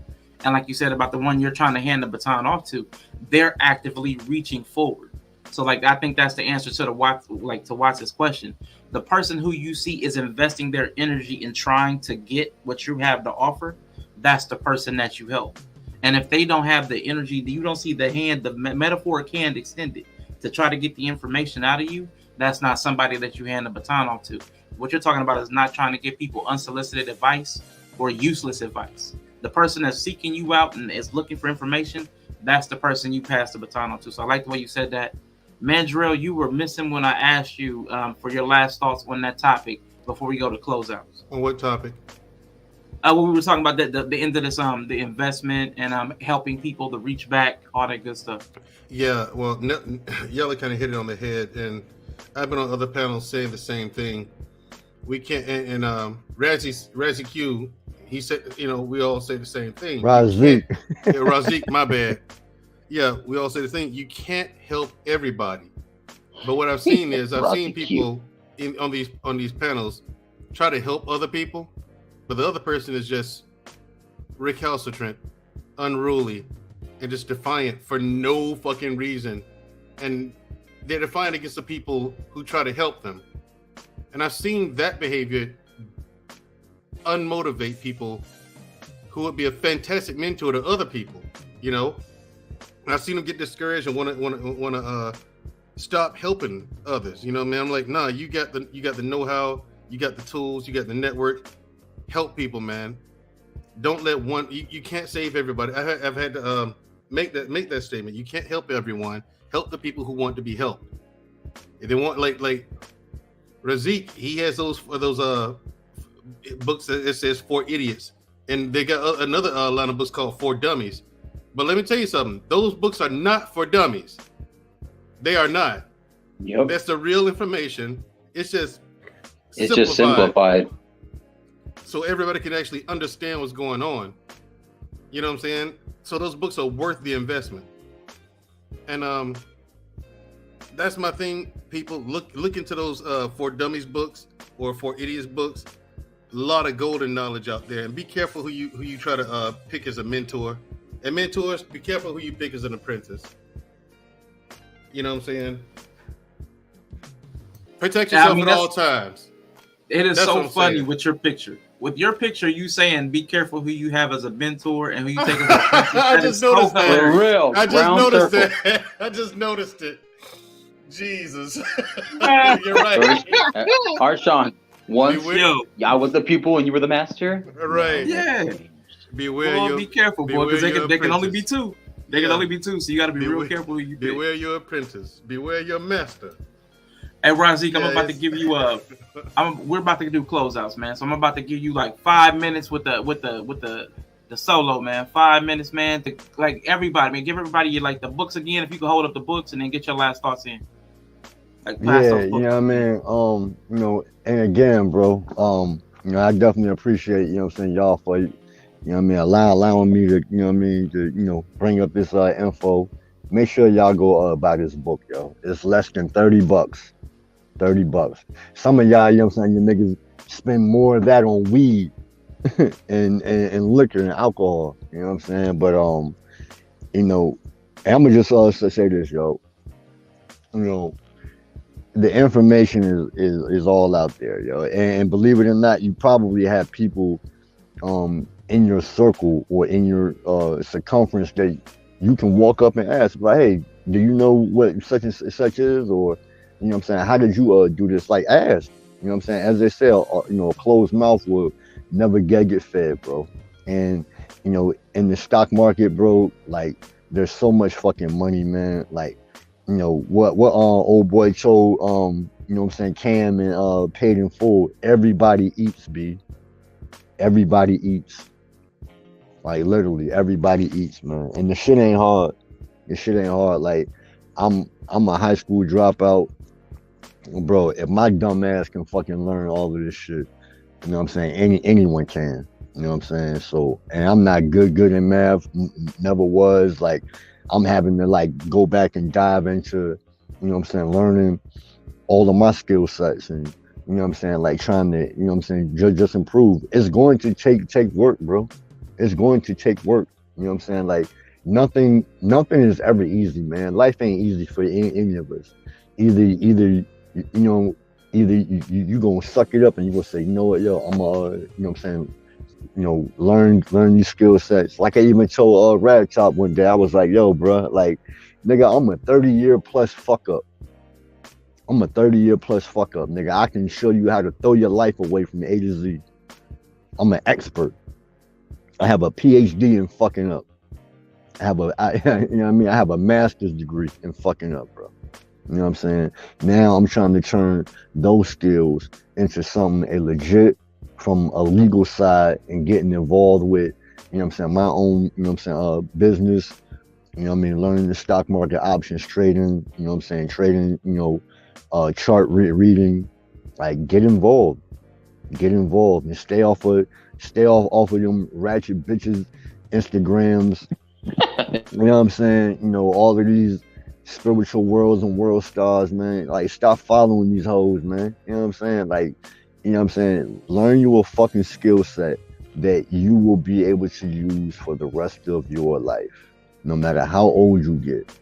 Speaker 1: And like you said about the one you're trying to hand the baton off to, they're actively reaching forward. So like I think that's the answer to Watts' question. The person who you see is investing their energy in trying to get what you have to offer, that's the person that you help. And if they don't have the energy, you don't see the hand, the metaphoric hand extended to try to get the information out of you, that's not somebody that you hand the baton off to. What you're talking about is not trying to give people unsolicited advice or useless advice. The person that's seeking you out and is looking for information, that's the person you pass the baton on to. So I like the way you said that. Mandrell, you were missing when I asked you for your last thoughts on that topic before we go to closeouts.
Speaker 16: On what topic?
Speaker 1: When we were talking about the end of this, the investment and helping people to reach back, all that good stuff.
Speaker 16: Yeah, well, Yella kind of hit it on the head, and I've been on other panels saying the same thing. We can't, and Razzie Q, he said, we all say the same thing.
Speaker 14: Razik.
Speaker 16: Razik, my bad. Yeah, we all say the thing. You can't help everybody. But what I've seen is I've seen people on these panels try to help other people, but the other person is just recalcitrant, unruly, and just defiant for no fucking reason. And they're defiant against the people who try to help them. And I've seen that behavior unmotivate people who would be a fantastic mentor to other people, And I've seen them get discouraged and want to stop helping others. Man, I'm like, nah, you got the know-how, you got the tools, you got the network. Help people, man. Don't let one. You can't save everybody. I've had to make that statement. You can't help everyone. Help the people who want to be helped. If they want, like Razik, he has those books that it says For Idiots, and they got another line of books called For Dummies. But let me tell you something. Those books are not for dummies. They are not.
Speaker 13: Yep.
Speaker 16: That's the real information. It's just
Speaker 13: simplified.
Speaker 16: So everybody can actually understand what's going on. You know what I'm saying? So those books are worth the investment. And that's my thing. People look into those For Dummies books or For Idiots books. A lot of golden knowledge out there. And be careful who you try to pick as a mentor. And mentors, be careful who you pick as an apprentice. You know what I'm saying? Protect yourself at all times.
Speaker 1: It is so funny with your picture. With your picture, you saying be careful who you have as a mentor and who you take as a apprentice.
Speaker 16: I just noticed that.
Speaker 13: For real.
Speaker 16: I just noticed that. I just noticed it. Jesus. You're right.
Speaker 13: Arshawn, once I was the pupil and you were the master.
Speaker 16: Right.
Speaker 1: Yeah.
Speaker 16: Beware.
Speaker 1: Well, be careful, boy, because they can only be two. They can only be two, so you got to be real careful who you pick.
Speaker 16: Beware your apprentice. Beware your master.
Speaker 1: Hey, Razik, I'm about to give you we're about to do closeouts, man. So I'm about to give you like 5 minutes with the solo, man. 5 minutes, man. To like everybody, man. Give everybody like the books again. If you can hold up the books and then get your last thoughts in. Like
Speaker 14: you know what I mean? And again, bro, I definitely appreciate, y'all for, allowing me to, bring up this info. Make sure y'all go buy this book, yo. It's less than $30. $30. Some of y'all, your niggas spend more of that on weed and liquor and alcohol. You know what I'm saying? But I'm gonna just say this, yo. The information is all out there, yo. And believe it or not, you probably have people in your circle or in your circumference that you can walk up and ask, like, hey, do you know what such and such is? Or, how did you do this? Like, ask. You know what I'm saying? As they say, a closed mouth will never get fed, bro. And, in the stock market, bro, like, there's so much fucking money, man. Like, what old boy told, Cam and Paid in Full, everybody eats, B. Everybody eats. Like, literally, everybody eats, man. And the shit ain't hard. Like, I'm a high school dropout. Bro, if my dumb ass can fucking learn all of this shit, anyone can. You know what I'm saying? So, and I'm not good in math, never was. Like, I'm having to, like, go back and dive into, learning all of my skill sets and, like, trying to, just improve. It's going to take work, bro. It's going to take work. You know what I'm saying? Like, nothing is ever easy, man. Life ain't easy for any of us. Either you gonna suck it up and you gonna say, you know what, yo, I'm learn these skill sets. Like I even told Rad Top one day, I was like, yo, bro, like, nigga, I'm a 30-year plus fuck up. Nigga. I can show you how to throw your life away from A to Z. I'm an expert. I have a PhD in fucking up. I have a master's degree in fucking up, bro. You know what I'm saying? Now I'm trying to turn those skills into something a legit from a legal side and getting involved with, you know what I'm saying, my own, you know what I'm saying, business, you know what I mean, learning the stock market, options trading, you know what I'm saying, trading, you know, chart reading, like get involved and stay off of them ratchet bitches Instagrams. You know what I'm saying? You know, all of these spiritual worlds and world stars, man. Like, stop following these hoes, man. You know what I'm saying? Like, you know what I'm saying? Learn you a fucking skill set that you will be able to use for the rest of your life, no matter how old you get.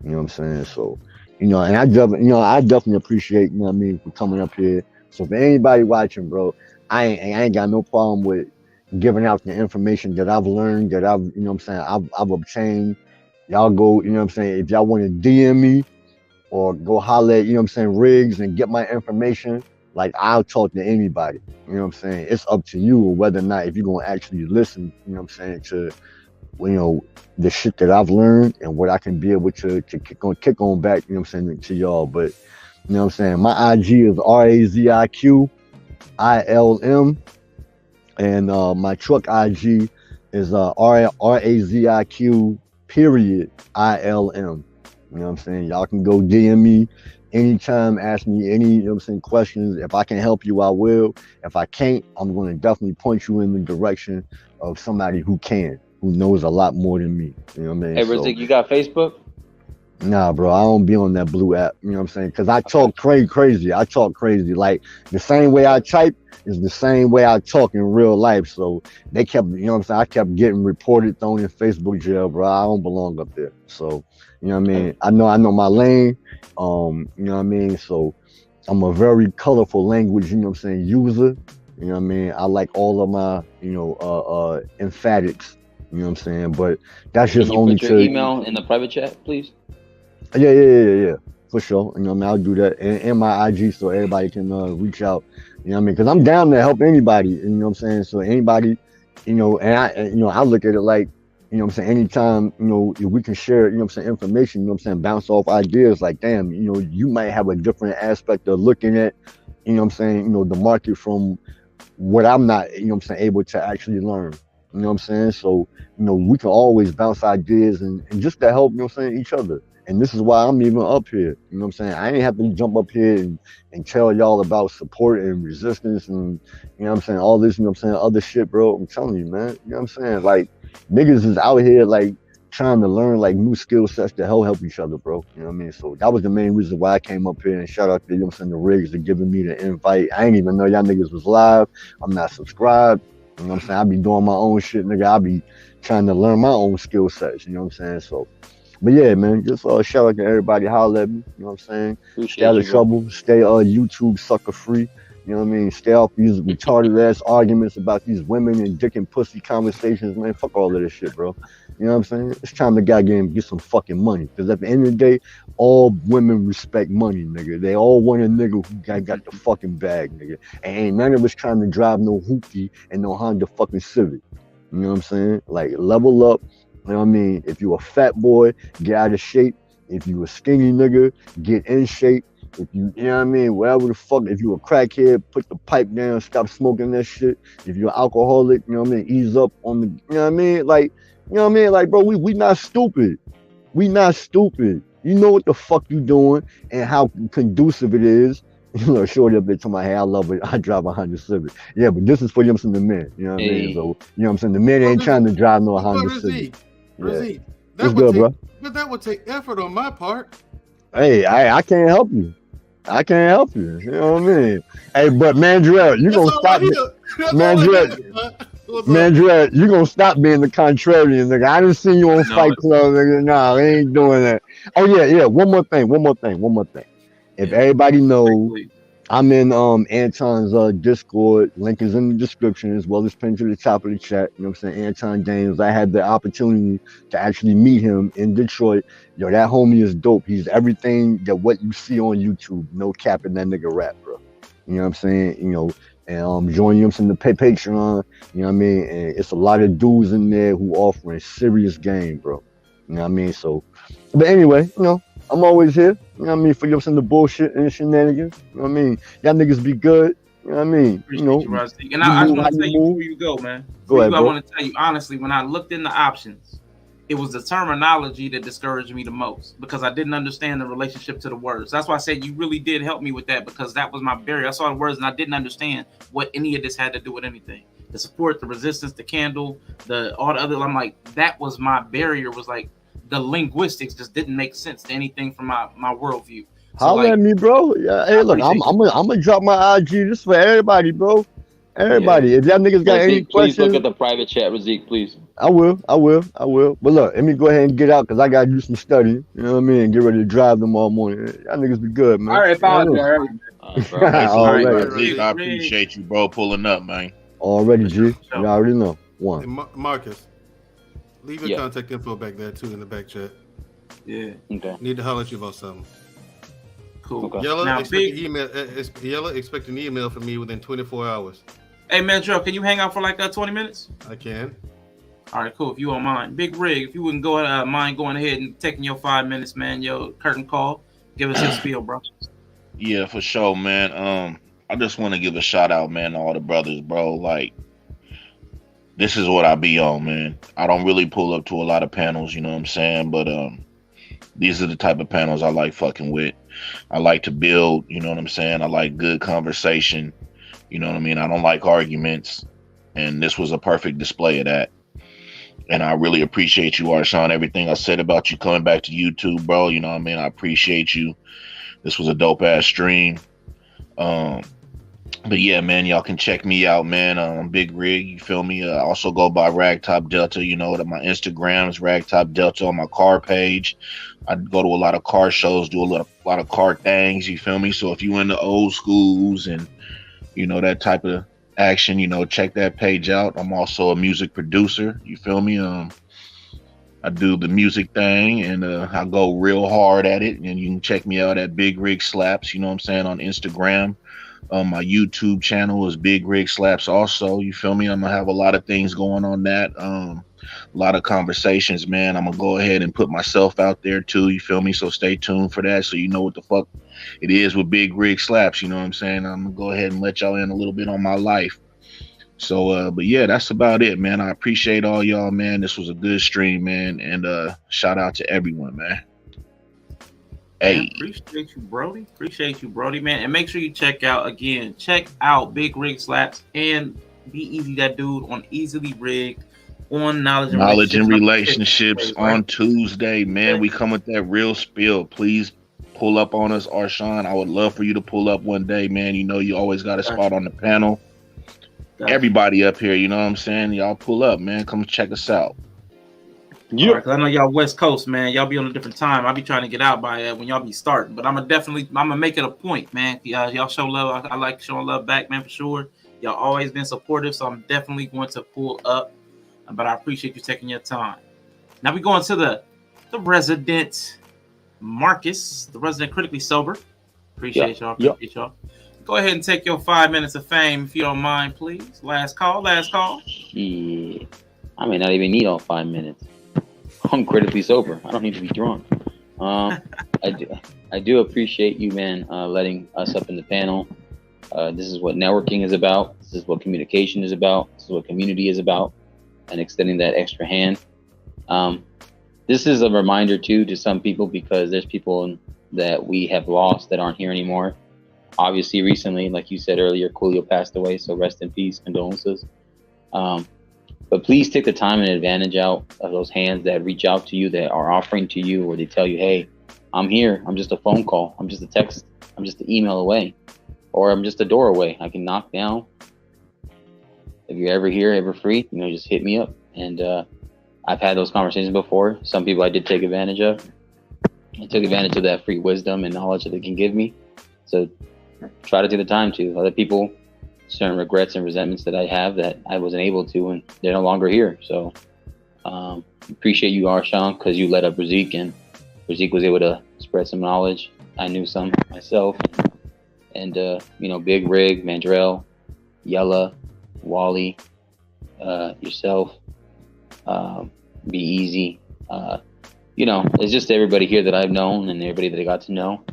Speaker 14: You know what I'm saying? So, you know, and I definitely appreciate, you know what I mean, for coming up here. So for anybody watching, bro, I ain't got no problem with giving out the information that I've learned, that I've, you know what I'm saying, I've obtained. Y'all go, you know what I'm saying, if y'all want to DM me or go holler at, you know what I'm saying, Riggs and get my information, like, I'll talk to anybody. You know what I'm saying? It's up to you whether or not if you're going to actually listen, you know what I'm saying, to, you know, the shit that I've learned and what I can be able to kick on back, you know what I'm saying, to y'all. But, you know what I'm saying, my IG is RAZIQILM, and my truck IG is RAZIQ period ILM. You know what I'm saying? Y'all can go DM me anytime, ask me any, you know what I'm saying, questions. If I can help you, I will. If I can't, I'm going to definitely point you in the direction of somebody who can, who knows a lot more than me. You know what I mean?
Speaker 13: Hey, Razik, you got Facebook?
Speaker 14: Nah, bro, I don't be on that blue app. You know what I'm saying? Because I talk crazy. I talk crazy. Like, the same way I type is the same way I talk in real life. So they kept, you know what I'm saying? I kept getting reported, thrown in Facebook jail, bro. I don't belong up there. So, you know what I mean? I know my lane. You know what I mean? So I'm a very colorful language, you know what I'm saying, user. You know what I mean? I like all of my, you know, emphatics. You know what I'm saying? But that's just
Speaker 13: Can you
Speaker 14: only
Speaker 13: put your email in the private chat, please?
Speaker 14: Yeah. For sure. You know what I mean? I'll do that. And my IG so everybody can reach out. You know what I mean? Because I'm down to help anybody. You know what I'm saying? So anybody, you know, and I look at it like, you know what I'm saying, anytime, you know, if we can share, you know what I'm saying, information, you know what I'm saying, bounce off ideas, like, damn, you know, you might have a different aspect of looking at, you know what I'm saying, you know, the market from what I'm not, you know what I'm saying, able to actually learn. You know what I'm saying? So, you know, we can always bounce ideas and just to help, you know what I'm saying, each other. And this is why I'm even up here. You know what I'm saying? I ain't have to jump up here and tell y'all about support and resistance and, you know what I'm saying, all this, you know what I'm saying, other shit, bro. I'm telling you, man. You know what I'm saying? Like, niggas is out here, like, trying to learn, like, new skill sets to help each other, bro. You know what I mean? So that was the main reason why I came up here, and shout out to, you know what I'm saying, the Rigs for giving me the invite. I ain't even know y'all niggas was live. I'm not subscribed. You know what I'm saying? I be doing my own shit, nigga. I be trying to learn my own skill sets. You know what I'm saying? So, but yeah, man, just shout out to everybody. Holler at me. You know what I'm saying? Stay out of trouble. Stay YouTube sucker free. You know what I mean? Stay off these retarded ass arguments about these women and dick and pussy conversations, man. Fuck all of this shit, bro. You know what I'm saying? It's time to goddamn get some fucking money. Because at the end of the day, all women respect money, nigga. They all want a nigga who got the fucking bag, nigga. And ain't none of us trying to drive no hoopty and no Honda fucking Civic. You know what I'm saying? Like, level up. You know what I mean? If you a fat boy, get out of shape. If you a skinny nigga, get in shape. If you know what I mean, whatever the fuck, if you a crackhead, put the pipe down, stop smoking that shit. If you're an alcoholic, you know what I mean, ease up on the, you know what I mean? Like, you know what I mean? Like, bro, we not stupid. We not stupid. You know what the fuck you doing and how conducive it is. You know, shorty up there to my hair, I love it. I drive a Honda Civic. Yeah, but this is for you, the men. You know what I mean? So, you know what I'm saying? The men ain't trying to drive no Honda Civic.
Speaker 16: Razik,
Speaker 14: What's good, bro?
Speaker 16: But that would take effort on my part.
Speaker 14: Hey, I can't help you. I can't help you. You know what I mean? Hey, but Mandrell, you gonna stop Mandrell, you gonna stop being the contrarian, nigga. I didn't see you on Fight Club, nigga. Nah, we ain't doing that. Oh yeah. One more thing. If everybody knows, I'm in Anton's Discord. Link is in the description as well as pinned to the top of the chat. You know what I'm saying? Anton Games. I had the opportunity to actually meet him in Detroit. Yo, that homie is dope. He's everything that what you see on YouTube. No capping that nigga rap, bro. You know what I'm saying? You know, and join you in the Patreon. You know what I mean? And it's a lot of dudes in there who offering serious game, bro. You know what I mean? So, but anyway, you know, I'm always here. You know what I mean? For you the bullshit and shenanigans. You know what I mean? Y'all niggas be good. You know what I mean?
Speaker 1: Appreciate
Speaker 14: You know,
Speaker 1: you, Razik. And
Speaker 14: you
Speaker 1: I just
Speaker 14: move how
Speaker 1: want to
Speaker 14: you
Speaker 1: tell you
Speaker 14: move.
Speaker 1: before you go, man.
Speaker 14: Go ahead,
Speaker 1: I
Speaker 14: bro.
Speaker 1: want to tell you honestly, when I looked in the options, it was the terminology that discouraged me the most because I didn't understand the relationship to the words. That's why I said you really did help me with that because that was my barrier. I saw the words and I didn't understand what any of this had to do with anything. The support, the resistance, the candle, all the other. I'm like, that was my barrier. Was like the linguistics just didn't make sense to anything from my worldview. So
Speaker 14: Holler
Speaker 1: like,
Speaker 14: at me, bro. Yeah, hey, look, I'm gonna drop my IG. This is for everybody, bro. Everybody.
Speaker 1: Yeah.
Speaker 14: If y'all niggas got any
Speaker 13: Razik, please look
Speaker 14: questions,
Speaker 13: at the private chat, Razik, please.
Speaker 14: I will. But look, let me go ahead and get out because I gotta do some studying. You know what I mean? Get ready to drive tomorrow morning. Y'all niggas be good, man.
Speaker 3: All right,
Speaker 14: I
Speaker 3: follow
Speaker 14: know.
Speaker 3: you.
Speaker 15: Hey, salute,
Speaker 14: Already.
Speaker 15: Razik. I appreciate you, bro, pulling up, man.
Speaker 14: Already, G. You already know. One.
Speaker 16: Hey, Marcus, leave your
Speaker 13: Yeah.
Speaker 16: contact info back there too in the back chat.
Speaker 1: Yeah.
Speaker 13: Okay.
Speaker 16: Need to holler at you about something.
Speaker 1: Cool.
Speaker 13: Okay.
Speaker 16: Yella,
Speaker 1: Now,
Speaker 16: expect an email from me within 24 hours.
Speaker 1: Hey, man, Joe, can you hang out for like 20 minutes?
Speaker 16: I can.
Speaker 1: All right, cool. If you don't mind. Big Rig, if you wouldn't mind going ahead and taking your 5 minutes, man, your curtain call. Give us your spiel, bro.
Speaker 15: Yeah, for sure, man. I just want to give a shout out, man, to all the brothers, bro. Like, this is what I be on, man. I don't really pull up to a lot of panels, you know what I'm saying? But these are the type of panels I like fucking with. I like to build, you know what I'm saying? I like good conversation. You know what I mean? I don't like arguments. And this was a perfect display of that. And I really appreciate you, Arshawn. Everything I said about you coming back to YouTube, bro. You know what I mean? I appreciate you. This was a dope ass stream. But yeah, man, y'all can check me out, man. Big Rig, you feel me? I also go by Ragtop Delta. You know that my Instagram is Ragtop Delta on my car page. I go to a lot of car shows, do a lot of car things. You feel me? So if you into old schools and you know that type of action, you know, check that page out. I'm also a music producer. You feel me? I do the music thing and I go real hard at it. And you can check me out at Big Rig Slaps, you know what I'm saying, on Instagram. My YouTube channel is Big Rig Slaps also. You feel me? I'm going to have a lot of things going on that. A lot of conversations, man. I'm going to go ahead and put myself out there too. You feel me? So stay tuned for that so you know what the fuck it is with Big Rig Slaps. You know what I'm saying? I'm going to go ahead and let y'all in a little bit on my life. So, but yeah, that's about it, man. I appreciate all y'all, man. This was a good stream, man. And shout out to everyone, man. Hey.
Speaker 1: Man, appreciate you, Brody, man. And make sure you check out Big Rig Slaps and Be Easy That Dude on Easily Rigged on Knowledge
Speaker 15: and Relationships on Tuesday, man. We come with that real spill. Please pull up on us, Arshawn. I would love for you to pull up one day, man. You know you always got a spot on the panel. Everybody up here, you know what I'm saying? Y'all pull up, man. Come check us out.
Speaker 1: Yeah, right, I know y'all West Coast, man. Y'all be on a different time. I'll be trying to get out by when y'all be starting, but I'm gonna make it a point, man. Y'all show love. I like showing love back, man, for sure. Y'all always been supportive, so I'm definitely going to pull up. But I appreciate you taking your time. Now we going to the resident Marcus, the resident critically sober. Appreciate y'all. Go ahead and take your 5 minutes of fame, if you don't mind, please. Last call.
Speaker 13: Yeah, I may not even need all 5 minutes. I'm critically sober. I don't need to be drunk. I do appreciate you, man, letting us up in the panel. This is what networking is about. This is what communication is about. This is what community is about, and extending that extra hand. This is a reminder too to some people because there's people that we have lost that aren't here anymore. Obviously, recently, like you said earlier, Coolio passed away, so rest in peace, condolences. But please take the time and advantage out of those hands that reach out to you, that are offering to you, or they tell you, hey, I'm here. I'm just a phone call. I'm just a text. I'm just an email away. Or I'm just a door away. I can knock down. If you're ever here, ever free, just hit me up. And I've had those conversations before. Some people I did take advantage of. I took advantage of that free wisdom and knowledge that they can give me. So try to take the time to. Other people, certain regrets and resentments that I have that I wasn't able to, and they're no longer here. So appreciate you, Arshawn, because you led up Razik, and Razik was able to spread some knowledge. I knew some myself. And Big Rig, Mandrell, Yella, Wally, yourself, Be Easy. It's just everybody here that I've known and everybody that I got to know.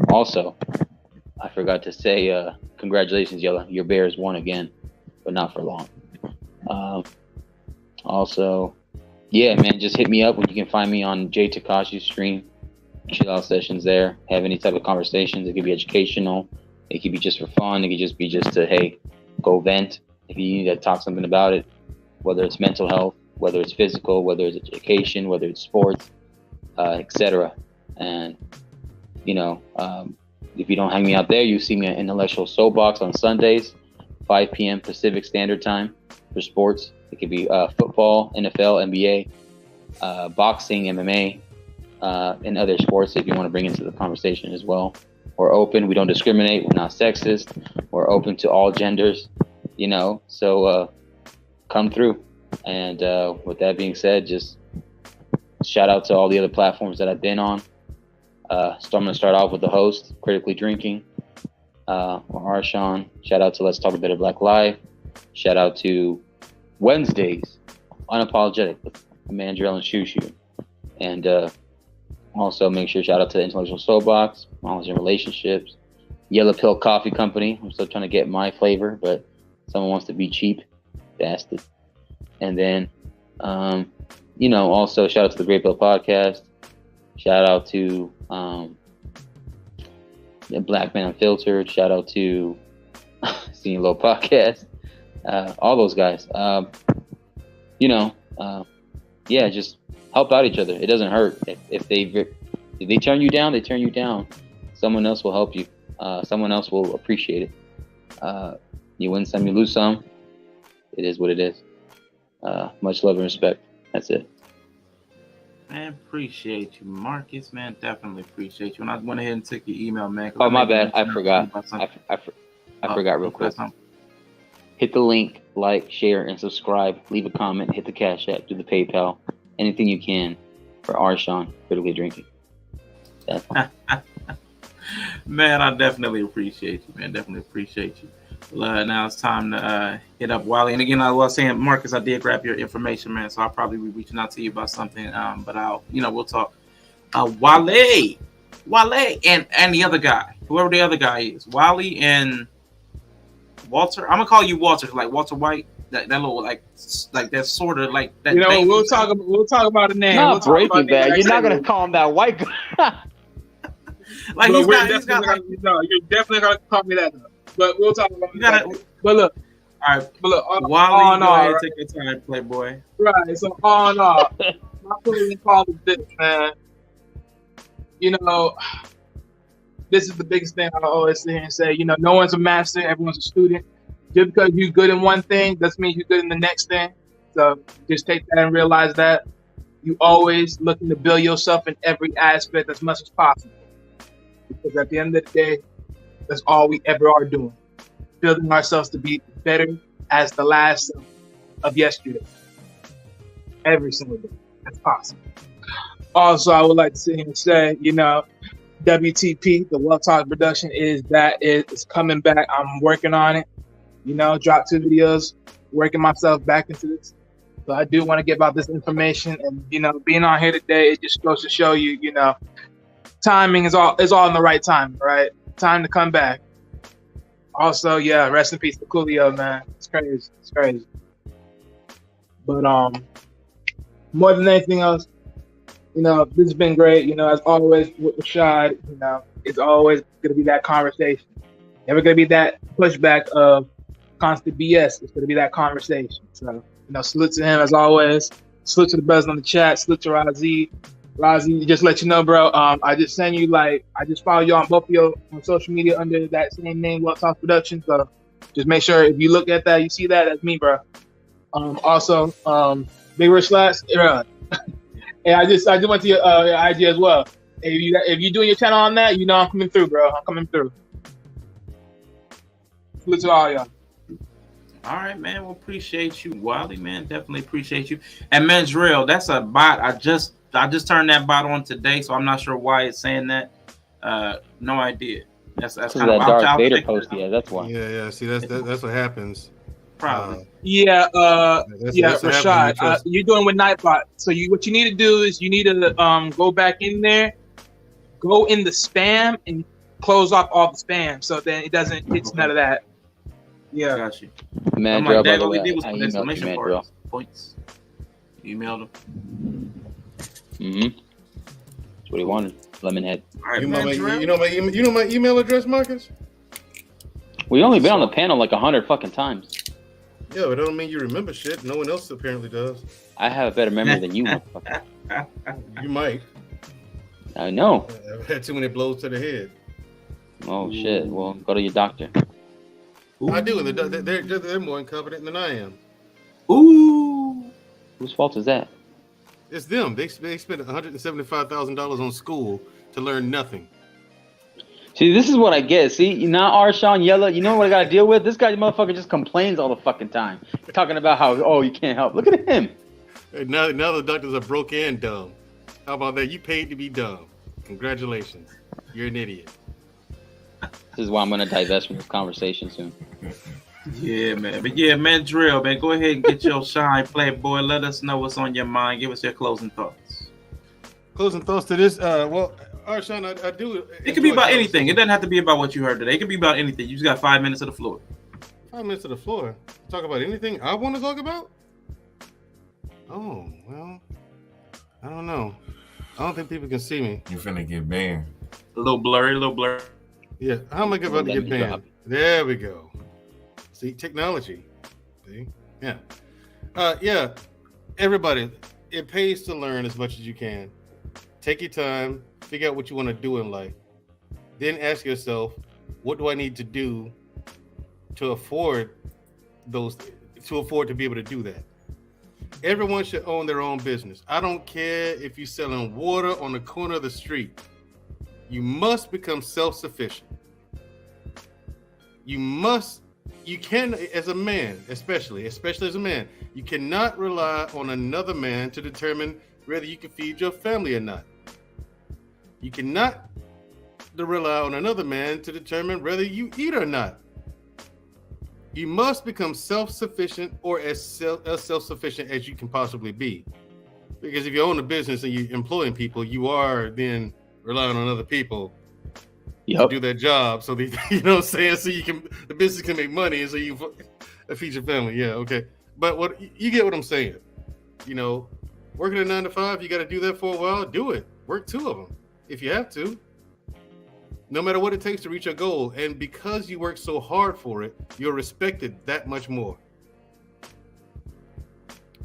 Speaker 13: Also, I forgot to say, congratulations, Yella. Your Bears won again, but not for long. Also, yeah, man, just hit me up when you can find me on Jay Takashi's stream. Chill out sessions there. Have any type of conversations. It could be educational. It could be just for fun. It could just be just to, hey, go vent. If you need to talk something about it, whether it's mental health, whether it's physical, whether it's education, whether it's sports, etc. And, you know, if you don't hang me out there, you see me at Intellectual Soapbox on Sundays, 5 p.m. Pacific Standard Time for sports. It could be football, NFL, NBA, boxing, MMA, and other sports if you want to bring into the conversation as well. We're open. We don't discriminate. We're not sexist. We're open to all genders, you know. So come through. And with that being said, just shout out to all the other platforms that I've been on. So I'm going to start off with the host, Critically Drinking, or Arshawn. Shout out to Let's Talk Better Black Live. Shout out to Wednesdays, Unapologetic with Mandrill and Shushu. And also make sure shout out to the Intellectual Soapbox, Knowledge and Relationships, Yellow Pill Coffee Company. I'm still trying to get my flavor, but someone wants to be cheap, bastard. And then, you know, also shout out to the Great Pill Podcast. Shout out to the Black Man Unfiltered. Shout out to Senior Low Podcast. All those guys. You know, yeah, just help out each other. It doesn't hurt. If they turn you down, they turn you down. Someone else will help you. Someone else will appreciate it. You win some, you lose some. It is what it is. Much love and respect. That's it.
Speaker 1: Man, appreciate you, Marcus. Man, definitely appreciate you. And I went ahead and took your email, man.
Speaker 13: Oh, my bad. I forgot. I forgot real quick. Hit the link, like, share, and subscribe. Leave a comment. Hit the Cash App. Do the PayPal. Anything you can for Arshawn, Critically Drinking.
Speaker 1: Man, I definitely appreciate you, man. Definitely appreciate you. Now it's time to hit up Wally. And again, I was saying, Marcus, I did grab your information, man. So I'll probably be reaching out to you about something. But we'll talk. Wale, and the other guy, whoever the other guy is, Wally and Walter. I'm gonna call you Walter, like Walter White. That little like that sort of like that.
Speaker 3: You know, we'll talk about the name.
Speaker 13: Not Breaking Bad. You're not gonna call him that white guy.
Speaker 1: Like
Speaker 3: you're definitely gonna call me that. But we'll talk about it. But look,
Speaker 1: all right. But look, Wally, go ahead, take your time, Playboy.
Speaker 3: Right. So all in all, my closing call is this, man. You know, this is the biggest thing I always sit here and say. You know, no one's a master, everyone's a student. Just because you're good in one thing doesn't mean you're good in the next thing. So just take that and realize that you always looking to build yourself in every aspect as much as possible. Because at the end of the day, that's all we ever are doing. Building ourselves to be better as the last of yesterday. Every single day. That's possible. Also, I would like to sit here and say, you know, WTP, the Well Talk production, is coming back. I'm working on it. You know, drop 2 videos, working myself back into this. So I do want to give out this information, and you know, being on here today, it just goes to show you, you know, timing is all in the right time, right? Time to come back. Also, yeah, rest in peace to Coolio, man. It's crazy. But more than anything else, you know, this has been great. You know, as always with Rashad, you know, it's always gonna be that conversation. Never gonna be that pushback of constant BS. It's gonna be that conversation. So, you know, salute to him as always. Salute to the brothers on the chat. Salute to Razi. Razi, just let you know, bro. I just send you I just follow you on both of your on social media under that same name, Well Talk Production. So just make sure if you look at that, you see that's me, bro. Also, Big Rich Slats, and I just went to your IG as well. If you doing your channel on that, you know I'm coming through, bro. I'm coming through. Salute to all y'all.
Speaker 1: All right, man. Well, appreciate you, Wally, man. Definitely appreciate you. And Mandrill, that's a bot. I just turned that bot on today, so I'm not sure why it's saying that. No idea. That's kind of
Speaker 13: Darth Vader post. Yeah, that's why.
Speaker 16: Yeah. See, that's what happens.
Speaker 1: Probably.
Speaker 3: Rashad, you're doing with Nightbot. So what you need to do is you need to go back in there, go in the spam, and close off all the spam, so then it doesn't. It's none of that. Yeah.
Speaker 1: Got you.
Speaker 13: Mandrill, by the way,
Speaker 1: did was
Speaker 13: I
Speaker 1: put
Speaker 13: emailed you,
Speaker 1: exclamation
Speaker 13: Mandrill.
Speaker 1: points. You emailed him.
Speaker 13: That's what he wanted. Lemonhead.
Speaker 1: All right,
Speaker 16: You know my email address, Marcus?
Speaker 13: We only been on the panel like 100 fucking times.
Speaker 16: Yeah, but that don't mean you remember shit. No one else apparently does.
Speaker 13: I have a better memory than you, motherfucker.
Speaker 16: You might.
Speaker 13: I know.
Speaker 16: I've had too many blows to the head.
Speaker 13: Oh shit. Well, go to your doctor.
Speaker 16: I do. They're more incompetent than I am.
Speaker 1: Ooh.
Speaker 13: Whose fault is that?
Speaker 16: It's them. They spent $175,000 on school to learn nothing.
Speaker 13: See, this is what I get. See, now Arshawn, Yella, you know what I gotta deal with? This guy, motherfucker, just complains all the fucking time, talking about how, oh, you can't help. Look at him.
Speaker 16: And now the doctors are broke and dumb. How about that? You paid to be dumb. Congratulations. You're an idiot.
Speaker 13: This is why I'm gonna divest from this conversation soon.
Speaker 1: Yeah, man. But yeah, man, Drill, man. Go ahead and get your shine, Playboy. Let us know what's on your mind. Give us your closing thoughts.
Speaker 16: Closing thoughts to this. Well, Arshawn, I do.
Speaker 1: It could be about anything. It doesn't have to be about what you heard today. It could be about anything. You just got 5 minutes of the floor.
Speaker 16: 5 minutes of the floor. Talk about anything I want to talk about? Oh, well, I don't know. I don't think people can see me.
Speaker 2: You finna get banned.
Speaker 1: A little blurry,
Speaker 16: Yeah, how am I about to get banned? There we go. See, technology. See? Yeah. Yeah, everybody, it pays to learn as much as you can. Take your time, figure out what you want to do in life. Then ask yourself, what do I need to do to afford to be able to do that? Everyone should own their own business. I don't care if you're selling water on the corner of the street. You must become self-sufficient. You can, as a man, especially as a man, you cannot rely on another man to determine whether you can feed your family or not. You cannot rely on another man to determine whether you eat or not. You must become self-sufficient, or as self-sufficient as you can possibly be. Because if you own a business and you're employing people, you are then relying on other people to do their job. So they, you know what I'm saying? So the business can make money, and so you feed your family. Yeah, okay. But what you get what I'm saying? You know, working a 9 to 5, you got to do that for a while. Do it. Work 2 of them if you have to. No matter what it takes to reach your goal. And because you work so hard for it, you're respected that much more.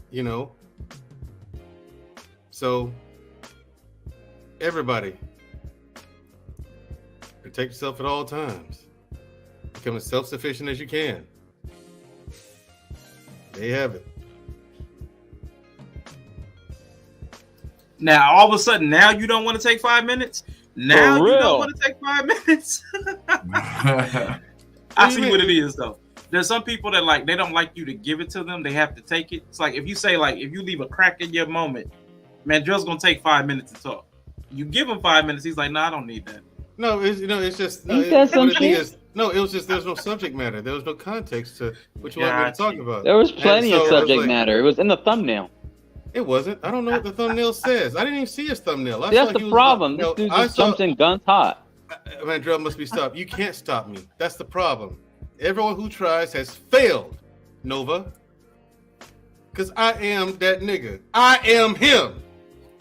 Speaker 16: You know? So, everybody, protect yourself at all times. Become as self-sufficient as you can. There you have it.
Speaker 1: Now, all of a sudden, now you don't want to take 5 minutes? Now you don't want to take 5 minutes? I see what it is, though. There's some people that they don't like you to give it to them. They have to take it. It's like if you say, if you leave a crack in your moment, man, Drill's going to take 5 minutes to talk. You give him 5 minutes, he's like, no, I don't need that.
Speaker 16: No, it's just...
Speaker 13: He said some shit.
Speaker 16: No, it was just there's no subject matter. There was no context to what you wanted me to talk about.
Speaker 13: There was plenty of subject matter. It was in the thumbnail.
Speaker 16: It wasn't. I don't know what the thumbnail says. I didn't even see his thumbnail.
Speaker 13: That's the problem. This dude just jumps in guns hot.
Speaker 16: Man, Drill must be stopped. You can't stop me. That's the problem. Everyone who tries has failed, Nova. Because I am that nigga. I am him.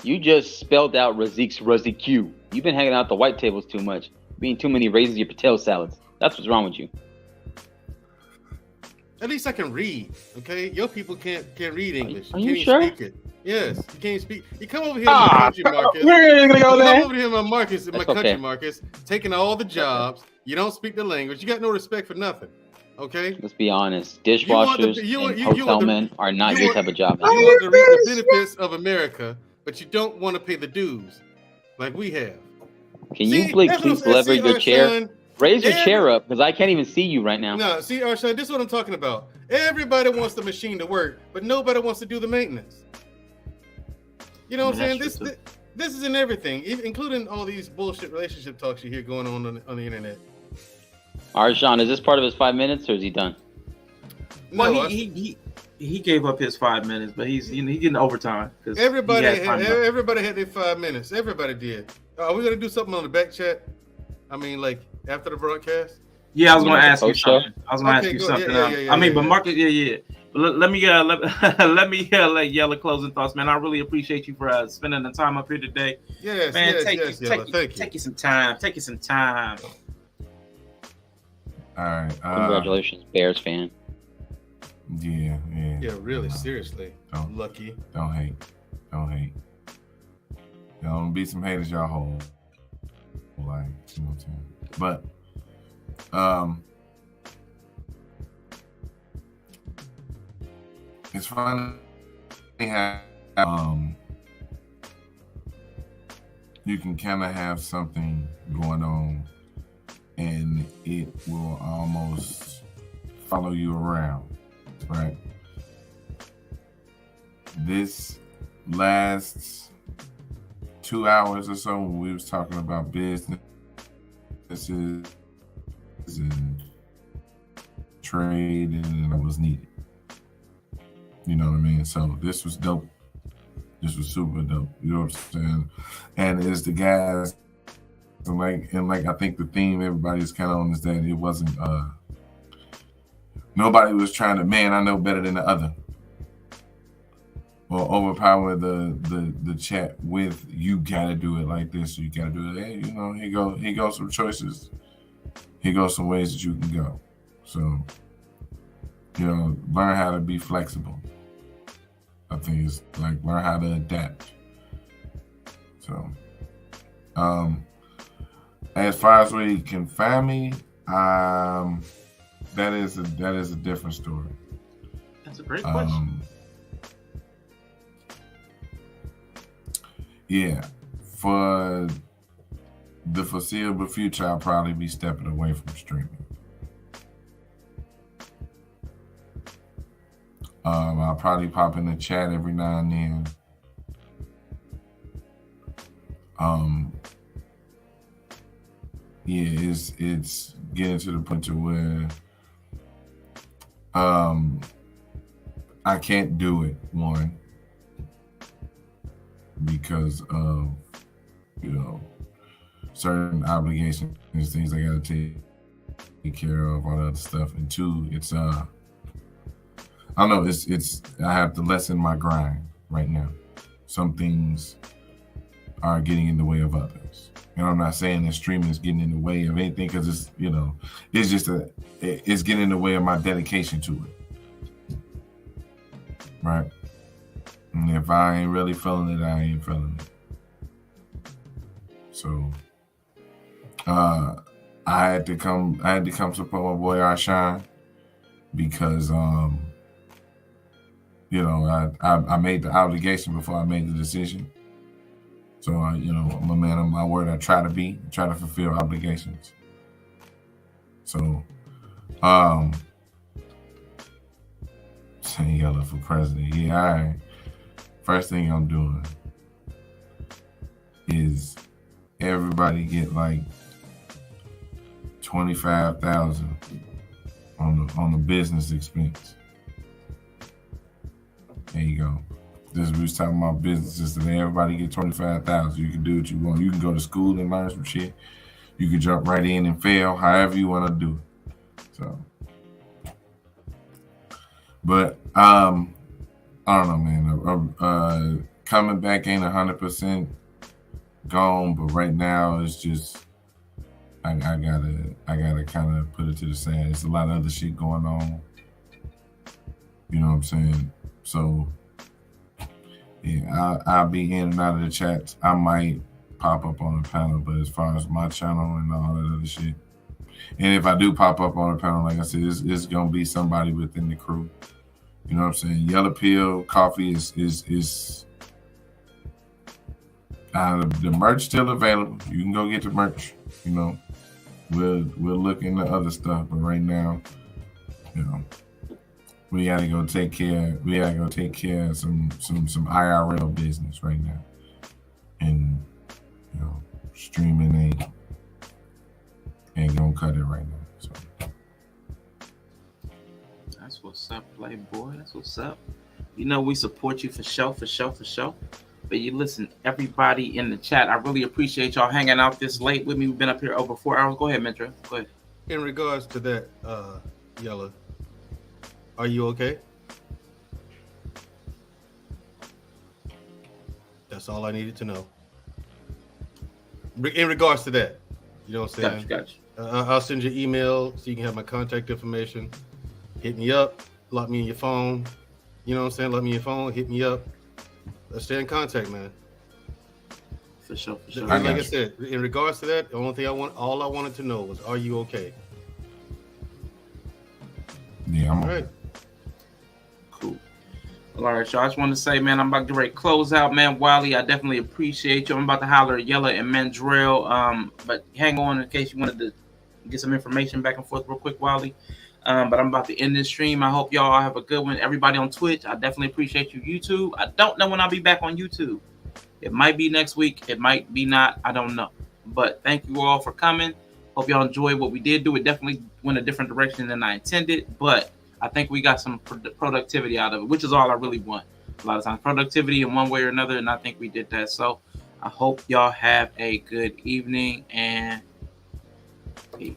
Speaker 13: You just spelled out Razik's Razik. You've been hanging out at the white tables too much. Being too many raisins your potato salads. That's what's wrong with you.
Speaker 16: At least I can read, okay? Your people can't read English.
Speaker 13: Are
Speaker 16: you
Speaker 13: you
Speaker 16: can't
Speaker 13: sure?
Speaker 16: even speak it. Yes, you can't speak. You come over here in my country, Marcus.
Speaker 3: We're gonna go there.
Speaker 16: Come over here in my country,
Speaker 13: okay.
Speaker 16: Marcus, taking all the jobs. You don't speak the language. You got no respect for nothing, okay?
Speaker 13: Let's be honest. Dishwashers and hotel men are not your type of job.
Speaker 16: You want to reap the benefits of America, but you don't want to pay the dues like we have.
Speaker 13: Can you please lever your chair? Raise your chair up, because I can't even see you right now.
Speaker 16: No, see, Arshawn, this is what I'm talking about. Everybody wants the machine to work, but nobody wants to do the maintenance. You know what I'm saying? This is in everything, including all these bullshit relationship talks you hear going on the internet.
Speaker 13: Arshawn, is this part of his 5 minutes, or is he done?
Speaker 1: No, well, he gave up his 5 minutes, but he's getting overtime.
Speaker 16: Everybody had their 5 minutes. Everybody did. Are we gonna do something on the back chat? I mean, like after the broadcast.
Speaker 1: Yeah, I was
Speaker 13: You
Speaker 1: going
Speaker 13: mean
Speaker 1: to
Speaker 13: like the
Speaker 1: ask you
Speaker 13: post show?
Speaker 1: something. I was going to
Speaker 16: Okay,
Speaker 1: ask you
Speaker 16: go-
Speaker 1: something.
Speaker 16: yeah,
Speaker 1: I mean,
Speaker 16: yeah,
Speaker 1: but
Speaker 16: yeah.
Speaker 1: Marcus, yeah. But let me let me let Yella closing thoughts, man. I really appreciate you for spending the time up here today.
Speaker 16: Yes,
Speaker 1: Man,
Speaker 16: yes, Yella. Thank you.
Speaker 1: take you some time. Take you some time.
Speaker 2: All right.
Speaker 13: Congratulations, Bears fan.
Speaker 2: Yeah.
Speaker 16: Yeah, really, seriously. Lucky.
Speaker 2: Don't hate. Y'all gonna be some haters y'all whole life. You know what I'm saying? But it's funny how you can kind of have something going on and it will almost follow you around, right? This last 2 hours or so, when we was talking about businesses and trade, and it was needed. You know what I mean? So this was dope. This was super dope. You know what I'm saying? And it's the guys, and like I think the theme everybody's kind of on is that it wasn't. Nobody was trying to, man, I know better than the other, or overpower the chat with, you gotta do it like this, you gotta do it. Hey, you know, here goes some choices. Here goes some ways that you can go. So, you know, learn how to be flexible. I think it's like learn how to adapt. So, as far as where you can find me, that is a different story.
Speaker 1: That's a great question.
Speaker 2: Yeah, for the foreseeable future, I'll probably be stepping away from streaming. I'll probably pop in the chat every now and then. Yeah, it's getting to the point to where I can't do it, one, because of, you know, certain obligations, things I gotta take care of, all that other stuff. And two, it's I don't know, it's I have to lessen my grind right now. Some things are getting in the way of others. And I'm not saying that streaming is getting in the way of anything, because it's, you know, it's just it's getting in the way of my dedication to it. Right? And if I ain't really feeling it, I ain't feeling it. So I had to come support my boy Arshawn, because you know, I made the obligation before I made the decision. So you know, I'm a man of my word. I try to fulfill obligations. So saying Yella for president. Yeah, all right. First thing I'm doing is everybody get like 25,000 on the business expense. There you go. This we was talking about businesses today. Everybody get 25,000. You can do what you want. You can go to school and learn some shit. You can jump right in and fail, however you want to do it. So, but I don't know, man. Coming back ain't 100% gone, but right now it's just I gotta kind of put it to the side. There's a lot of other shit going on. You know what I'm saying? So yeah, I'll be in and out of the chats. I might pop up on the panel, but as far as my channel and all that other shit, and if I do pop up on the panel, like I said, it's gonna be somebody within the crew. You know what I'm saying? Yellow Pill Coffee is the merch still available. You can go get the merch. You know, we'll look into other stuff, but right now, you know, we gotta go take care. We gotta go take care of some IRL business right now, and you know, streaming ain't gonna cut it right now. So
Speaker 1: that's what's up, Playboy. That's what's up. You know, we support you for sure. But you listen, everybody in the chat, I really appreciate y'all hanging out this late with me. We've been up here over 4 hours. Go ahead, Mentra. Go ahead.
Speaker 16: In regards to that, Yella, are you okay? That's all I needed to know. In regards to that, you know what I'm saying?
Speaker 1: Gotcha.
Speaker 16: I'll send you an email so you can have my contact information. Hit me up, lock me in your phone. You know what I'm saying? Lock me in your phone, hit me up. Let's stay in contact, man.
Speaker 1: For sure.
Speaker 16: Like I said, in regards to that, the only thing all I wanted to know was, are you okay?
Speaker 2: Yeah, I'm
Speaker 16: all right.
Speaker 1: Cool. All right, y'all. I just want to say, man, I'm about to get ready to close out, man. Wiley, I definitely appreciate you. I'm about to holler at Yella and Mandrell. But hang on in case you wanted to get some information back and forth real quick, Wiley. But I'm about to end this stream. I hope y'all have a good one. Everybody on Twitch, I definitely appreciate you. YouTube, I don't know when I'll be back on YouTube. It might be next week. It might be not. I don't know. But thank you all for coming. Hope y'all enjoyed what we did do. It definitely went a different direction than I intended. But I think we got some productivity out of it, which is all I really want. A lot of times productivity in one way or another, and I think we did that. So I hope y'all have a good evening and peace.